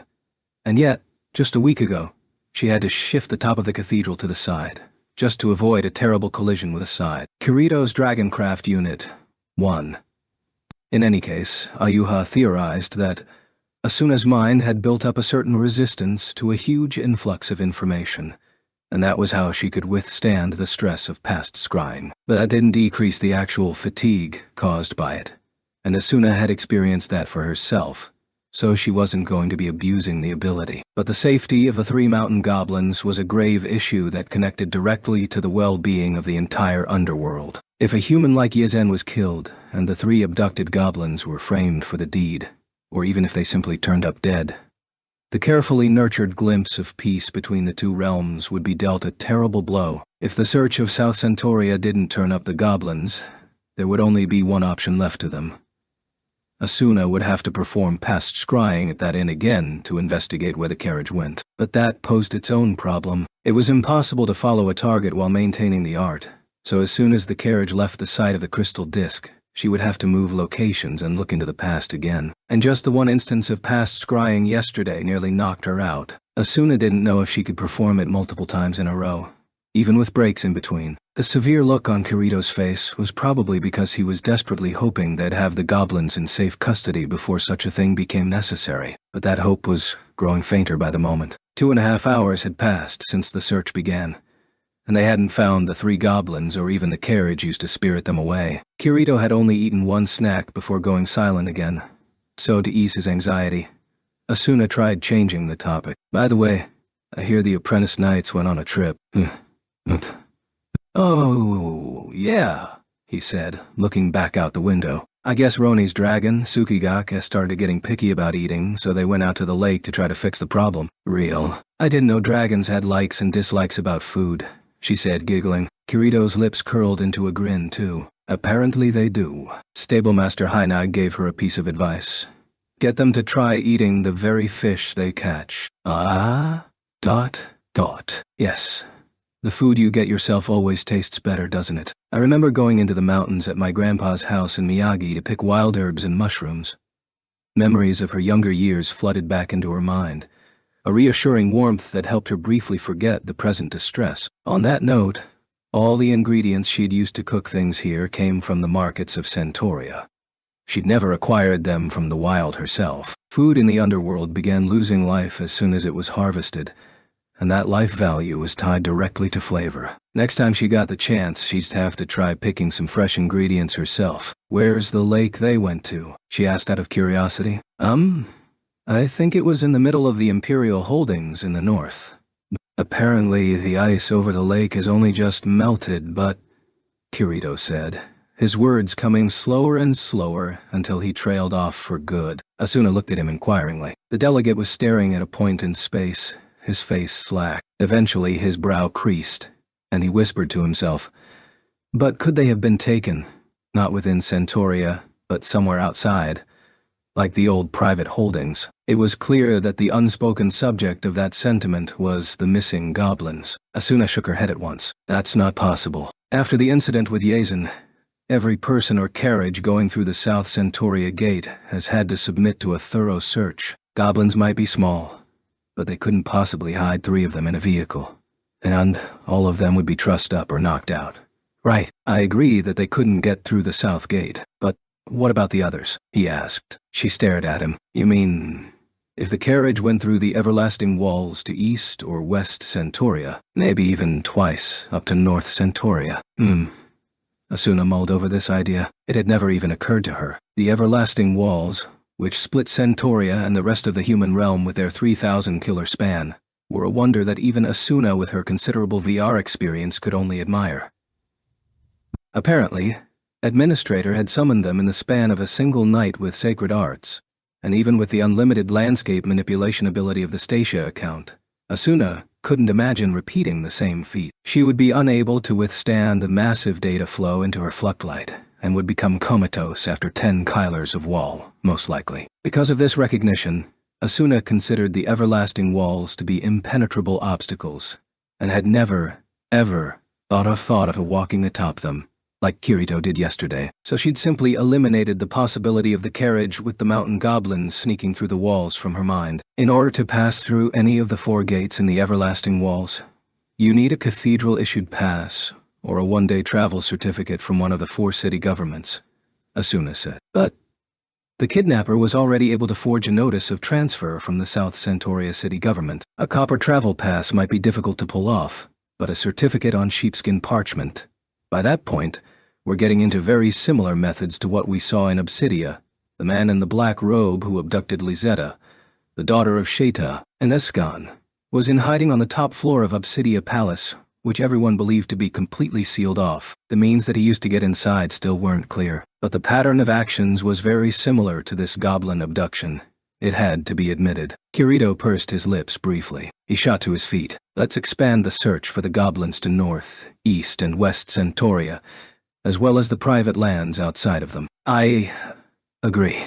A: And yet, just a week ago, she had to shift the top of the cathedral to the side, just to avoid a terrible collision with a side. Kirito's Dragoncraft Unit 1. In any case, Ayuha theorized that Asuna's mind had built up a certain resistance to a huge influx of information, and that was how she could withstand the stress of past scrying. But that didn't decrease the actual fatigue caused by it, and Asuna had experienced that for herself, so she wasn't going to be abusing the ability. But the safety of the 3 mountain goblins was a grave issue that connected directly to the well-being of the entire underworld. If a human like Yizen was killed, and the 3 abducted goblins were framed for the deed, or even if they simply turned up dead, the carefully nurtured glimpse of peace between the 2 realms would be dealt a terrible blow. If the search of South Centauria didn't turn up the goblins, there would only be one option left to them. Asuna would have to perform past scrying at that inn again to investigate where the carriage went. But that posed its own problem. It was impossible to follow a target while maintaining the art, so as soon as the carriage left the site of the crystal disc, she would have to move locations and look into the past again. And just the one instance of past scrying yesterday nearly knocked her out. Asuna didn't know if she could perform it multiple times in a row, even with breaks in between. The severe look on Kirito's face was probably because he was desperately hoping they'd have the goblins in safe custody before such a thing became necessary. But that hope was growing fainter by the moment. 2.5 hours had passed since the search began, and they hadn't found the 3 goblins or even the carriage used to spirit them away. Kirito had only eaten 1 snack before going silent again, so to ease his anxiety, Asuna tried changing the topic. By the way, I hear the apprentice knights went on a trip. Oh, yeah, he said, looking back out the window. I guess Roni's dragon, Tsukigake, started getting picky about eating, so they went out to the lake to try to fix the problem. Real. I didn't know dragons had likes and dislikes about food, she said, giggling. Kirito's lips curled into a grin, too. Apparently they do. Stablemaster Hainag gave her a piece of advice. Get them to try eating the very fish they catch. Ah? ... Yes. The food you get yourself always tastes better, doesn't it? I remember going into the mountains at my grandpa's house in Miyagi to pick wild herbs and mushrooms. Memories of her younger years flooded back into her mind, a reassuring warmth that helped her briefly forget the present distress. On that note, all the ingredients she'd used to cook things here came from the markets of Centauria. She'd never acquired them from the wild herself. Food in the underworld began losing life as soon as it was harvested, and that life value was tied directly to flavor. Next time she got the chance, she'd have to try picking some fresh ingredients herself. Where's the lake they went to? She asked out of curiosity. I think it was in the middle of the Imperial holdings in the north. Apparently the ice over the lake has only just melted, but... Kirito said, his words coming slower and slower until he trailed off for good. Asuna looked at him inquiringly. The delegate was staring at a point in space, his face slack. Eventually his brow creased, and he whispered to himself, but could they have been taken, not within Centauria, but somewhere outside, like the old private holdings? It was clear that the unspoken subject of that sentiment was the missing goblins. Asuna shook her head at once. That's not possible. After the incident with Yazen, every person or carriage going through the South Centauria gate has had to submit to a thorough search. Goblins might be small, but they couldn't possibly hide 3 of them in a vehicle, and all of them would be trussed up or knocked out. Right, I agree that they couldn't get through the south gate, but what about the others? He asked. She stared at him. You mean, if the carriage went through the everlasting walls to east or west Centauria, maybe even twice up to north Centauria? Asuna mulled over this idea. It had never even occurred to her. The everlasting walls, which split Centauria and the rest of the human realm with their 3,000 killer span, were a wonder that even Asuna with her considerable VR experience could only admire. Apparently, Administrator had summoned them in the span of a single night with sacred arts, and even with the unlimited landscape manipulation ability of the Stasia account, Asuna couldn't imagine repeating the same feat. She would be unable to withstand the massive data flow into her fluctlight, and would become comatose after 10 kylers of wall, most likely. Because of this recognition, Asuna considered the everlasting walls to be impenetrable obstacles, and had never, ever thought of walking atop them, like Kirito did yesterday. So she'd simply eliminated the possibility of the carriage with the mountain goblins sneaking through the walls from her mind. In order to pass through any of the 4 gates in the everlasting walls, you need a cathedral-issued pass or a one-day travel certificate from one of the 4 city governments, Asuna said. But the kidnapper was already able to forge a notice of transfer from the South Centauria city government. A copper travel pass might be difficult to pull off, but a certificate on sheepskin parchment. By that point, we're getting into very similar methods to what we saw in Obsidia, the man in the black robe who abducted Lizetta, the daughter of Sheta, and Escan, was in hiding on the top floor of Obsidia Palace, which everyone believed to be completely sealed off. The means that he used to get inside still weren't clear, but the pattern of actions was very similar to this goblin abduction. It had to be admitted. Kirito pursed his lips briefly. He shot to his feet. Let's expand the search for the goblins to North, East, and West Centauria, as well as the private lands outside of them. I agree,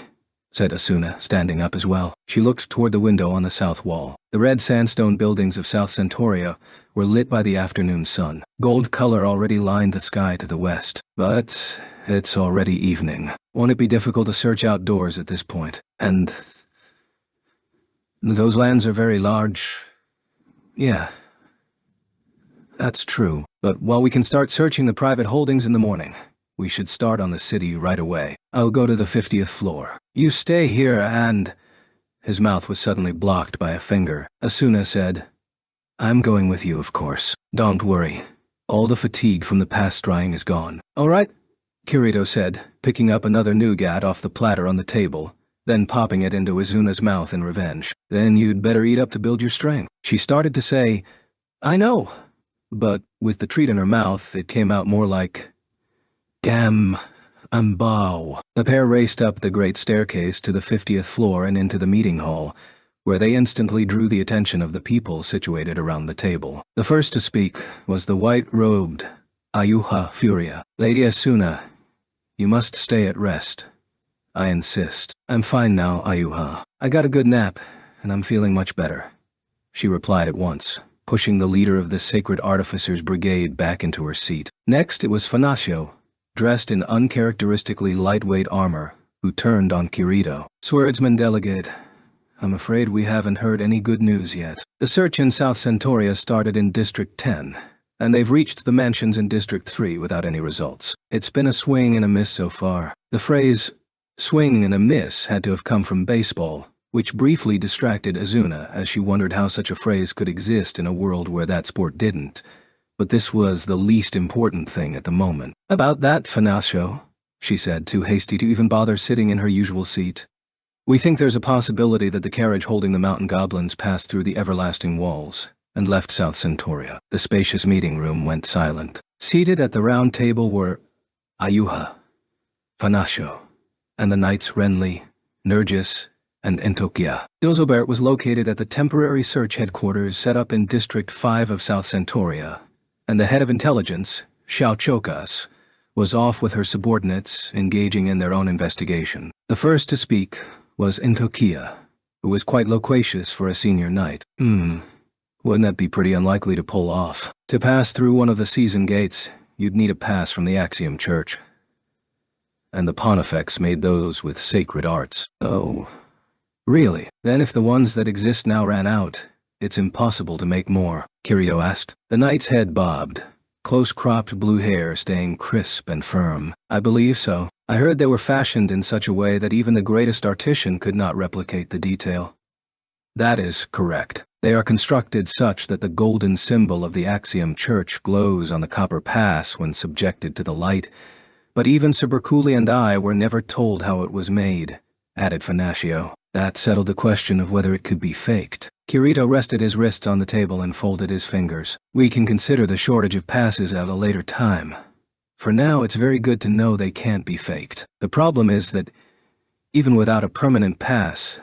A: said Asuna, standing up as well. She looked toward the window on the south wall. The red sandstone buildings of South Centauria were lit by the afternoon sun. Gold color already lined the sky to the west. But it's already evening. Won't it be difficult to search outdoors at this point? And those lands are very large. Yeah, that's true. But while we can start searching the private holdings in the morning, we should start on the city right away. I'll go to the 50th floor. You stay here and... His mouth was suddenly blocked by a finger. Asuna said, I'm going with you, of course. Don't worry. All the fatigue from the past scrying is gone. All right, Kirito said, picking up another nougat off the platter on the table, then popping it into Asuna's mouth in revenge. Then you'd better eat up to build your strength. She started to say, I know. But with the treat in her mouth, it came out more like, Damn, Ambao. The pair raced up the great staircase to the 50th floor and into the meeting hall, where they instantly drew the attention of the people situated around the table. The first to speak was the white-robed Ayuha Furia. Lady Asuna, you must stay at rest. I insist. I'm fine now, Ayuha. I got a good nap, and I'm feeling much better. She replied at once, pushing the leader of the Sacred Artificers Brigade back into her seat. Next, it was Fanasio, dressed in uncharacteristically lightweight armor, who turned on Kirito. Swordsman Delegate, I'm afraid we haven't heard any good news yet. The search in South Centauria started in District 10, and they've reached the mansions in District 3 without any results. It's been a swing and a miss so far. The phrase, swing and a miss, had to have come from baseball, which briefly distracted Asuna as she wondered how such a phrase could exist in a world where that sport didn't. But this was the least important thing at the moment. About that, Fanasio, she said, too hasty to even bother sitting in her usual seat. We think there's a possibility that the carriage holding the mountain goblins passed through the everlasting walls and left South Centauria. The spacious meeting room went silent. Seated at the round table were Ayuha, Fanasio, and the knights Renly, Nergis, and Entokia. Dozobert was located at the temporary search headquarters set up in District 5 of South Centauria, and the head of intelligence, Xiao Chokas, was off with her subordinates, engaging in their own investigation. The first to speak was Entokia, who was quite loquacious for a senior knight. Wouldn't that be pretty unlikely to pull off? To pass through one of the season gates, you'd need a pass from the Axiom Church. And the Pontifex made those with sacred arts. Oh, really? Then if the ones that exist now ran out, it's impossible to make more, Kirito asked. The knight's head bobbed, close-cropped blue hair staying crisp and firm. I believe so. I heard they were fashioned in such a way that even the greatest artisan could not replicate the detail. That is correct. They are constructed such that the golden symbol of the Axiom Church glows on the copper pass when subjected to the light, but even Sir Bercouli and I were never told how it was made, added Fanasio. That settled the question of whether it could be faked. Kirito rested his wrists on the table and folded his fingers. We can consider the shortage of passes at a later time. For now, it's very good to know they can't be faked. The problem is that Even without a permanent pass,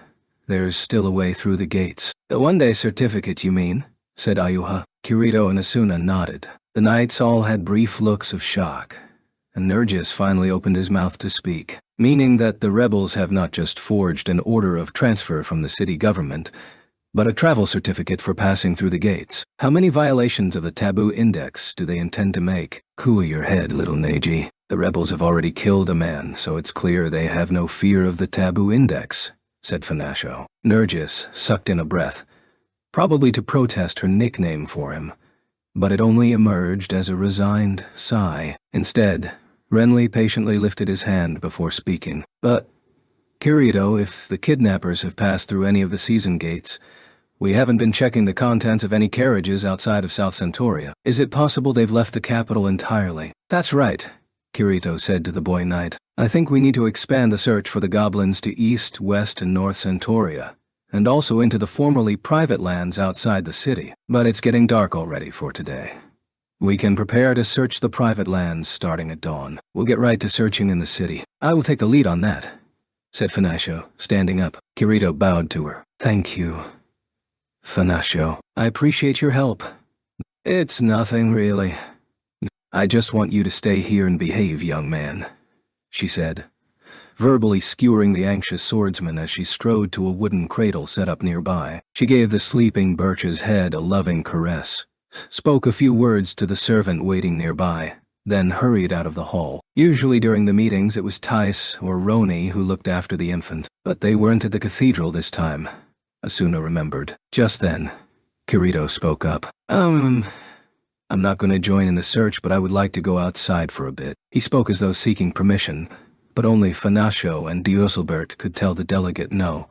A: there's still a way through the gates. The one-day certificate, you mean? Said Ayuha. Kirito and Asuna nodded. The knights all had brief looks of shock, and Nergis finally opened his mouth to speak, meaning that the rebels have not just forged an order of transfer from the city government, but a travel certificate for passing through the gates. How many violations of the taboo index do they intend to make? Cool your head, little Neji. The rebels have already killed a man, so it's clear they have no fear of the taboo index, said Finasho. Nergis sucked in a breath, probably to protest her nickname for him, but it only emerged as a resigned sigh. Instead, Renly patiently lifted his hand before speaking. But, Kirito, if the kidnappers have passed through any of the season gates, we haven't been checking the contents of any carriages outside of South Centauria. Is it possible they've left the capital entirely? That's right, Kirito said to the boy knight. I think we need to expand the search for the goblins to east, west, and north Centauria, and also into the formerly private lands outside the city. But it's getting dark already for today. We can prepare to search the private lands starting at dawn. We'll get right to searching in the city. I will take the lead on that, said Finasho, standing up. Kirito bowed to her. Thank you, Finasho. I appreciate your help. It's nothing, really. I just want you to stay here and behave, young man, she said, verbally skewering the anxious swordsman as she strode to a wooden cradle set up nearby. She gave the sleeping Birch's head a loving caress, spoke a few words to the servant waiting nearby, then hurried out of the hall. Usually during the meetings it was Tice or Roni who looked after the infant, but they weren't at the cathedral this time, Asuna remembered. Just then, Kirito spoke up. I'm not going to join in the search, but I would like to go outside for a bit. He spoke as though seeking permission, but only Finasho and Dioselbert could tell the delegate no,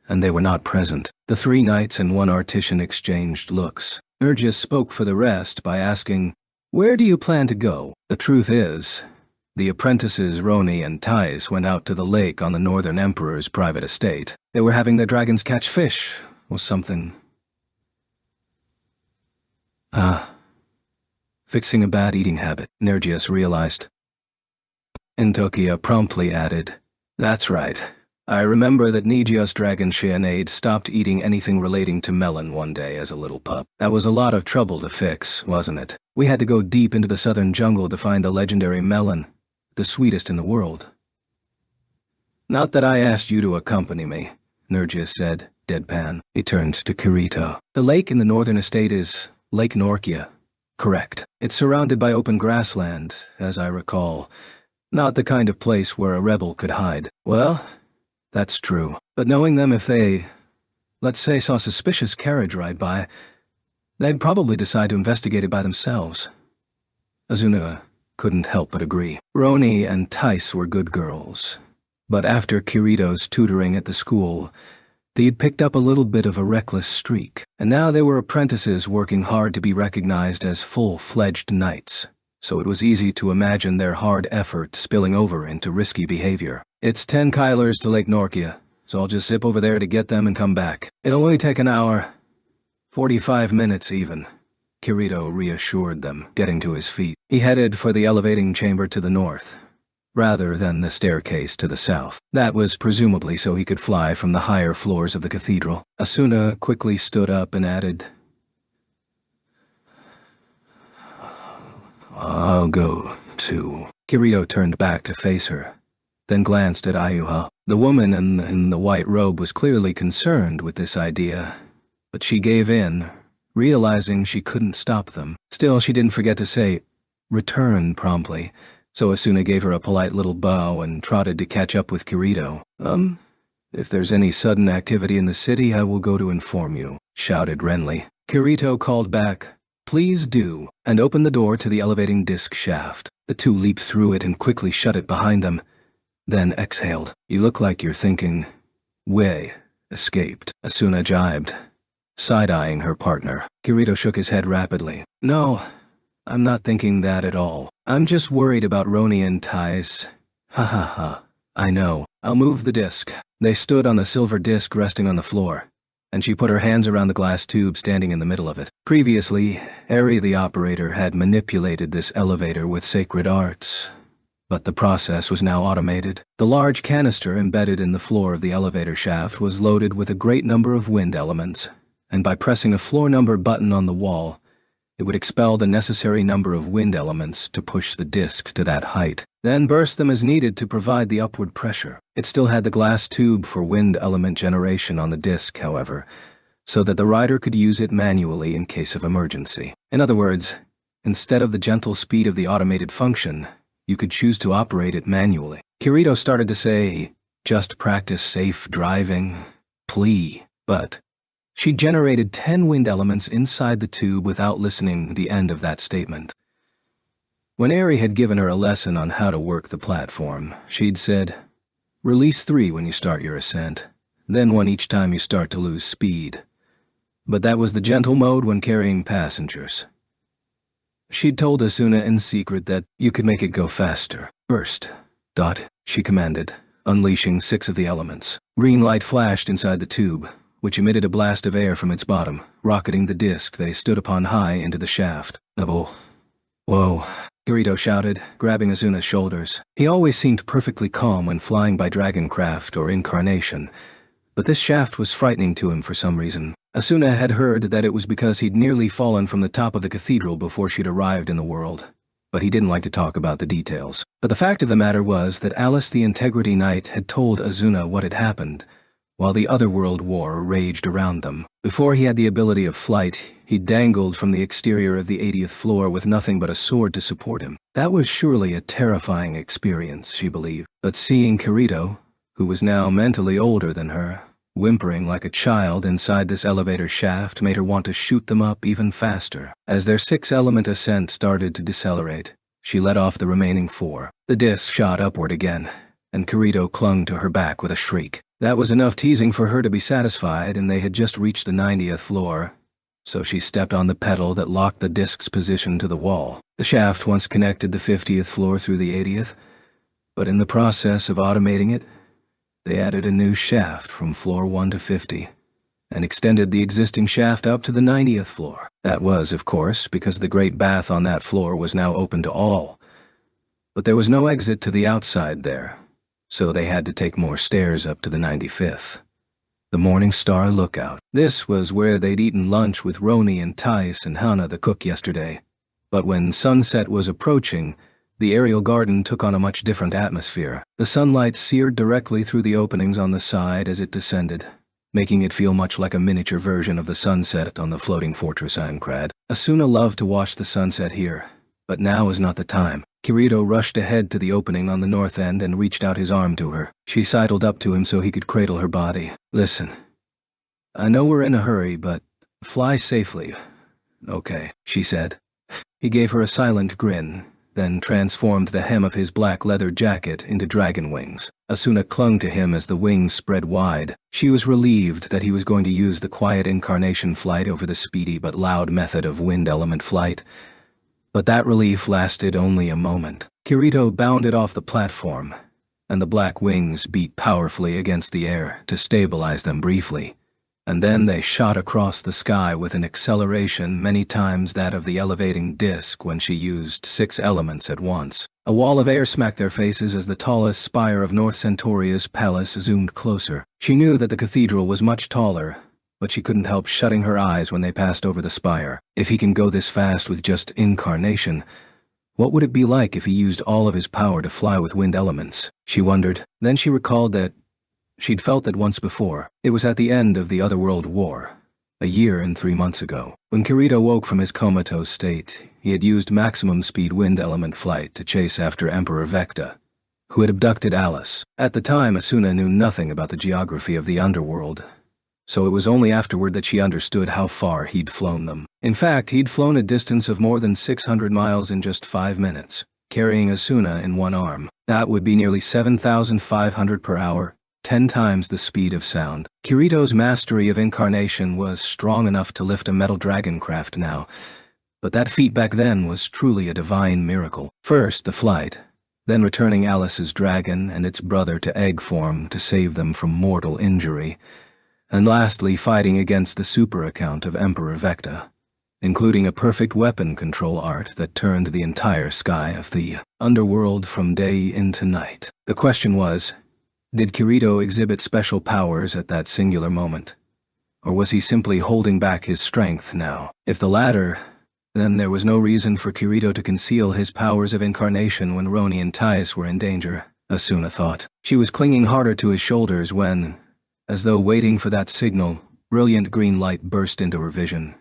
A: and they were not present. The three knights and one artisan exchanged looks. Nergis spoke for the rest by asking, Where do you plan to go? The truth is, the apprentices Roni and Tice went out to the lake on the Northern Emperor's private estate. They were having their dragons catch fish, or something. Fixing a bad eating habit, Nergis realized. Entokia promptly added, That's right. I remember that Nijia's dragon Shianade stopped eating anything relating to melon one day as a little pup. That was a lot of trouble to fix, wasn't it? We had to go deep into the southern jungle to find the legendary melon, the sweetest in the world. Not that I asked you to accompany me, Nergis said, deadpan. He turned to Kirito. The lake in the northern estate is Lake Norkia. Correct. It's surrounded by open grassland, as I recall. Not the kind of place where a rebel could hide. Well, that's true. But knowing them, if they, let's say, saw a suspicious carriage ride by, they'd probably decide to investigate it by themselves. Asuna couldn't help but agree. Roni and Tice were good girls, but after Kirito's tutoring at the school, they'd picked up a little bit of a reckless streak, and now they were apprentices working hard to be recognized as full-fledged knights, so it was easy to imagine their hard effort spilling over into risky behavior. It's 10 Kylers to Lake Norkia, so I'll just zip over there to get them and come back. It'll only take an hour, 45 minutes even, Kirito reassured them, getting to his feet. He headed for the elevating chamber to the north, rather than the staircase to the south. That was presumably so he could fly from the higher floors of the cathedral. Asuna quickly stood up and added, I'll go, too. Kirito turned back to face her, then glanced at Ayuha. The woman in the white robe was clearly concerned with this idea, but she gave in, realizing she couldn't stop them. Still, she didn't forget to say, return promptly, so Asuna gave her a polite little bow and trotted to catch up with Kirito. If there's any sudden activity in the city, I will go to inform you, shouted Renly. Kirito called back, Please do, and opened the door to the elevating disc shaft. The two leaped through it and quickly shut it behind them, then exhaled. You look like you're thinking, Wei escaped, Asuna jibed, side-eyeing her partner. Kirito shook his head rapidly. No, I'm not thinking that at all. I'm just worried about Roni and Tice. Ha ha ha. I know. I'll move the disc. They stood on the silver disc resting on the floor, and she put her hands around the glass tube standing in the middle of it. Previously, Eri the operator had manipulated this elevator with sacred arts, But the process was now automated. The large canister embedded in the floor of the elevator shaft was loaded with a great number of wind elements, and by pressing a floor number button on the wall, it would expel the necessary number of wind elements to push the disc to that height, then burst them as needed to provide the upward pressure. It still had the glass tube for wind element generation on the disc, however, so that the rider could use it manually in case of emergency. In other words, instead of the gentle speed of the automated function, you could choose to operate it manually. Kirito started to say, "Just practice safe driving, please," but she generated 10 wind elements inside the tube without listening to the end of that statement. When Eri had given her a lesson on how to work the platform, she'd said, "Release 3 when you start your ascent, then 1 each time you start to lose speed." But that was the gentle mode when carrying passengers. She'd told Asuna in secret that you could make it go faster. "First, Dot," she commanded, unleashing 6 of the elements. Green light flashed inside the tube, which emitted a blast of air from its bottom, rocketing the disc they stood upon high into the shaft. "Oh, whoa," Kirito shouted, grabbing Asuna's shoulders. He always seemed perfectly calm when flying by dragoncraft or incarnation, but this shaft was frightening to him for some reason. Asuna had heard that it was because he'd nearly fallen from the top of the cathedral before she'd arrived in the world, but he didn't like to talk about the details. But the fact of the matter was that Alice the Integrity Knight had told Asuna what had happened, while the otherworld war raged around them. Before he had the ability of flight, he dangled from the exterior of the 80th floor with nothing but a sword to support him. That was surely a terrifying experience, she believed. But seeing Kirito, who was now mentally older than her, whimpering like a child inside this elevator shaft made her want to shoot them up even faster. As their 6-element ascent started to decelerate, she let off the remaining 4. The disc shot upward again, and Kirito clung to her back with a shriek. That was enough teasing for her to be satisfied, and they had just reached the 90th floor, so she stepped on the pedal that locked the disc's position to the wall. The shaft once connected the 50th floor through the 80th, but in the process of automating it, they added a new shaft from floor 1 to 50, and extended the existing shaft up to the 90th floor. That was, of course, because the great bath on that floor was now open to all. But there was no exit to the outside there, so they had to take more stairs up to the 95th. The Morning Star Lookout. This was where they'd eaten lunch with Roni and Thais and Hana the cook yesterday. But when sunset was approaching, the aerial garden took on a much different atmosphere. The sunlight seared directly through the openings on the side as it descended, making it feel much like a miniature version of the sunset on the floating fortress Ankrat. Asuna loved to watch the sunset here, but now was not the time. Kirito rushed ahead to the opening on the north end and reached out his arm to her. She sidled up to him so he could cradle her body. "Listen, I know we're in a hurry, but fly safely, okay," she said. He gave her a silent grin, then transformed the hem of his black leather jacket into dragon wings. Asuna clung to him as the wings spread wide. She was relieved that he was going to use the quiet incarnation flight over the speedy but loud method of wind element flight. But that relief lasted only a moment. Kirito bounded off the platform, and the black wings beat powerfully against the air to stabilize them briefly, and then they shot across the sky with an acceleration many times that of the elevating disc when she used 6 elements at once. A wall of air smacked their faces as the tallest spire of North Centuria's palace zoomed closer. She knew that the cathedral was much taller, but she couldn't help shutting her eyes when they passed over the spire. If he can go this fast with just incarnation, what would it be like if he used all of his power to fly with wind elements? She wondered. Then she recalled that she'd felt that once before. It was at the end of the Otherworld War, a year and 3 months ago. When Kirito woke from his comatose state, he had used maximum speed wind element flight to chase after Emperor Vecta, who had abducted Alice. At the time, Asuna knew nothing about the geography of the underworld, so it was only afterward that she understood how far he'd flown them. In fact, he'd flown a distance of more than 600 miles in just 5 minutes, carrying Asuna in one arm. That would be nearly 7,500 per hour, 10 times the speed of sound. Kirito's mastery of incarnation was strong enough to lift a metal dragoncraft now, but that feat back then was truly a divine miracle. First the flight, then returning Alice's dragon and its brother to egg form to save them from mortal injury, and lastly fighting against the super account of Emperor Vecta. including a perfect weapon control art that turned the entire sky of the underworld from day into night. The question was, did Kirito exhibit special powers at that singular moment? Or was he simply holding back his strength now? If the latter, then there was no reason for Kirito to conceal his powers of incarnation when Roni and Thais were in danger, Asuna thought. She was clinging harder to his shoulders when, as though waiting for that signal, brilliant green light burst into her vision,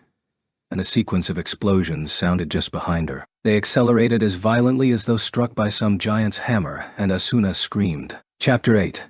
A: and a sequence of explosions sounded just behind her. They accelerated as violently as though struck by some giant's hammer, and Asuna screamed. Chapter 8.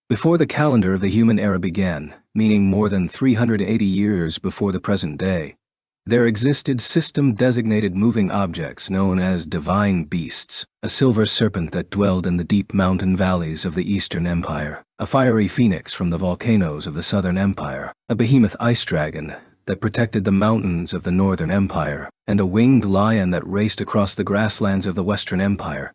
A: Before the calendar of the human era began, meaning more than 380 years before the present day, there existed system-designated moving objects known as divine beasts, a silver serpent that dwelled in the deep mountain valleys of the Eastern Empire, a fiery phoenix from the volcanoes of the Southern Empire, a behemoth ice dragon that protected the mountains of the Northern Empire, and a winged lion that raced across the grasslands of the Western Empire,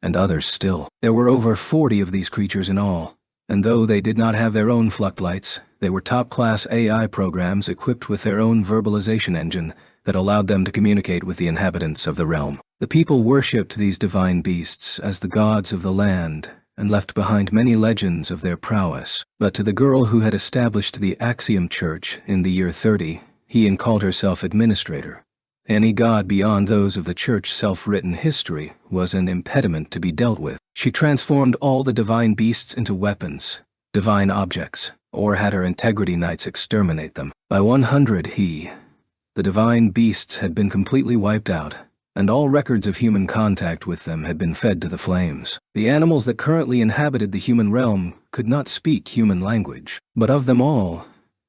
A: and others still. There were over 40 of these creatures in all, and though they did not have their own fluctlights, they were top-class AI programs equipped with their own verbalization engine that allowed them to communicate with the inhabitants of the realm. The people worshipped these divine beasts as the gods of the land and left behind many legends of their prowess. But to the girl who had established the Axiom Church in the year 30, he and called herself administrator. Any god beyond those of the church's self-written history was an impediment to be dealt with. She transformed all the divine beasts into weapons, divine objects, or had her integrity knights exterminate them. By 100 the divine beasts had been completely wiped out, and all records of human contact with them had been fed to the flames. The animals that currently inhabited the human realm could not speak human language, but of them all,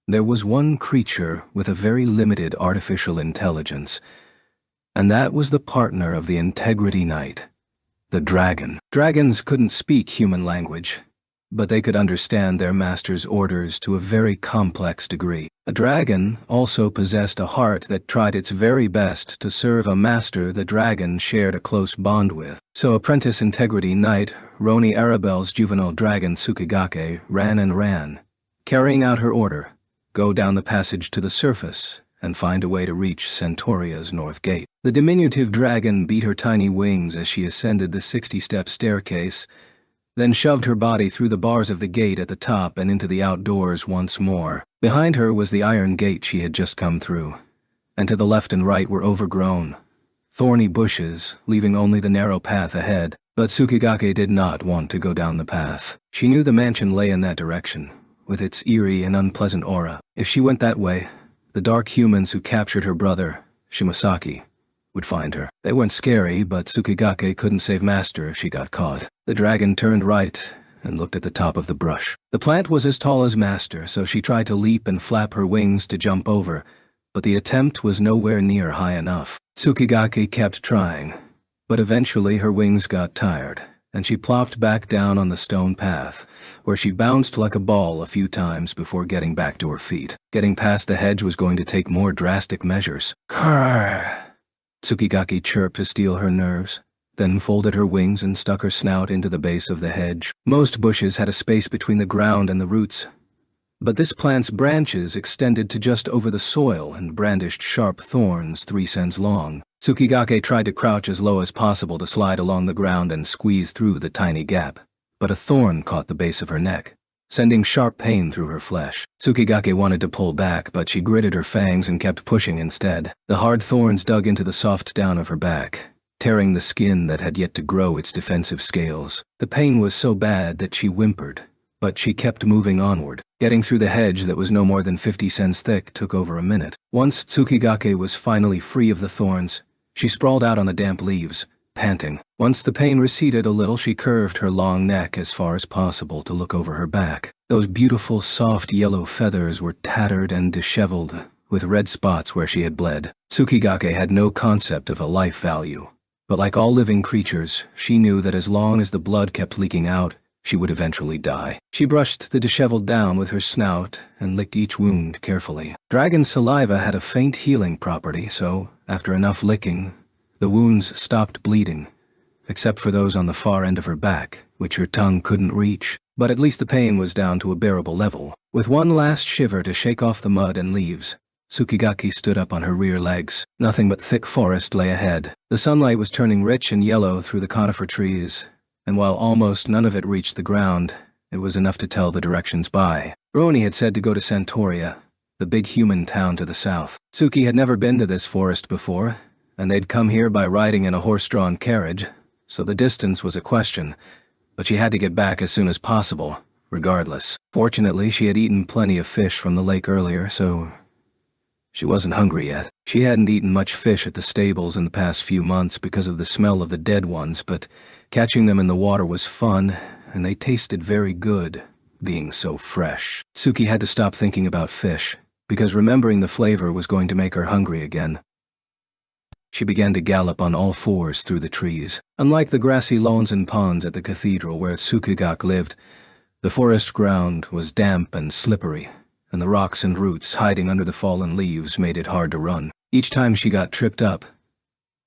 A: there was one creature with a very limited artificial intelligence, and that was the partner of the integrity knight, the dragon. Dragons couldn't speak human language, but they could understand their master's orders to a very complex degree. A dragon also possessed a heart that tried its very best to serve a master the dragon shared a close bond with. So apprentice integrity knight Roni Arabelle's juvenile dragon Tsukigake ran and ran, carrying out her order: go down the passage to the surface and find a way to reach Centuria's north gate. The diminutive dragon beat her tiny wings as she ascended the 60-step staircase, then shoved her body through the bars of the gate at the top and into the outdoors once more. Behind her was the iron gate she had just come through, and to the left and right were overgrown, thorny bushes, leaving only the narrow path ahead. But Tsukigake did not want to go down the path. She knew the mansion lay in that direction, with its eerie and unpleasant aura. If she went that way, the dark humans who captured her brother, Shimosaki, would find her. They weren't scary, but Tsukigake couldn't save Master if she got caught. The dragon turned right and looked at the top of the brush. The plant was as tall as Master, so she tried to leap and flap her wings to jump over, but the attempt was nowhere near high enough. Tsukigake kept trying, but eventually her wings got tired, and she plopped back down on the stone path, where she bounced like a ball a few times before getting back to her feet. Getting past the hedge was going to take more drastic measures. Krrr! Tsukigake chirped to steel her nerves, then folded her wings and stuck her snout into the base of the hedge. Most bushes had a space between the ground and the roots, but this plant's branches extended to just over the soil and brandished sharp thorns 3 cents long. Tsukigake tried to crouch as low as possible to slide along the ground and squeeze through the tiny gap, but a thorn caught the base of her neck, sending sharp pain through her flesh. Tsukigake wanted to pull back, but she gritted her fangs and kept pushing instead. The hard thorns dug into the soft down of her back, tearing the skin that had yet to grow its defensive scales. The pain was so bad that she whimpered, but she kept moving onward. Getting through the hedge that was no more than 50 cents thick took over a minute. Once Tsukigake was finally free of the thorns, she sprawled out on the damp leaves, panting. Once the pain receded a little, she curved her long neck as far as possible to look over her back. Those beautiful soft yellow feathers were tattered and disheveled, with red spots where she had bled. Tsukigake had no concept of a life value, but like all living creatures, she knew that as long as the blood kept leaking out, she would eventually die. She brushed the disheveled down with her snout and licked each wound carefully. Dragon saliva had a faint healing property, so, after enough licking, the wounds stopped bleeding, except for those on the far end of her back, which her tongue couldn't reach. But at least the pain was down to a bearable level. With one last shiver to shake off the mud and leaves, Tsukigaki stood up on her rear legs. Nothing but thick forest lay ahead. The sunlight was turning rich and yellow through the conifer trees, and while almost none of it reached the ground, it was enough to tell the directions by. Roni had said to go to Santoria, the big human town to the south. Tsuki had never been to this forest before, and they'd come here by riding in a horse-drawn carriage, so the distance was a question, but she had to get back as soon as possible, regardless. Fortunately, she had eaten plenty of fish from the lake earlier, so she wasn't hungry yet. She hadn't eaten much fish at the stables in the past few months because of the smell of the dead ones, but catching them in the water was fun, and they tasted very good, being so fresh. Tsuki had to stop thinking about fish, because remembering the flavor was going to make her hungry again. She began to gallop on all fours through the trees. Unlike the grassy lawns and ponds at the cathedral where Tsukigaki lived, the forest ground was damp and slippery, and the rocks and roots hiding under the fallen leaves made it hard to run. Each time she got tripped up,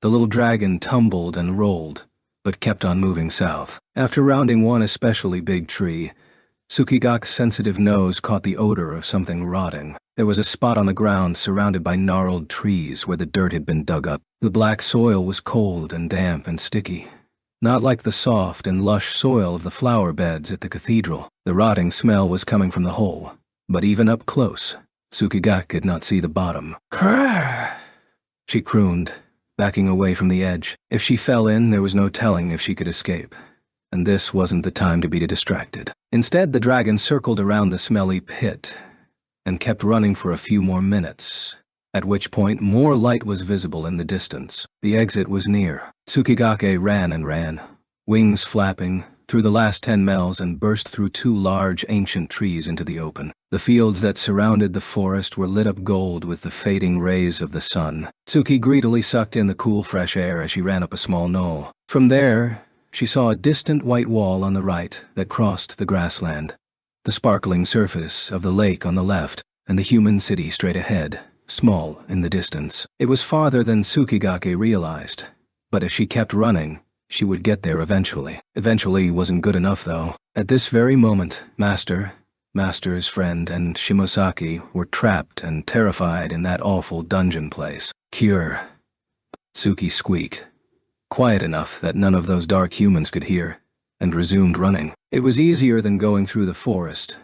A: the little dragon tumbled and rolled, but kept on moving south. After rounding one especially big tree, Tsukigaki's sensitive nose caught the odor of something rotting. There was a spot on the ground surrounded by gnarled trees where the dirt had been dug up. The black soil was cold and damp and sticky, not like the soft and lush soil of the flower beds at the cathedral. The rotting smell was coming from the hole, but even up close, Tsukigaki could not see the bottom. "Krrr!" she crooned, backing away from the edge. If she fell in, there was no telling if she could escape, and this wasn't the time to be distracted. Instead, the dragon circled around the smelly pit and kept running for a few more minutes, at which point more light was visible in the distance. The exit was near. Tsukigaki ran and ran, wings flapping, through the last 10 miles and burst through 2 large ancient trees into the open. The fields that surrounded the forest were lit up gold with the fading rays of the sun. Tsuki greedily sucked in the cool fresh air as she ran up a small knoll. From there, she saw a distant white wall on the right that crossed the grassland, the sparkling surface of the lake on the left, and the human city straight ahead, small in the distance. It was farther than Tsukigaki realized, but if she kept running, she would get there eventually. Eventually wasn't good enough, though. At this very moment, Master's friend, and Shimosaki were trapped and terrified in that awful dungeon place. "Cure," Tsuki squeaked, quiet enough that none of those dark humans could hear, and resumed running. It was easier than going through the forest,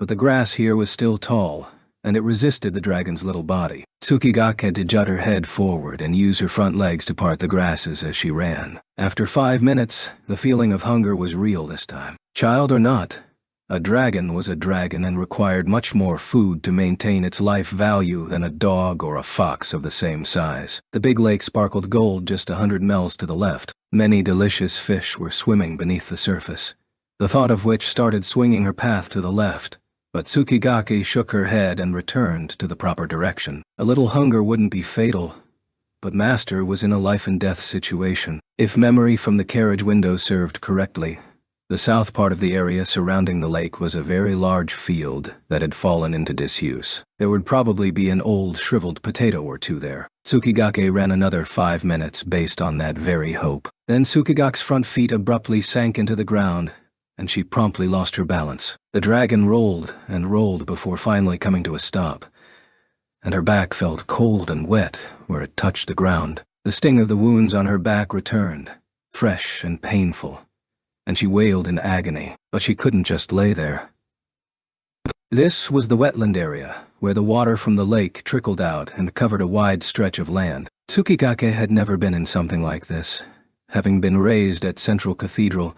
A: but the grass here was still tall, and it resisted the dragon's little body. Tsukigaki had to jut her head forward and use her front legs to part the grasses as she ran. After 5 minutes, the feeling of hunger was real this time. Child or not, a dragon was a dragon and required much more food to maintain its life value than a dog or a fox of the same size. The big lake sparkled gold just 100 miles to the left. Many delicious fish were swimming beneath the surface, the thought of which started swinging her path to the left. But Tsukigaki shook her head and returned to the proper direction. A little hunger wouldn't be fatal, but Master was in a life-and-death situation. If memory from the carriage window served correctly, the south part of the area surrounding the lake was a very large field that had fallen into disuse. There would probably be an old shriveled potato or two there. Tsukigaki ran another 5 minutes based on that very hope. Then Tsukigaki's front feet abruptly sank into the ground, and she promptly lost her balance. The dragon rolled and rolled before finally coming to a stop, and her back felt cold and wet where it touched the ground. The sting of the wounds on her back returned, fresh and painful, and she wailed in agony, but she couldn't just lay there. This was the wetland area, where the water from the lake trickled out and covered a wide stretch of land. Tsukigaki had never been in something like this, having been raised at Central Cathedral,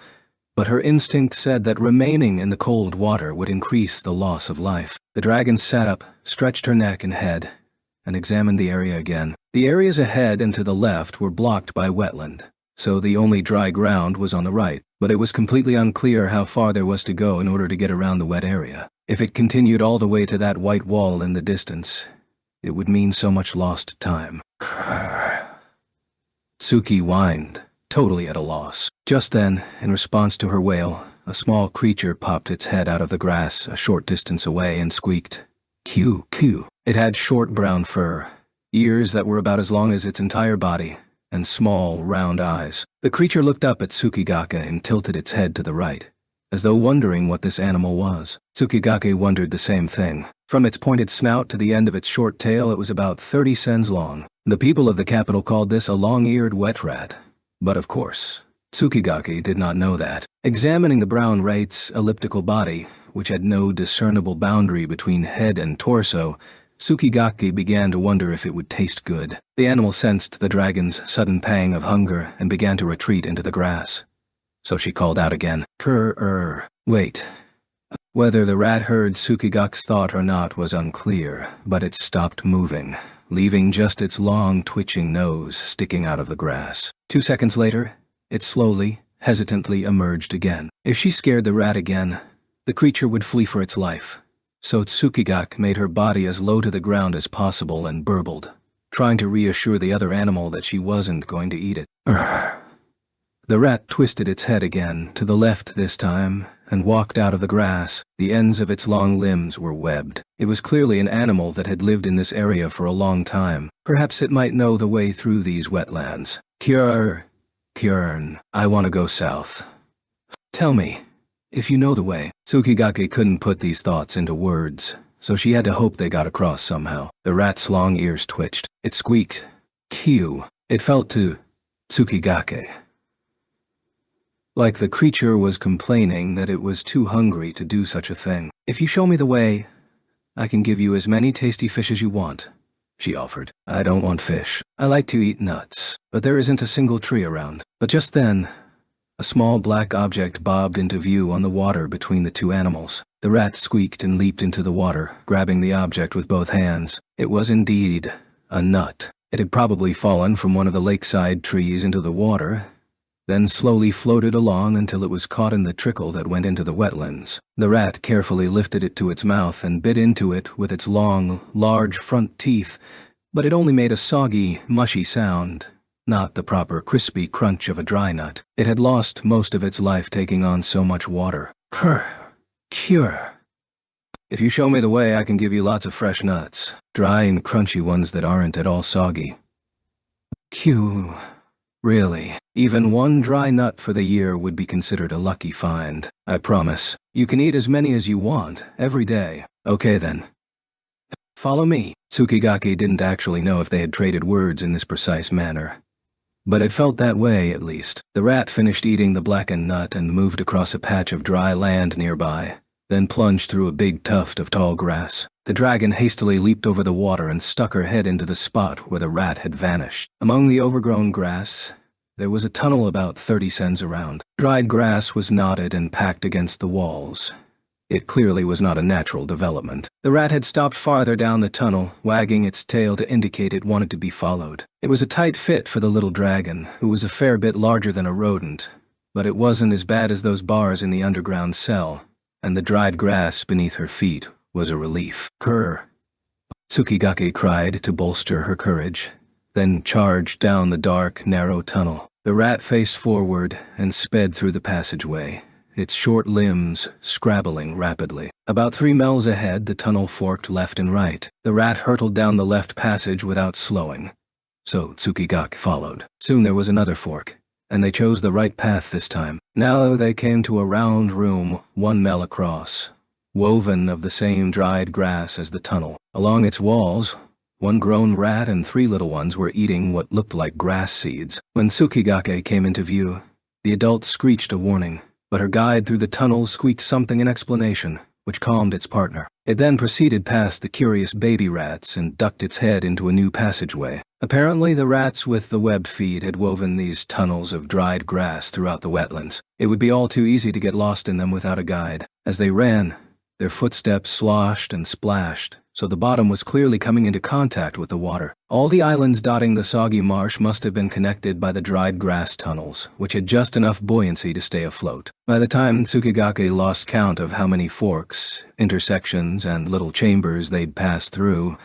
A: but her instinct said that remaining in the cold water would increase the loss of life. The dragon sat up, stretched her neck and head, and examined the area again. The areas ahead and to the left were blocked by wetland, so the only dry ground was on the right, but it was completely unclear how far there was to go in order to get around the wet area. If it continued all the way to that white wall in the distance, it would mean so much lost time. Krrr. Tsuki whined, totally at a loss. Just then, in response to her wail, a small creature popped its head out of the grass a short distance away and squeaked, "Coo, coo." It had short brown fur, ears that were about as long as its entire body, and small, round eyes. The creature looked up at Tsukigaki and tilted its head to the right, as though wondering what this animal was. Tsukigake wondered the same thing. From its pointed snout to the end of its short tail, it was about 30 cents long. The people of the capital called this a long-eared wet rat. But of course, Tsukigake did not know that. Examining the brown rat's elliptical body, which had no discernible boundary between head and torso, Tsukigake began to wonder if it would taste good. The animal sensed the dragon's sudden pang of hunger and began to retreat into the grass. So she called out again, Wait. Whether the rat heard Tsukigake's thought or not was unclear, but it stopped moving, leaving just its long, twitching nose sticking out of the grass. 2 seconds later, it slowly, hesitantly emerged again. If she scared the rat again, the creature would flee for its life. So Tsukigake made her body as low to the ground as possible and burbled, trying to reassure the other animal that she wasn't going to eat it. The rat twisted its head again, to the left this time, and walked out of the grass. The ends of its long limbs were webbed. It was clearly an animal that had lived in this area for a long time. Perhaps it might know the way through these wetlands. Kjörn, I want to go south. Tell me, if you know the way. Tsukigake couldn't put these thoughts into words, so she had to hope they got across somehow. The rat's long ears twitched. It squeaked. Q. It felt to Tsukigake like the creature was complaining that it was too hungry to do such a thing. If you show me the way, I can give you as many tasty fish as you want, she offered. I don't want fish. I like to eat nuts, but there isn't a single tree around. But just then, a small black object bobbed into view on the water between the two animals. The rat squeaked and leaped into the water, grabbing the object with both hands. It was indeed a nut. It had probably fallen from one of the lakeside trees into the water, then slowly floated along until it was caught in the trickle that went into the wetlands. The rat carefully lifted it to its mouth and bit into it with its long, large front teeth, but it only made a soggy, mushy sound, not the proper crispy crunch of a dry nut. It had lost most of its life taking on so much water. Cure. If you show me the way, I can give you lots of fresh nuts, dry and crunchy ones that aren't at all soggy. Really, even one dry nut for the year would be considered a lucky find. I promise. You can eat as many as you want, every day. Okay then. Follow me. Tsukigake didn't actually know if they had traded words in this precise manner, but it felt that way at least. The rat finished eating the blackened nut and moved across a patch of dry land nearby, then plunged through a big tuft of tall grass. The dragon hastily leaped over the water and stuck her head into the spot where the rat had vanished. Among the overgrown grass, there was a tunnel about 30 cents around. Dried grass was knotted and packed against the walls. It clearly was not a natural development. The rat had stopped farther down the tunnel, wagging its tail to indicate it wanted to be followed. It was a tight fit for the little dragon, who was a fair bit larger than a rodent, but it wasn't as bad as those bars in the underground cell, and the dried grass beneath her feet was a relief. Tsukigake cried to bolster her courage, then charged down the dark, narrow tunnel. The rat faced forward and sped through the passageway, its short limbs scrabbling rapidly. About 3 miles ahead, the tunnel forked left and right. The rat hurtled down the left passage without slowing, so Tsukigake followed. Soon there was another fork, and they chose the right path this time. Now they came to a round room 1 mile across, woven of the same dried grass as the tunnel. Along its walls, 1 grown rat and 3 little ones were eating what looked like grass seeds. When Tsukigake came into view, the adult screeched a warning, but her guide through the tunnel squeaked something in explanation, which calmed its partner. It then proceeded past the curious baby rats and ducked its head into a new passageway. Apparently the rats with the webbed feet had woven these tunnels of dried grass throughout the wetlands. It would be all too easy to get lost in them without a guide. As they ran, their footsteps sloshed and splashed, so the bottom was clearly coming into contact with the water. All the islands dotting the soggy marsh must have been connected by the dried grass tunnels, which had just enough buoyancy to stay afloat. By the time Tsukigake lost count of how many forks, intersections, and little chambers they'd passed through,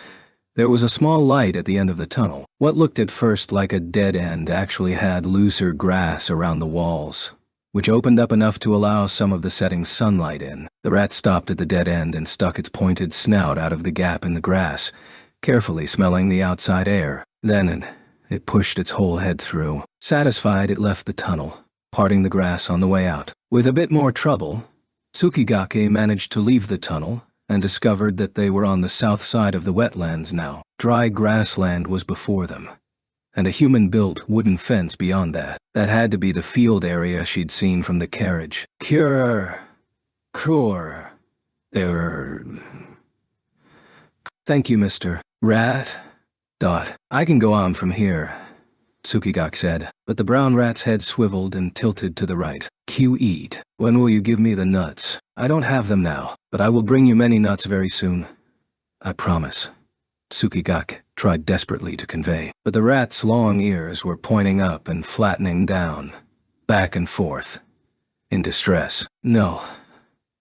A: there was a small light at the end of the tunnel. What looked at first like a dead end actually had looser grass around the walls, which opened up enough to allow some of the setting sunlight in. The rat stopped at the dead end and stuck its pointed snout out of the gap in the grass, carefully smelling the outside air. Then it pushed its whole head through. Satisfied, it left the tunnel, parting the grass on the way out. With a bit more trouble, Tsukigake managed to leave the tunnel and discovered that they were on the south side of the wetlands now. Dry grassland was before them, and a human-built wooden fence beyond that. That had to be the field area she'd seen from the carriage. Thank you, Mr. Rat. I can go on from here, Tsukigake said, but the brown rat's head swiveled and tilted to the right. Eat. When will you give me the nuts? I don't have them now, but I will bring you many nuts very soon. I promise, Tsukigake tried desperately to convey, but the rat's long ears were pointing up and flattening down, back and forth, in distress. No,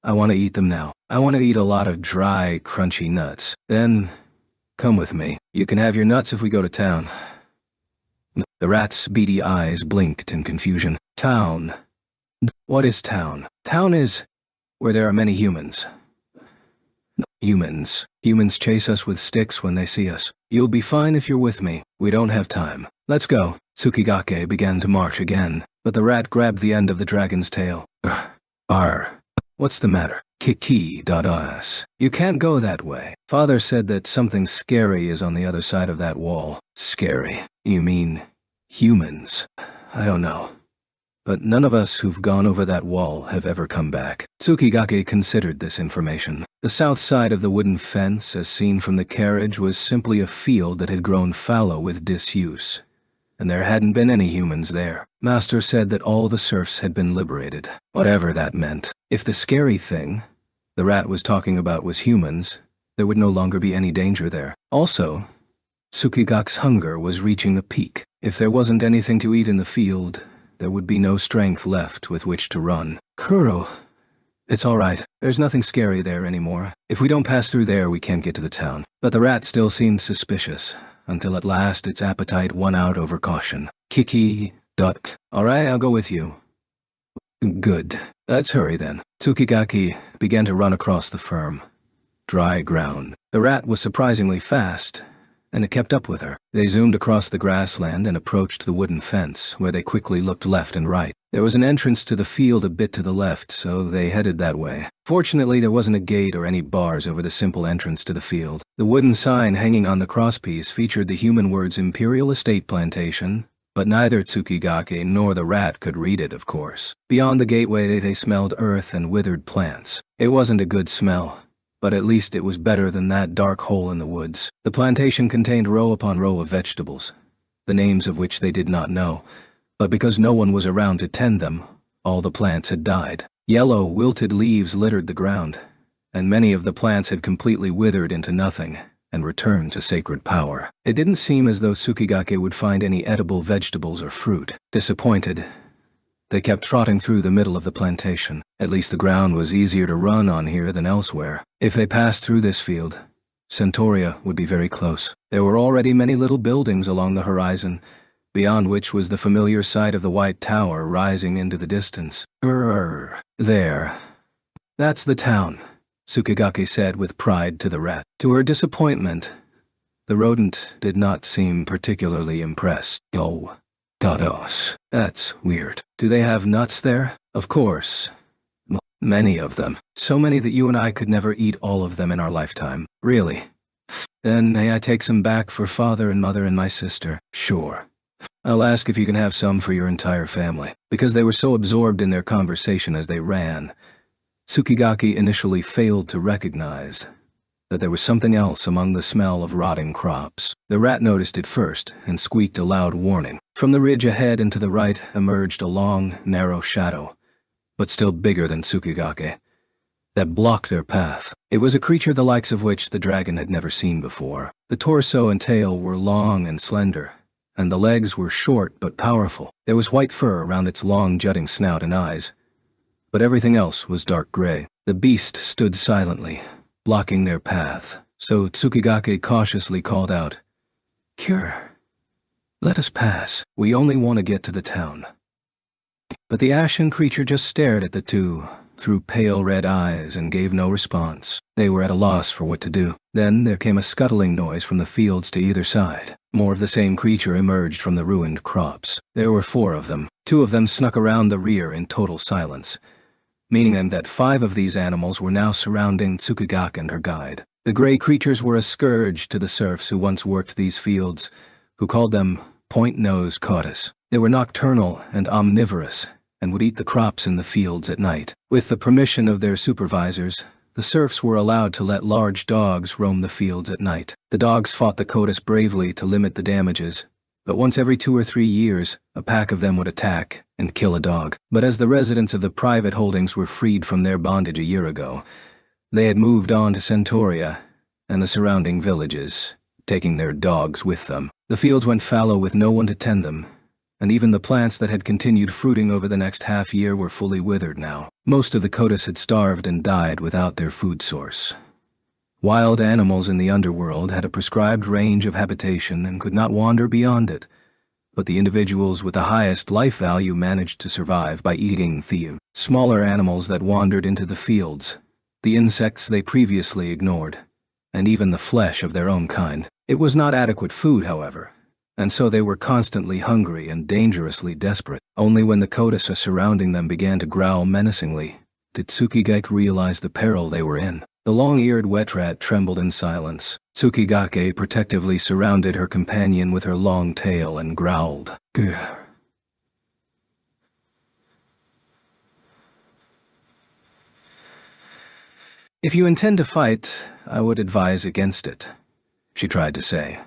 A: I want to eat them now. I want to eat a lot of dry, crunchy nuts. Then, come with me. You can have your nuts if we go to town. The rat's beady eyes blinked in confusion. Town. What is town? Town is where there are many humans. Humans. Humans chase us with sticks when they see us. You'll be fine if you're with me. We don't have time. Let's go. Tsukigake began to march again, but the rat grabbed the end of the dragon's tail. What's the matter? Kiki.us. You can't go that way. Father said that something scary is on the other side of that wall. Scary? You mean humans? I don't know. But none of us who've gone over that wall have ever come back. Tsukigake considered this information. The south side of the wooden fence, as seen from the carriage, was simply a field that had grown fallow with disuse, and there hadn't been any humans there. Master said that all the serfs had been liberated, whatever that meant. If the scary thing the rat was talking about was humans, there would no longer be any danger there. Also, Tsukigake's hunger was reaching a peak. If there wasn't anything to eat in the field, there would be no strength left with which to run. Kuro, it's all right. There's nothing scary there anymore. If we don't pass through there, we can't get to the town. But the rat still seemed suspicious, until at last its appetite won out over caution. Kiki. All right, I'll go with you. Good. Let's hurry then. Tsukigake began to run across the firm, dry ground. The rat was surprisingly fast, and it kept up with her. They zoomed across the grassland and approached the wooden fence, where they quickly looked left and right. There was an entrance to the field a bit to the left, so they headed that way. Fortunately, there wasn't a gate or any bars over the simple entrance to the field. The wooden sign hanging on the crosspiece featured the human words Imperial Estate Plantation, but neither Tsukigake nor the rat could read it, of course. Beyond the gateway, they smelled earth and withered plants. It wasn't a good smell, but at least it was better than that dark hole in the woods. The plantation contained row upon row of vegetables, the names of which they did not know, but because no one was around to tend them, all the plants had died. Yellow, wilted leaves littered the ground, and many of the plants had completely withered into nothing and returned to sacred power. It didn't seem as though Tsukigake would find any edible vegetables or fruit. Disappointed, they kept trotting through the middle of the plantation. At least the ground was easier to run on here than elsewhere. If they passed through this field, Centauria would be very close. There were already many little buildings along the horizon, beyond which was the familiar sight of the white tower rising into the distance. There. That's the town, Tsukigake said with pride to the rat. To her disappointment, the rodent did not seem particularly impressed. That's weird. Do they have nuts there? Of course. Many of them. So many that you and I could never eat all of them in our lifetime. Really? Then may I take some back for father and mother and my sister? Sure. I'll ask if you can have some for your entire family. Because they were so absorbed in their conversation as they ran, Tsukigake initially failed to recognize that there was something else among the smell of rotting crops. The rat noticed it first and squeaked a loud warning. From the ridge ahead and to the right emerged a long, narrow shadow, but still bigger than Tsukigake, that blocked their path. It was a creature the likes of which the dragon had never seen before. The torso and tail were long and slender, and the legs were short but powerful. There was white fur around its long jutting snout and eyes, but everything else was dark gray. The beast stood silently, blocking their path, so Tsukigake cautiously called out, "Cure, let us pass. We only want to get to the town." But the ashen creature just stared at the two through pale red eyes and gave no response. They were at a loss for what to do. Then there came a scuttling noise from the fields to either side. More of the same creature emerged from the ruined crops. There were 4 of them. 2 of them snuck around the rear in total silence, meaning that 5 of these animals were now surrounding Tsukigake and her guide. The gray creatures were a scourge to the serfs who once worked these fields, who called them point-nosed caudus. They were nocturnal and omnivorous, and would eat the crops in the fields at night. With the permission of their supervisors, the serfs were allowed to let large dogs roam the fields at night. The dogs fought the caudus bravely to limit the damages, but once every 2 or 3 years, a pack of them would attack and kill a dog. But as the residents of the private holdings were freed from their bondage a year ago, they had moved on to Centauria and the surrounding villages, taking their dogs with them. The fields went fallow with no one to tend them, and even the plants that had continued fruiting over the next half-year were fully withered now. Most of the caudus had starved and died without their food source. Wild animals in the underworld had a prescribed range of habitation and could not wander beyond it, but the individuals with the highest life value managed to survive by eating the smaller animals that wandered into the fields, the insects they previously ignored, and even the flesh of their own kind. It was not adequate food, however, and so they were constantly hungry and dangerously desperate. Only when the caudus surrounding them began to growl menacingly did Tsukigake realize the peril they were in. The long-eared wet rat trembled in silence. Tsukigake protectively surrounded her companion with her long tail and growled, "Grr." "If you intend to fight, I would advise against it," she tried to say.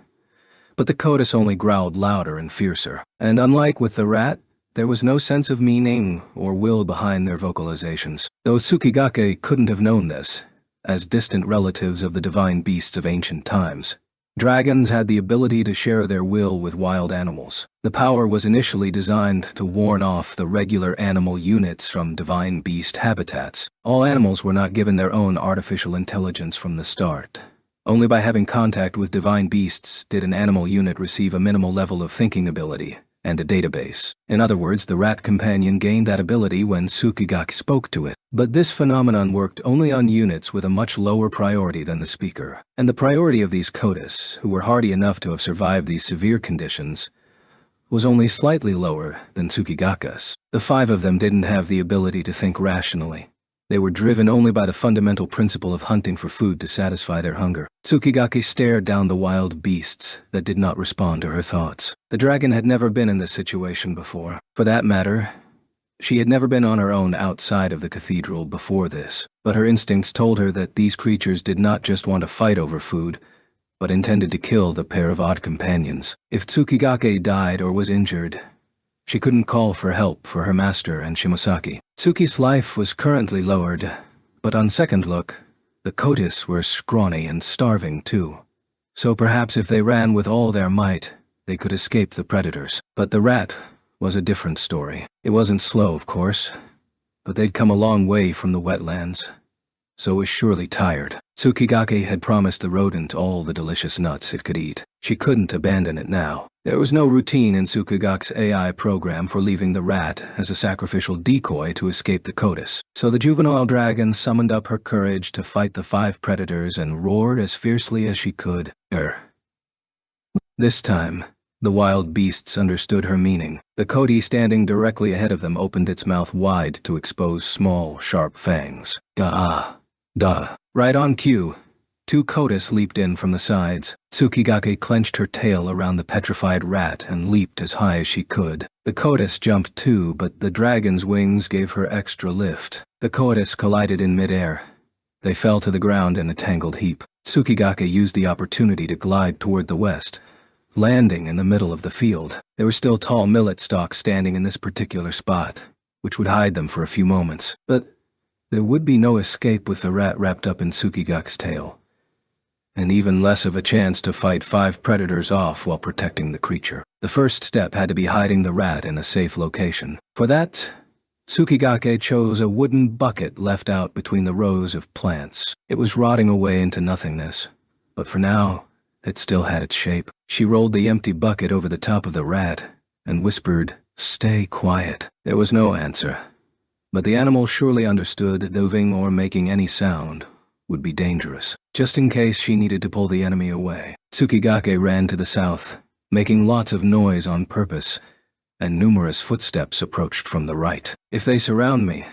A: But the caudus only growled louder and fiercer, and unlike with the rat, there was no sense of meaning or will behind their vocalizations. Though Tsukigake couldn't have known this, as distant relatives of the divine beasts of ancient times, dragons had the ability to share their will with wild animals. The power was initially designed to warn off the regular animal units from divine beast habitats. All animals were not given their own artificial intelligence from the start. Only by having contact with divine beasts did an animal unit receive a minimal level of thinking ability and a database. In other words, the rat companion gained that ability when Tsukigake spoke to it. But this phenomenon worked only on units with a much lower priority than the speaker. And the priority of these caudus, who were hardy enough to have survived these severe conditions, was only slightly lower than Tsukigake's. The 5 of them didn't have the ability to think rationally. They were driven only by the fundamental principle of hunting for food to satisfy their hunger. Tsukigake stared down the wild beasts that did not respond to her thoughts. The dragon had never been in this situation before. For that matter, she had never been on her own outside of the cathedral before this. But her instincts told her that these creatures did not just want to fight over food, but intended to kill the pair of odd companions. If Tsukigake died or was injured, she couldn't call for help for her master and Shimosaki. Tsuki's life was currently lowered, but on second look, the caudus were scrawny and starving too. So perhaps if they ran with all their might, they could escape the predators. But the rat was a different story. It wasn't slow, of course, but they'd come a long way from the wetlands, so was surely tired. Tsukigake had promised the rodent all the delicious nuts it could eat. She couldn't abandon it now. There was no routine in Tsukigake's AI program for leaving the rat as a sacrificial decoy to escape the caudus. So the juvenile dragon summoned up her courage to fight the 5 predators and roared as fiercely as she could. This time, the wild beasts understood her meaning. The caudi standing directly ahead of them opened its mouth wide to expose small, sharp fangs. Duh. Right on cue, 2 caudus leaped in from the sides. Tsukigake clenched her tail around the petrified rat and leaped as high as she could. The caudus jumped too, but the dragon's wings gave her extra lift. The caudus collided in midair. They fell to the ground in a tangled heap. Tsukigake used the opportunity to glide toward the west, landing in the middle of the field. There were still tall millet stalks standing in this particular spot, which would hide them for a few moments. But there would be no escape with the rat wrapped up in Tsukigake's tail, and even less of a chance to fight 5 predators off while protecting the creature. The first step had to be hiding the rat in a safe location. For that, Tsukigake chose a wooden bucket left out between the rows of plants. It was rotting away into nothingness, but for now, it still had its shape. She rolled the empty bucket over the top of the rat and whispered, "Stay quiet." There was no answer, but the animal surely understood that moving or making any sound would be dangerous. Just in case she needed to pull the enemy away, Tsukigake ran to the south, making lots of noise on purpose, and numerous footsteps approached from the right. "If they surround me,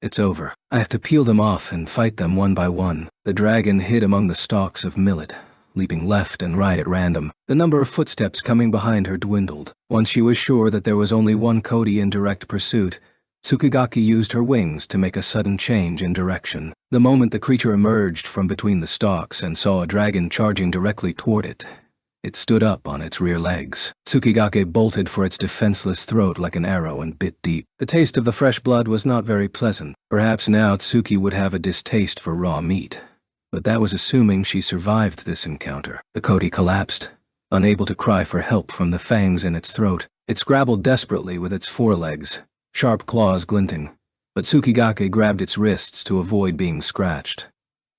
A: It's over. I have to peel them off and fight them one by one. The dragon hid among the stalks of millet, leaping left and right at random. The number of footsteps coming behind her dwindled. Once she was sure that there was only one Cody in direct pursuit, Tsukigaki used her wings to make a sudden change in direction. The moment the creature emerged from between the stalks and saw a dragon charging directly toward it, it stood up on its rear legs. Tsukigaki bolted for its defenseless throat like an arrow and bit deep. The taste of the fresh blood was not very pleasant. Perhaps now Tsuki would have a distaste for raw meat. But that was assuming she survived this encounter. The Cody collapsed, unable to cry for help from the fangs in its throat. It scrabbled desperately with its forelegs, sharp claws glinting, but Tsukigaki grabbed its wrists to avoid being scratched.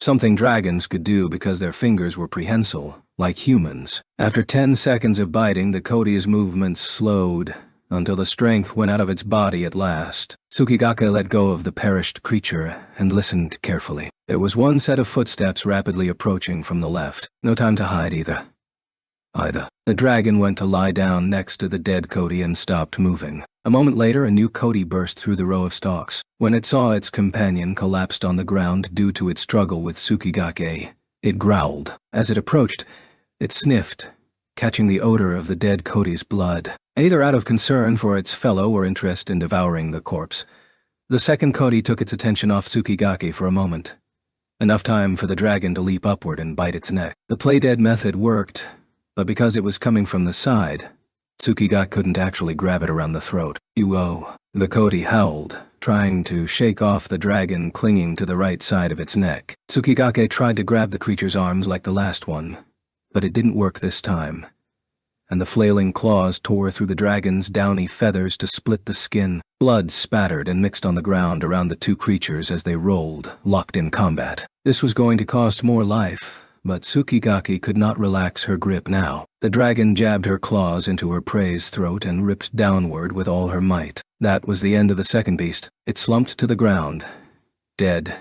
A: Something dragons could do because their fingers were prehensile, like humans. After 10 seconds of biting, the Cody's movements slowed, until the strength went out of its body at last. Tsukigaki let go of the perished creature and listened carefully. There was one set of footsteps rapidly approaching from the left. No time to hide either. The dragon went to lie down next to the dead Cody and stopped moving. A moment later, a new Cody burst through the row of stalks. When it saw its companion collapsed on the ground due to its struggle with Tsukigaki, it growled. As it approached, it sniffed, catching the odor of the dead Cody's blood. Either out of concern for its fellow or interest in devouring the corpse, the second Cody took its attention off Tsukigaki for a moment. Enough time for the dragon to leap upward and bite its neck. The play-dead method worked, but because it was coming from the side, Tsukigaki couldn't actually grab it around the throat. "Uo!" The Cody howled, trying to shake off the dragon clinging to the right side of its neck. Tsukigaki tried to grab the creature's arms like the last one, but it didn't work this time, and the flailing claws tore through the dragon's downy feathers to split the skin. Blood spattered and mixed on the ground around the two creatures as they rolled, locked in combat. This was going to cost more life, but Tsukigaki could not relax her grip now. The dragon jabbed her claws into her prey's throat and ripped downward with all her might. That was the end of the second beast. It slumped to the ground, dead,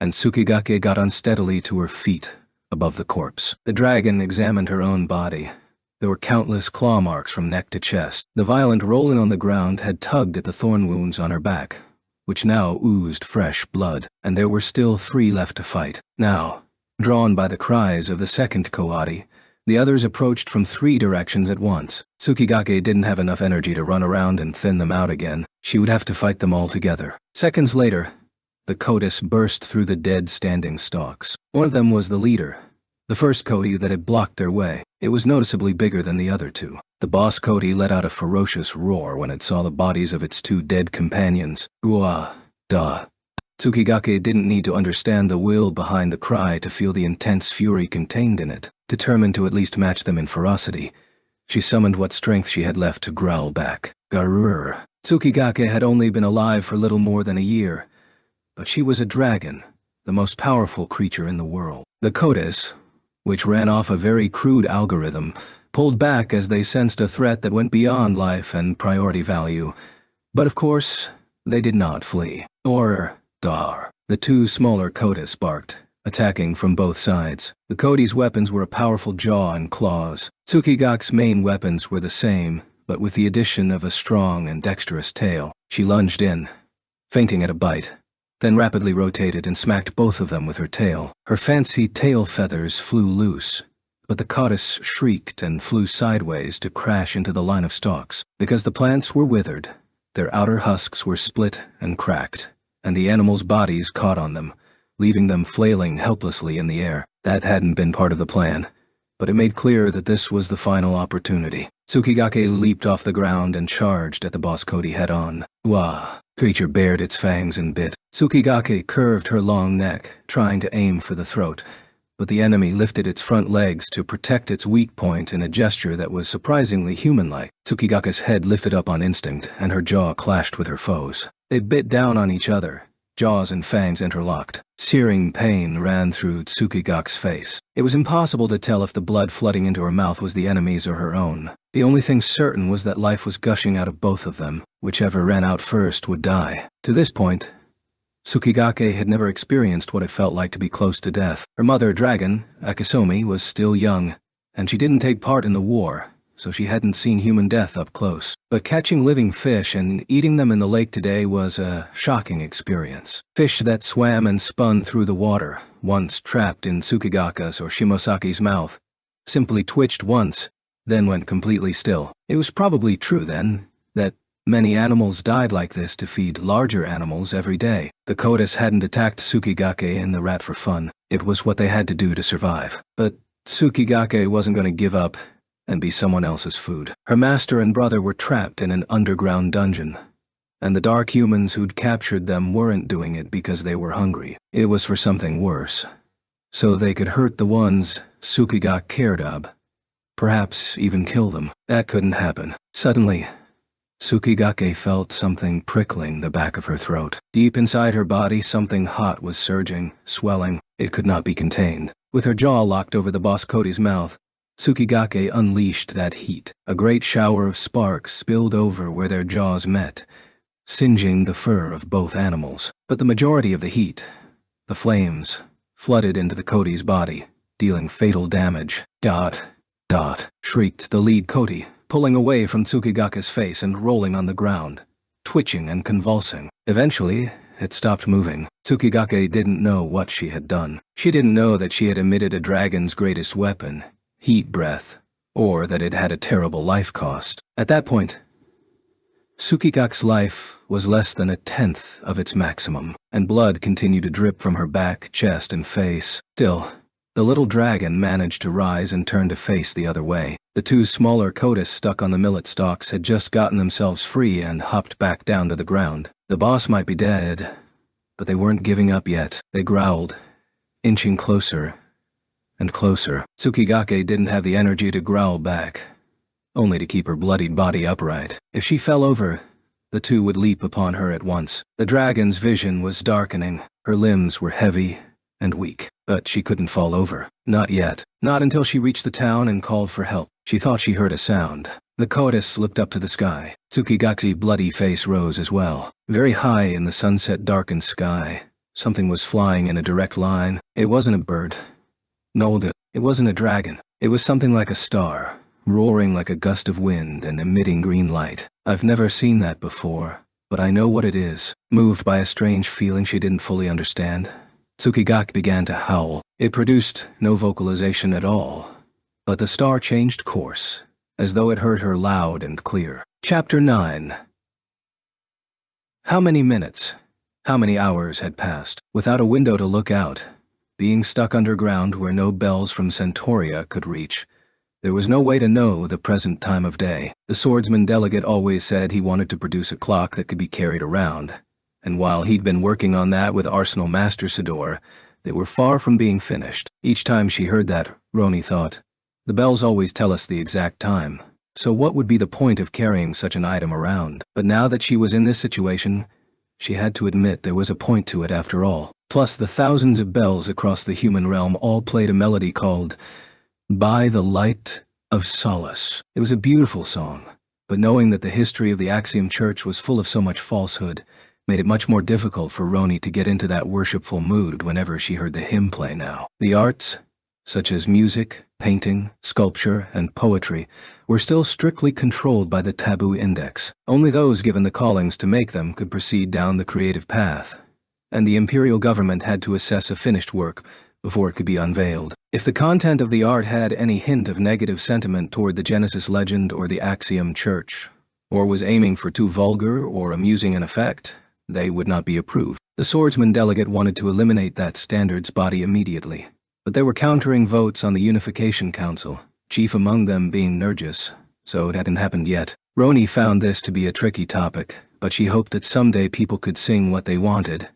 A: and Tsukigaki got unsteadily to her feet, above the corpse. The dragon examined her own body. There were countless claw marks from neck to chest. The violent rolling on the ground had tugged at the thorn wounds on her back, which now oozed fresh blood, and there were still 3 left to fight. Now, drawn by the cries of the second Coati, the others approached from 3 directions at once. Tsukigaki didn't have enough energy to run around and thin them out again. She would have to fight them all together. Seconds later, the Codis burst through the dead standing stalks. One of them was the leader, the first Cody that had blocked their way. It was noticeably bigger than the other 2. The boss Cody let out a ferocious roar when it saw the bodies of its 2 dead companions. Ua, da. Tsukigaki didn't need to understand the will behind the cry to feel the intense fury contained in it. Determined to at least match them in ferocity, she summoned what strength she had left to growl back. Garurr. Tsukigaki had only been alive for little more than a year, but she was a dragon, the most powerful creature in the world. The Codis, which ran off a very crude algorithm, pulled back as they sensed a threat that went beyond life and priority value. But of course, they did not flee. Or, dar. The 2 smaller Codis barked, attacking from both sides. The Cody's weapons were a powerful jaw and claws. Tsukigaki's main weapons were the same, but with the addition of a strong and dexterous tail. She lunged in, feinting at a bite, then rapidly rotated and smacked both of them with her tail. Her fancy tail feathers flew loose, but the Codis shrieked and flew sideways to crash into the line of stalks. Because the plants were withered, their outer husks were split and cracked, and the animals' bodies caught on them, leaving them flailing helplessly in the air. That hadn't been part of the plan, but it made clear that this was the final opportunity. Tsukigaki leaped off the ground and charged at the boss Cody head-on. Wah! Creature bared its fangs and bit. Tsukigaki curved her long neck, trying to aim for the throat, but the enemy lifted its front legs to protect its weak point in a gesture that was surprisingly human-like. Tsukigaki's head lifted up on instinct, and her jaw clashed with her foes. They bit down on each other, jaws and fangs interlocked. Searing pain ran through Tsukigaki's face. It was impossible to tell if the blood flooding into her mouth was the enemy's or her own. The only thing certain was that life was gushing out of both of them. Whichever ran out first would die. To this point, Tsukigaki had never experienced what it felt like to be close to death. Her mother dragon, Akisomi, was still young, and she didn't take part in the war, so she hadn't seen human death up close. But catching living fish and eating them in the lake today was a shocking experience. Fish that swam and spun through the water, once trapped in Tsukigaka's or Shimosaki's mouth, simply twitched once, then went completely still. It was probably true then that many animals died like this to feed larger animals every day. The Kodas hadn't attacked Tsukigake and the rat for fun. It was what they had to do to survive. But Tsukigake wasn't going to give up and be someone else's food. Her master and brother were trapped in an underground dungeon, and the dark humans who'd captured them weren't doing it because they were hungry. It was for something worse. So they could hurt the ones Tsukigake cared about, perhaps even kill them. That couldn't happen. Suddenly, Tsukigake felt something prickling the back of her throat. Deep inside her body, something hot was surging, swelling. It could not be contained. With her jaw locked over the boss Cody's mouth, Tsukigake unleashed that heat. A great shower of sparks spilled over where their jaws met, singeing the fur of both animals. But the majority of the heat, the flames, flooded into the Cody's body, dealing fatal damage. Dot, dot, shrieked the lead Cody, pulling away from Tsukigake's face and rolling on the ground, twitching and convulsing. Eventually, it stopped moving. Tsukigake didn't know what she had done. She didn't know that she had emitted a dragon's greatest weapon, heat breath, or that it had a terrible life cost. At that point, Tsukigake's life was less than 1/10 of its maximum, and blood continued to drip from her back, chest, and face. Still, the little dragon managed to rise and turn to face the other way. The two smaller Kodas stuck on the millet stalks had just gotten themselves free and hopped back down to the ground. The boss might be dead, but they weren't giving up yet. They growled, inching closer and closer. Tsukigake didn't have the energy to growl back, only to keep her bloodied body upright. If she fell over, the two would leap upon her at once. The dragon's vision was darkening. Her limbs were heavy and weak, but she couldn't fall over. Not yet. Not until she reached the town and called for help. She thought she heard a sound. The Kodas looked up to the sky. Tsukigake's bloody face rose as well. Very high in the sunset-darkened sky, something was flying in a direct line. It wasn't a bird. No, it wasn't a dragon. It was something like a star, roaring like a gust of wind and emitting green light. I've never seen that before, but I know what it is. Moved by a strange feeling she didn't fully understand, Tsukigake began to howl. It produced no vocalization at all, but the star changed course, as though it heard her loud and clear. Chapter 9. How many minutes, how many hours had passed, without a window to look out, being stuck underground where no bells from Centauria could reach? There was no way to know the present time of day. The swordsman delegate always said he wanted to produce a clock that could be carried around, and while he'd been working on that with Arsenal Master Sidor, they were far from being finished. Each time she heard that, Roni thought, the bells always tell us the exact time, so what would be the point of carrying such an item around? But now that she was in this situation, she had to admit there was a point to it after all. Plus, the thousands of bells across the human realm all played a melody called By the Light of Solace. It was a beautiful song, but knowing that the history of the Axiom Church was full of so much falsehood made it much more difficult for Roni to get into that worshipful mood whenever she heard the hymn play now. The arts, such as music, painting, sculpture, and poetry, were still strictly controlled by the taboo index. Only those given the callings to make them could proceed down the creative path, and the imperial government had to assess a finished work before it could be unveiled. If the content of the art had any hint of negative sentiment toward the Genesis legend or the Axiom Church, or was aiming for too vulgar or amusing an effect, they would not be approved. The swordsman delegate wanted to eliminate that standards body immediately, but there were countering votes on the Unification Council, chief among them being Nurgis, so it hadn't happened yet. Roni found this to be a tricky topic, but she hoped that someday people could sing what they wanted,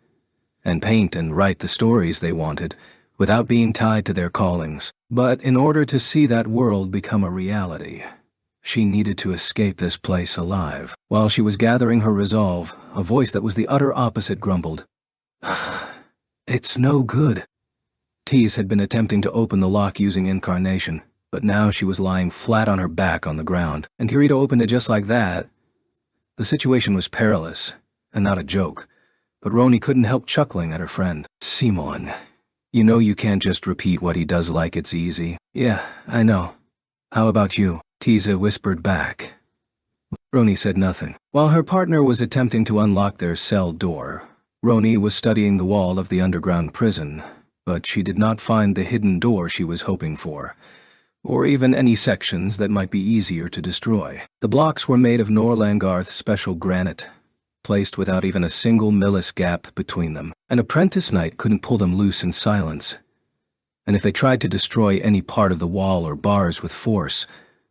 A: and paint and write the stories they wanted, without being tied to their callings. But in order to see that world become a reality, she needed to escape this place alive. While she was gathering her resolve, a voice that was the utter opposite grumbled, "It's no good." Tease had been attempting to open the lock using incarnation, but now she was lying flat on her back on the ground, and Kirito opened it just like that. The situation was perilous, and not a joke, but Roni couldn't help chuckling at her friend. "Simon, you know you can't just repeat what he does like it's easy." "Yeah, I know. How about you?" Tiza whispered back. Roni said nothing. While her partner was attempting to unlock their cell door, Roni was studying the wall of the underground prison, but she did not find the hidden door she was hoping for, or even any sections that might be easier to destroy. The blocks were made of Norlangarth special granite, placed without even a single millis gap between them. An apprentice knight couldn't pull them loose in silence, and if they tried to destroy any part of the wall or bars with force,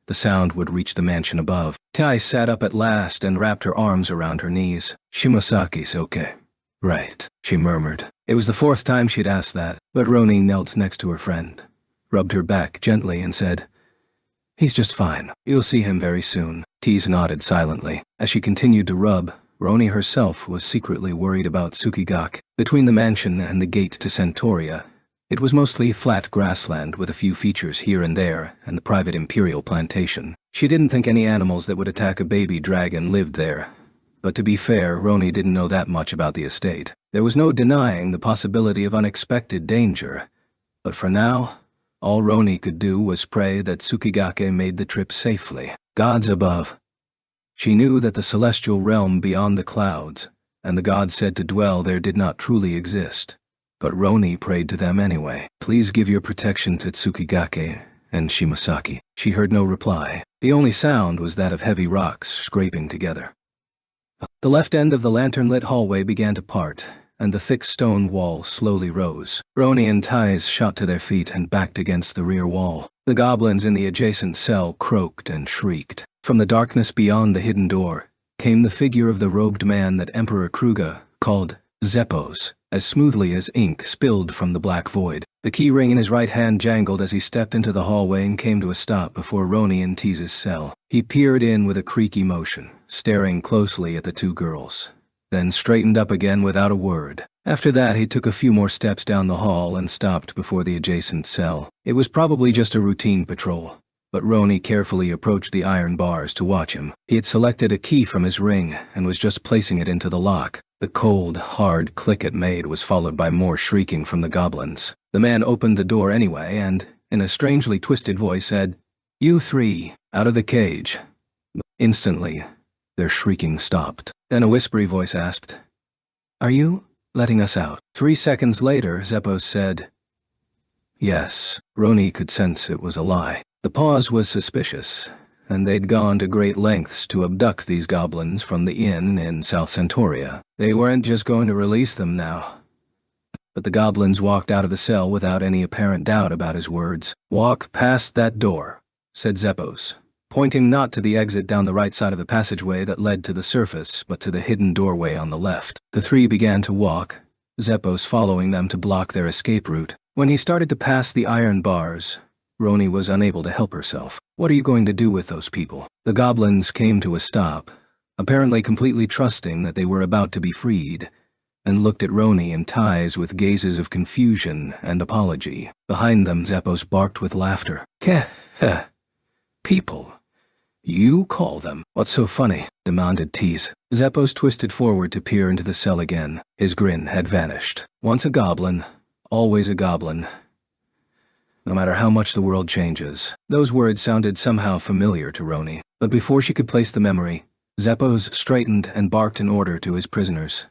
A: the sound would reach the mansion above. Tai sat up at last and wrapped her arms around her knees. Shimosaki's okay, right, she murmured. It was the 4th time she'd asked that, but Roni knelt next to her friend, rubbed her back gently and said, "He's just fine. You'll see him very soon." Tease nodded silently. As she continued to rub, Roni herself was secretly worried about Tsukigake. Between the mansion and the gate to Centauria, it was mostly flat grassland with a few features here and there and the private imperial plantation. She didn't think any animals that would attack a baby dragon lived there. But to be fair, Roni didn't know that much about the estate. There was no denying the possibility of unexpected danger. But for now, all Roni could do was pray that Tsukigake made the trip safely. Gods above. She knew that the celestial realm beyond the clouds, and the gods said to dwell there, did not truly exist. But Roni prayed to them anyway. "Please give your protection to Tsukigake and Shimosaki." She heard no reply. The only sound was that of heavy rocks scraping together. The left end of the lantern-lit hallway began to part, and the thick stone wall slowly rose. Roni and Tais shot to their feet and backed against the rear wall. The goblins in the adjacent cell croaked and shrieked. From the darkness beyond the hidden door came the figure of the robed man that Emperor Kruga called Zeppos, as smoothly as ink spilled from the black void. The key ring in his right hand jangled as he stepped into the hallway and came to a stop before Roni and Tiza's cell. He peered in with a creaky motion, staring closely at the two girls, then straightened up again without a word. After that, he took a few more steps down the hall and stopped before the adjacent cell. It was probably just a routine patrol, but Roni carefully approached the iron bars to watch him. He had selected a key from his ring and was just placing it into the lock. The cold, hard click it made was followed by more shrieking from the goblins. The man opened the door anyway and, in a strangely twisted voice, said, "You three, out of the cage." Instantly, their shrieking stopped. Then a whispery voice asked, "Are you letting us out?" 3 seconds later, Zeppos said, "Yes." Roni could sense it was a lie. The pause was suspicious, and they'd gone to great lengths to abduct these goblins from the inn in South Centauria. They weren't just going to release them now. But the goblins walked out of the cell without any apparent doubt about his words. "Walk past that door," said Zeppos, pointing not to the exit down the right side of the passageway that led to the surface, but to the hidden doorway on the left. The three began to walk, Zeppos following them to block their escape route. When he started to pass the iron bars, Roni was unable to help herself. "What are you going to do with those people?" The goblins came to a stop, apparently completely trusting that they were about to be freed, and looked at Roni and Tais with gazes of confusion and apology. Behind them, Zeppos barked with laughter. "People? You call them? What's so funny?" demanded Tease. Zeppos twisted forward to peer into the cell again. His grin had vanished. Once a goblin, always a goblin. No matter how much the world changes. Those words sounded somehow familiar to Roni, but before she could place the memory, Zeppos straightened and barked an order to his prisoners.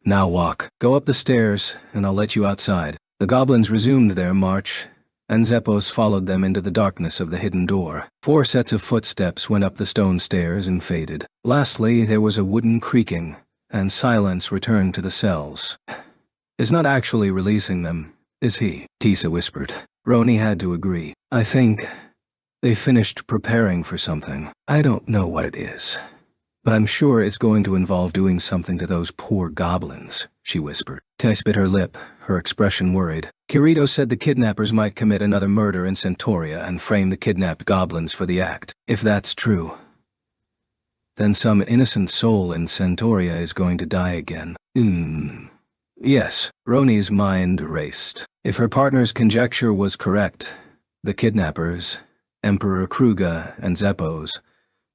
A: "Now walk. Go up the stairs, and I'll let you outside." The goblins resumed their march, and Zeppos followed them into the darkness of the hidden door. 4 sets of footsteps went up the stone stairs and faded. Lastly, there was a wooden creaking, and silence returned to the cells. "Is not actually releasing them, is he?" Tisa whispered. Roni had to agree. "I think they finished preparing for something. I don't know what it is, but I'm sure it's going to involve doing something to those poor goblins," she whispered. Tess bit her lip, her expression worried. Kirito said the kidnappers might commit another murder in Centauria and frame the kidnapped goblins for the act. If that's true, then some innocent soul in Centauria is going to die again. Yes, Roni's mind raced. If her partner's conjecture was correct, the kidnappers, Emperor Kruga and Zeppos,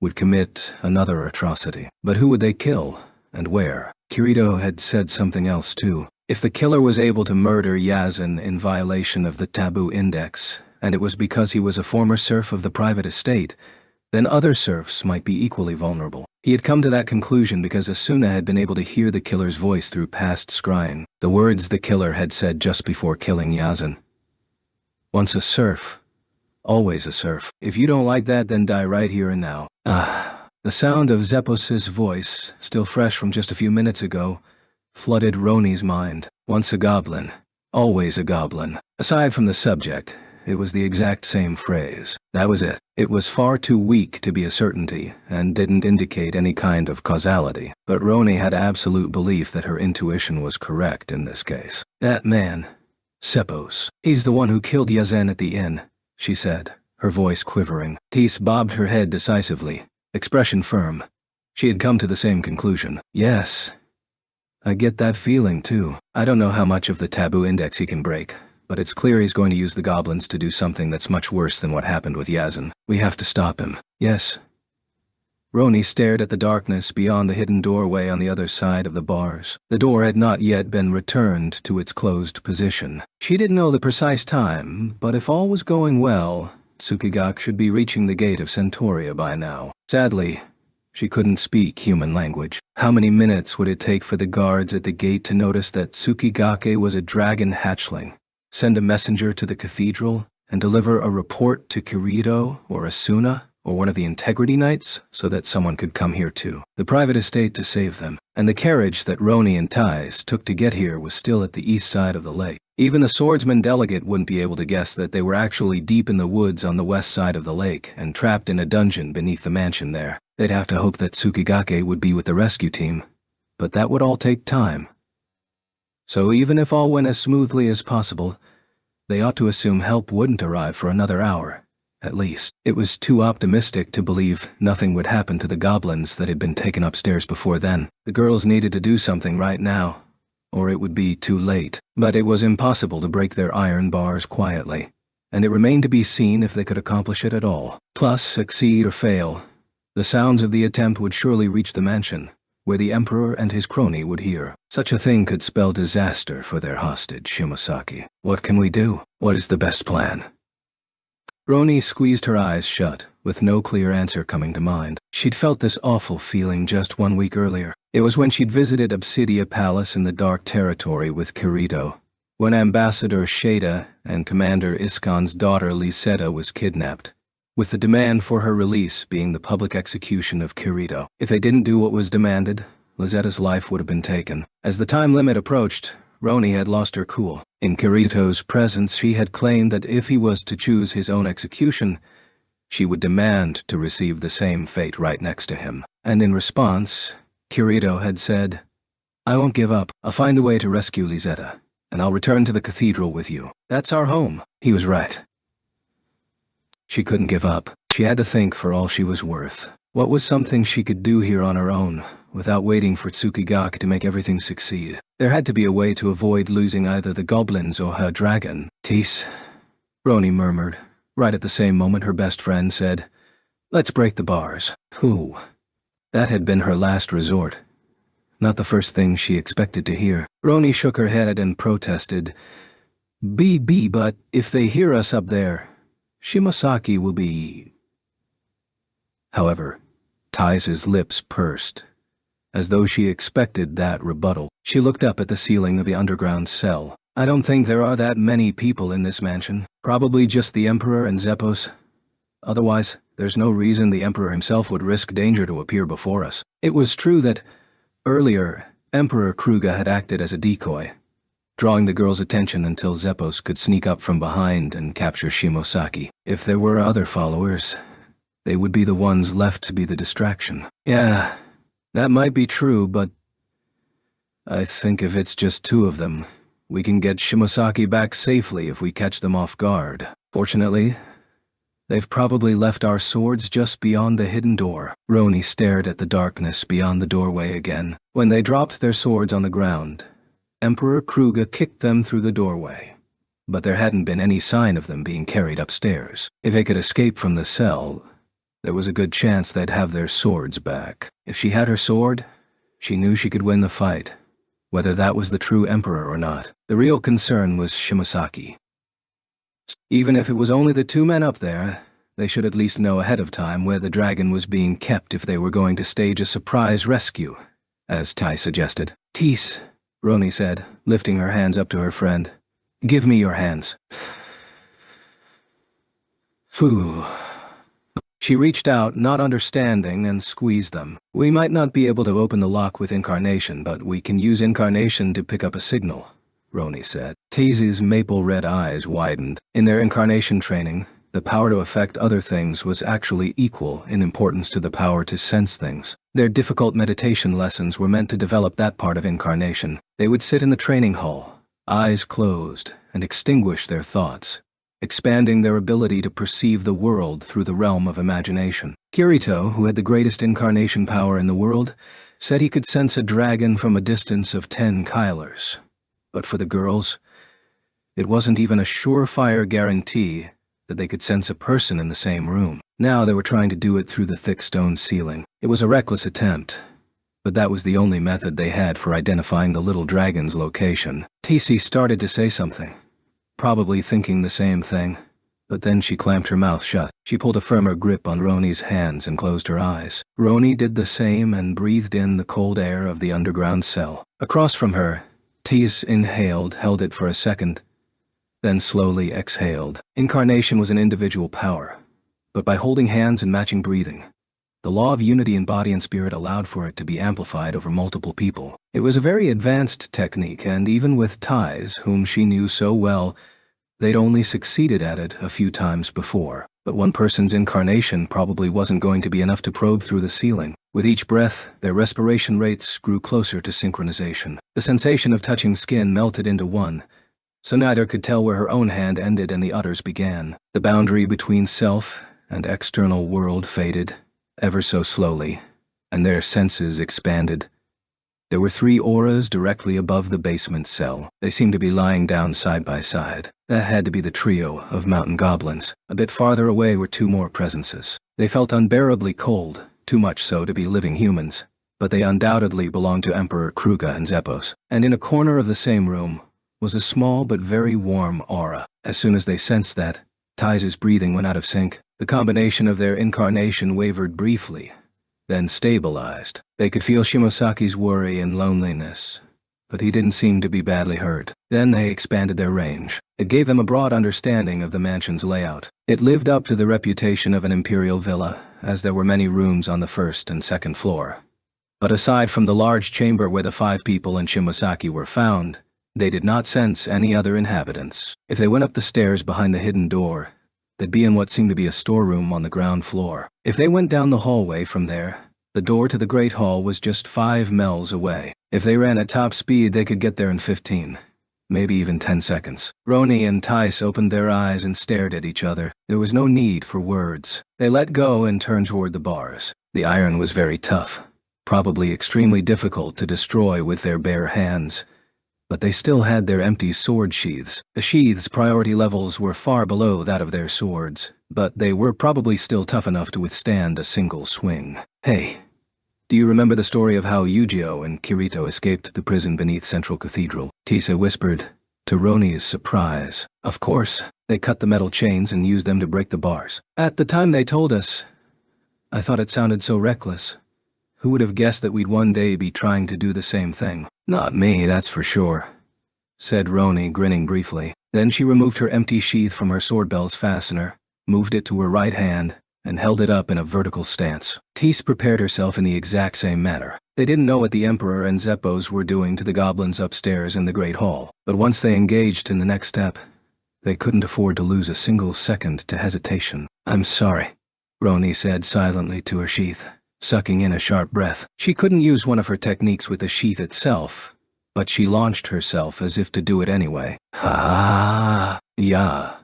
A: would commit another atrocity. But who would they kill, and where? Kirito had said something else too. If the killer was able to murder Yazan in violation of the taboo index, and it was because he was a former serf of the private estate, then other serfs might be equally vulnerable. He had come to that conclusion because Asuna had been able to hear the killer's voice through past scrying, the words the killer had said just before killing Yazan. Once a serf, always a serf. If you don't like that, then die right here and now. The sound of Zepos's voice, still fresh from just a few minutes ago, flooded Roni's mind. Once a goblin, always a goblin. Aside from the subject, it was the exact same phrase. That was it. It was far too weak to be a certainty, and didn't indicate any kind of causality. But Roni had absolute belief that her intuition was correct in this case. That man, Zepos, he's the one who killed Yazan at the inn, she said, her voice quivering. Tis bobbed her head decisively, expression firm. She had come to the same conclusion. Yes, I get that feeling too. I don't know how much of the taboo index he can break, but it's clear he's going to use the goblins to do something that's much worse than what happened with Yazan. We have to stop him. Yes. Roni stared at the darkness beyond the hidden doorway on the other side of the bars. The door had not yet been returned to its closed position. She didn't know the precise time, but if all was going well, Tsukigak should be reaching the gate of Centauria by now. Sadly, she couldn't speak human language. How many minutes would it take for the guards at the gate to notice that Tsukigake was a dragon hatchling, send a messenger to the cathedral, and deliver a report to Kirito or Asuna or one of the Integrity Knights so that someone could come here too? The private estate to save them, and the carriage that Roni and Tais took to get here was still at the east side of the lake. Even the swordsman delegate wouldn't be able to guess that they were actually deep in the woods on the west side of the lake and trapped in a dungeon beneath the mansion there. They'd have to hope that Tsukigake would be with the rescue team, but that would all take time. So even if all went as smoothly as possible, they ought to assume help wouldn't arrive for another hour, at least. It was too optimistic to believe nothing would happen to the goblins that had been taken upstairs before then. The girls needed to do something right now, or it would be too late. But it was impossible to break their iron bars quietly, and it remained to be seen if they could accomplish it at all. Plus, succeed or fail, the sounds of the attempt would surely reach the mansion, where the Emperor and his crony would hear. Such a thing could spell disaster for their hostage, Shimosaki. What can we do? What is the best plan? Roni squeezed her eyes shut, with no clear answer coming to mind. She'd felt this awful feeling just 1 week earlier. It was when she'd visited Obsidia Palace in the Dark Territory with Kirito, when Ambassador Shada and Commander Iskon's daughter Lisetta was kidnapped, with the demand for her release being the public execution of Kirito. If they didn't do what was demanded, Lisetta's life would have been taken. As the time limit approached, Roni had lost her cool. In Kirito's presence, she had claimed that if he was to choose his own execution, she would demand to receive the same fate right next to him. And in response, Kirito had said, I won't give up. I'll find a way to rescue Lisetta, and I'll return to the cathedral with you. That's our home. He was right. She couldn't give up. She had to think for all she was worth. What was something she could do here on her own, without waiting for Tsukigake to make everything succeed? There had to be a way to avoid losing either the goblins or her dragon. Tis, Roni murmured. Right at the same moment her best friend said, Let's break the bars. Who? That had been her last resort. Not the first thing she expected to hear. Roni shook her head and protested, but if they hear us up there, Shimosaki will be... However, Tais's lips pursed, as though she expected that rebuttal. She looked up at the ceiling of the underground cell. I don't think there are that many people in this mansion. Probably just the Emperor and Zepos. Otherwise, there's no reason the Emperor himself would risk danger to appear before us. It was true that, earlier, Emperor Kruga had acted as a decoy, drawing the girl's attention until Zepos could sneak up from behind and capture Shimosaki. If there were other followers, they would be the ones left to be the distraction. Yeah, that might be true, but I think if it's just 2 of them, we can get Shimosaki back safely if we catch them off guard. Fortunately, they've probably left our swords just beyond the hidden door. Roni stared at the darkness beyond the doorway again. When they dropped their swords on the ground, Emperor Kruga kicked them through the doorway, but there hadn't been any sign of them being carried upstairs. If they could escape from the cell, there was a good chance they'd have their swords back. If she had her sword, she knew she could win the fight, whether that was the true emperor or not. The real concern was Shimosaki. Even if it was only the two men up there, they should at least know ahead of time where the dragon was being kept if they were going to stage a surprise rescue, as Tai suggested. Tease, Roni said, lifting her hands up to her friend. Give me your hands. Phew. She reached out, not understanding, and squeezed them. We might not be able to open the lock with incarnation, but we can use incarnation to pick up a signal, Roni said. Tease's maple-red eyes widened. In their incarnation training, the power to affect other things was actually equal in importance to the power to sense things. Their difficult meditation lessons were meant to develop that part of incarnation. They would sit in the training hall, eyes closed, and extinguish their thoughts, expanding their ability to perceive the world through the realm of imagination. Kirito, who had the greatest incarnation power in the world, said he could sense a dragon from a distance of 10 kylers. But for the girls, it wasn't even a surefire guarantee that they could sense a person in the same room. Now they were trying to do it through the thick stone ceiling. It was a reckless attempt, but that was the only method they had for identifying the little dragon's location. TC started to say something, probably thinking the same thing, but then she clamped her mouth shut. She pulled a firmer grip on Roni's hands and closed her eyes. Roni did the same and breathed in the cold air of the underground cell. Across from her, Tease inhaled, held it for a second, then slowly exhaled. Incarnation was an individual power, but by holding hands and matching breathing, the law of unity in body and spirit allowed for it to be amplified over multiple people. It was a very advanced technique, and even with Ties, whom she knew so well, they'd only succeeded at it a few times before. But one person's incarnation probably wasn't going to be enough to probe through the ceiling. With each breath, their respiration rates grew closer to synchronization. The sensation of touching skin melted into one, so neither could tell where her own hand ended and the other's began. The boundary between self and external world faded, ever so slowly, and their senses expanded. There were 3 auras directly above the basement cell. They seemed to be lying down side by side. That had to be the trio of mountain goblins. A bit farther away were 2 more presences. They felt unbearably cold, too much so to be living humans, but they undoubtedly belonged to Emperor Kruga and Zeppos. And in a corner of the same room was a small but very warm aura. As soon as they sensed that, Ties' breathing went out of sync. The combination of their incarnation wavered briefly, then stabilized. They could feel Shimosaki's worry and loneliness, but he didn't seem to be badly hurt. Then they expanded their range. It gave them a broad understanding of the mansion's layout. It lived up to the reputation of an imperial villa, as there were many rooms on the 1st and 2nd floor. But aside from the large chamber where the 5 people and Shimosaki were found, they did not sense any other inhabitants. If they went up the stairs behind the hidden door, they'd be in what seemed to be a storeroom on the ground floor. If they went down the hallway from there, the door to the Great Hall was just 5 miles away. If they ran at top speed, they could get there in 15, maybe even 10 seconds. Roni and Tice opened their eyes and stared at each other. There was no need for words. They let go and turned toward the bars. The iron was very tough, probably extremely difficult to destroy with their bare hands, but they still had their empty sword sheaths. The sheaths' priority levels were far below that of their swords, but they were probably still tough enough to withstand a single swing. Hey, do you remember the story of how Yujiro and Kirito escaped the prison beneath Central Cathedral? Tisa whispered, to Roni's surprise. Of course, they cut the metal chains and used them to break the bars. At the time they told us, I thought it sounded so reckless. Who would have guessed that we'd one day be trying to do the same thing? Not me, that's for sure, said Roni, grinning briefly. Then she removed her empty sheath from her sword belt's fastener, moved it to her right hand, and held it up in a vertical stance. Tease prepared herself in the exact same manner. They didn't know what the Emperor and Zeppos were doing to the goblins upstairs in the Great Hall, but once they engaged in the next step, they couldn't afford to lose a single second to hesitation. I'm sorry, Roni said silently to her sheath, sucking in a sharp breath. She couldn't use one of her techniques with the sheath itself, but she launched herself as if to do it anyway. Ha! Ya!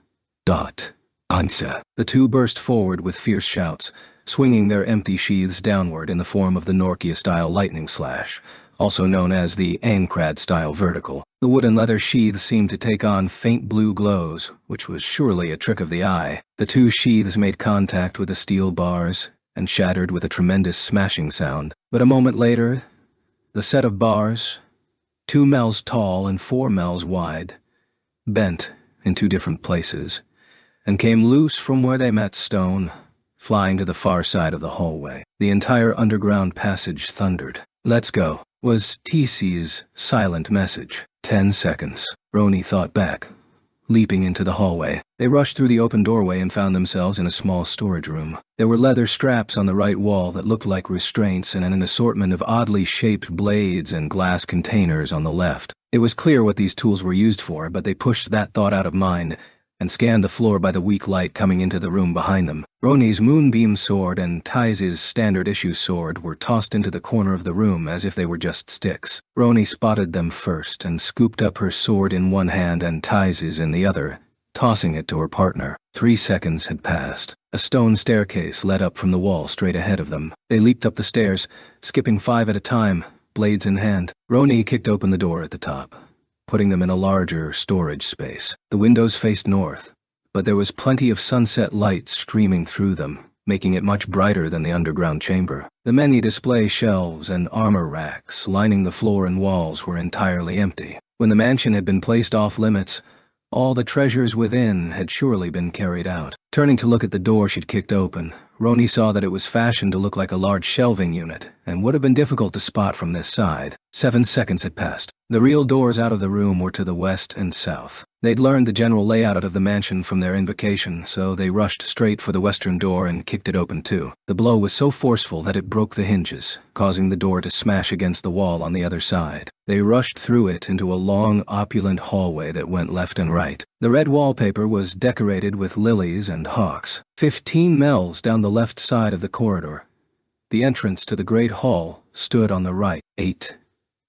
A: Dot! Answer. The two burst forward with fierce shouts, swinging their empty sheaths downward in the form of the Norkia-style lightning slash, also known as the Ankrad-style vertical. The wood and leather sheaths seemed to take on faint blue glows, which was surely a trick of the eye. The 2 sheaths made contact with the steel bars and shattered with a tremendous smashing sound. But a moment later, the set of bars, 2 miles tall and 4 miles wide, bent in 2 different places, and came loose from where they met stone, flying to the far side of the hallway. The entire underground passage thundered. "Let's go," was TC's silent message. 10 seconds. Roni thought back, leaping into the hallway. They rushed through the open doorway and found themselves in a small storage room. There were leather straps on the right wall that looked like restraints and an assortment of oddly shaped blades and glass containers on the left. It was clear what these tools were used for, but they pushed that thought out of mind and scanned the floor by the weak light coming into the room behind them. Roni's moonbeam sword and Ty's standard-issue sword were tossed into the corner of the room as if they were just sticks. Roni spotted them first and scooped up her sword in one hand and Ty's in the other, tossing it to her partner. 3 seconds had passed. A stone staircase led up from the wall straight ahead of them. They leaped up the stairs, skipping 5 at a time, blades in hand. Roni kicked open the door at the top, putting them in a larger storage space. The windows faced north, but there was plenty of sunset light streaming through them, making it much brighter than the underground chamber. The many display shelves and armor racks lining the floor and walls were entirely empty. When the mansion had been placed off limits, all the treasures within had surely been carried out. Turning to look at the door she'd kicked open, Roni saw that it was fashioned to look like a large shelving unit and would have been difficult to spot from this side. 7 seconds had passed. The real doors out of the room were to the west and south. They'd learned the general layout of the mansion from their invocation, so they rushed straight for the western door and kicked it open too. The blow was so forceful that it broke the hinges, causing the door to smash against the wall on the other side. They rushed through it into a long, opulent hallway that went left and right. The red wallpaper was decorated with lilies and hawks. 15 mells down the left side of the corridor. The entrance to the great hall stood on the right. 8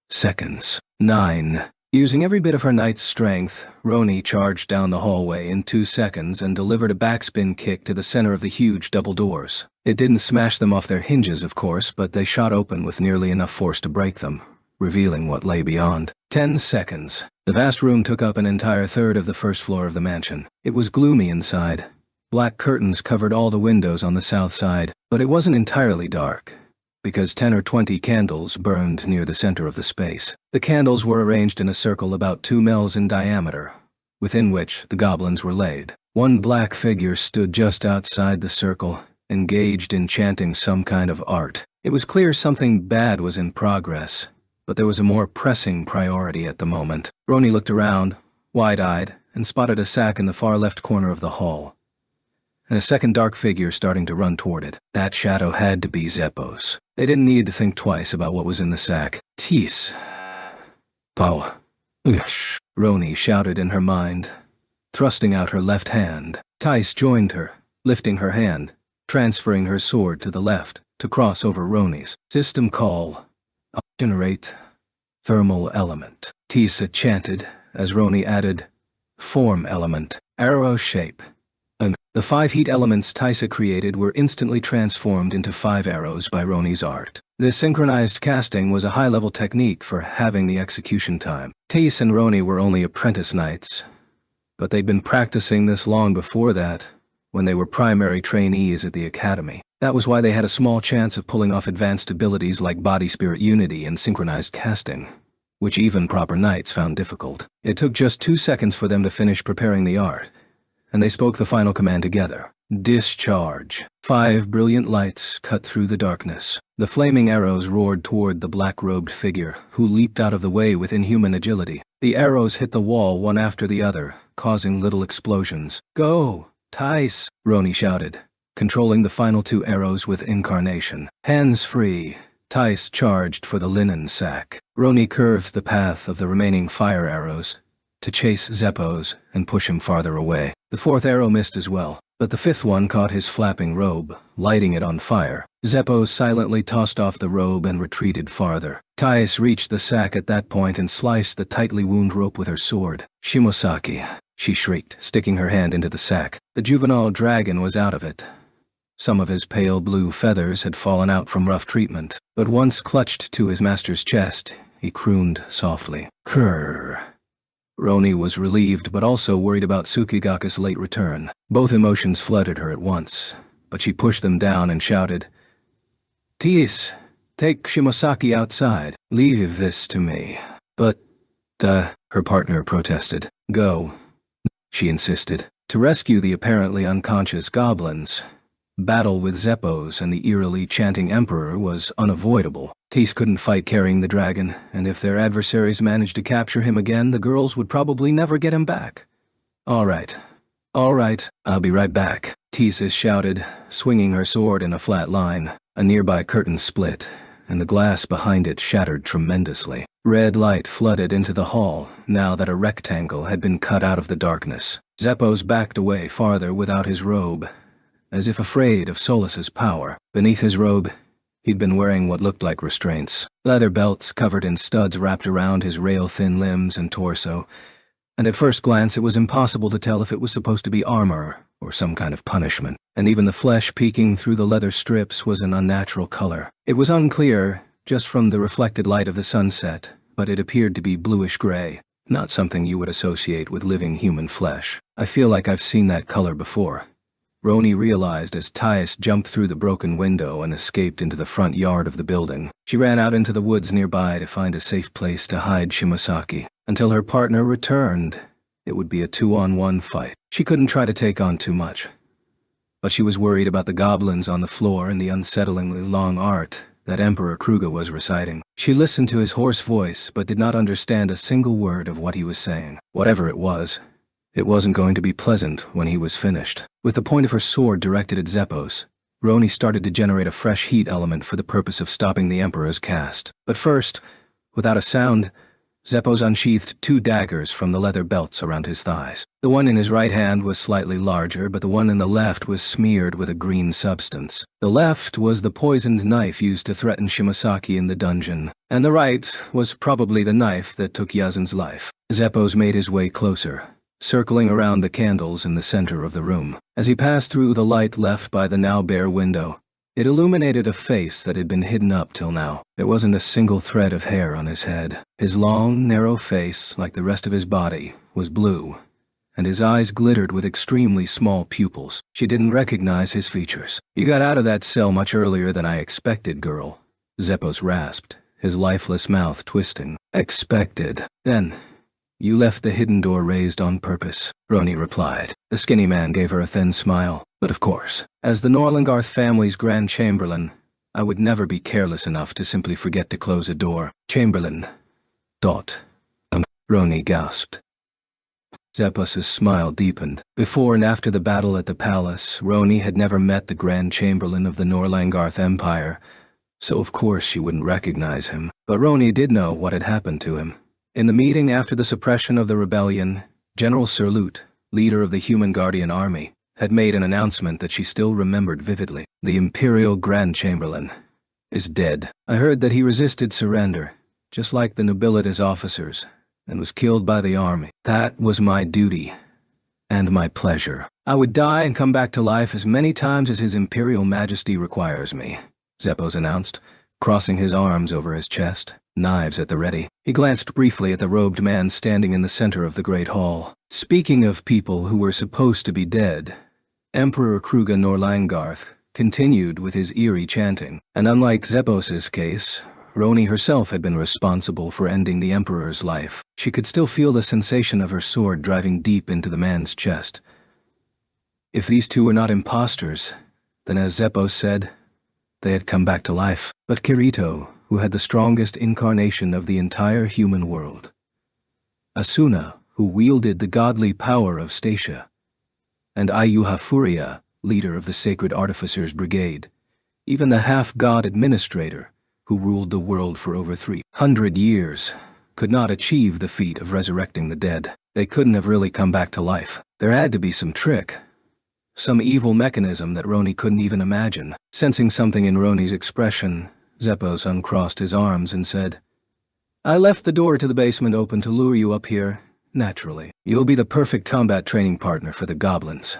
A: seconds. 9. Using every bit of her knight's strength, Roni charged down the hallway in 2 seconds and delivered a backspin kick to the center of the huge double doors. It didn't smash them off their hinges, of course, but they shot open with nearly enough force to break them, revealing what lay beyond. 10 seconds. The vast room took up an entire third of the first floor of the mansion. It was gloomy inside. Black curtains covered all the windows on the south side, but it wasn't entirely dark, because 10 or 20 candles burned near the center of the space. The candles were arranged in a circle about 2 mells in diameter, within which the goblins were laid. One black figure stood just outside the circle, engaged in chanting some kind of art. It was clear something bad was in progress, but there was a more pressing priority at the moment. Roni looked around, wide-eyed, and spotted a sack in the far left corner of the hall, and a second dark figure starting to run toward it. That shadow had to be Zeppos. They didn't need to think twice about what was in the sack. Tis. Pow. Ush. Roni shouted in her mind, thrusting out her left hand. Tice joined her, lifting her hand, transferring her sword to the left to cross over Roni's. System call. Generate thermal element. Tisa chanted as Roni added form element. Arrow shape. The 5 heat elements Tysa created were instantly transformed into 5 arrows by Roni's art. This synchronized casting was a high-level technique for having the execution time. Tis and Roni were only apprentice knights, but they'd been practicing this long before that, when they were primary trainees at the academy. That was why they had a small chance of pulling off advanced abilities like body-spirit unity and synchronized casting, which even proper knights found difficult. It took just 2 seconds for them to finish preparing the art, and they spoke the final command together. Discharge. 5 brilliant lights cut through the darkness. The flaming arrows roared toward the black-robed figure, who leaped out of the way with inhuman agility. The arrows hit the wall one after the other, causing little explosions. Go, Tice, Roni shouted, controlling the final 2 arrows with incarnation. Hands free, Tice charged for the linen sack. Roni curved the path of the remaining fire arrows to chase Zeppos and push him farther away. The 4th arrow missed as well, but the 5th one caught his flapping robe, lighting it on fire. Zeppos silently tossed off the robe and retreated farther. Tice reached the sack at that point and sliced the tightly wound rope with her sword. Shimosaki, she shrieked, sticking her hand into the sack. The juvenile dragon was out of it. Some of his pale blue feathers had fallen out from rough treatment, but once clutched to his master's chest, he crooned softly. Krrr. Roni was relieved but also worried about Tsukigaka's late return. Both emotions flooded her at once, but she pushed them down and shouted, Tis, take Shimosaki outside. Leave this to me. But, her partner protested. Go, she insisted. To rescue the apparently unconscious goblins, battle with Zeppos and the eerily chanting Emperor was unavoidable. Tease couldn't fight carrying the dragon, and if their adversaries managed to capture him again, the girls would probably never get him back. All right, I'll be right back," Tease shouted, swinging her sword in a flat line. A nearby curtain split, and the glass behind it shattered tremendously. Red light flooded into the hall, now that a rectangle had been cut out of the darkness. Zeppos backed away farther without his robe, as if afraid of Solus's power. Beneath his robe, he'd been wearing what looked like restraints. Leather belts covered in studs wrapped around his rail-thin limbs and torso, and at first glance it was impossible to tell if it was supposed to be armor or some kind of punishment. And even the flesh peeking through the leather strips was an unnatural color. It was unclear, just from the reflected light of the sunset, but it appeared to be bluish-gray, not something you would associate with living human flesh. "I feel like I've seen that color before," Roni realized as Thais jumped through the broken window and escaped into the front yard of the building. She ran out into the woods nearby to find a safe place to hide Shimosaki. Until her partner returned, it would be a 2-on-1 fight. She couldn't try to take on too much, but she was worried about the goblins on the floor and the unsettlingly long art that Emperor Kruger was reciting. She listened to his hoarse voice but did not understand a single word of what he was saying. Whatever it wasn't going to be pleasant when he was finished. With the point of her sword directed at Zeppos, Roni started to generate a fresh heat element for the purpose of stopping the Emperor's cast. But first, without a sound, Zeppos unsheathed 2 daggers from the leather belts around his thighs. The one in his right hand was slightly larger, but the one in the left was smeared with a green substance. The left was the poisoned knife used to threaten Shimosaki in the dungeon, and the right was probably the knife that took Yazan's life. Zeppos made his way closer, circling around the candles in the center of the room. As he passed through the light left by the now bare window, it illuminated a face that had been hidden up till now. There wasn't a single thread of hair on his head. His long, narrow face, like the rest of his body, was blue, and his eyes glittered with extremely small pupils. She didn't recognize his features. "You got out of that cell much earlier than I expected, girl," Zeppos rasped, his lifeless mouth twisting. "Expected? Then you left the hidden door raised on purpose," Roni replied. The skinny man gave her a thin smile. "But of course, as the Norlangarth family's Grand Chamberlain, I would never be careless enough to simply forget to close a door." "Chamberlain. Roni gasped. Zeppos' smile deepened. Before and after the battle at the palace, Roni had never met the Grand Chamberlain of the Norlangarth Empire, so of course she wouldn't recognize him. But Roni did know what had happened to him. In the meeting after the suppression of the rebellion, General Surlut, leader of the Human Guardian Army, had made an announcement that she still remembered vividly. "The Imperial Grand Chamberlain is dead. I heard that he resisted surrender, just like the nobility's officers, and was killed by the army. That was my duty, and my pleasure. I would die and come back to life as many times as His Imperial Majesty requires me," Zeppos announced, crossing his arms over his chest, knives at the ready. He glanced briefly at the robed man standing in the center of the great hall. Speaking of people who were supposed to be dead, Emperor Kruger Norlangarth continued with his eerie chanting, and unlike Zeppos' case, Roni herself had been responsible for ending the Emperor's life. She could still feel the sensation of her sword driving deep into the man's chest. If these two were not imposters, then as Zeppos said, they had come back to life. But Kirito, who had the strongest incarnation of the entire human world, Asuna, who wielded the godly power of Stasia, and Ayuha Furia, leader of the Sacred Artificers Brigade, even the half-god administrator, who ruled the world for over 300 years, could not achieve the feat of resurrecting the dead. They couldn't have really come back to life. There had to be some trick, some evil mechanism that Roni couldn't even imagine. Sensing something in Roni's expression, Zeppos uncrossed his arms and said, "I left the door to the basement open to lure you up here, naturally. You'll be the perfect combat training partner for the goblins.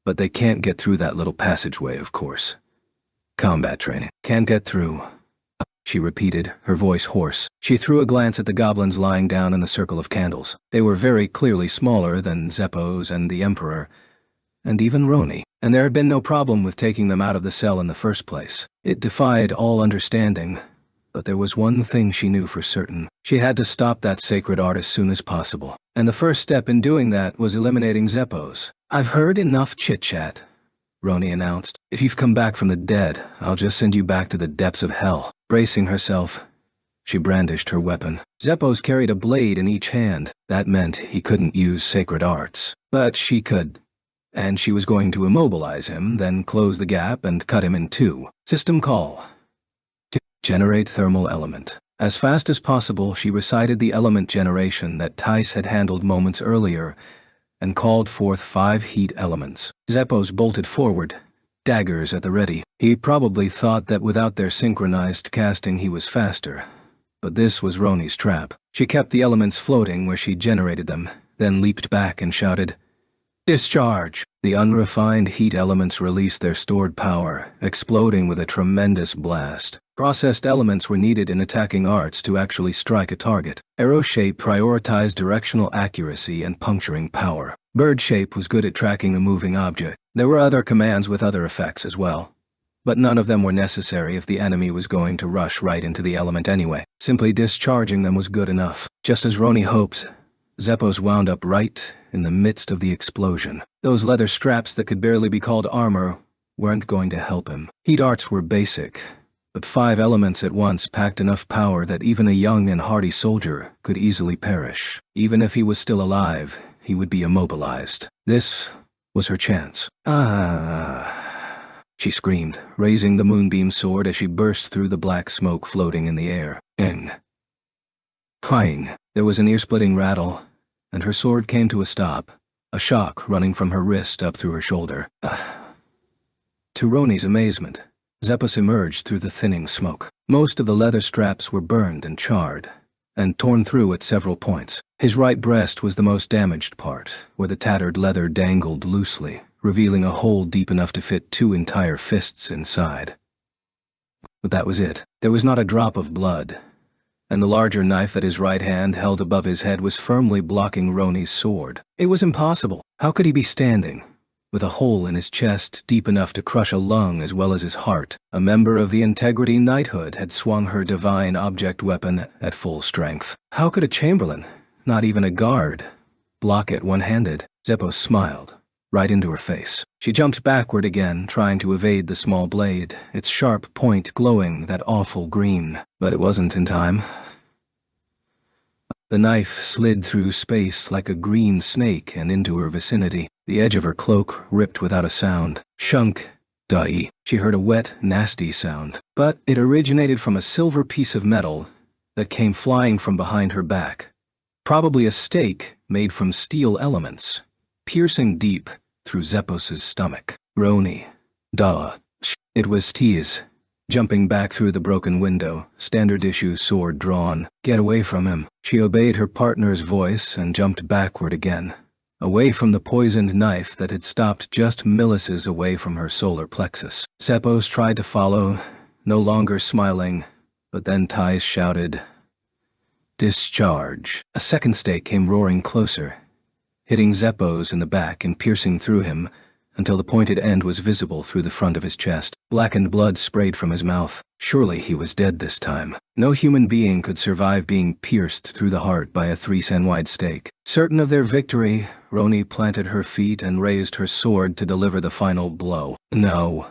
A: But they can't get through that little passageway, of course. Combat training. Can't get through," she repeated, her voice hoarse. She threw a glance at the goblins lying down in the circle of candles. They were very clearly smaller than Zeppos and the Emperor, and even Roni, and there had been no problem with taking them out of the cell in the first place. It defied all understanding, but there was one thing she knew for certain. She had to stop that sacred art as soon as possible, and the first step in doing that was eliminating Zeppos. I've heard enough chit-chat, Roni announced. If you've come back from the dead, I'll just send you back to the depths of hell. Bracing herself, she brandished her weapon. Zeppos carried a blade in each hand. That meant he couldn't use sacred arts. But she could. And she was going to immobilize him, then close the gap and cut him in two. System call. Generate thermal element. As fast as possible, she recited the element generation that Tice had handled moments earlier and called forth 5 heat elements. Zeppos bolted forward, daggers at the ready. He probably thought that without their synchronized casting he was faster. But this was Roni's trap. She kept the elements floating where she generated them, then leaped back and shouted, "Discharge!" The unrefined heat elements released their stored power, exploding with a tremendous blast. Processed elements were needed in attacking arts to actually strike a target. Arrow shape prioritized directional accuracy and puncturing power. Bird shape was good at tracking a moving object. There were other commands with other effects as well, but none of them were necessary if the enemy was going to rush right into the element anyway. Simply discharging them was good enough. Just as Roni hoped, Zeppos wound up right in the midst of the explosion. Those leather straps that could barely be called armor weren't going to help him. Heat arts were basic, but 5 elements at once packed enough power that even a young and hardy soldier could easily perish. Even if he was still alive, he would be immobilized. This was her chance. She screamed, raising the moonbeam sword as she burst through the black smoke floating in the air. Crying. There was an ear-splitting rattle, and her sword came to a stop, a shock running from her wrist up through her shoulder. To Roni's amazement, Zeppos emerged through the thinning smoke. Most of the leather straps were burned and charred, and torn through at several points. His right breast was the most damaged part, where the tattered leather dangled loosely, revealing a hole deep enough to fit 2 entire fists inside. But that was it. There was not a drop of blood, and the larger knife that his right hand held above his head was firmly blocking Roni's sword. It was impossible. How could he be standing, with a hole in his chest deep enough to crush a lung as well as his heart? A member of the Integrity Knighthood had swung her divine object weapon at full strength. How could a chamberlain, not even a guard, block it one-handed? Zeppos smiled, right into her face. She jumped backward again, trying to evade the small blade, its sharp point glowing that awful green. But it wasn't in time. The knife slid through space like a green snake and into her vicinity. The edge of her cloak ripped without a sound. Shunk. Dai. She heard a wet, nasty sound, but it originated from a silver piece of metal that came flying from behind her back. Probably a stake made from steel elements, piercing deep through Zeppos's stomach. Roni. Duh. It was Tease, jumping back through the broken window, standard issue sword drawn. Get away from him. She obeyed her partner's voice and jumped backward again, away from the poisoned knife that had stopped just milliseconds away from her solar plexus. Zeppos tried to follow, no longer smiling, but then Tice shouted, "Discharge." A second stake came roaring closer, hitting Zeppos in the back and piercing through him until the pointed end was visible through the front of his chest. Blackened blood sprayed from his mouth. Surely he was dead this time. No human being could survive being pierced through the heart by a 3-sen-wide stake. Certain of their victory, Roni planted her feet and raised her sword to deliver the final blow. No.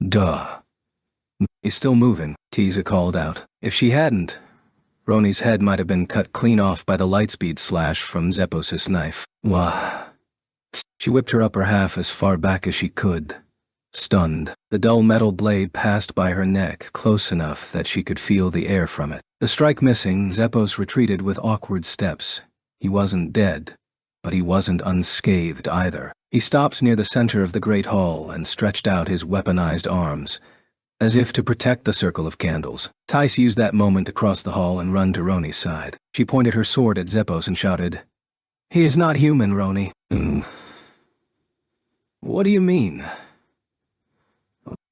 A: Duh. He's still moving, Tiza called out. If she hadn't, Roni's head might have been cut clean off by the lightspeed slash from Zeppos's knife. Wah. She whipped her upper half as far back as she could. Stunned, the dull metal blade passed by her neck close enough that she could feel the air from it. The strike missing, Zeppos retreated with awkward steps. He wasn't dead, but he wasn't unscathed either. He stopped near the center of the great hall and stretched out his weaponized arms, as if to protect the circle of candles. Tice used that moment to cross the hall and run to Roni's side. She pointed her sword at Zeppos and shouted, "He is not human, Roni." What do you mean?"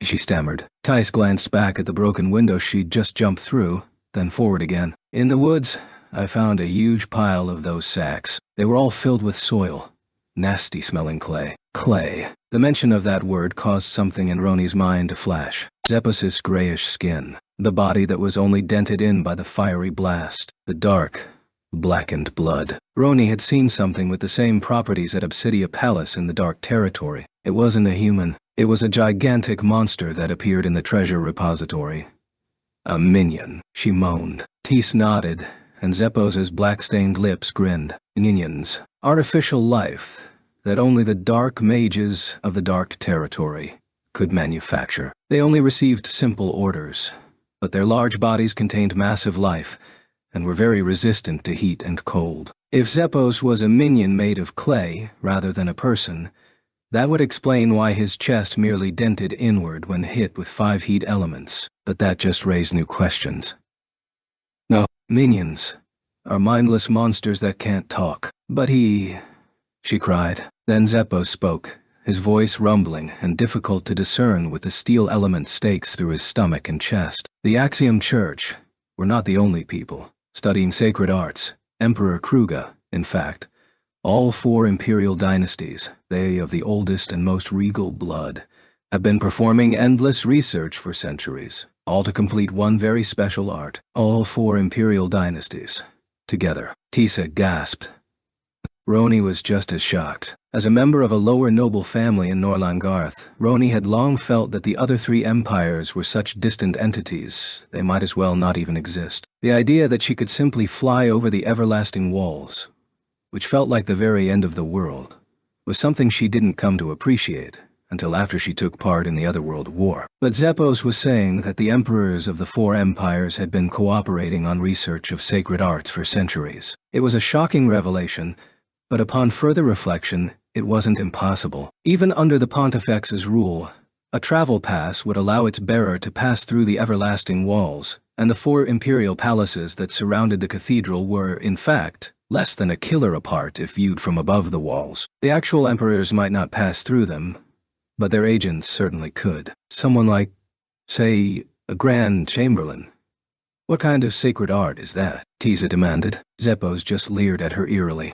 A: she stammered. Tice glanced back at the broken window she'd just jumped through, then forward again. "In the woods, I found a huge pile of those sacks. They were all filled with soil. Nasty-smelling clay. Clay." The mention of that word caused something in Roni's mind to flash. Zeppos's grayish skin, the body that was only dented in by the fiery blast, the dark, Blackened blood. Roni had seen something with the same properties at Obsidia Palace in the Dark Territory. It wasn't a human. It was a gigantic monster that appeared in the treasure repository. A minion, she moaned. Tease nodded, and Zephos' black-stained lips grinned. Minions. Artificial life that only the dark mages of the Dark Territory could manufacture. They only received simple orders, but their large bodies contained massive life and were very resistant to heat and cold. If Zephos was a minion made of clay rather than a person, that would explain why his chest merely dented inward when hit with 5 heat elements, but that just raised new questions. No, minions are mindless monsters that can't talk. But she cried. Then Zephos spoke, his voice rumbling and difficult to discern with the steel element stakes through his stomach and chest. The Axiom Church were not the only people studying sacred arts. Emperor Kruga, in fact, all 4 imperial dynasties, they of the oldest and most regal blood, have been performing endless research for centuries, all to complete one very special art. All 4 imperial dynasties, together. Tisa gasped. Roni was just as shocked. As a member of a lower noble family in Norlangarth, Roni had long felt that the other 3 empires were such distant entities, they might as well not even exist. The idea that she could simply fly over the everlasting walls, which felt like the very end of the world, was something she didn't come to appreciate until after she took part in the Otherworld War. But Zephos was saying that the emperors of the 4 empires had been cooperating on research of sacred arts for centuries. It was a shocking revelation, but upon further reflection, it wasn't impossible. Even under the Pontifex's rule, a travel pass would allow its bearer to pass through the everlasting walls, and the 4 imperial palaces that surrounded the cathedral were, in fact, less than a killer apart if viewed from above the walls. The actual emperors might not pass through them, but their agents certainly could. Someone like, say, a Grand Chamberlain. What kind of sacred art is that? Tisa demanded. Zephos just leered at her eerily.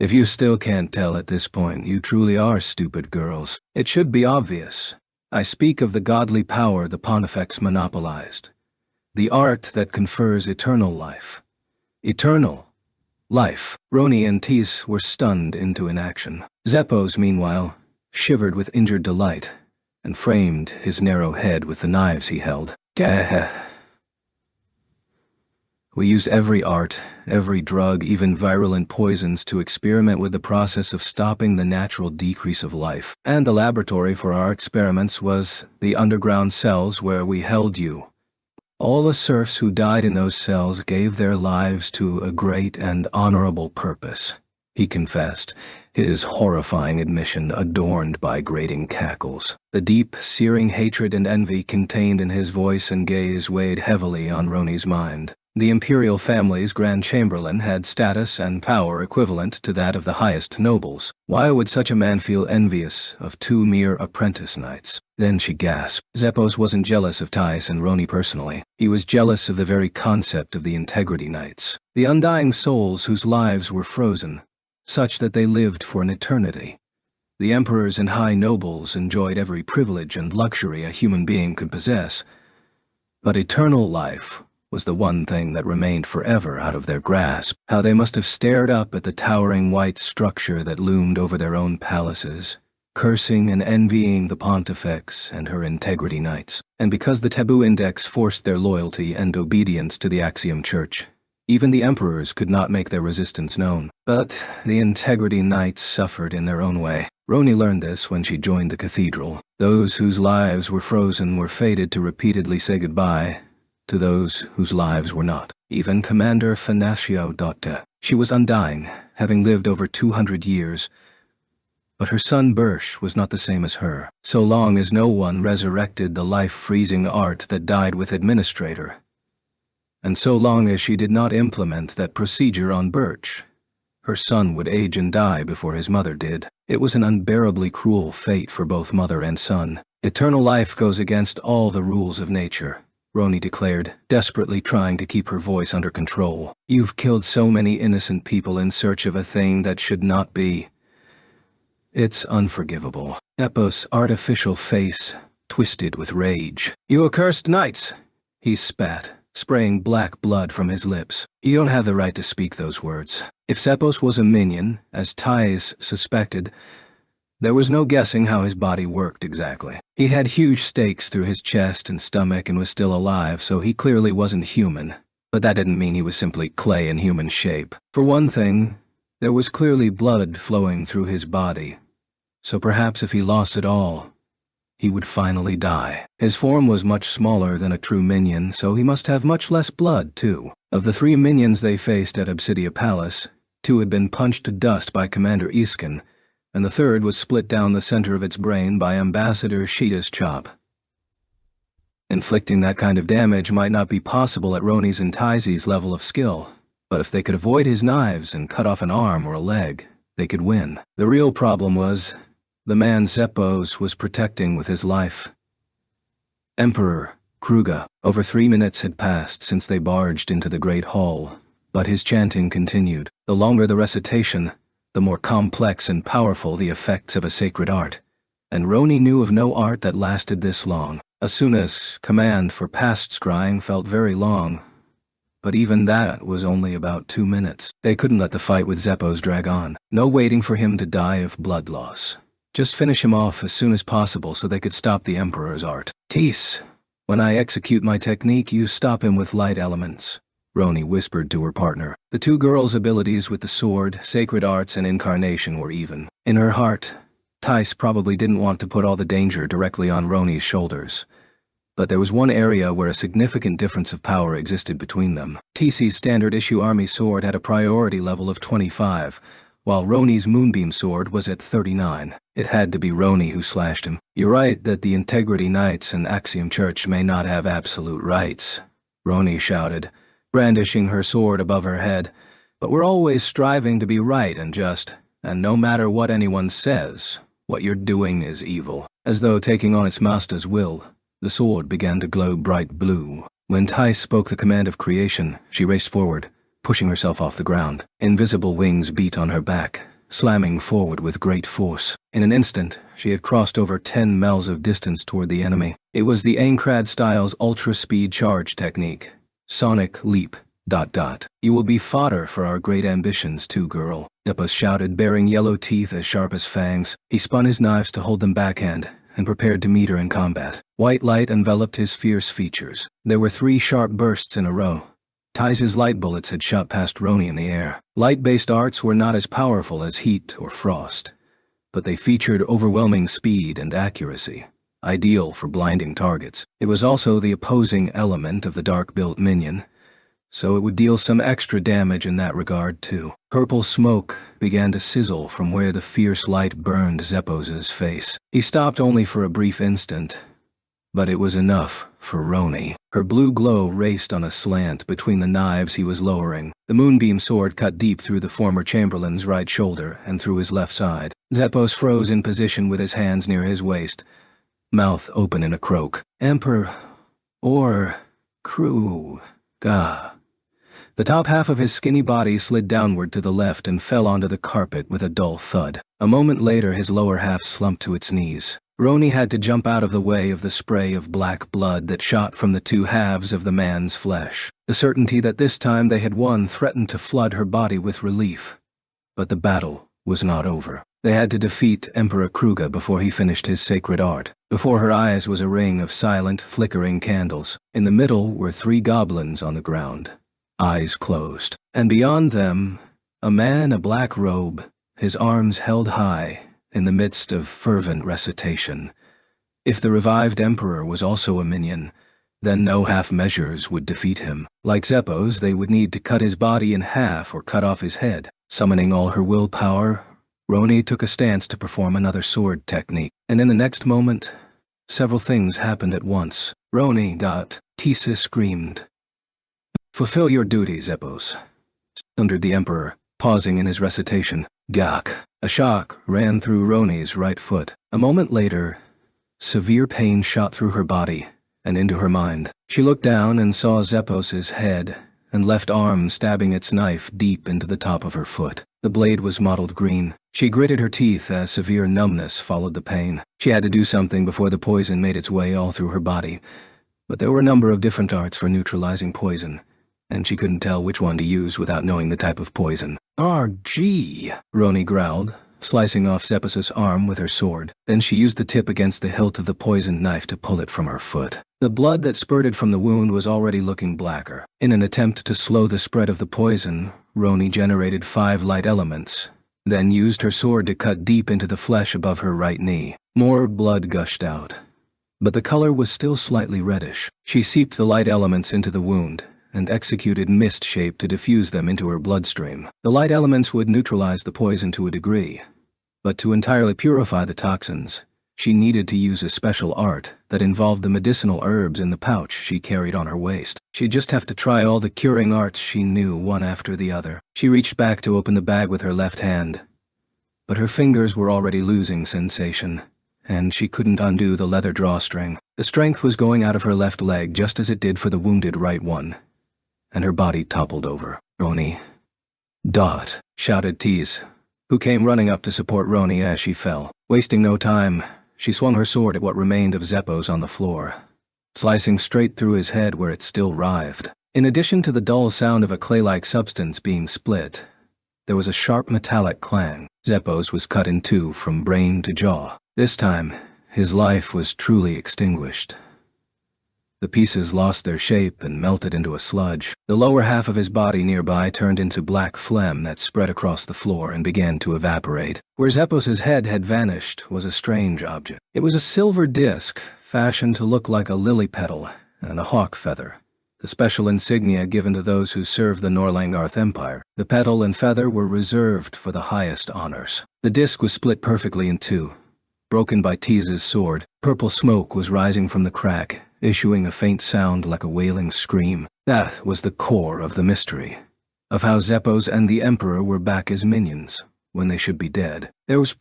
A: If you still can't tell at this point, you truly are stupid girls. It should be obvious. I speak of the godly power the Pontifex monopolized. The art that confers eternal life. Eternal life. Roni and Tise were stunned into inaction. Zephos, meanwhile, shivered with injured delight and framed his narrow head with the knives he held. Gah. We use every art, every drug, even virulent poisons to experiment with the process of stopping the natural decrease of life. And the laboratory for our experiments was the underground cells where we held you. All the serfs who died in those cells gave their lives to a great and honorable purpose, he confessed, his horrifying admission adorned by grating cackles. The deep, searing hatred and envy contained in his voice and gaze weighed heavily on Roni's mind. The imperial family's Grand Chamberlain had status and power equivalent to that of the highest nobles. Why would such a man feel envious of 2 mere apprentice knights? Then she gasped. Zephos wasn't jealous of Thais and Roni personally. He was jealous of the very concept of the Integrity Knights, the undying souls whose lives were frozen, such that they lived for an eternity. The emperors and high nobles enjoyed every privilege and luxury a human being could possess, but eternal life was the one thing that remained forever out of their grasp. How they must have stared up at the towering white structure that loomed over their own palaces, cursing and envying the Pontifex and her Integrity Knights. And because the Taboo Index forced their loyalty and obedience to the Axiom Church, even the emperors could not make their resistance known. But the Integrity Knights suffered in their own way. Roni learned this when she joined the cathedral. Those whose lives were frozen were fated to repeatedly say goodbye to those whose lives were not. Even Commander Fanasio Dotta. She was undying, having lived over 200 years, but her son Birch was not the same as her. So long as no one resurrected the life-freezing art that died with Administrator, and so long as she did not implement that procedure on Birch, her son would age and die before his mother did. It was an unbearably cruel fate for both mother and son. Eternal life goes against all the rules of nature, Roni declared, desperately trying to keep her voice under control. You've killed so many innocent people in search of a thing that should not be. It's unforgivable. Epos' artificial face twisted with rage. You accursed knights, he spat, spraying black blood from his lips. "You don't have the right to speak those words." If Zepos was a minion, as Thais suspected, there was no guessing how his body worked exactly. He had huge stakes through his chest and stomach and was still alive, so he clearly wasn't human. But that didn't mean he was simply clay in human shape. For one thing, there was clearly blood flowing through his body. So perhaps if he lost it all, he would finally die. His form was much smaller than a true minion, so he must have much less blood, too. Of the 3 minions they faced at Obsidia Palace, 2 had been punched to dust by Commander Iskin, and the 3rd was split down the center of its brain by Ambassador Sheeta's chop. Inflicting that kind of damage might not be possible at Roni's and Taizi's level of skill, but if they could avoid his knives and cut off an arm or a leg, they could win. The real problem was, the man Zepos was protecting with his life. Emperor Kruga. Over 3 minutes had passed since they barged into the Great Hall, but his chanting continued. The longer the recitation, the more complex and powerful the effects of a sacred art, and Roni knew of no art that lasted this long. Asuna's command for past scrying felt very long, but even that was only about 2 minutes. They couldn't let the fight with Zepos drag on. No waiting for him to die of blood loss. Just finish him off as soon as possible so they could stop the Emperor's art. "Tis, when I execute my technique, you stop him with light elements," Roni whispered to her partner. The 2 girls' abilities with the sword, sacred arts, and incarnation were even. In her heart, Thais probably didn't want to put all the danger directly on Roni's shoulders. But there was one area where a significant difference of power existed between them. TC's standard-issue army sword had a priority level of 25, while Roni's moonbeam sword was at 39. It had to be Roni who slashed him. "You're right that the Integrity Knights and Axiom Church may not have absolute rights," Roni shouted, brandishing her sword above her head, "but we're always striving to be right and just, and no matter what anyone says, what you're doing is evil." As though taking on its master's will, the sword began to glow bright blue. When Thais spoke the command of creation, she raced forward, pushing herself off the ground. Invisible wings beat on her back, slamming forward with great force. In an instant, she had crossed over 10 miles of distance toward the enemy. It was the Aincrad-style's ultra-speed charge technique. Sonic leap, ... "You will be fodder for our great ambitions too, girl," Zepos shouted, baring yellow teeth as sharp as fangs. He spun his knives to hold them backhand, and prepared to meet her in combat. White light enveloped his fierce features. There were 3 sharp bursts in a row. Tai's light bullets had shot past Roni in the air. Light-based arts were not as powerful as heat or frost, but they featured overwhelming speed and accuracy, ideal for blinding targets. It was also the opposing element of the dark-built minion, so it would deal some extra damage in that regard too. Purple smoke began to sizzle from where the fierce light burned Zepos's face. He stopped only for a brief instant, but it was enough for Roni. Her blue glow raced on a slant between the knives he was lowering. The moonbeam sword cut deep through the former Chamberlain's right shoulder and through his left side. Zepos froze in position with his hands near his waist, mouth open in a croak. "Emperor, or Kruga." The top half of his skinny body slid downward to the left and fell onto the carpet with a dull thud. A moment later his lower half slumped to its knees. Roni had to jump out of the way of the spray of black blood that shot from the 2 halves of the man's flesh. The certainty that this time they had won threatened to flood her body with relief. But the battle was not over. They had to defeat Emperor Kruga before he finished his sacred art. Before her eyes was a ring of silent, flickering candles. In the middle were 3 goblins on the ground, eyes closed. And beyond them, a man in a black robe, his arms held high, in the midst of fervent recitation. If the revived emperor was also a minion, then no half-measures would defeat him. Like Zepos, they would need to cut his body in half or cut off his head. Summoning all her willpower, Roni took a stance to perform another sword technique. And in the next moment, several things happened at once. "Roni, ... Tisa screamed. "Fulfill your duty, Zepos," thundered the emperor, pausing in his recitation. Gak. A shock ran through Roni's right foot. A moment later, severe pain shot through her body and into her mind. She looked down and saw Zepos's head and left arm stabbing its knife deep into the top of her foot. The blade was mottled green. She gritted her teeth as severe numbness followed the pain. She had to do something before the poison made its way all through her body. But there were a number of different arts for neutralizing poison, and she couldn't tell which one to use without knowing the type of poison. "RG," Roni growled, slicing off Zephos' arm with her sword. Then she used the tip against the hilt of the poisoned knife to pull it from her foot. The blood that spurted from the wound was already looking blacker. In an attempt to slow the spread of the poison, Roni generated 5 light elements, then used her sword to cut deep into the flesh above her right knee. More blood gushed out, but the color was still slightly reddish. She seeped the light elements into the wound and executed mist shape to diffuse them into her bloodstream. The light elements would neutralize the poison to a degree, but to entirely purify the toxins, she needed to use a special art that involved the medicinal herbs in the pouch she carried on her waist. She'd just have to try all the curing arts she knew one after the other. She reached back to open the bag with her left hand, but her fingers were already losing sensation, and she couldn't undo the leather drawstring. The strength was going out of her left leg just as it did for the wounded right one, and her body toppled over. "Roni!" "Dot!" shouted Tease, who came running up to support Roni as she fell. Wasting no time, she swung her sword at what remained of Zephos on the floor, slicing straight through his head where it still writhed. In addition to the dull sound of a clay-like substance being split, there was a sharp metallic clang. Zephos was cut in two from brain to jaw. This time, his life was truly extinguished. The pieces lost their shape and melted into a sludge. The lower half of his body nearby turned into black phlegm that spread across the floor and began to evaporate. Where Zephos' head had vanished was a strange object. It was a silver disc, fashioned to look like a lily petal and a hawk feather, the special insignia given to those who served the Norlangarth Empire. The petal and feather were reserved for the highest honors. The disc was split perfectly in two, broken by Tease's sword. Purple smoke was rising from the crack, issuing a faint sound like a wailing scream. That was the core of the mystery, of how Zephos and the Emperor were back as minions, when they should be dead. There was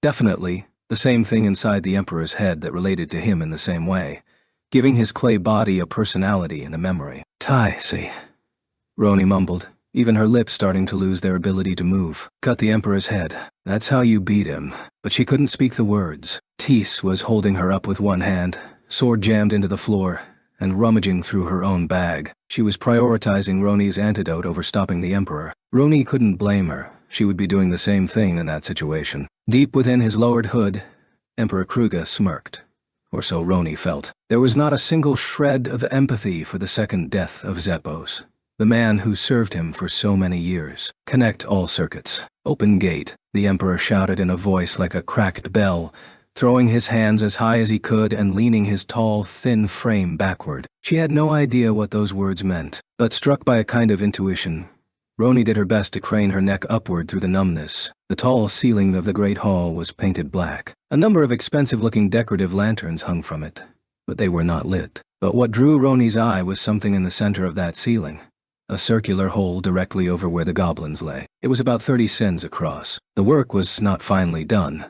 A: definitely, the same thing inside the Emperor's head that related to him in the same way, giving his clay body a personality and a memory. "Taisi," Roni mumbled, even her lips starting to lose their ability to move. "Cut the Emperor's head. That's how you beat him." But she couldn't speak the words. Tease was holding her up with one hand, sword jammed into the floor, and rummaging through her own bag. She was prioritizing Roni's antidote over stopping the Emperor. Roni couldn't blame her. She would be doing the same thing in that situation. Deep within his lowered hood, Emperor Kruga smirked. Or so Roni felt. There was not a single shred of empathy for the second death of Zephos, the man who served him for so many years. "Connect all circuits. Open gate," the Emperor shouted in a voice like a cracked bell, throwing his hands as high as he could and leaning his tall, thin frame backward. She had no idea what those words meant, but struck by a kind of intuition, Roni did her best to crane her neck upward through the numbness. The tall ceiling of the great hall was painted black. A number of expensive-looking decorative lanterns hung from it, but they were not lit. But what drew Roni's eye was something in the center of that ceiling, a circular hole directly over where the goblins lay. It was about 30 cents across. The work was not finely done.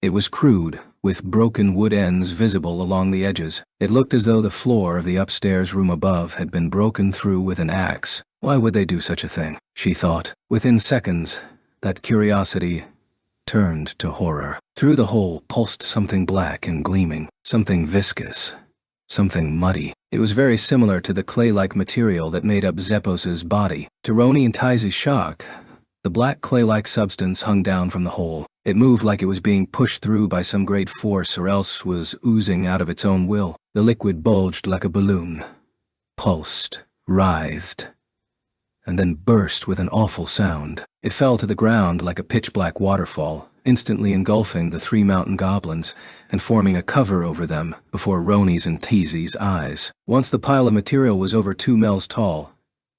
A: It was crude, with broken wood ends visible along the edges. It looked as though the floor of the upstairs room above had been broken through with an axe. Why would they do such a thing? She thought. Within seconds, that curiosity turned to horror. Through the hole pulsed something black and gleaming, something viscous, something muddy. It was very similar to the clay-like material that made up Zephos' body. To Roni and Tyze's shock, the black clay-like substance hung down from the hole. It moved like it was being pushed through by some great force or else was oozing out of its own will. The liquid bulged like a balloon, pulsed, writhed, and then burst with an awful sound. It fell to the ground like a pitch-black waterfall, instantly engulfing the 3 mountain goblins and forming a cover over them before Roni's and Teezy's eyes. Once the pile of material was over 2 mels tall,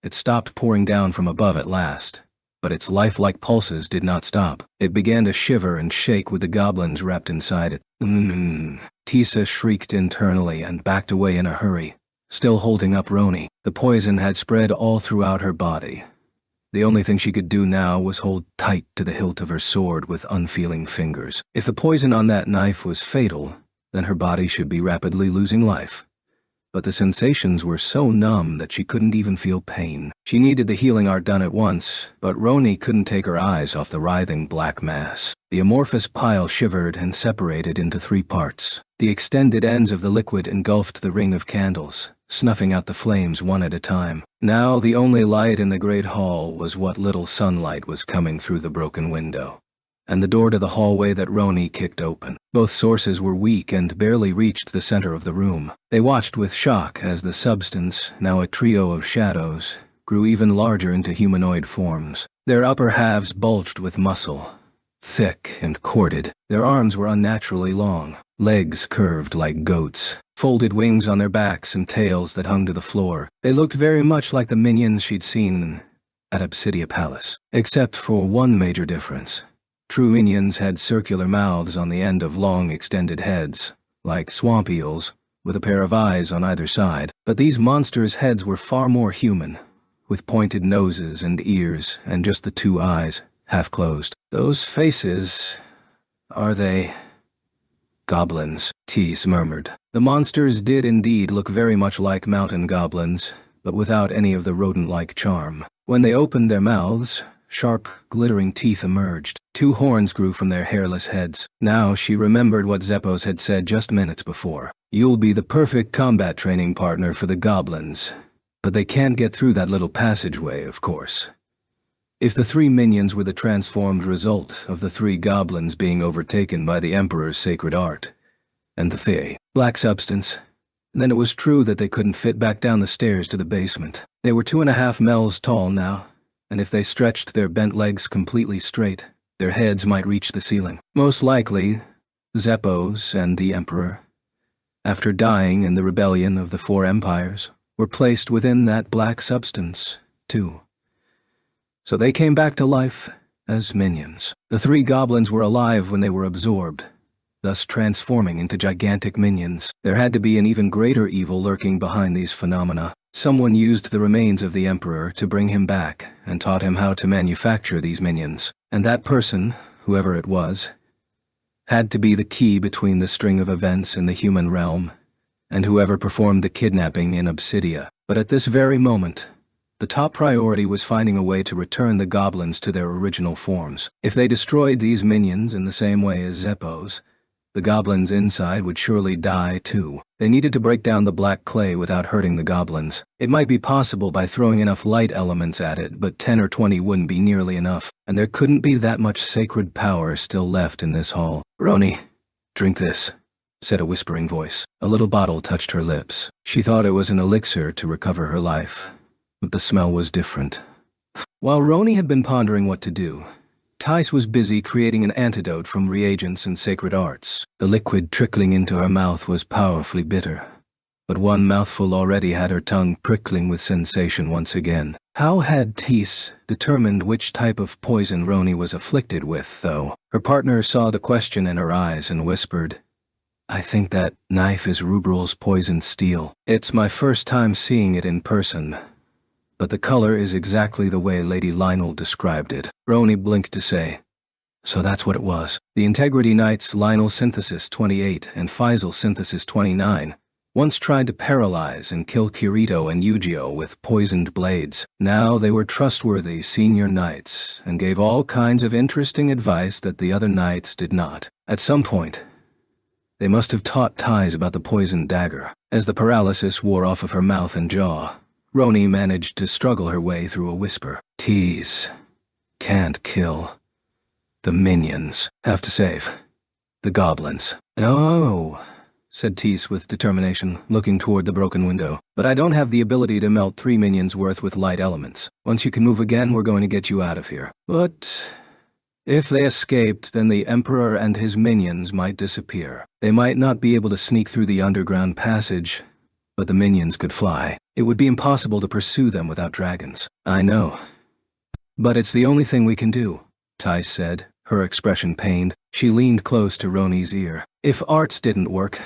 A: it stopped pouring down from above at last. But its lifelike pulses did not stop. It began to shiver and shake with the goblins wrapped inside it. Tisa shrieked internally and backed away in a hurry, still holding up Roni. The poison had spread all throughout her body. The only thing she could do now was hold tight to the hilt of her sword with unfeeling fingers. If the poison on that knife was fatal, then her body should be rapidly losing life. But the sensations were so numb that she couldn't even feel pain. She needed the healing art done at once, but Roni couldn't take her eyes off the writhing black mass. The amorphous pile shivered and separated into 3 parts. The extended ends of the liquid engulfed the ring of candles, snuffing out the flames one at a time. Now the only light in the great hall was what little sunlight was coming through the broken window, and the door to the hallway that Roni kicked open. Both sources were weak and barely reached the center of the room. They watched with shock as the substance, now a trio of shadows, grew even larger into humanoid forms. Their upper halves bulged with muscle, thick and corded. Their arms were unnaturally long, legs curved like goats, folded wings on their backs and tails that hung to the floor. They looked very much like the minions she'd seen at Obsidia Palace, except for one major difference. True minions had circular mouths on the end of long extended heads, like swamp eels, with a pair of eyes on either side. But these monsters' heads were far more human, with pointed noses and ears and just the 2 eyes, half closed. Those faces, are they goblins? Tease murmured. The monsters did indeed look very much like mountain goblins, but without any of the rodent-like charm. When they opened their mouths, sharp, glittering teeth emerged. 2 horns grew from their hairless heads. Now she remembered what Zeppos had said just minutes before. You'll be the perfect combat training partner for the goblins, but they can't get through that little passageway, of course. If the 3 minions were the transformed result of the 3 goblins being overtaken by the Emperor's sacred art, and the black substance, then it was true that they couldn't fit back down the stairs to the basement. They were 2.5 mells tall now, and if they stretched their bent legs completely straight, their heads might reach the ceiling. Most likely, Zeppos and the Emperor, after dying in the rebellion of the 4 empires, were placed within that black substance, too. So they came back to life as minions. The 3 goblins were alive when they were absorbed, thus transforming into gigantic minions. There had to be an even greater evil lurking behind these phenomena. Someone used the remains of the Emperor to bring him back and taught him how to manufacture these minions. And that person, whoever it was, had to be the key between the string of events in the human realm and whoever performed the kidnapping in Obsidia. But at this very moment, the top priority was finding a way to return the goblins to their original forms. If they destroyed these minions in the same way as Zeppos, the goblins inside would surely die too. They needed to break down the black clay without hurting the goblins. It might be possible by throwing enough light elements at it, but 10 or 20 wouldn't be nearly enough, and there couldn't be that much sacred power still left in this hall. Roni, drink this, said a whispering voice. A little bottle touched her lips. She thought it was an elixir to recover her life, but the smell was different. While Roni had been pondering what to do, Tice was busy creating an antidote from reagents and sacred arts. The liquid trickling into her mouth was powerfully bitter, but one mouthful already had her tongue prickling with sensation once again. How had Tice determined which type of poison Roni was afflicted with, though? Her partner saw the question in her eyes and whispered, "I think that knife is Rubrel's poisoned steel. It's my first time seeing it in person, but the color is exactly the way Lady Lionel described it." Roni blinked to say, "So that's what it was." The Integrity Knights Lionel Synthesis 28 and Faisal Synthesis 29 once tried to paralyze and kill Kirito and Yugio with poisoned blades. Now they were trustworthy senior knights and gave all kinds of interesting advice that the other knights did not. At some point, they must have taught Tice about the poisoned dagger. As the paralysis wore off of her mouth and jaw, Roni managed to struggle her way through a whisper. "Tice can't kill the minions. Have to save the goblins." "Oh," said Tice with determination, looking toward the broken window. "But I don't have the ability to melt 3 minions worth with light elements. Once you can move again, we're going to get you out of here." "But if they escaped, then the Emperor and his minions might disappear. They might not be able to sneak through the underground passage, but the minions could fly. It would be impossible to pursue them without dragons." "I know. But it's the only thing we can do," Tice said, her expression pained. She leaned close to Roni's ear. "If arts didn't work,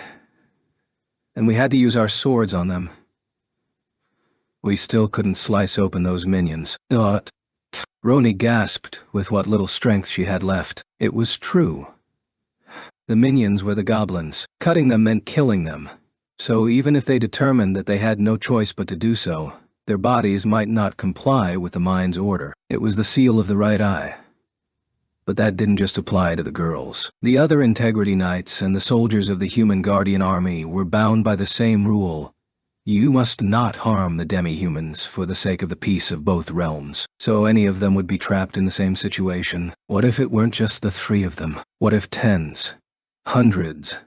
A: and we had to use our swords on them, we still couldn't slice open those minions." Roni gasped with what little strength she had left. It was true. The minions were the goblins. Cutting them meant killing them. So even if they determined that they had no choice but to do so, Their bodies might not comply with the mind's order. It was the seal of the right eye. But that didn't just apply to the girls. The other integrity knights and the soldiers of the human guardian army were bound by the same rule. You must not harm the demi-humans for the sake of the peace of both realms. So any of them would be trapped in the same situation. What if it weren't just the three of them? What if tens, hundreds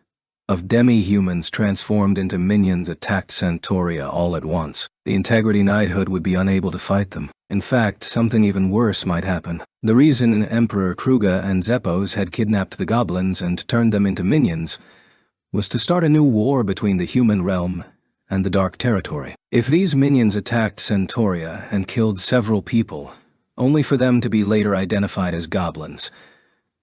A: of demi-humans transformed into minions attacked Centauria all at once? The integrity knighthood would be unable to fight them. In fact, something even worse might happen. The reason Emperor Kruga and Zeppos had kidnapped the goblins and turned them into minions was to start a new war between the human realm and the Dark Territory. If these minions attacked Centauria and killed several people, only for them to be later identified as goblins,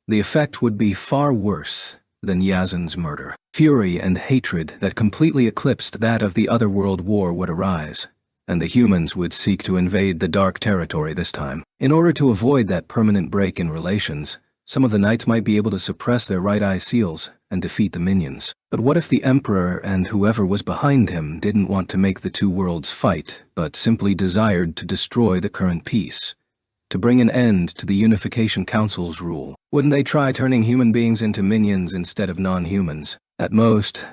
A: the effect would be far worse than Yazan's murder. Fury and hatred that completely eclipsed that of the Otherworld War would arise, and the humans would seek to invade the Dark Territory this time. In order to avoid that permanent break in relations, some of the knights might be able to suppress their right eye seals and defeat the minions. But what if the Emperor and whoever was behind him didn't want to make the two worlds fight, but simply desired to destroy the current peace? To bring an end to the Unification Council's rule? Wouldn't they try turning human beings into minions instead of non-humans? At most,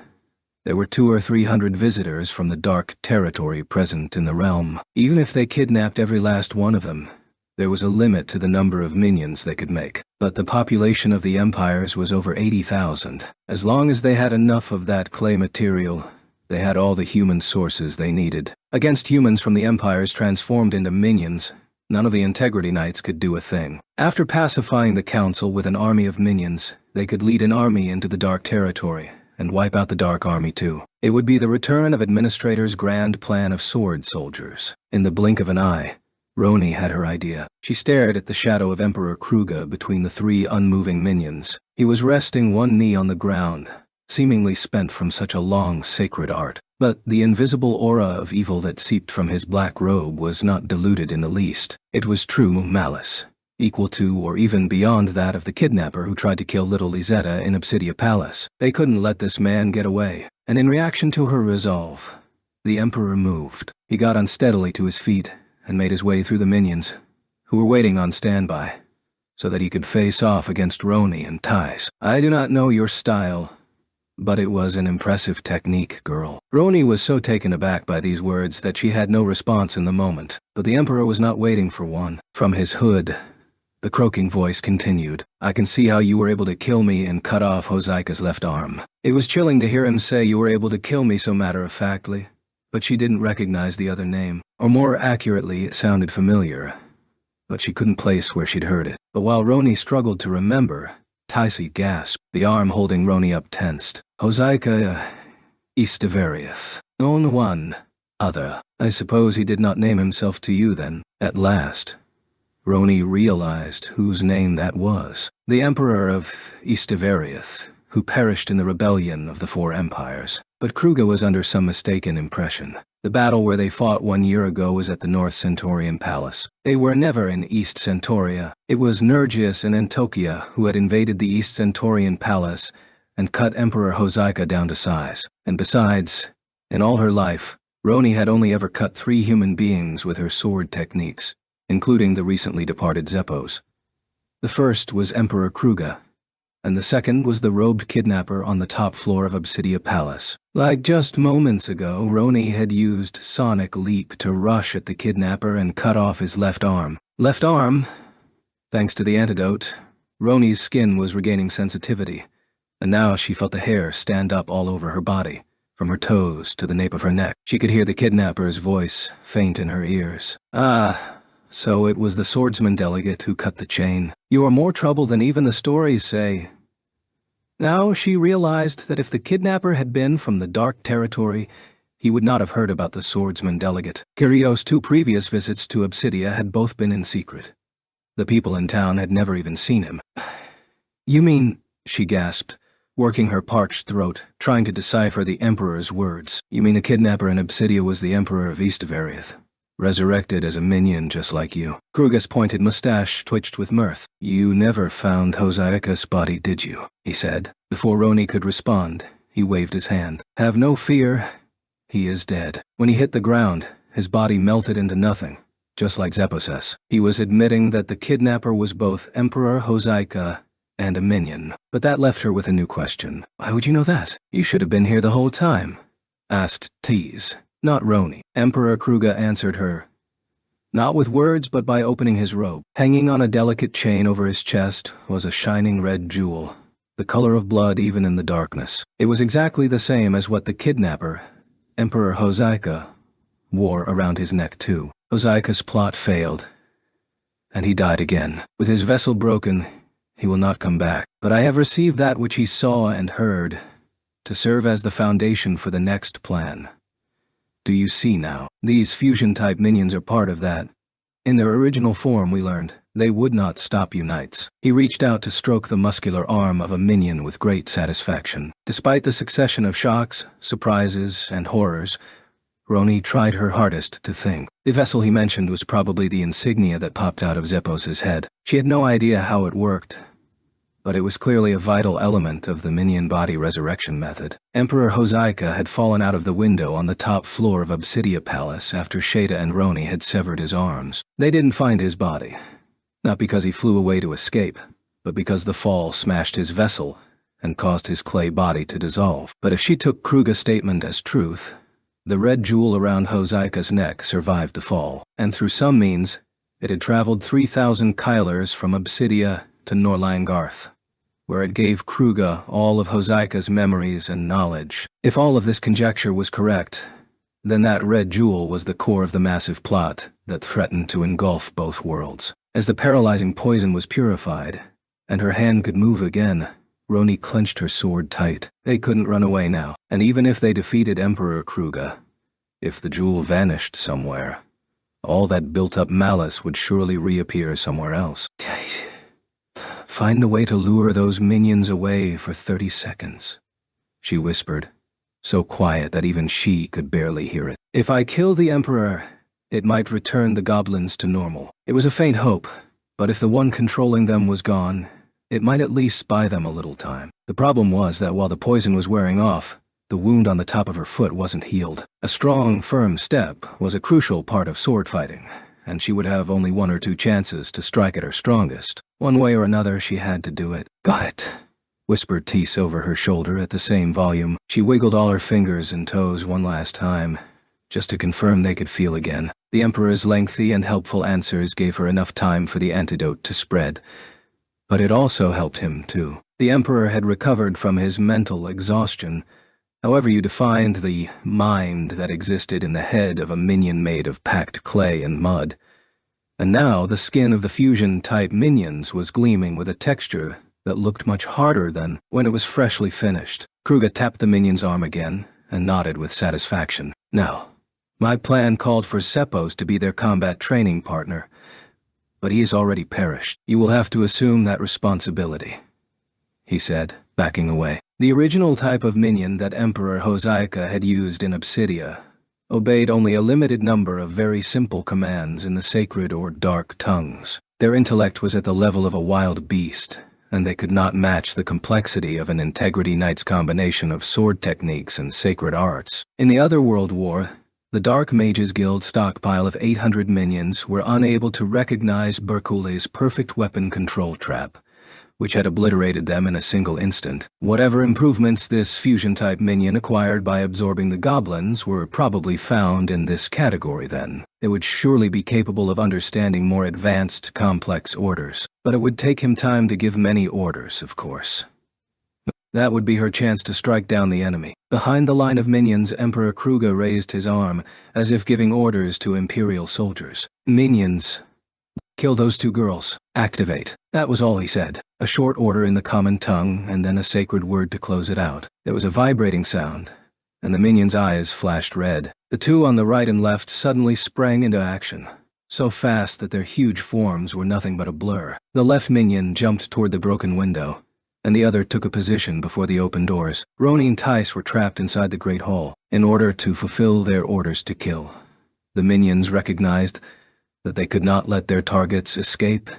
A: there were 200 or 300 visitors from the Dark Territory present in the realm. Even if they kidnapped every last one of them, there was a limit to the number of minions they could make. But the population of the empires was over 80,000. As long as they had enough of that clay material, they had all the human sources they needed. Against humans from the empires transformed into minions, none of the Integrity Knights could do a thing. After pacifying the council with an army of minions, they could lead an army into the Dark Territory and wipe out the Dark Army too. It would be the return of Administrator's grand plan of sword soldiers. In the blink of an eye, Roni had her idea. She stared at the shadow of Emperor Kruga between the three unmoving minions. He was resting one knee on the ground, seemingly spent from such a long sacred art. But the invisible aura of evil that seeped from his black robe was not diluted in the least. It was true malice, equal to or even beyond that of the kidnapper who tried to kill little Lizetta in Obsidia Palace. They couldn't let this man get away. And in reaction to her resolve, the Emperor moved. He got unsteadily to his feet and made his way through the minions, who were waiting on standby, so that he could face off against Roni and Thais. I do not know your style, but it was an impressive technique, girl. Roni was so taken aback by these words that she had no response in the moment, but the Emperor was not waiting for one. From his hood, the croaking voice continued, I can see how you were able to kill me and cut off Hosaika's left arm. It was chilling to hear him say you were able to kill me so matter-of-factly, but she didn't recognize the other name. Or more accurately, it sounded familiar, but she couldn't place where she'd heard it. But while Roni struggled to remember, Taisi gasped, the arm holding Roni up tensed. Hosaika Eastavariath. Known one. Other. I suppose he did not name himself to you then. At last, Roni realized whose name that was. The Emperor of Eastavariath, who perished in the rebellion of the Four Empires. But Kruga was under some mistaken impression. The battle where they fought 1 year ago was at the North Centaurian Palace. They were never in East Centauria. It was Nergius and Antokia who had invaded the East Centaurian Palace and cut Emperor Hosaika down to size. And besides, in all her life, Roni had only ever cut 3 human beings with her sword techniques, including the recently departed Zeppos. The first was Emperor Kruga, and the second was the robed kidnapper on the top floor of Obsidia Palace. Like just moments ago, Roni had used Sonic Leap to rush at the kidnapper and cut off his left arm. Left arm? Thanks to the antidote, Roni's skin was regaining sensitivity, and now she felt the hair stand up all over her body, from her toes to the nape of her neck. She could hear the kidnapper's voice faint in her ears. Ah, so it was the swordsman delegate who cut the chain. You are more trouble than even the stories say. Now she realized that if the kidnapper had been from the Dark Territory, he would not have heard about the swordsman delegate. Kirio's 2 previous visits to Obsidia had both been in secret. The people in town had never even seen him. You mean, she gasped, working her parched throat, trying to decipher the Emperor's words. You mean the kidnapper in Obsidia was the Emperor of Eastavariath, resurrected as a minion just like you? Kruga's pointed mustache twitched with mirth. You never found Hosaika's body, did you? He said. Before Roni could respond, he waved his hand. Have no fear. He is dead. When he hit the ground, his body melted into nothing, just like Zephos. He was admitting that the kidnapper was both Emperor Hozaika and a minion. But that left her with a new question. Why would you know that? You should have been here the whole time, asked Tease, not Roni. Emperor Kruga answered her, not with words but by opening his robe. Hanging on a delicate chain over his chest was a shining red jewel, the color of blood even in the darkness. It was exactly the same as what the kidnapper, Emperor Hozaika, wore around his neck too. Hozaika's plot failed, and he died again. With his vessel broken, he will not come back. But I have received that which he saw and heard, to serve as the foundation for the next plan. Do you see now? These fusion-type minions are part of that. In their original form, we learned, they would not stop you knights. He reached out to stroke the muscular arm of a minion with great satisfaction. Despite the succession of shocks, surprises, and horrors, Roni tried her hardest to think. The vessel he mentioned was probably the insignia that popped out of Zephos' head. She had no idea how it worked, but it was clearly a vital element of the minion body resurrection method. Emperor Hozaika had fallen out of the window on the top floor of Obsidia Palace after Shada and Roni had severed his arms. They didn't find his body, not because he flew away to escape, but because the fall smashed his vessel and caused his clay body to dissolve. But if she took Kruga's statement as truth, the red jewel around Hozaika's neck survived the fall, and through some means, it had traveled 3,000 kylers from Obsidia to Norlangarth, where it gave Kruga all of Hozaika's memories and knowledge. If all of this conjecture was correct, then that red jewel was the core of the massive plot that threatened to engulf both worlds. As the paralyzing poison was purified, and her hand could move again, Roni clenched her sword tight. They couldn't run away now, and even if they defeated Emperor Kruga, if the jewel vanished somewhere, all that built-up malice would surely reappear somewhere else. Find a way to lure those minions away for 30 seconds, she whispered, so quiet that even she could barely hear it. If I kill the Emperor, it might return the goblins to normal. It was a faint hope, but if the one controlling them was gone, it might at least buy them a little time. The problem was that while the poison was wearing off, the wound on the top of her foot wasn't healed. A strong, firm step was a crucial part of sword fighting, and she would have only 1 or 2 chances to strike at her strongest. One way or another, she had to do it. Got it, whispered Tease over her shoulder at the same volume. She wiggled all her fingers and toes one last time, just to confirm they could feel again. The Emperor's lengthy and helpful answers gave her enough time for the antidote to spread, but it also helped him, too. The Emperor had recovered from his mental exhaustion, however you defined the mind that existed in the head of a minion made of packed clay and mud. And now the skin of the fusion-type minions was gleaming with a texture that looked much harder than when it was freshly finished. Kruga tapped the minion's arm again and nodded with satisfaction. Now, my plan called for Zephos to be their combat training partner, but he has already perished. You will have to assume that responsibility, he said, backing away. The original type of minion that Emperor Hozaika had used in Obsidia obeyed only a limited number of very simple commands in the sacred or dark tongues. Their intellect was at the level of a wild beast, and they could not match the complexity of an Integrity Knight's combination of sword techniques and sacred arts. In the other World War, the Dark Mages Guild stockpile of 800 minions were unable to recognize Berkule's perfect weapon control trap, which had obliterated them in a single instant. Whatever improvements this fusion-type minion acquired by absorbing the goblins were probably found in this category then. It would surely be capable of understanding more advanced, complex orders. But it would take him time to give many orders, of course. That would be her chance to strike down the enemy. Behind the line of minions, Emperor Kruga raised his arm, as if giving orders to Imperial soldiers. Minions, kill those 2 girls. Activate. That was all he said. A short order in the common tongue, and then a sacred word to close it out. There was a vibrating sound, and the minions' eyes flashed red. The 2 on the right and left suddenly sprang into action, so fast that their huge forms were nothing but a blur. The left minion jumped toward the broken window, and the other took a position before the open doors. Roni and Tice were trapped inside the Great Hall. In order to fulfill their orders to kill, the minions recognized that they could not let their targets escape,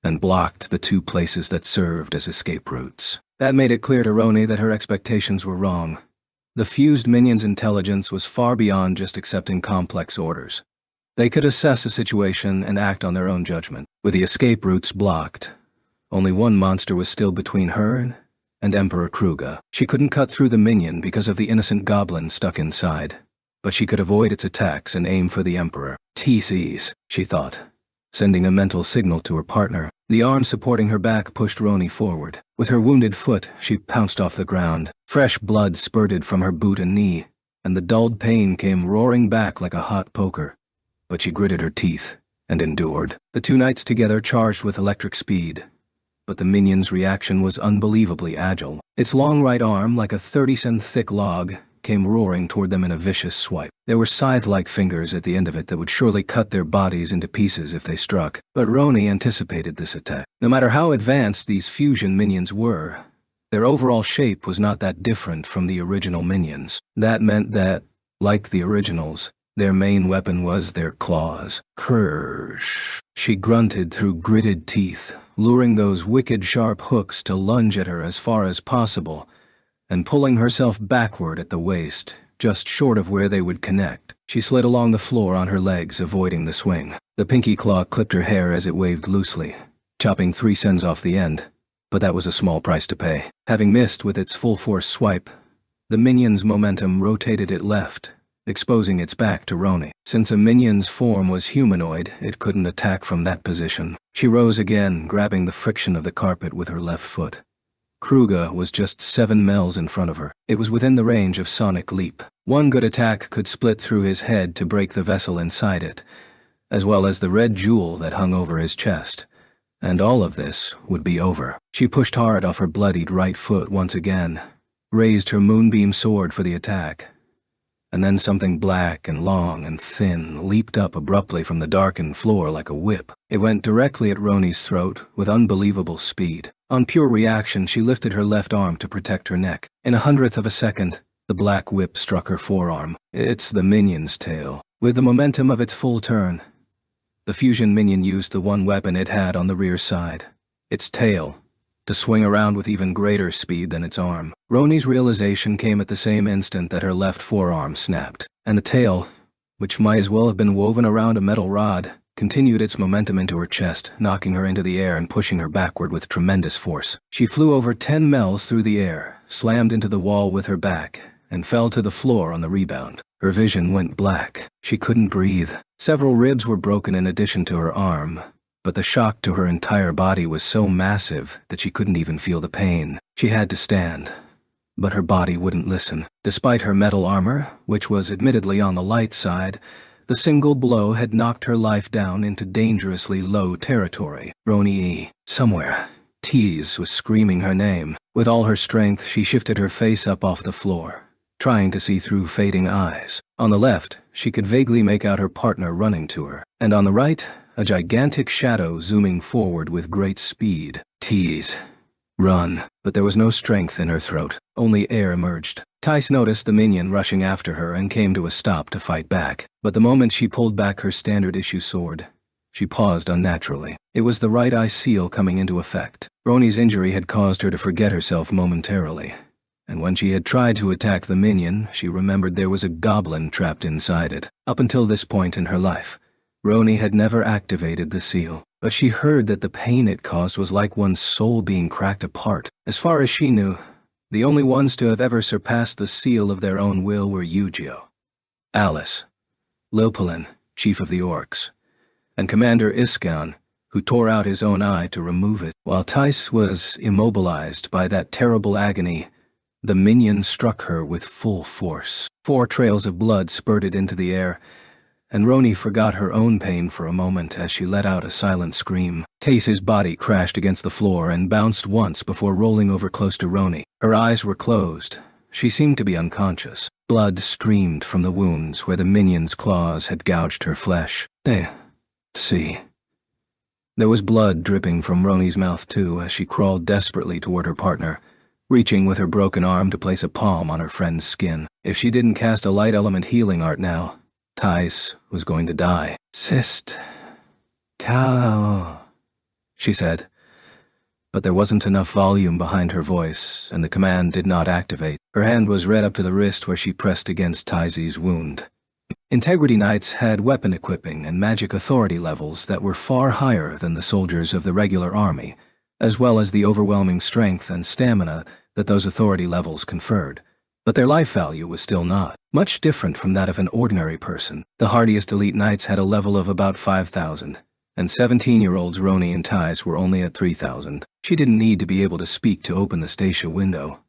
A: and blocked the 2 places that served as escape routes. That made it clear to Roni that her expectations were wrong. The fused minion's intelligence was far beyond just accepting complex orders. They could assess the situation and act on their own judgment. With the escape routes blocked, only one monster was still between her and Emperor Kruger. She couldn't cut through the minion because of the innocent goblin stuck inside, but she could avoid its attacks and aim for the Emperor. TCs, she thought, sending a mental signal to her partner. The arm supporting her back pushed Roni forward. With her wounded foot, she pounced off the ground. Fresh blood spurted from her boot and knee, and the dulled pain came roaring back like a hot poker. But she gritted her teeth and endured. The two knights together charged with electric speed, but the minion's reaction was unbelievably agile. Its long right arm, like a 30-cent thick log, came roaring toward them in a vicious swipe. There were scythe-like fingers at the end of it that would surely cut their bodies into pieces if they struck, but Roni anticipated this attack. No matter how advanced these fusion minions were, their overall shape was not that different from the original minions. That meant that, like the originals, their main weapon was their claws. Kirsch. She grunted through gritted teeth, luring those wicked sharp hooks to lunge at her as far as possible, and pulling herself backward at the waist, just short of where they would connect. She slid along the floor on her legs, avoiding the swing. The pinky claw clipped her hair as it waved loosely, chopping 3 cents off the end, but that was a small price to pay. Having missed with its full-force swipe, the minion's momentum rotated it left, exposing its back to Roni. Since a minion's form was humanoid, it couldn't attack from that position. She rose again, grabbing the friction of the carpet with her left foot. Kruger was just 7 miles in front of her. It was within the range of sonic leap. One good attack could split through his head to break the vessel inside it, as well as the red jewel that hung over his chest. And all of this would be over. She pushed hard off her bloodied right foot once again, raised her moonbeam sword for the attack, and then something black and long and thin leaped up abruptly from the darkened floor like a whip. It went directly at Roni's throat with unbelievable speed. On pure reaction, she lifted her left arm to protect her neck. In a hundredth of a second, the black whip struck her forearm. It's the minion's tail. With the momentum of its full turn, the fusion minion used the one weapon it had on the rear side, its tail, to swing around with even greater speed than its arm. Roni's realization came at the same instant that her left forearm snapped, and the tail, which might as well have been woven around a metal rod, continued its momentum into her chest, knocking her into the air and pushing her backward with tremendous force. She flew over 10 miles through the air, slammed into the wall with her back, and fell to the floor on the rebound. Her vision went black. She couldn't breathe. Several ribs were broken in addition to her arm, but the shock to her entire body was so massive that she couldn't even feel the pain. She had to stand, but her body wouldn't listen. Despite her metal armor, which was admittedly on the light side, the single blow had knocked her life down into dangerously low territory. Roni, somewhere. Tease was screaming her name. With all her strength, she shifted her face up off the floor, trying to see through fading eyes. On the left, she could vaguely make out her partner running to her, and on the right, a gigantic shadow zooming forward with great speed. Tease. Run. But there was no strength in her throat. Only air emerged. Tice noticed the minion rushing after her and came to a stop to fight back. But the moment she pulled back her standard-issue sword, she paused unnaturally. It was the right eye seal coming into effect. Roni's injury had caused her to forget herself momentarily, and when she had tried to attack the minion, she remembered there was a goblin trapped inside it. Up until this point in her life, Roni had never activated the seal, but she heard that the pain it caused was like one's soul being cracked apart. As far as she knew, the only ones to have ever surpassed the seal of their own will were Yu-Gi-Oh, Alice, Lopalin, chief of the orcs, and Commander Iskan, who tore out his own eye to remove it. While Tice was immobilized by that terrible agony, the minion struck her with full force. 4 trails of blood spurted into the air, and Roni forgot her own pain for a moment as she let out a silent scream. Tice's body crashed against the floor and bounced once before rolling over close to Roni. Her eyes were closed. She seemed to be unconscious. Blood streamed from the wounds where the minion's claws had gouged her flesh. See. There was blood dripping from Roni's mouth too as she crawled desperately toward her partner, reaching with her broken arm to place a palm on her friend's skin. If she didn't cast a light element healing art now, Tice was going to die. Sist. Cow, she said, but there wasn't enough volume behind her voice, and the command did not activate. Her hand was red up to the wrist where she pressed against Tice's wound. Integrity Knights had weapon equipping and magic authority levels that were far higher than the soldiers of the regular army, as well as the overwhelming strength and stamina that those authority levels conferred. But their life value was still not much different from that of an ordinary person. The hardiest elite knights had a level of about 5,000, and 17-year-olds Roni and Ties were only at 3,000. She didn't need to be able to speak to open the Statia window.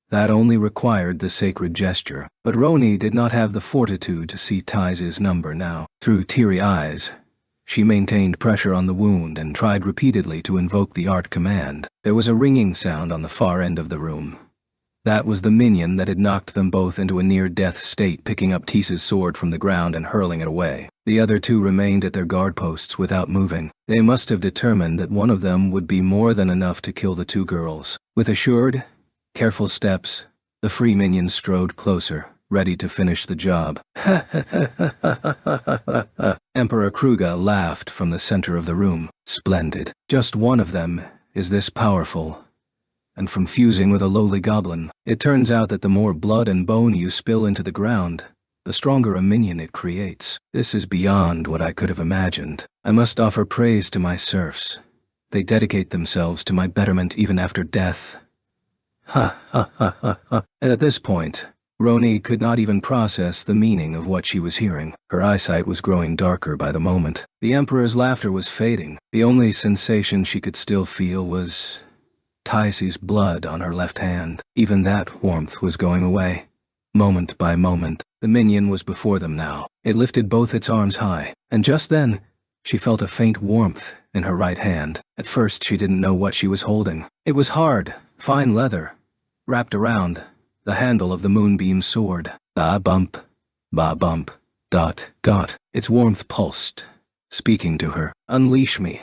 A: That only required the sacred gesture. But Roni did not have the fortitude to see Ties' number now. Through teary eyes, she maintained pressure on the wound and tried repeatedly to invoke the art command. There was a ringing sound on the far end of the room. That was the minion that had knocked them both into a near-death state, picking up Tissa's sword from the ground and hurling it away. The other two remained at their guard posts without moving. They must have determined that one of them would be more than enough to kill the two girls. With assured, careful steps, the free minion strode closer, ready to finish the job. Emperor Kruga laughed from the center of the room. Splendid. Just one of them is this powerful. And from fusing with a lowly goblin, it turns out that the more blood and bone you spill into the ground, the stronger a minion it creates. This is beyond what I could have imagined. I must offer praise to my serfs. They dedicate themselves to my betterment even after death. Ha ha ha ha ha. And at this point, Roni could not even process the meaning of what she was hearing. Her eyesight was growing darker by the moment. The Emperor's laughter was fading. The only sensation she could still feel was Ties' blood on her left hand. Even that warmth was going away. Moment by moment, the minion was before them now. It lifted both its arms high, and just then, she felt a faint warmth in her right hand. At first, she didn't know what she was holding. It was hard, fine leather, wrapped around the handle of the moonbeam sword. Ba bump, dot, dot. Its warmth pulsed, speaking to her. Unleash me,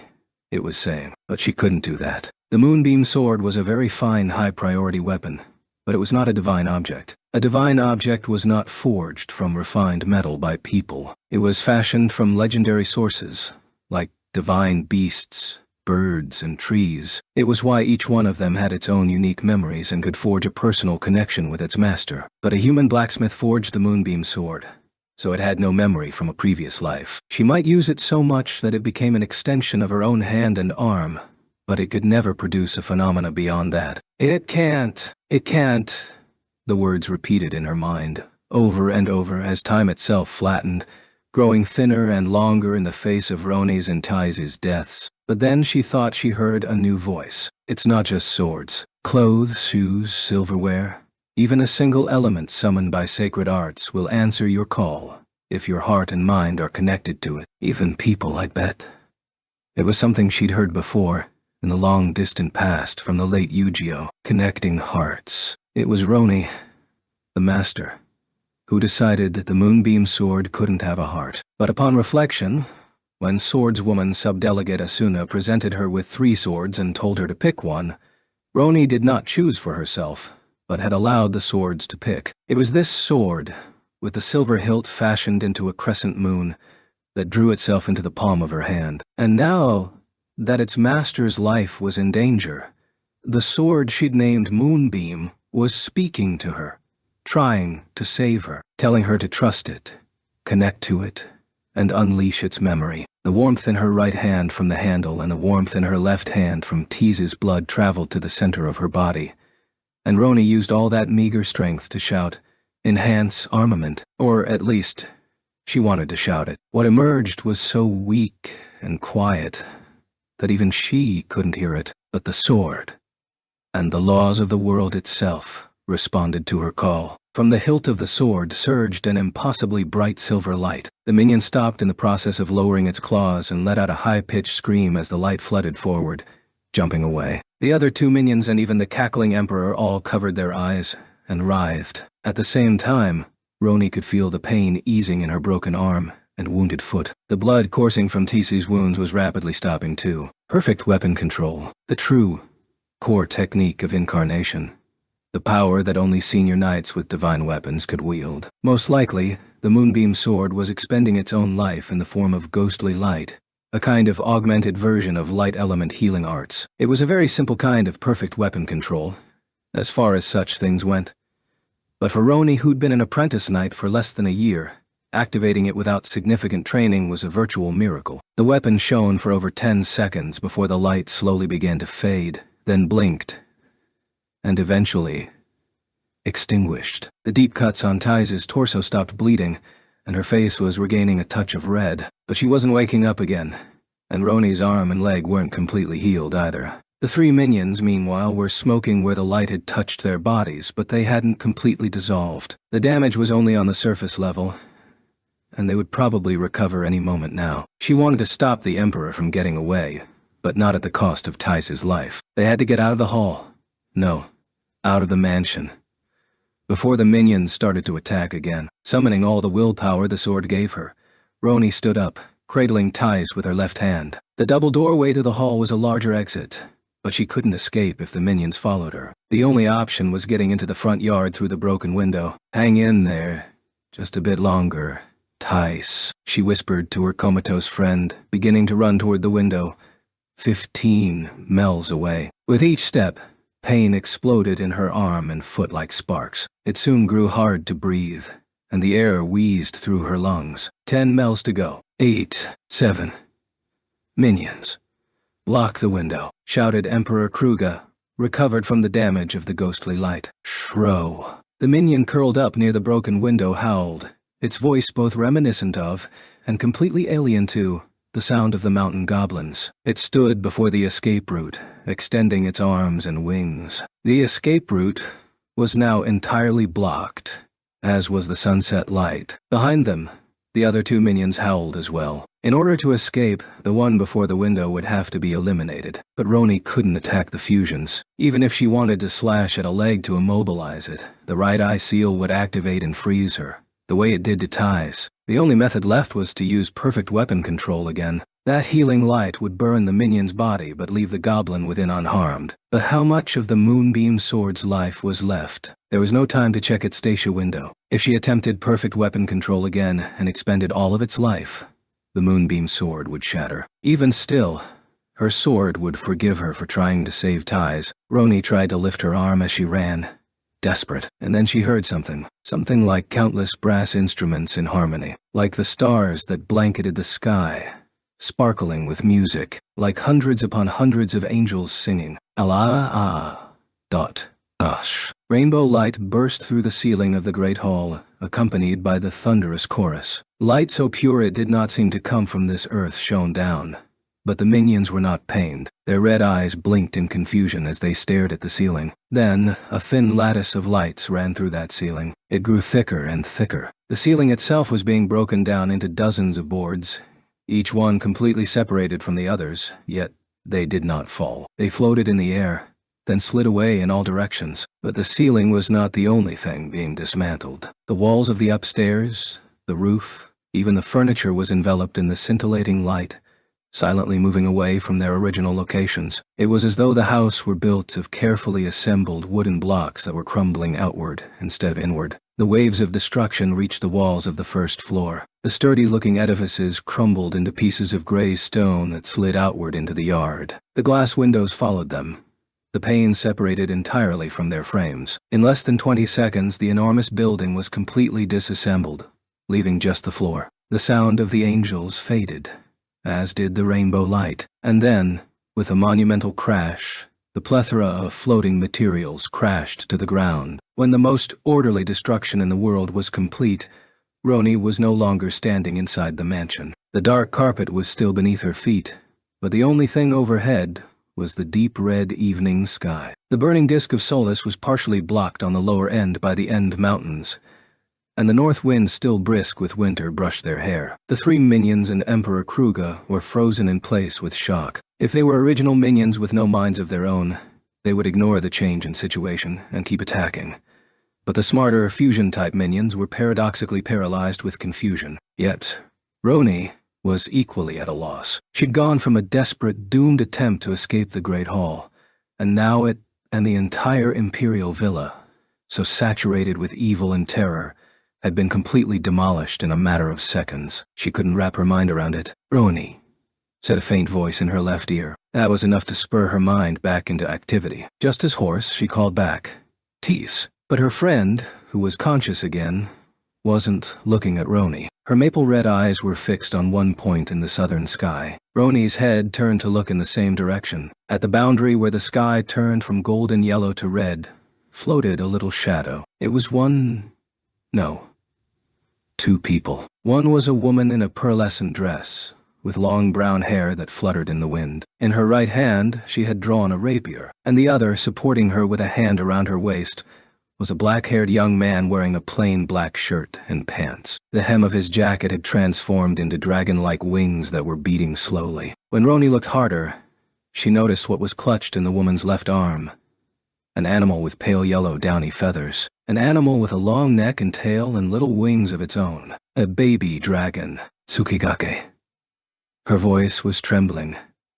A: it was saying, but she couldn't do that. The moonbeam sword was a very fine, high-priority weapon, but it was not a divine object. A divine object was not forged from refined metal by people. It was fashioned from legendary sources, like divine beasts, birds, and trees. It was why each one of them had its own unique memories and could forge a personal connection with its master. But a human blacksmith forged the moonbeam sword, so it had no memory from a previous life. She might use it so much that it became an extension of her own hand and arm, but it could never produce a phenomena beyond that. It can't, the words repeated in her mind, over and over as time itself flattened, growing thinner and longer in the face of Roni's and Ties' deaths. But then she thought she heard a new voice. It's not just swords. Clothes, shoes, silverware. Even a single element summoned by sacred arts will answer your call, if your heart and mind are connected to it. Even people, I bet. It was something she'd heard before, in the long distant past from the late Yu-Gi-Oh! Connecting hearts. It was Roni, the master, who decided that the moonbeam sword couldn't have a heart. But upon reflection, when swordswoman subdelegate Asuna presented her with 3 swords and told her to pick one, Roni did not choose for herself, but had allowed the swords to pick. It was this sword, with the silver hilt fashioned into a crescent moon, that drew itself into the palm of her hand. And now that its master's life was in danger, the sword she'd named Moonbeam was speaking to her, trying to save her, telling her to trust it, connect to it, and unleash its memory. The warmth in her right hand from the handle and the warmth in her left hand from Tissa's blood traveled to the center of her body, and Roni used all that meager strength to shout, "Enhance armament," or at least, she wanted to shout it. What emerged was so weak and quiet that even she couldn't hear it, but the sword, and the laws of the world itself, responded to her call. From the hilt of the sword surged an impossibly bright silver light. The minion stopped in the process of lowering its claws and let out a high-pitched scream as the light flooded forward, jumping away. The other 2 minions and even the cackling emperor all covered their eyes and writhed. At the same time, Roni could feel the pain easing in her broken arm and wounded foot. The blood coursing from Tissa's wounds was rapidly stopping too. Perfect weapon control, the true core technique of incarnation. The power that only senior knights with divine weapons could wield. Most likely, the moonbeam sword was expending its own life in the form of ghostly light, a kind of augmented version of light element healing arts. It was a very simple kind of perfect weapon control, as far as such things went. But for Roni, who'd been an apprentice knight for less than a year, Activating it without significant training was a virtual miracle. The weapon shone for over 10 seconds before the light slowly began to fade, then blinked, and eventually extinguished. The deep cuts on Tice's torso stopped bleeding, and her face was regaining a touch of red, but she wasn't waking up again, and Roni's arm and leg weren't completely healed either. The three minions, meanwhile, were smoking where the light had touched their bodies, but they hadn't completely dissolved. The damage was only on the surface level, and they would probably recover any moment now. She wanted to stop the Emperor from getting away, but not at the cost of Tice's life. They had to get out of the hall. No, out of the mansion, before the minions started to attack again. Summoning all the willpower the sword gave her, Roni stood up, cradling Tice with her left hand. The double doorway to the hall was a larger exit, but she couldn't escape if the minions followed her. The only option was getting into the front yard through the broken window. Hang in there, just a bit longer, Tice, she whispered to her comatose friend, beginning to run toward the window, 15 miles away. With each step, pain exploded in her arm and foot like sparks. It soon grew hard to breathe, and the air wheezed through her lungs. 10 miles to go. 8, 7. Minions. Block the window, shouted Emperor Kruger, recovered from the damage of the ghostly light. Shro. The minion curled up near the broken window howled, its voice both reminiscent of, and completely alien to, the sound of the mountain goblins. It stood before the escape route, extending its arms and wings. The escape route was now entirely blocked, as was the sunset light. Behind them, the other two minions howled as well. In order to escape, the one before the window would have to be eliminated, but Roni couldn't attack the fusions. Even if she wanted to slash at a leg to immobilize it, the right eye seal would activate and freeze her, the way it did to Tice. The only method left was to use perfect weapon control again. That healing light would burn the minion's body but leave the goblin within unharmed. But how much of the moonbeam sword's life was left? There was no time to check its Stacia window. If she attempted perfect weapon control again and expended all of its life, the moonbeam sword would shatter. Even still, her sword would forgive her for trying to save Tice. Roni tried to lift her arm as she ran, desperate, and then she heard something like countless brass instruments in harmony, like the stars that blanketed the sky, sparkling with music, like hundreds upon hundreds of angels singing. Allah dot ush. Rainbow light burst through the ceiling of the great hall, accompanied by the thunderous chorus. Light so pure it did not seem to come from this earth shone down. But the minions were not pained. Their red eyes blinked in confusion as they stared at the ceiling. Then, a thin lattice of lights ran through that ceiling. It grew thicker and thicker. The ceiling itself was being broken down into dozens of boards, each one completely separated from the others, yet they did not fall. They floated in the air, then slid away in all directions. But the ceiling was not the only thing being dismantled. The walls of the upstairs, the roof, even the furniture was enveloped in the scintillating light, silently moving away from their original locations. It was as though the house were built of carefully assembled wooden blocks that were crumbling outward instead of inward. The waves of destruction reached the walls of the first floor. The sturdy-looking edifices crumbled into pieces of gray stone that slid outward into the yard. The glass windows followed them, the panes separated entirely from their frames. In less than 20 seconds, the enormous building was completely disassembled, leaving just the floor. The sound of the angels faded, as did the rainbow light. And then, with a monumental crash, the plethora of floating materials crashed to the ground. When the most orderly destruction in the world was complete, Roni was no longer standing inside the mansion. The dark carpet was still beneath her feet, but the only thing overhead was the deep red evening sky. The burning disk of Solus was partially blocked on the lower end by the End Mountains, and the north wind, still brisk with winter, brushed their hair. The three minions and Emperor Kruger were frozen in place with shock. If they were original minions with no minds of their own, they would ignore the change in situation and keep attacking. But the smarter fusion-type minions were paradoxically paralyzed with confusion. Yet, Roni was equally at a loss. She'd gone from a desperate, doomed attempt to escape the Great Hall, and now it and the entire Imperial Villa, so saturated with evil and terror, had been completely demolished in a matter of seconds. She couldn't wrap her mind around it. "Roni," said a faint voice in her left ear. That was enough to spur her mind back into activity. Just as hoarse, she called back, "Tice." But her friend, who was conscious again, wasn't looking at Roni. Her maple-red eyes were fixed on one point in the southern sky. Roni's head turned to look in the same direction. At the boundary where the sky turned from golden yellow to red, floated a little shadow. It was two people. One was a woman in a pearlescent dress, with long brown hair that fluttered in the wind. In her right hand, she had drawn a rapier, and the other, supporting her with a hand around her waist, was a black-haired young man wearing a plain black shirt and pants. The hem of his jacket had transformed into dragon-like wings that were beating slowly. When Roni looked harder, she noticed what was clutched in the woman's left arm. An animal with pale yellow downy feathers. An animal with a long neck and tail and little wings of its own. A baby dragon. Tsukigake. Her voice was trembling,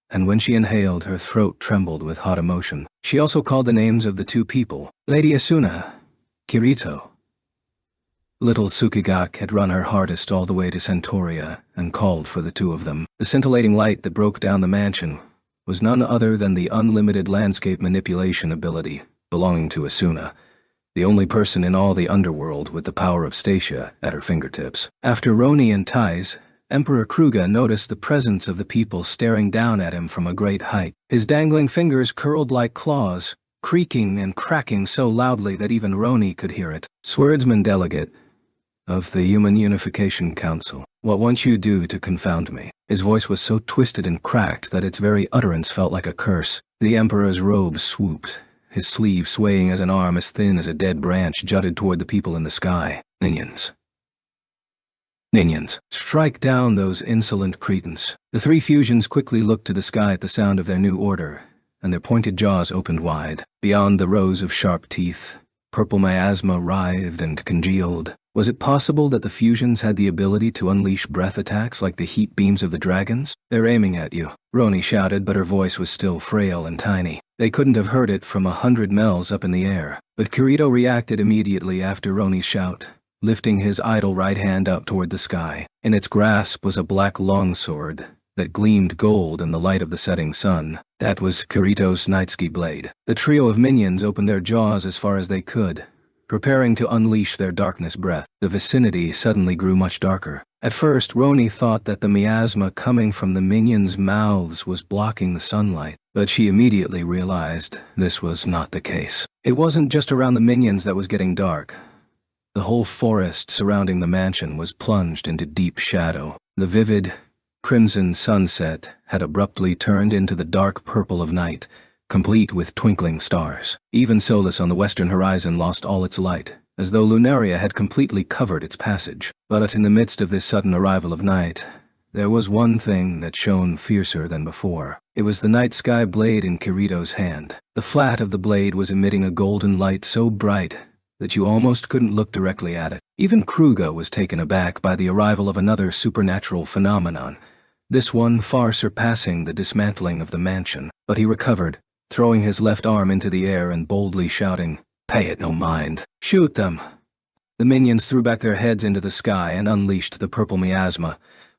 A: and when she inhaled, her throat trembled with hot emotion. She also called the names of the two people, Lady Asuna, Kirito. Little Tsukigake had run her hardest all the way to Centauria and called for the two of them. The scintillating light that broke down the mansion was none other than the unlimited landscape manipulation ability belonging to Asuna, the only person in all the underworld with the power of Stasia at her fingertips. After Roni and Tais, Emperor Kruga noticed the presence of the people staring down at him from a great height. His dangling fingers curled like claws, creaking and cracking so loudly that even Roni could hear it. Swordsman Delegate of the Human Unification Council, what won't you do to confound me? His voice was so twisted and cracked that its very utterance felt like a curse. The Emperor's robe swooped, his sleeve swaying as an arm as thin as a dead branch jutted toward the people in the sky. Minions. Minions. Strike down those insolent cretins. The three fusions quickly looked to the sky at the sound of their new order, and their pointed jaws opened wide. Beyond the rows of sharp teeth, purple miasma writhed and congealed. Was it possible that the fusions had the ability to unleash breath attacks like the heat beams of the dragons? They're aiming at you, Roni shouted, but her voice was still frail and tiny. They couldn't have heard it from 100 miles up in the air. But Kirito reacted immediately after Roni's shout, lifting his idle right hand up toward the sky. In its grasp was a black longsword that gleamed gold in the light of the setting sun. That was Kirito's Nightski blade. The trio of minions opened their jaws as far as they could, preparing to unleash their darkness breath. The vicinity suddenly grew much darker. At first, Roni thought that the miasma coming from the minions' mouths was blocking the sunlight, but she immediately realized this was not the case. It wasn't just around the minions that was getting dark. The whole forest surrounding the mansion was plunged into deep shadow. The vivid, crimson sunset had abruptly turned into the dark purple of night, complete with twinkling stars. Even Solus on the western horizon lost all its light, as though Lunaria had completely covered its passage. But in the midst of this sudden arrival of night, there was one thing that shone fiercer than before. It was the night sky blade in Kirito's hand. The flat of the blade was emitting a golden light so bright that you almost couldn't look directly at it. Even Kruga was taken aback by the arrival of another supernatural phenomenon, this one far surpassing the dismantling of the mansion. But he recovered, throwing his left arm into the air and boldly shouting, "Pay it no mind. Shoot them!" The minions threw back their heads into the sky and unleashed the purple miasma,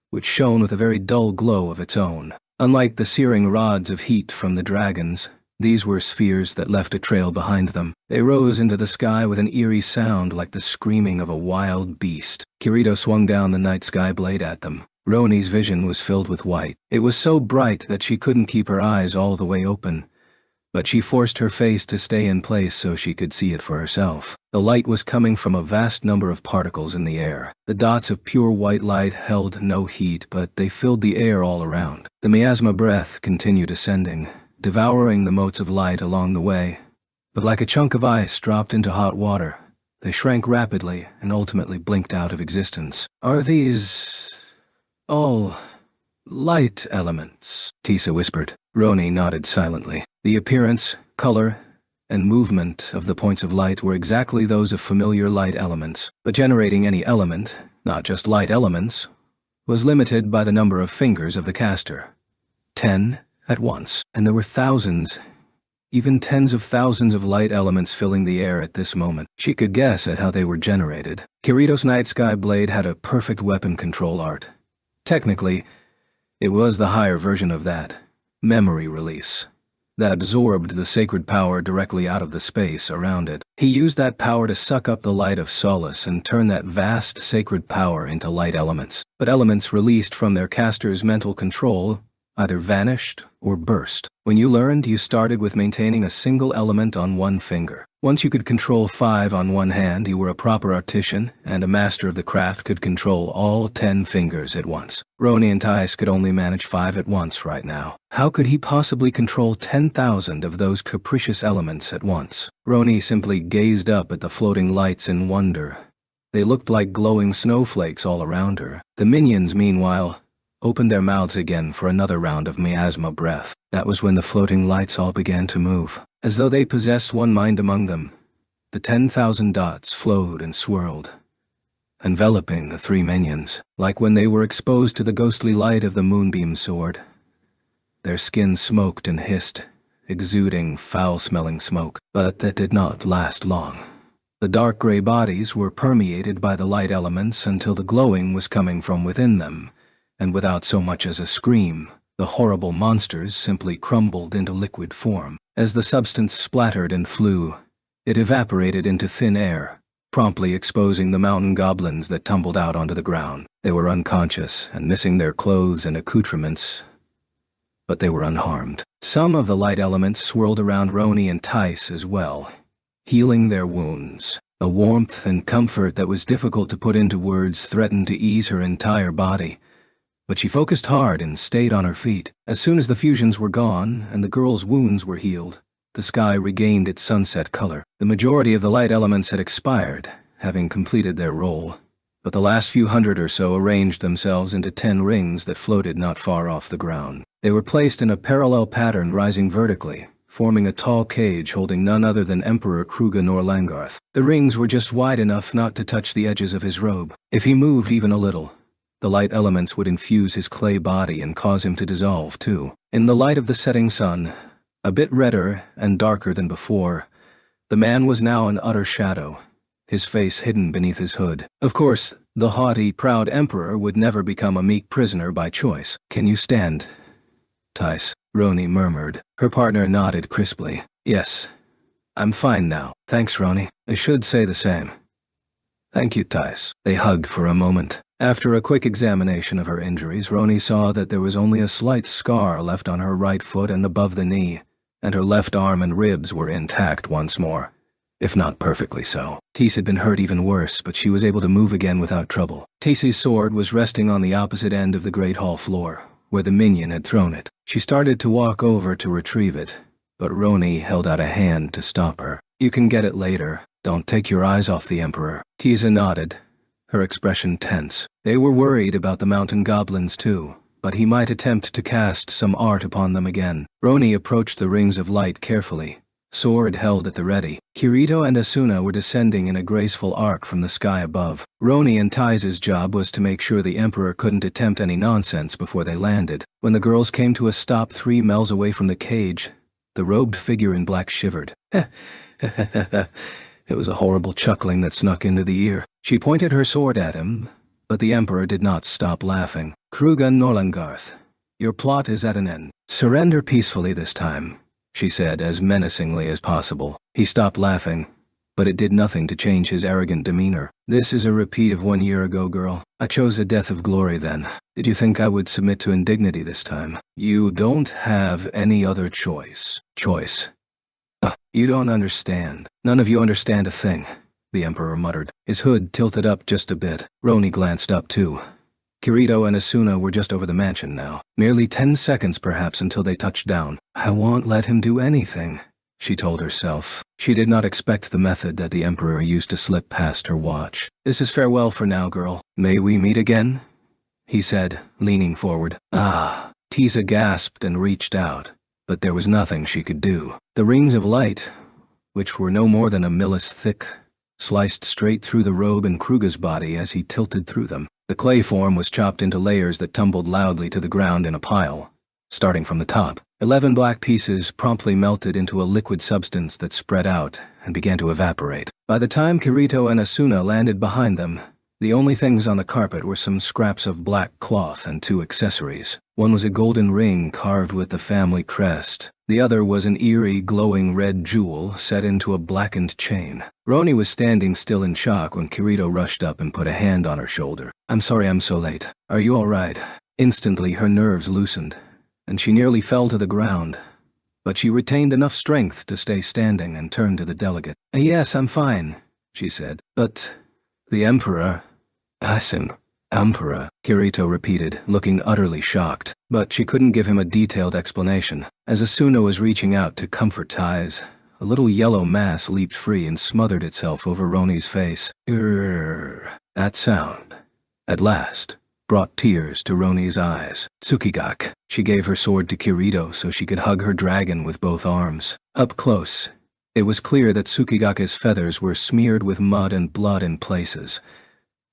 A: which shone with a very dull glow of its own. Unlike the searing rods of heat from the dragons, these were spheres that left a trail behind them. They rose into the sky with an eerie sound like the screaming of a wild beast. Kirito swung down the night sky blade at them. Roni's vision was filled with white. It was so bright that she couldn't keep her eyes all the way open, but she forced her face to stay in place so she could see it for herself. The light was coming from a vast number of particles in the air. The dots of pure white light held no heat, but they filled the air all around. The miasma breath continued ascending, devouring the motes of light along the way. But like a chunk of ice dropped into hot water, they shrank rapidly and ultimately blinked out of existence. "Are these all light elements?" Tisa whispered. Roni nodded silently. The appearance, color, and movement of the points of light were exactly those of familiar light elements, but generating any element, not just light elements, was limited by the number of fingers of the caster. 10 at once, and there were thousands, even tens of thousands of light elements filling the air at this moment. She could guess at how they were generated. Kirito's night sky blade had a perfect weapon control art. Technically, it was the higher version of that, memory release. that absorbed the sacred power directly out of the space around it. He used that power to suck up the light of solace and turn that vast sacred power into light elements. But elements released from their caster's mental control either vanished or burst. When you learned, you started with maintaining a single element on one finger. Once you could control 5 on one hand, you were a proper artisan, and a master of the craft could control all 10 fingers at once. Roni and Tice could only manage 5 at once right now. How could he possibly control 10,000 of those capricious elements at once? Roni simply gazed up at the floating lights in wonder. They looked like glowing snowflakes all around her. The minions, meanwhile, opened their mouths again for another round of miasma breath. That was when the floating lights all began to move. As though they possessed one mind among them, the 10,000 dots flowed and swirled, enveloping the 3 minions, like when they were exposed to the ghostly light of the moonbeam sword. Their skin smoked and hissed, exuding foul-smelling smoke, but that did not last long. The dark gray bodies were permeated by the light elements until the glowing was coming from within them, and without so much as a scream, the horrible monsters simply crumbled into liquid form. As the substance splattered and flew, it evaporated into thin air, promptly exposing the mountain goblins that tumbled out onto the ground. They were unconscious and missing their clothes and accoutrements, but they were unharmed. Some of the light elements swirled around Roni and Tice as well, healing their wounds. A warmth and comfort that was difficult to put into words threatened to ease her entire body. But she focused hard and stayed on her feet. As soon as the fusions were gone and the girl's wounds were healed, the sky regained its sunset color. The majority of the light elements had expired, having completed their role, but the last few hundred or so arranged themselves into 10 rings that floated not far off the ground. They were placed in a parallel pattern rising vertically, forming a tall cage holding none other than Emperor Kruga Norlangarth. The rings were just wide enough not to touch the edges of his robe. If he moved even a little, the light elements would infuse his clay body and cause him to dissolve too. In the light of the setting sun, a bit redder and darker than before, the man was now an utter shadow, his face hidden beneath his hood. Of course, the haughty, proud emperor would never become a meek prisoner by choice. "Can you stand, Tice?" Roni murmured. Her partner nodded crisply. "Yes, I'm fine now. Thanks, Roni. I should say the same." "Thank you, Tice." They hugged for a moment. After a quick examination of her injuries, Roni saw that there was only a slight scar left on her right foot and above the knee, and her left arm and ribs were intact once more, if not perfectly so. Tice had been hurt even worse, but she was able to move again without trouble. Tice's sword was resting on the opposite end of the great hall floor, where the minion had thrown it. She started to walk over to retrieve it, but Roni held out a hand to stop her. "You can get it later. Don't take your eyes off the Emperor." Tice nodded, her expression tense. They were worried about the mountain goblins too, but he might attempt to cast some art upon them again. Roni approached the rings of light carefully, sword held at the ready. Kirito and Asuna were descending in a graceful arc from the sky above. Roni and Tice's job was to make sure the Emperor couldn't attempt any nonsense before they landed. When the girls came to a stop 3 miles away from the cage, the robed figure in black shivered. It was a horrible chuckling that snuck into the ear. She pointed her sword at him, but the Emperor did not stop laughing. "Kruga Norlangarth, your plot is at an end. Surrender peacefully this time," she said as menacingly as possible. He stopped laughing, but it did nothing to change his arrogant demeanor. "This is a repeat of 1 year ago, girl. I chose a death of glory then. Did you think I would submit to indignity this time? You don't have any other choice." Choice? You don't understand. None of you understand a thing," the Emperor muttered. His hood tilted up just a bit. Roni glanced up too. Kirito and Asuna were just over the mansion now. Merely 10 seconds perhaps until they touched down. "I won't let him do anything," she told herself. She did not expect the method that the Emperor used to slip past her watch. "This is farewell for now, girl. May we meet again?" he said, leaning forward. "Ah." Tice gasped and reached out, but there was nothing she could do. The rings of light, which were no more than a millis thick, sliced straight through the robe and Kruga's body as he tilted through them. The clay form was chopped into layers that tumbled loudly to the ground in a pile, starting from the top. 11 black pieces promptly melted into a liquid substance that spread out and began to evaporate. By the time Kirito and Asuna landed behind them, the only things on the carpet were some scraps of black cloth and 2 accessories. One was a golden ring carved with the family crest. The other was an eerie, glowing red jewel set into a blackened chain. Roni was standing still in shock when Kirito rushed up and put a hand on her shoulder. "I'm sorry I'm so late. Are you all right?" Instantly her nerves loosened, and she nearly fell to the ground. But she retained enough strength to stay standing and turned to the delegate. "Yes, I'm fine," she said. "But the Emperor..." Emperor, Kirito repeated, looking utterly shocked. But she couldn't give him a detailed explanation. As Asuna was reaching out to comfort Ties, a little yellow mass leaped free and smothered itself over Roni's face. That sound, at last, brought tears to Roni's eyes. "Tsukigake." She gave her sword to Kirito so she could hug her dragon with both arms. Up close, it was clear that Tsukigake's feathers were smeared with mud and blood in places,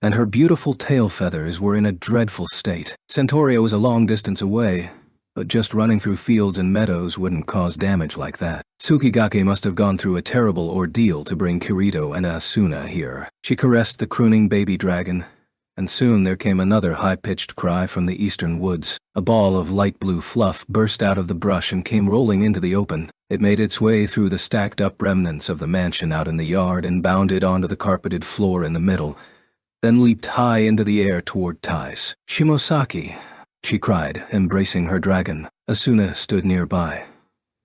A: and her beautiful tail feathers were in a dreadful state. Centauria was a long distance away, but just running through fields and meadows wouldn't cause damage like that. Tsukigake must have gone through a terrible ordeal to bring Kirito and Asuna here. She caressed the crooning baby dragon, and soon there came another high-pitched cry from the eastern woods. A ball of light blue fluff burst out of the brush and came rolling into the open. It made its way through the stacked-up remnants of the mansion out in the yard and bounded onto the carpeted floor in the middle, then leaped high into the air toward Tais. "Shimosaki," she cried, embracing her dragon. Asuna stood nearby,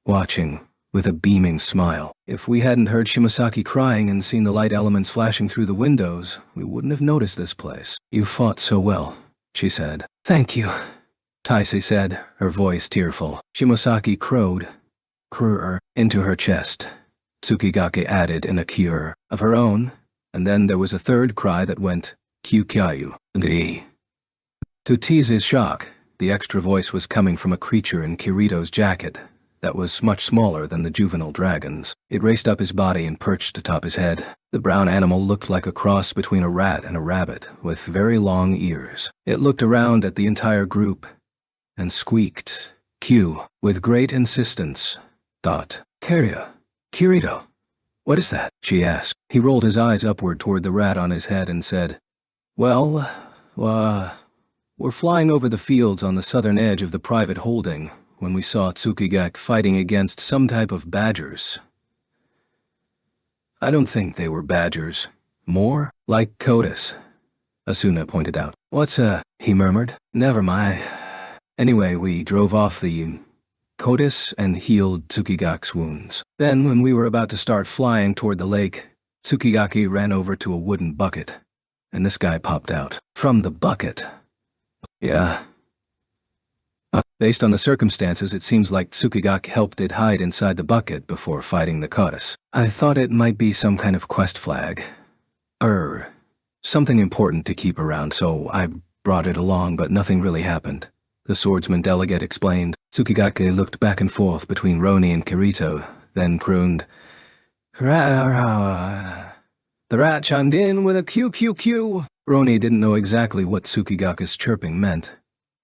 A: watching, with a beaming smile. "If we hadn't heard Shimosaki crying and seen the light elements flashing through the windows, we wouldn't have noticed this place." "You fought so well," she said. "Thank you," Taisei said, her voice tearful. Shimosaki crowed, into her chest. Tsukigake added in a cure of her own, and then there was a third cry that went, "Kyukyayu." To tease his shock, the extra voice was coming from a creature in Kirito's jacket that was much smaller than the juvenile dragon's. It raced up his body and perched atop his head. The brown animal looked like a cross between a rat and a rabbit, with very long ears. It looked around at the entire group and squeaked, "Q," with great insistence. "Kirito, what is that?" she asked. He rolled his eyes upward toward the rat on his head and said, "Well, we're flying over the fields on the southern edge of the private holding when we saw Tsukigake fighting against some type of badgers. I don't think they were badgers. More like Kotis," Asuna pointed out. "What's he murmured. "Never mind. Anyway, we drove off the Kotis and healed Tsukigake's wounds. Then, when we were about to start flying toward the lake, Tsukigake ran over to a wooden bucket, and this guy popped out. From the bucket." "Yeah." Based on the circumstances, it seems like Tsukigake helped it hide inside the bucket before fighting the Kotis. "I thought it might be some kind of quest flag. Something important to keep around, so I brought it along, but nothing really happened," the swordsman delegate explained. Tsukigake looked back and forth between Roni and Kirito, then crooned, "The rat chimed in with a QQQ. Roni didn't know exactly what Tsukigake's chirping meant,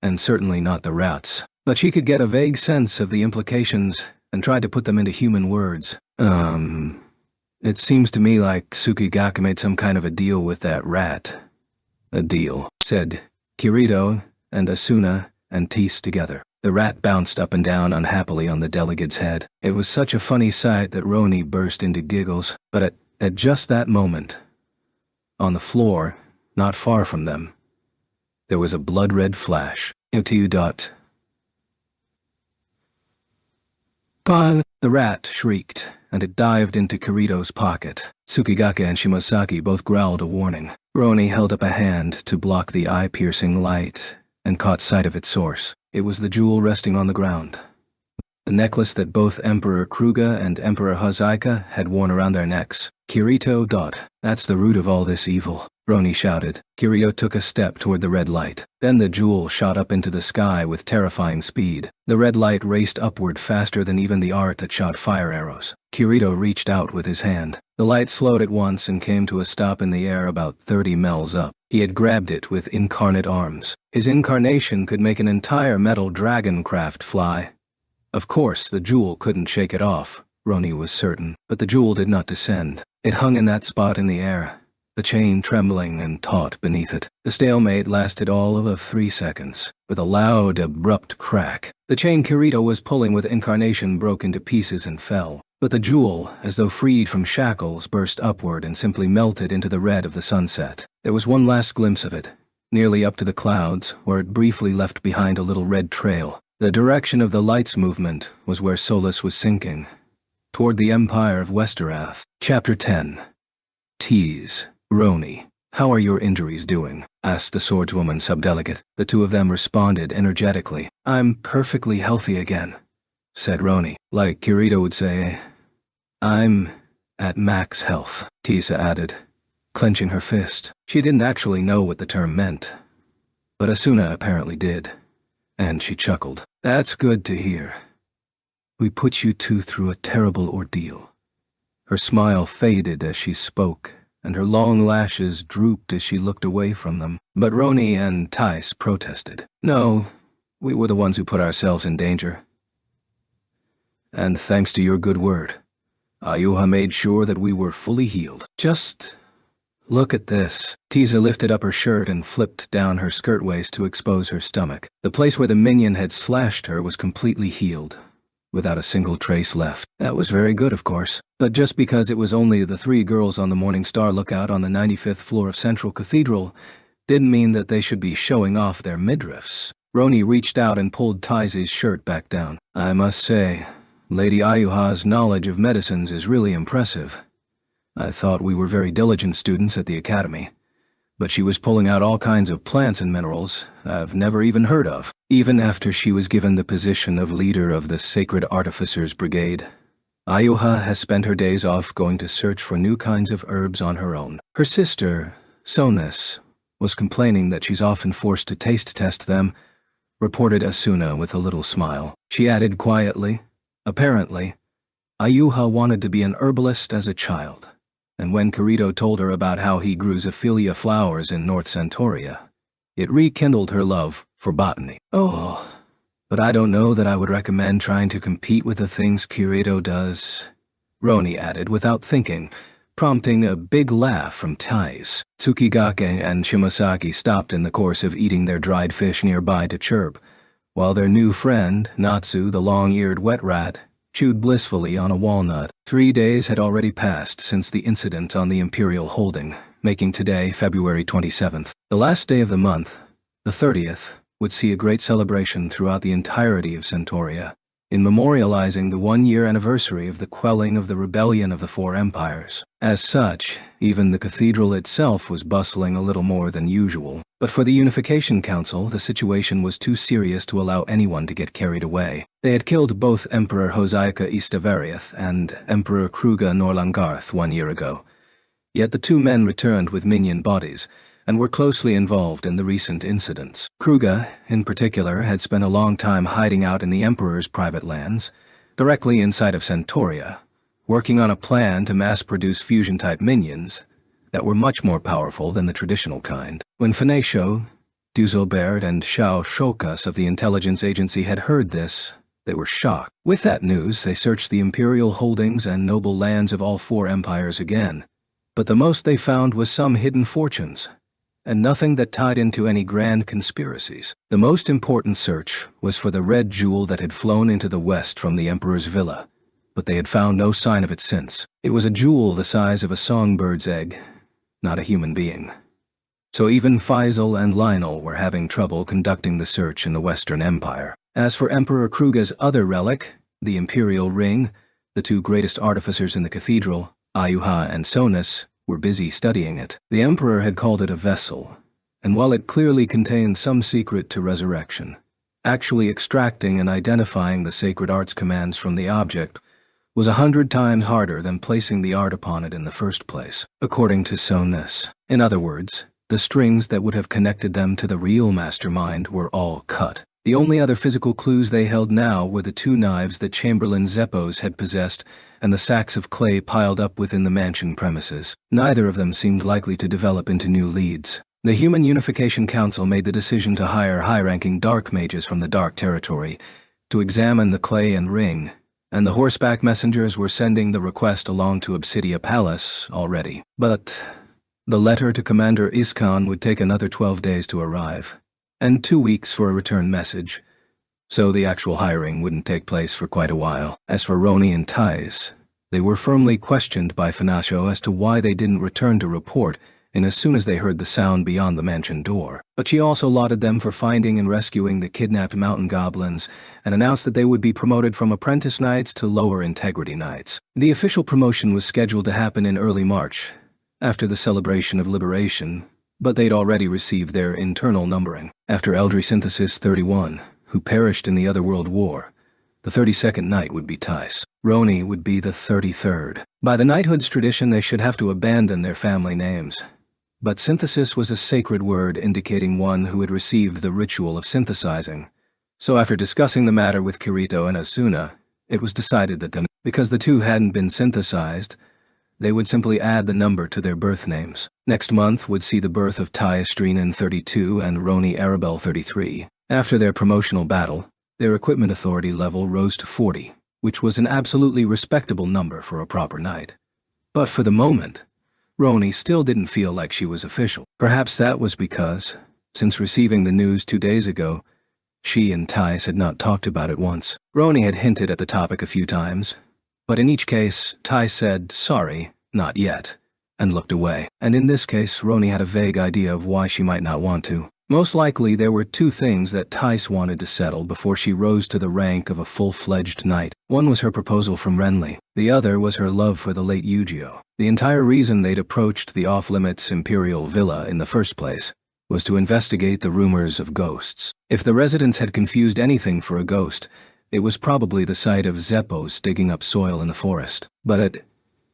A: and certainly not the rat's, but she could get a vague sense of the implications and tried to put them into human words. It seems to me like Tsukigake made some kind of a deal with that rat." "A deal," said Kirito and Asuna and Tis together. The rat bounced up and down unhappily on the delegate's head. It was such a funny sight that Roni burst into giggles, but at just that moment, on the floor, not far from them, there was a blood-red flash. The rat shrieked, and it dived into Kirito's pocket. Tsukigake and Shimosaki both growled a warning. Roni held up a hand to block the eye-piercing light and caught sight of its source. It was the jewel resting on the ground. The necklace that both Emperor Kruga and Emperor Hazaika had worn around their necks. Kirito. "That's the root of all this evil," Roni shouted. Kirito took a step toward the red light. Then the jewel shot up into the sky with terrifying speed. The red light raced upward faster than even the art that shot fire arrows. Kirito reached out with his hand. The light slowed at once and came to a stop in the air about 30 mels up. He had grabbed it with incarnate arms. His incarnation could make an entire metal dragon craft fly. Of course, the jewel couldn't shake it off, Roni was certain, but the jewel did not descend. It hung in that spot in the air, the chain trembling and taut beneath it. The stalemate lasted all of 3 seconds. With a loud, abrupt crack, the chain Kirito was pulling with incarnation broke into pieces and fell. But the jewel, as though freed from shackles, burst upward and simply melted into the red of the sunset. There was one last glimpse of it, nearly up to the clouds, where it briefly left behind a little red trail. The direction of the light's movement was where Solus was sinking, toward the Empire of Westerath. Chapter 10. Tease. Roni, how are your injuries doing? Asked the swordswoman subdelegate. The two of them responded energetically. I'm perfectly healthy again, said Roni. Like Kirito would say, I'm at max health, Tisa added, clenching her fist. She didn't actually know what the term meant, but Asuna apparently did, and she chuckled. That's good to hear. We put you two through a terrible ordeal. Her smile faded as she spoke, and her long lashes drooped as she looked away from them. But Roni and Tice protested. No, we were the ones who put ourselves in danger. And thanks to your good word, Ayuha made sure that we were fully healed. Just look at this. Tisa lifted up her shirt and flipped down her skirt waist to expose her stomach. The place where the minion had slashed her was completely healed, without a single trace left. That was very good, of course, but just because it was only the 3 girls on the Morning Star lookout on the 95th floor of Central Cathedral didn't mean that they should be showing off their midriffs. Roni reached out and pulled Tice's shirt back down. I must say, Lady Ayuha's knowledge of medicines is really impressive. I thought we were very diligent students at the academy, but she was pulling out all kinds of plants and minerals I've never even heard of. Even after she was given the position of leader of the Sacred Artificers Brigade, Ayuha has spent her days off going to search for new kinds of herbs on her own. Her sister, Sonus, was complaining that she's often forced to taste test them, reported Asuna with a little smile. She added quietly, apparently, Ayuha wanted to be an herbalist as a child, and when Kirito told her about how he grew Zophilia flowers in North Centauria, it rekindled her love for botany. Oh, but I don't know that I would recommend trying to compete with the things Kirito does, Roni added without thinking, prompting a big laugh from Tice. Tsukigake and Shimosaki stopped in the course of eating their dried fish nearby to chirp, while their new friend, Natsu the long-eared wet rat, chewed blissfully on a walnut. 3 days had already passed since the incident on the Imperial Holding, making today February 27th. The last day of the month, the 30th, would see a great celebration throughout the entirety of Centauria, in memorializing the 1-year anniversary of the quelling of the rebellion of the 4 empires. As such, even the cathedral itself was bustling a little more than usual. But for the Unification Council, the situation was too serious to allow anyone to get carried away. They had killed both Emperor Hosaika Istavariath and Emperor Kruga Norlangarth 1 year ago. Yet the 2 men returned with minion bodies, and were closely involved in the recent incidents. Kruga, in particular, had spent a long time hiding out in the Emperor's private lands, directly inside of Centauria, working on a plan to mass-produce fusion-type minions that were much more powerful than the traditional kind. When Finetio, Duzilbert, and Xiao Shokas of the intelligence agency had heard this, they were shocked. With that news, they searched the imperial holdings and noble lands of all 4 empires again, but the most they found was some hidden fortunes, and nothing that tied into any grand conspiracies. The most important search was for the red jewel that had flown into the west from the Emperor's villa, but they had found no sign of it since. It was a jewel the size of a songbird's egg, not a human being. So even Faisal and Lionel were having trouble conducting the search in the Western Empire. As for Emperor Kruga's other relic, the Imperial Ring, the 2 greatest artificers in the cathedral, Ayuha and Sonus, were busy studying it. The Emperor had called it a vessel, and while it clearly contained some secret to resurrection, actually extracting and identifying the sacred arts commands from the object was 100 times harder than placing the art upon it in the first place, according to Sonus. In other words, the strings that would have connected them to the real mastermind were all cut. The only other physical clues they held now were the 2 knives that Chamberlain Zeppos had possessed and the sacks of clay piled up within the mansion premises. Neither of them seemed likely to develop into new leads. The Human Unification Council made the decision to hire high-ranking dark mages from the Dark Territory to examine the clay and ring, and the horseback messengers were sending the request along to Obsidia Palace already. But The letter to Commander Iskan would take another 12 days to arrive, and 2 weeks for a return message, so the actual hiring wouldn't take place for quite a while. As for Roni and Thais, they were firmly questioned by Finascio as to why they didn't return to report as soon as they heard the sound beyond the mansion door. But she also lauded them for finding and rescuing the kidnapped mountain goblins and announced that they would be promoted from apprentice knights to lower integrity knights. The official promotion was scheduled to happen in early March, after the celebration of liberation, but they'd already received their internal numbering. After Eldri Synthesis 31, who perished in the Otherworld War, the 32nd knight would be Thais. Roni would be the 33rd. By the knighthood's tradition, they should have to abandon their family names. But synthesis was a sacred word indicating one who had received the ritual of synthesizing. So after discussing the matter with Kirito and Asuna, it was decided that because the two hadn't been synthesized, they would simply add the number to their birth names. Next month would see the birth of Thais Strinin 32 and Roni Arabelle 33. After their promotional battle, their equipment authority level rose to 40, which was an absolutely respectable number for a proper knight. But for the moment, Roni still didn't feel like she was official. Perhaps that was because, since receiving the news 2 days ago, she and Thais had not talked about it once. Roni had hinted at the topic a few times, but in each case, Thais said, "Sorry, not yet," and looked away. And in this case, Roni had a vague idea of why she might not want to. Most likely, there were 2 things that Thais wanted to settle before she rose to the rank of a full-fledged knight. One was her proposal from Renly. The other was her love for the late Yu-Gi-Oh. The entire reason they'd approached the off-limits Imperial Villa in the first place was to investigate the rumors of ghosts. If the residents had confused anything for a ghost, it was probably the sight of Zeppos digging up soil in the forest. But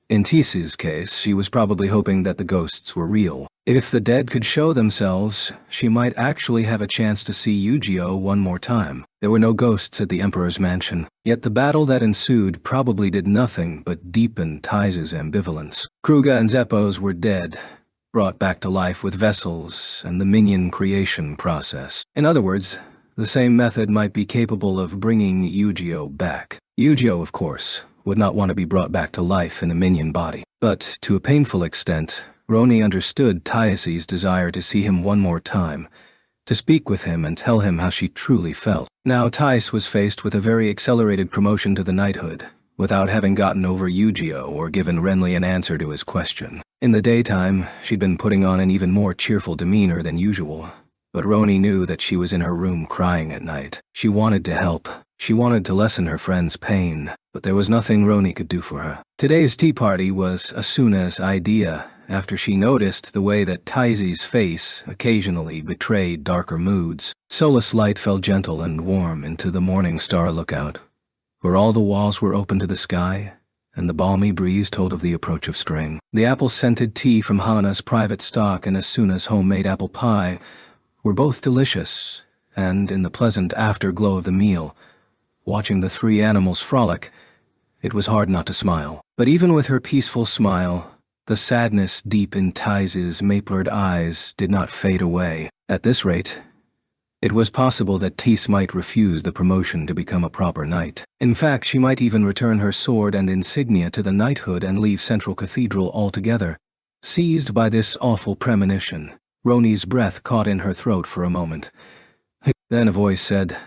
A: in Tis's case, she was probably hoping that the ghosts were real. If the dead could show themselves, she might actually have a chance to see Yu-Gi-Oh one more time. There were no ghosts at the Emperor's mansion, yet the battle that ensued probably did nothing but deepen Thais' ambivalence. Kruga and Zeppos were dead, brought back to life with vessels and the minion creation process. In other words, the same method might be capable of bringing Yu-Gi-Oh back. Yu-Gi-Oh, of course, would not want to be brought back to life in a minion body. But, to a painful extent, Roni understood Thais' desire to see him one more time, to speak with him and tell him how she truly felt. Now Thais was faced with a very accelerated promotion to the knighthood, without having gotten over Yu-Gi-Oh or given Renly an answer to his question. In the daytime, she'd been putting on an even more cheerful demeanor than usual, but Roni knew that she was in her room crying at night. She wanted to help. She wanted to lessen her friend's pain, but there was nothing Roni could do for her. Today's tea party was Asuna's idea, after she noticed the way that Thais' face occasionally betrayed darker moods. Solus light fell gentle and warm into the morning star lookout, where all the walls were open to the sky, and the balmy breeze told of the approach of spring. The apple-scented tea from Hana's private stock and Asuna's homemade apple pie were both delicious, and in the pleasant afterglow of the meal, watching the 3 animals frolic, it was hard not to smile. But even with her peaceful smile, the sadness deep in Thais' maplered eyes did not fade away. At this rate, it was possible that Tis might refuse the promotion to become a proper knight. In fact, she might even return her sword and insignia to the knighthood and leave Central Cathedral altogether. Seized by this awful premonition, Roni's breath caught in her throat for a moment. Then a voice said,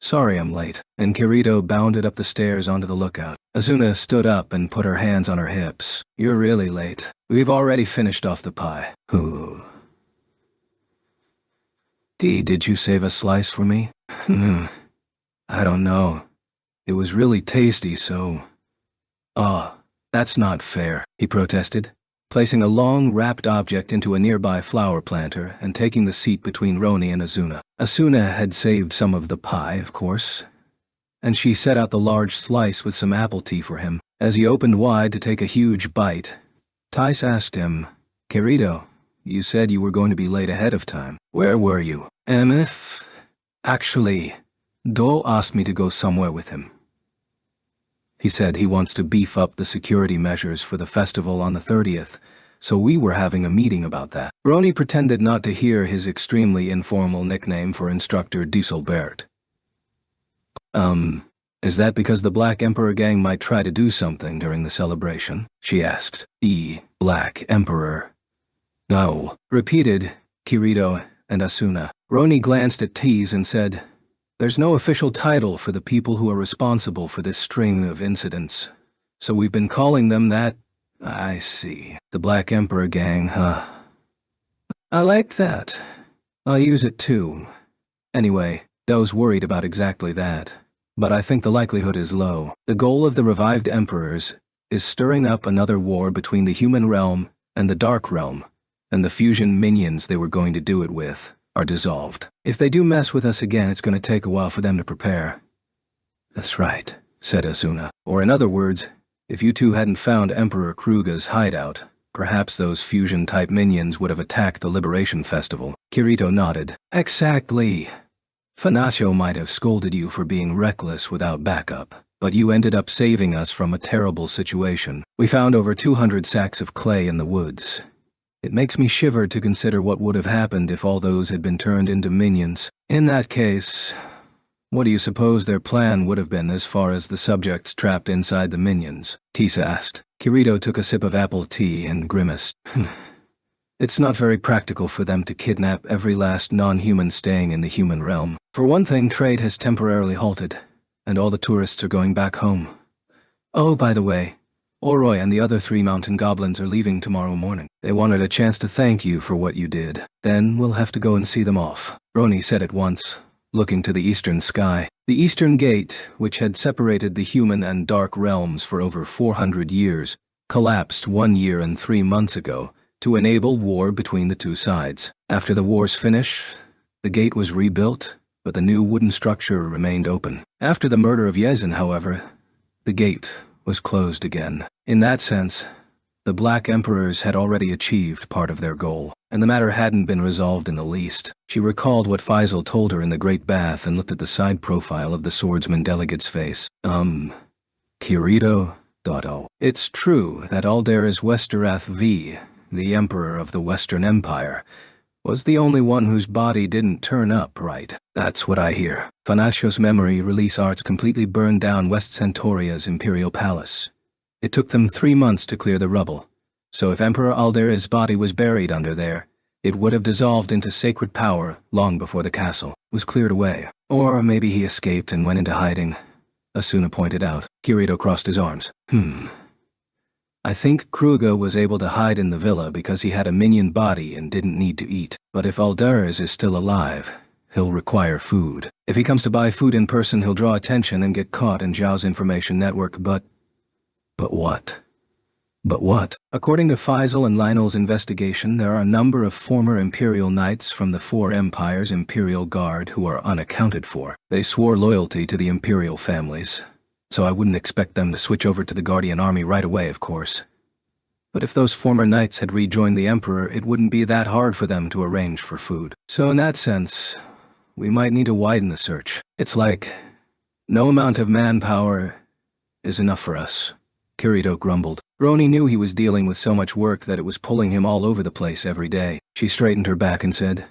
A: "Sorry I'm late," and Kirito bounded up the stairs onto the lookout. Asuna stood up and put her hands on her hips. "You're really late. We've already finished off the pie." "Who? Did you save a slice for me?" "I don't know. It was really tasty, so..." "Oh, that's not fair," he protested, placing a long, wrapped object into a nearby flower planter and taking the seat between Roni and Asuna. Asuna had saved some of the pie, of course, and she set out the large slice with some apple tea for him. As he opened wide to take a huge bite, Thais asked him, "Kirito, you said you were going to be late ahead of time. Where were you?" "If... Actually, Do asked me to go somewhere with him. He said he wants to beef up the security measures for the festival on the 30th, so we were having a meeting about that." Roni pretended not to hear his extremely informal nickname for instructor Dieselbert. Is that because the Black Emperor gang might try to do something during the celebration?" she asked. "Black Emperor. No, repeated Kirito and Asuna. Roni glanced at Tease and said, "There's no official title for the people who are responsible for this string of incidents, so we've been calling them that." I see. The Black Emperor gang, huh? I like that. I'll use it too. Anyway, Doe's worried about exactly that. But I think the likelihood is low. The goal of the revived emperors is stirring up another war between the human realm and the dark realm, and the fusion minions they were going to do it with are dissolved. If they do mess with us again, it's going to take a while for them to prepare. That's right, said Asuna. Or in other words, if you two hadn't found Emperor Kruga's hideout, perhaps those fusion-type minions would have attacked the Liberation Festival. Kirito nodded. Exactly. Fanaccio might have scolded you for being reckless without backup, but you ended up saving us from a terrible situation. We found over 200 sacks of clay in the woods. It makes me shiver to consider what would have happened if all those had been turned into minions. In that case, what do you suppose their plan would have been as far as the subjects trapped inside the minions? Tisa asked. Kirito took a sip of apple tea and grimaced. It's not very practical for them to kidnap every last non-human staying in the human realm. For one thing, trade has temporarily halted, and all the tourists are going back home. Oh, by the way, Oroi and the other 3 mountain goblins are leaving tomorrow morning. They wanted a chance to thank you for what you did. Then we'll have to go and see them off, Roni said at once, looking to the eastern sky. The eastern gate, which had separated the human and dark realms for over 400 years, collapsed 1 year and 3 months ago to enable war between the two sides. After the war's finish, the gate was rebuilt, but the new wooden structure remained open. After the murder of Yezin, however, the gate was closed again. In that sense, the Black Emperors had already achieved part of their goal, and the matter hadn't been resolved in the least. She recalled what Faisal told her in the Great Bath and looked at the side profile of the swordsman delegate's face. Kirito? Oh. It's true that Aldera's Westerath V, the Emperor of the Western Empire, was the only one whose body didn't turn up right. That's what I hear. Fanaccio's memory release arts completely burned down West Centuria's imperial palace. It took them 3 months to clear the rubble, so if Emperor Aldera's body was buried under there, it would have dissolved into sacred power long before the castle was cleared away. Or maybe he escaped and went into hiding, Asuna pointed out. Kirito crossed his arms. I think Kruga was able to hide in the villa because he had a minion body and didn't need to eat. But if Aldera's is still alive, he'll require food. If he comes to buy food in person, he'll draw attention and get caught in Zhao's information network, But what? But what? According to Faisal and Lionel's investigation, there are a number of former Imperial Knights from the 4 Empires' Imperial Guard who are unaccounted for. They swore loyalty to the Imperial families, so I wouldn't expect them to switch over to the Guardian Army right away, of course. But if those former knights had rejoined the Emperor, it wouldn't be that hard for them to arrange for food. So in that sense, we might need to widen the search. It's like, no amount of manpower is enough for us, Kirito grumbled. Roni knew he was dealing with so much work that it was pulling him all over the place every day. She straightened her back and said,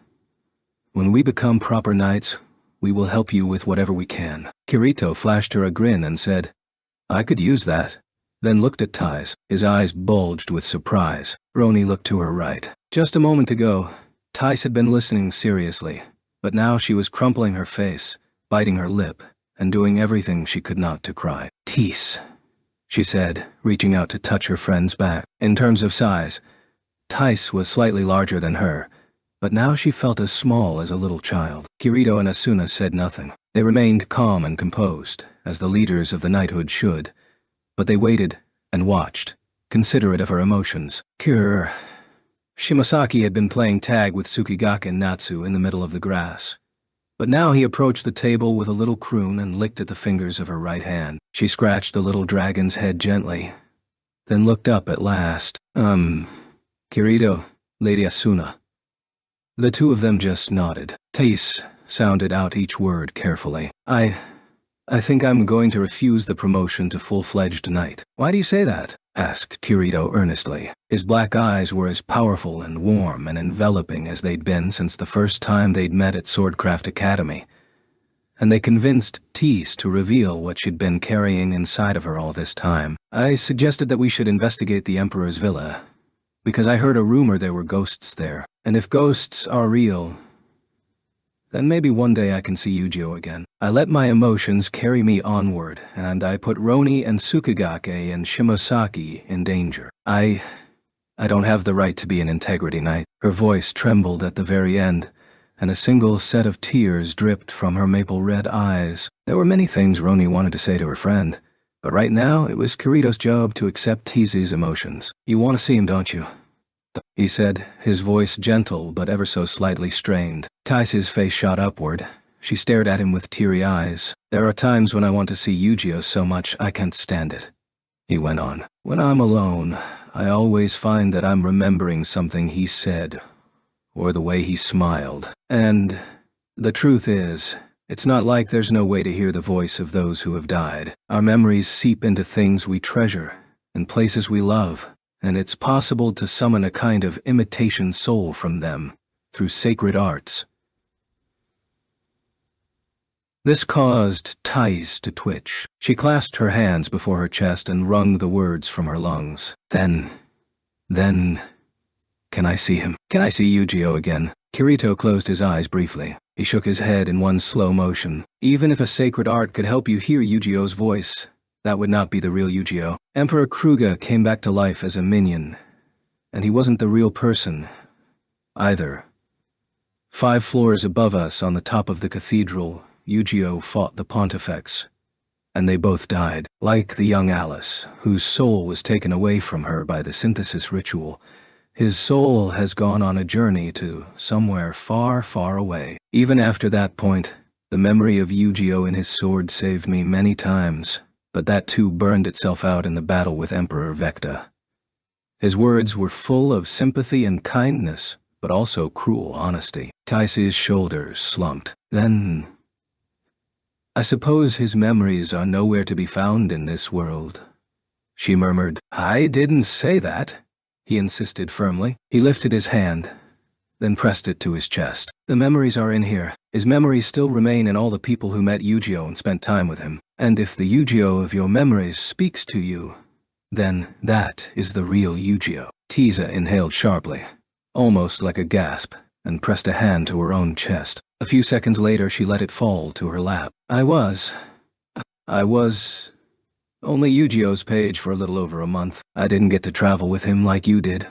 A: "When we become proper knights, we will help you with whatever we can." Kirito flashed her a grin and said, "I could use that," then looked at Tais. His eyes bulged with surprise. Roni looked to her right. Just a moment ago, Tais had been listening seriously, but now she was crumpling her face, biting her lip, and doing everything she could not to cry. "Tis," she said, reaching out to touch her friend's back. In terms of size, Tais was slightly larger than her, but now she felt as small as a little child. Kirito and Asuna said nothing. They remained calm and composed, as the leaders of the knighthood should, but they waited and watched, considerate of her emotions. Shimosaki had been playing tag with Tsukigake and Natsu in the middle of the grass, but now he approached the table with a little croon and licked at the fingers of her right hand. She scratched the little dragon's head gently, then looked up at last. Kirito, Lady Asuna." The two of them just nodded. Tais sounded out each word carefully. I think I'm going to refuse the promotion to full-fledged knight." "Why do you say that?" asked Kirito earnestly. His black eyes were as powerful and warm and enveloping as they'd been since the first time they'd met at Swordcraft Academy, and they convinced Tis to reveal what she'd been carrying inside of her all this time. "I suggested that we should investigate the Emperor's villa, because I heard a rumor there were ghosts there. And if ghosts are real, then maybe one day I can see Yujio again. I let my emotions carry me onward, and I put Roni and Tsukigake and Shimosaki in danger. I don't have the right to be an integrity knight. Her voice trembled at the very end, and a single set of tears dripped from her maple-red eyes. There were many things Roni wanted to say to her friend, but right now it was Kirito's job to accept Tease's emotions. "You want to see him, don't you?" he said, his voice gentle but ever so slightly strained. Tease's face shot upward. She stared at him with teary eyes. "There are times when I want to see Yujio so much I can't stand it," he went on. "When I'm alone, I always find that I'm remembering something he said, or the way he smiled. And the truth is, it's not like there's no way to hear the voice of those who have died. Our memories seep into things we treasure, and places we love, and it's possible to summon a kind of imitation soul from them, through sacred arts." This caused Tease to twitch. She clasped her hands before her chest and wrung the words from her lungs. Then, can I see him? Can I see Yujio again? Kirito closed his eyes briefly. He shook his head in one slow motion. Even if a sacred art could help you hear Yujio's voice, that would not be the real Yujio. Emperor Kruger came back to life as a minion, and he wasn't the real person either. 5 floors above us, on the top of the cathedral, Yujio fought the pontifex, and they both died. Like the young Alice, whose soul was taken away from her by the synthesis ritual, his soul has gone on a journey to somewhere far, far away. Even after that point, the memory of Yujio and his sword saved me many times, but that too burned itself out in the battle with Emperor Vecta. His words were full of sympathy and kindness, but also cruel honesty. Taise's shoulders slumped. Then, I suppose his memories are nowhere to be found in this world, she murmured. I didn't say that, he insisted firmly. He lifted his hand, then pressed it to his chest. The memories are in here. His memories still remain in all the people who met Yujio and spent time with him. And if the Yujio of your memories speaks to you, then that is the real Yujio. Tease inhaled sharply, almost like a gasp, and pressed a hand to her own chest. A few seconds later she let it fall to her lap. I was only Yujio's page for a little over a month. I didn't get to travel with him like you did,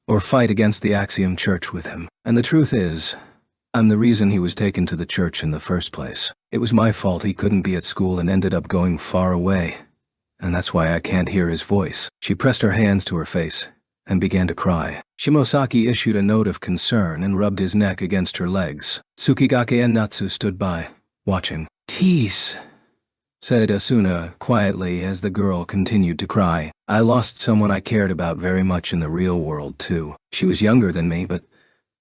A: or fight against the Axiom Church with him. And the truth is, I'm the reason he was taken to the church in the first place. It was my fault he couldn't be at school and ended up going far away, and that's why I can't hear his voice. She pressed her hands to her face and began to cry. Shimosaki issued a note of concern and rubbed his neck against her legs. Tsukigake and Natsu stood by, watching. Tease, said Asuna quietly as the girl continued to cry. I lost someone I cared about very much in the real world too. She was younger than me, but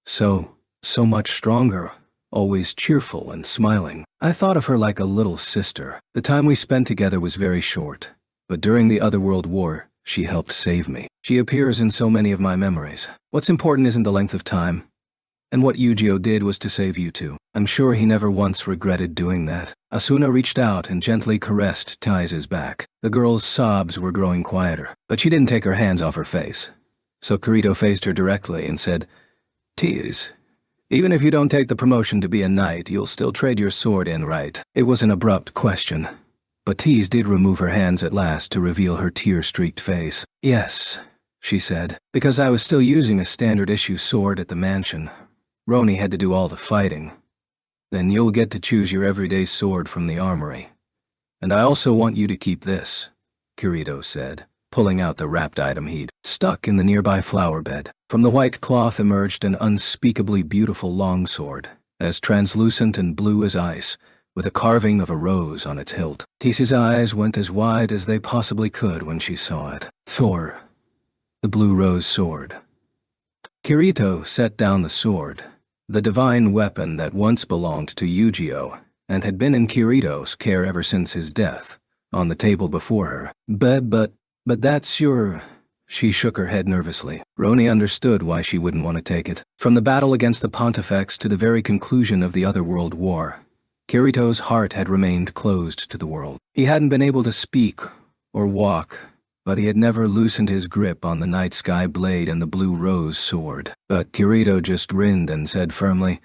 A: so much stronger, always cheerful and smiling. I thought of her like a little sister. The time we spent together was very short, but during the Otherworld War, she helped save me. She appears in so many of my memories. What's important isn't the length of time, and what Yujio did was to save you two. I'm sure he never once regretted doing that. Asuna reached out and gently caressed Taise's back. The girl's sobs were growing quieter, but she didn't take her hands off her face. So Kirito faced her directly and said, Tease, even if you don't take the promotion to be a knight, you'll still trade your sword in, right? It was an abrupt question, but Tease did remove her hands at last to reveal her tear-streaked face. Yes, she said, because I was still using a standard-issue sword at the mansion. Roni had to do all the fighting. Then you'll get to choose your everyday sword from the armory. And I also want you to keep this, Kirito said, pulling out the wrapped item he'd stuck in the nearby flower bed. From the white cloth emerged an unspeakably beautiful longsword, as translucent and blue as ice, with a carving of a rose on its hilt. Tease's eyes went as wide as they possibly could when she saw it. Thor, the blue rose sword. Kirito set down the sword, the divine weapon that once belonged to Yujio and had been in Kirito's care ever since his death, on the table before her. But that's your... She shook her head nervously. Roni understood why she wouldn't want to take it. From the battle against the Pontifex to the very conclusion of the Otherworld War, Kirito's heart had remained closed to the world. He hadn't been able to speak or walk but he had never loosened his grip on the night sky blade and the blue rose sword. But Kirito just grinned and said firmly,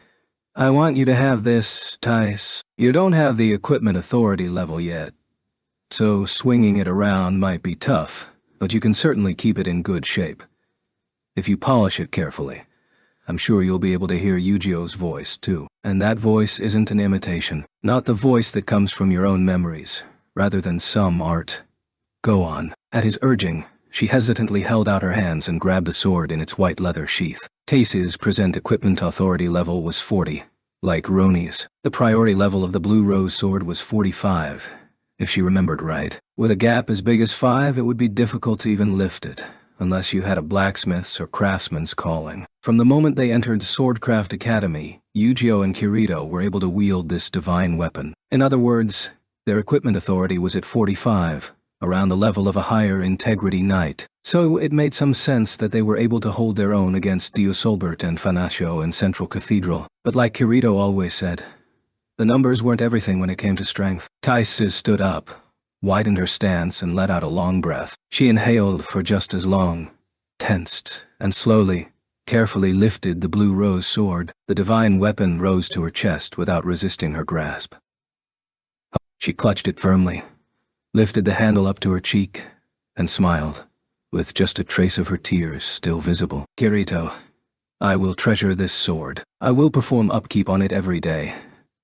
A: "I want you to have this, Tice. You don't have the equipment authority level yet, so swinging it around might be tough, but you can certainly keep it in good shape. If you polish it carefully, I'm sure you'll be able to hear Yu-Gi-Oh's voice, too. And that voice isn't an imitation, not the voice that comes from your own memories, rather than some art. Go on." At his urging, she hesitantly held out her hands and grabbed the sword in its white leather sheath. Tace's present equipment authority level was 40, like Roni's. The priority level of the blue rose sword was 45, if she remembered right. With a gap as big as 5, it would be difficult to even lift it, unless you had a blacksmith's or craftsman's calling. From the moment they entered Swordcraft Academy, Yu-Gi-Oh and Kirito were able to wield this divine weapon. In other words, their equipment authority was at 45, around the level of a higher integrity knight. So it made some sense that they were able to hold their own against Diosolbert and Fanasio in Central Cathedral. But like Kirito always said, the numbers weren't everything when it came to strength. Tice stood up, widened her stance, and let out a long breath. She inhaled for just as long, tensed, and slowly, carefully lifted the blue rose sword. The divine weapon rose to her chest without resisting her grasp. She clutched it firmly, lifted the handle up to her cheek, and smiled, with just a trace of her tears still visible. "Kirito, I will treasure this sword. I will perform upkeep on it every day,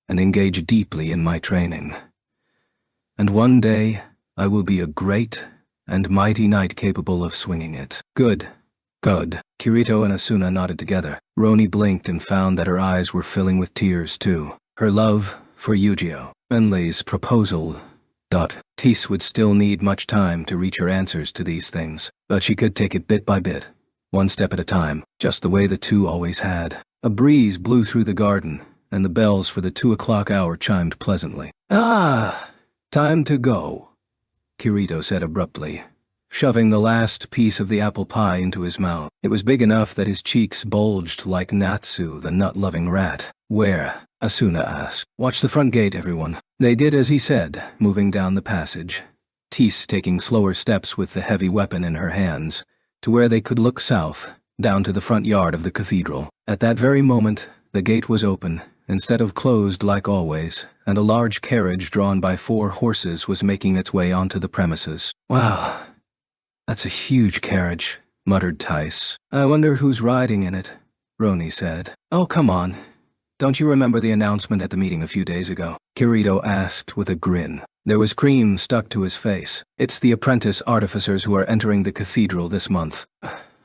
A: and engage deeply in my training. And one day, I will be a great and mighty knight capable of swinging it." "Good. Good." Kirito and Asuna nodded together. Roni blinked and found that her eyes were filling with tears too. Her love for Yu-Gi-Oh! Enlei's proposal. Tice would still need much time to reach her answers to these things, but she could take it bit by bit, one step at a time, just the way the two always had. A breeze blew through the garden, and the bells for the 2 o'clock hour chimed pleasantly. "Ah, time to go," Kirito said abruptly, shoving the last piece of the apple pie into his mouth. It was big enough that his cheeks bulged like Natsu, the nut-loving rat. "Where?" Asuna asked. "Watch the front gate, everyone." They did as he said, moving down the passage, Tice taking slower steps with the heavy weapon in her hands, to where they could look south, down to the front yard of the cathedral. At that very moment, the gate was open, instead of closed like always, and a large carriage drawn by 4 horses was making its way onto the premises. "Wow, that's a huge carriage," muttered Tice. "I wonder who's riding in it," Roni said. "Oh, come on. Don't you remember the announcement at the meeting a few days ago?" Kirito asked with a grin. There was cream stuck to his face. "It's the apprentice artificers who are entering the cathedral this month."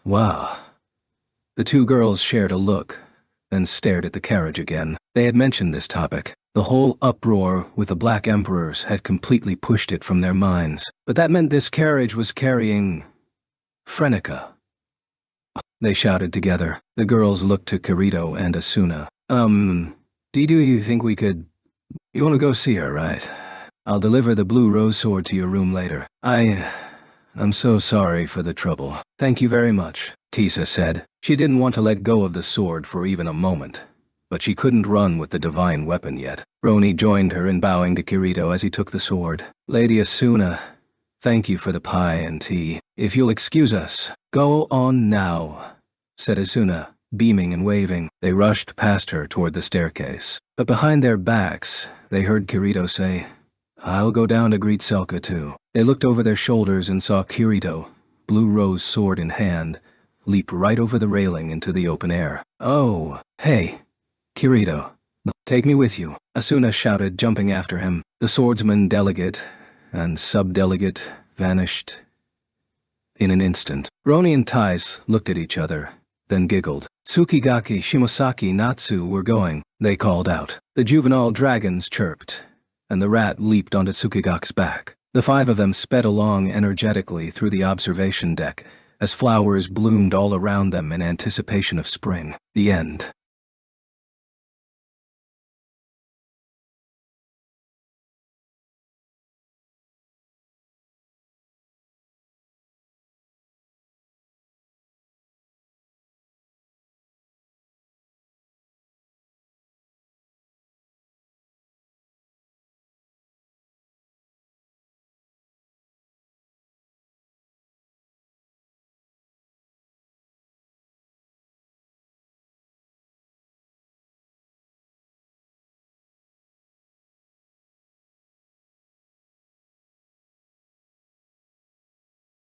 A: "Wow." The two girls shared a look, then stared at the carriage again. They had mentioned this topic. The whole uproar with the Black Emperors had completely pushed it from their minds. But that meant this carriage was carrying Frenica. They shouted together. The girls looked to Kirito and Asuna. Do you think we could... You want to go see her, right? I'll deliver the blue rose sword to your room later. I'm so sorry for the trouble." "Thank you very much," Tice said. She didn't want to let go of the sword for even a moment, but she couldn't run with the divine weapon yet. Roni joined her in bowing to Kirito as he took the sword. "Lady Asuna, thank you for the pie and tea. If you'll excuse us." "Go on now," said Asuna, beaming and waving. They rushed past her toward the staircase. But behind their backs, they heard Kirito say, "I'll go down to greet Selka too." They looked over their shoulders and saw Kirito, blue rose sword in hand, leap right over the railing into the open air. "Oh, hey, Kirito, take me with you," Asuna shouted, jumping after him. The swordsman delegate and subdelegate vanished in an instant. Roni and Tice looked at each other, then giggled. "Tsukigaki, Shimosaki, Natsu were going," they called out. The juvenile dragons chirped, and the rat leaped onto Tsukigaki's back. The 5 of them sped along energetically through the observation deck, as flowers bloomed all around them in anticipation of spring. The end.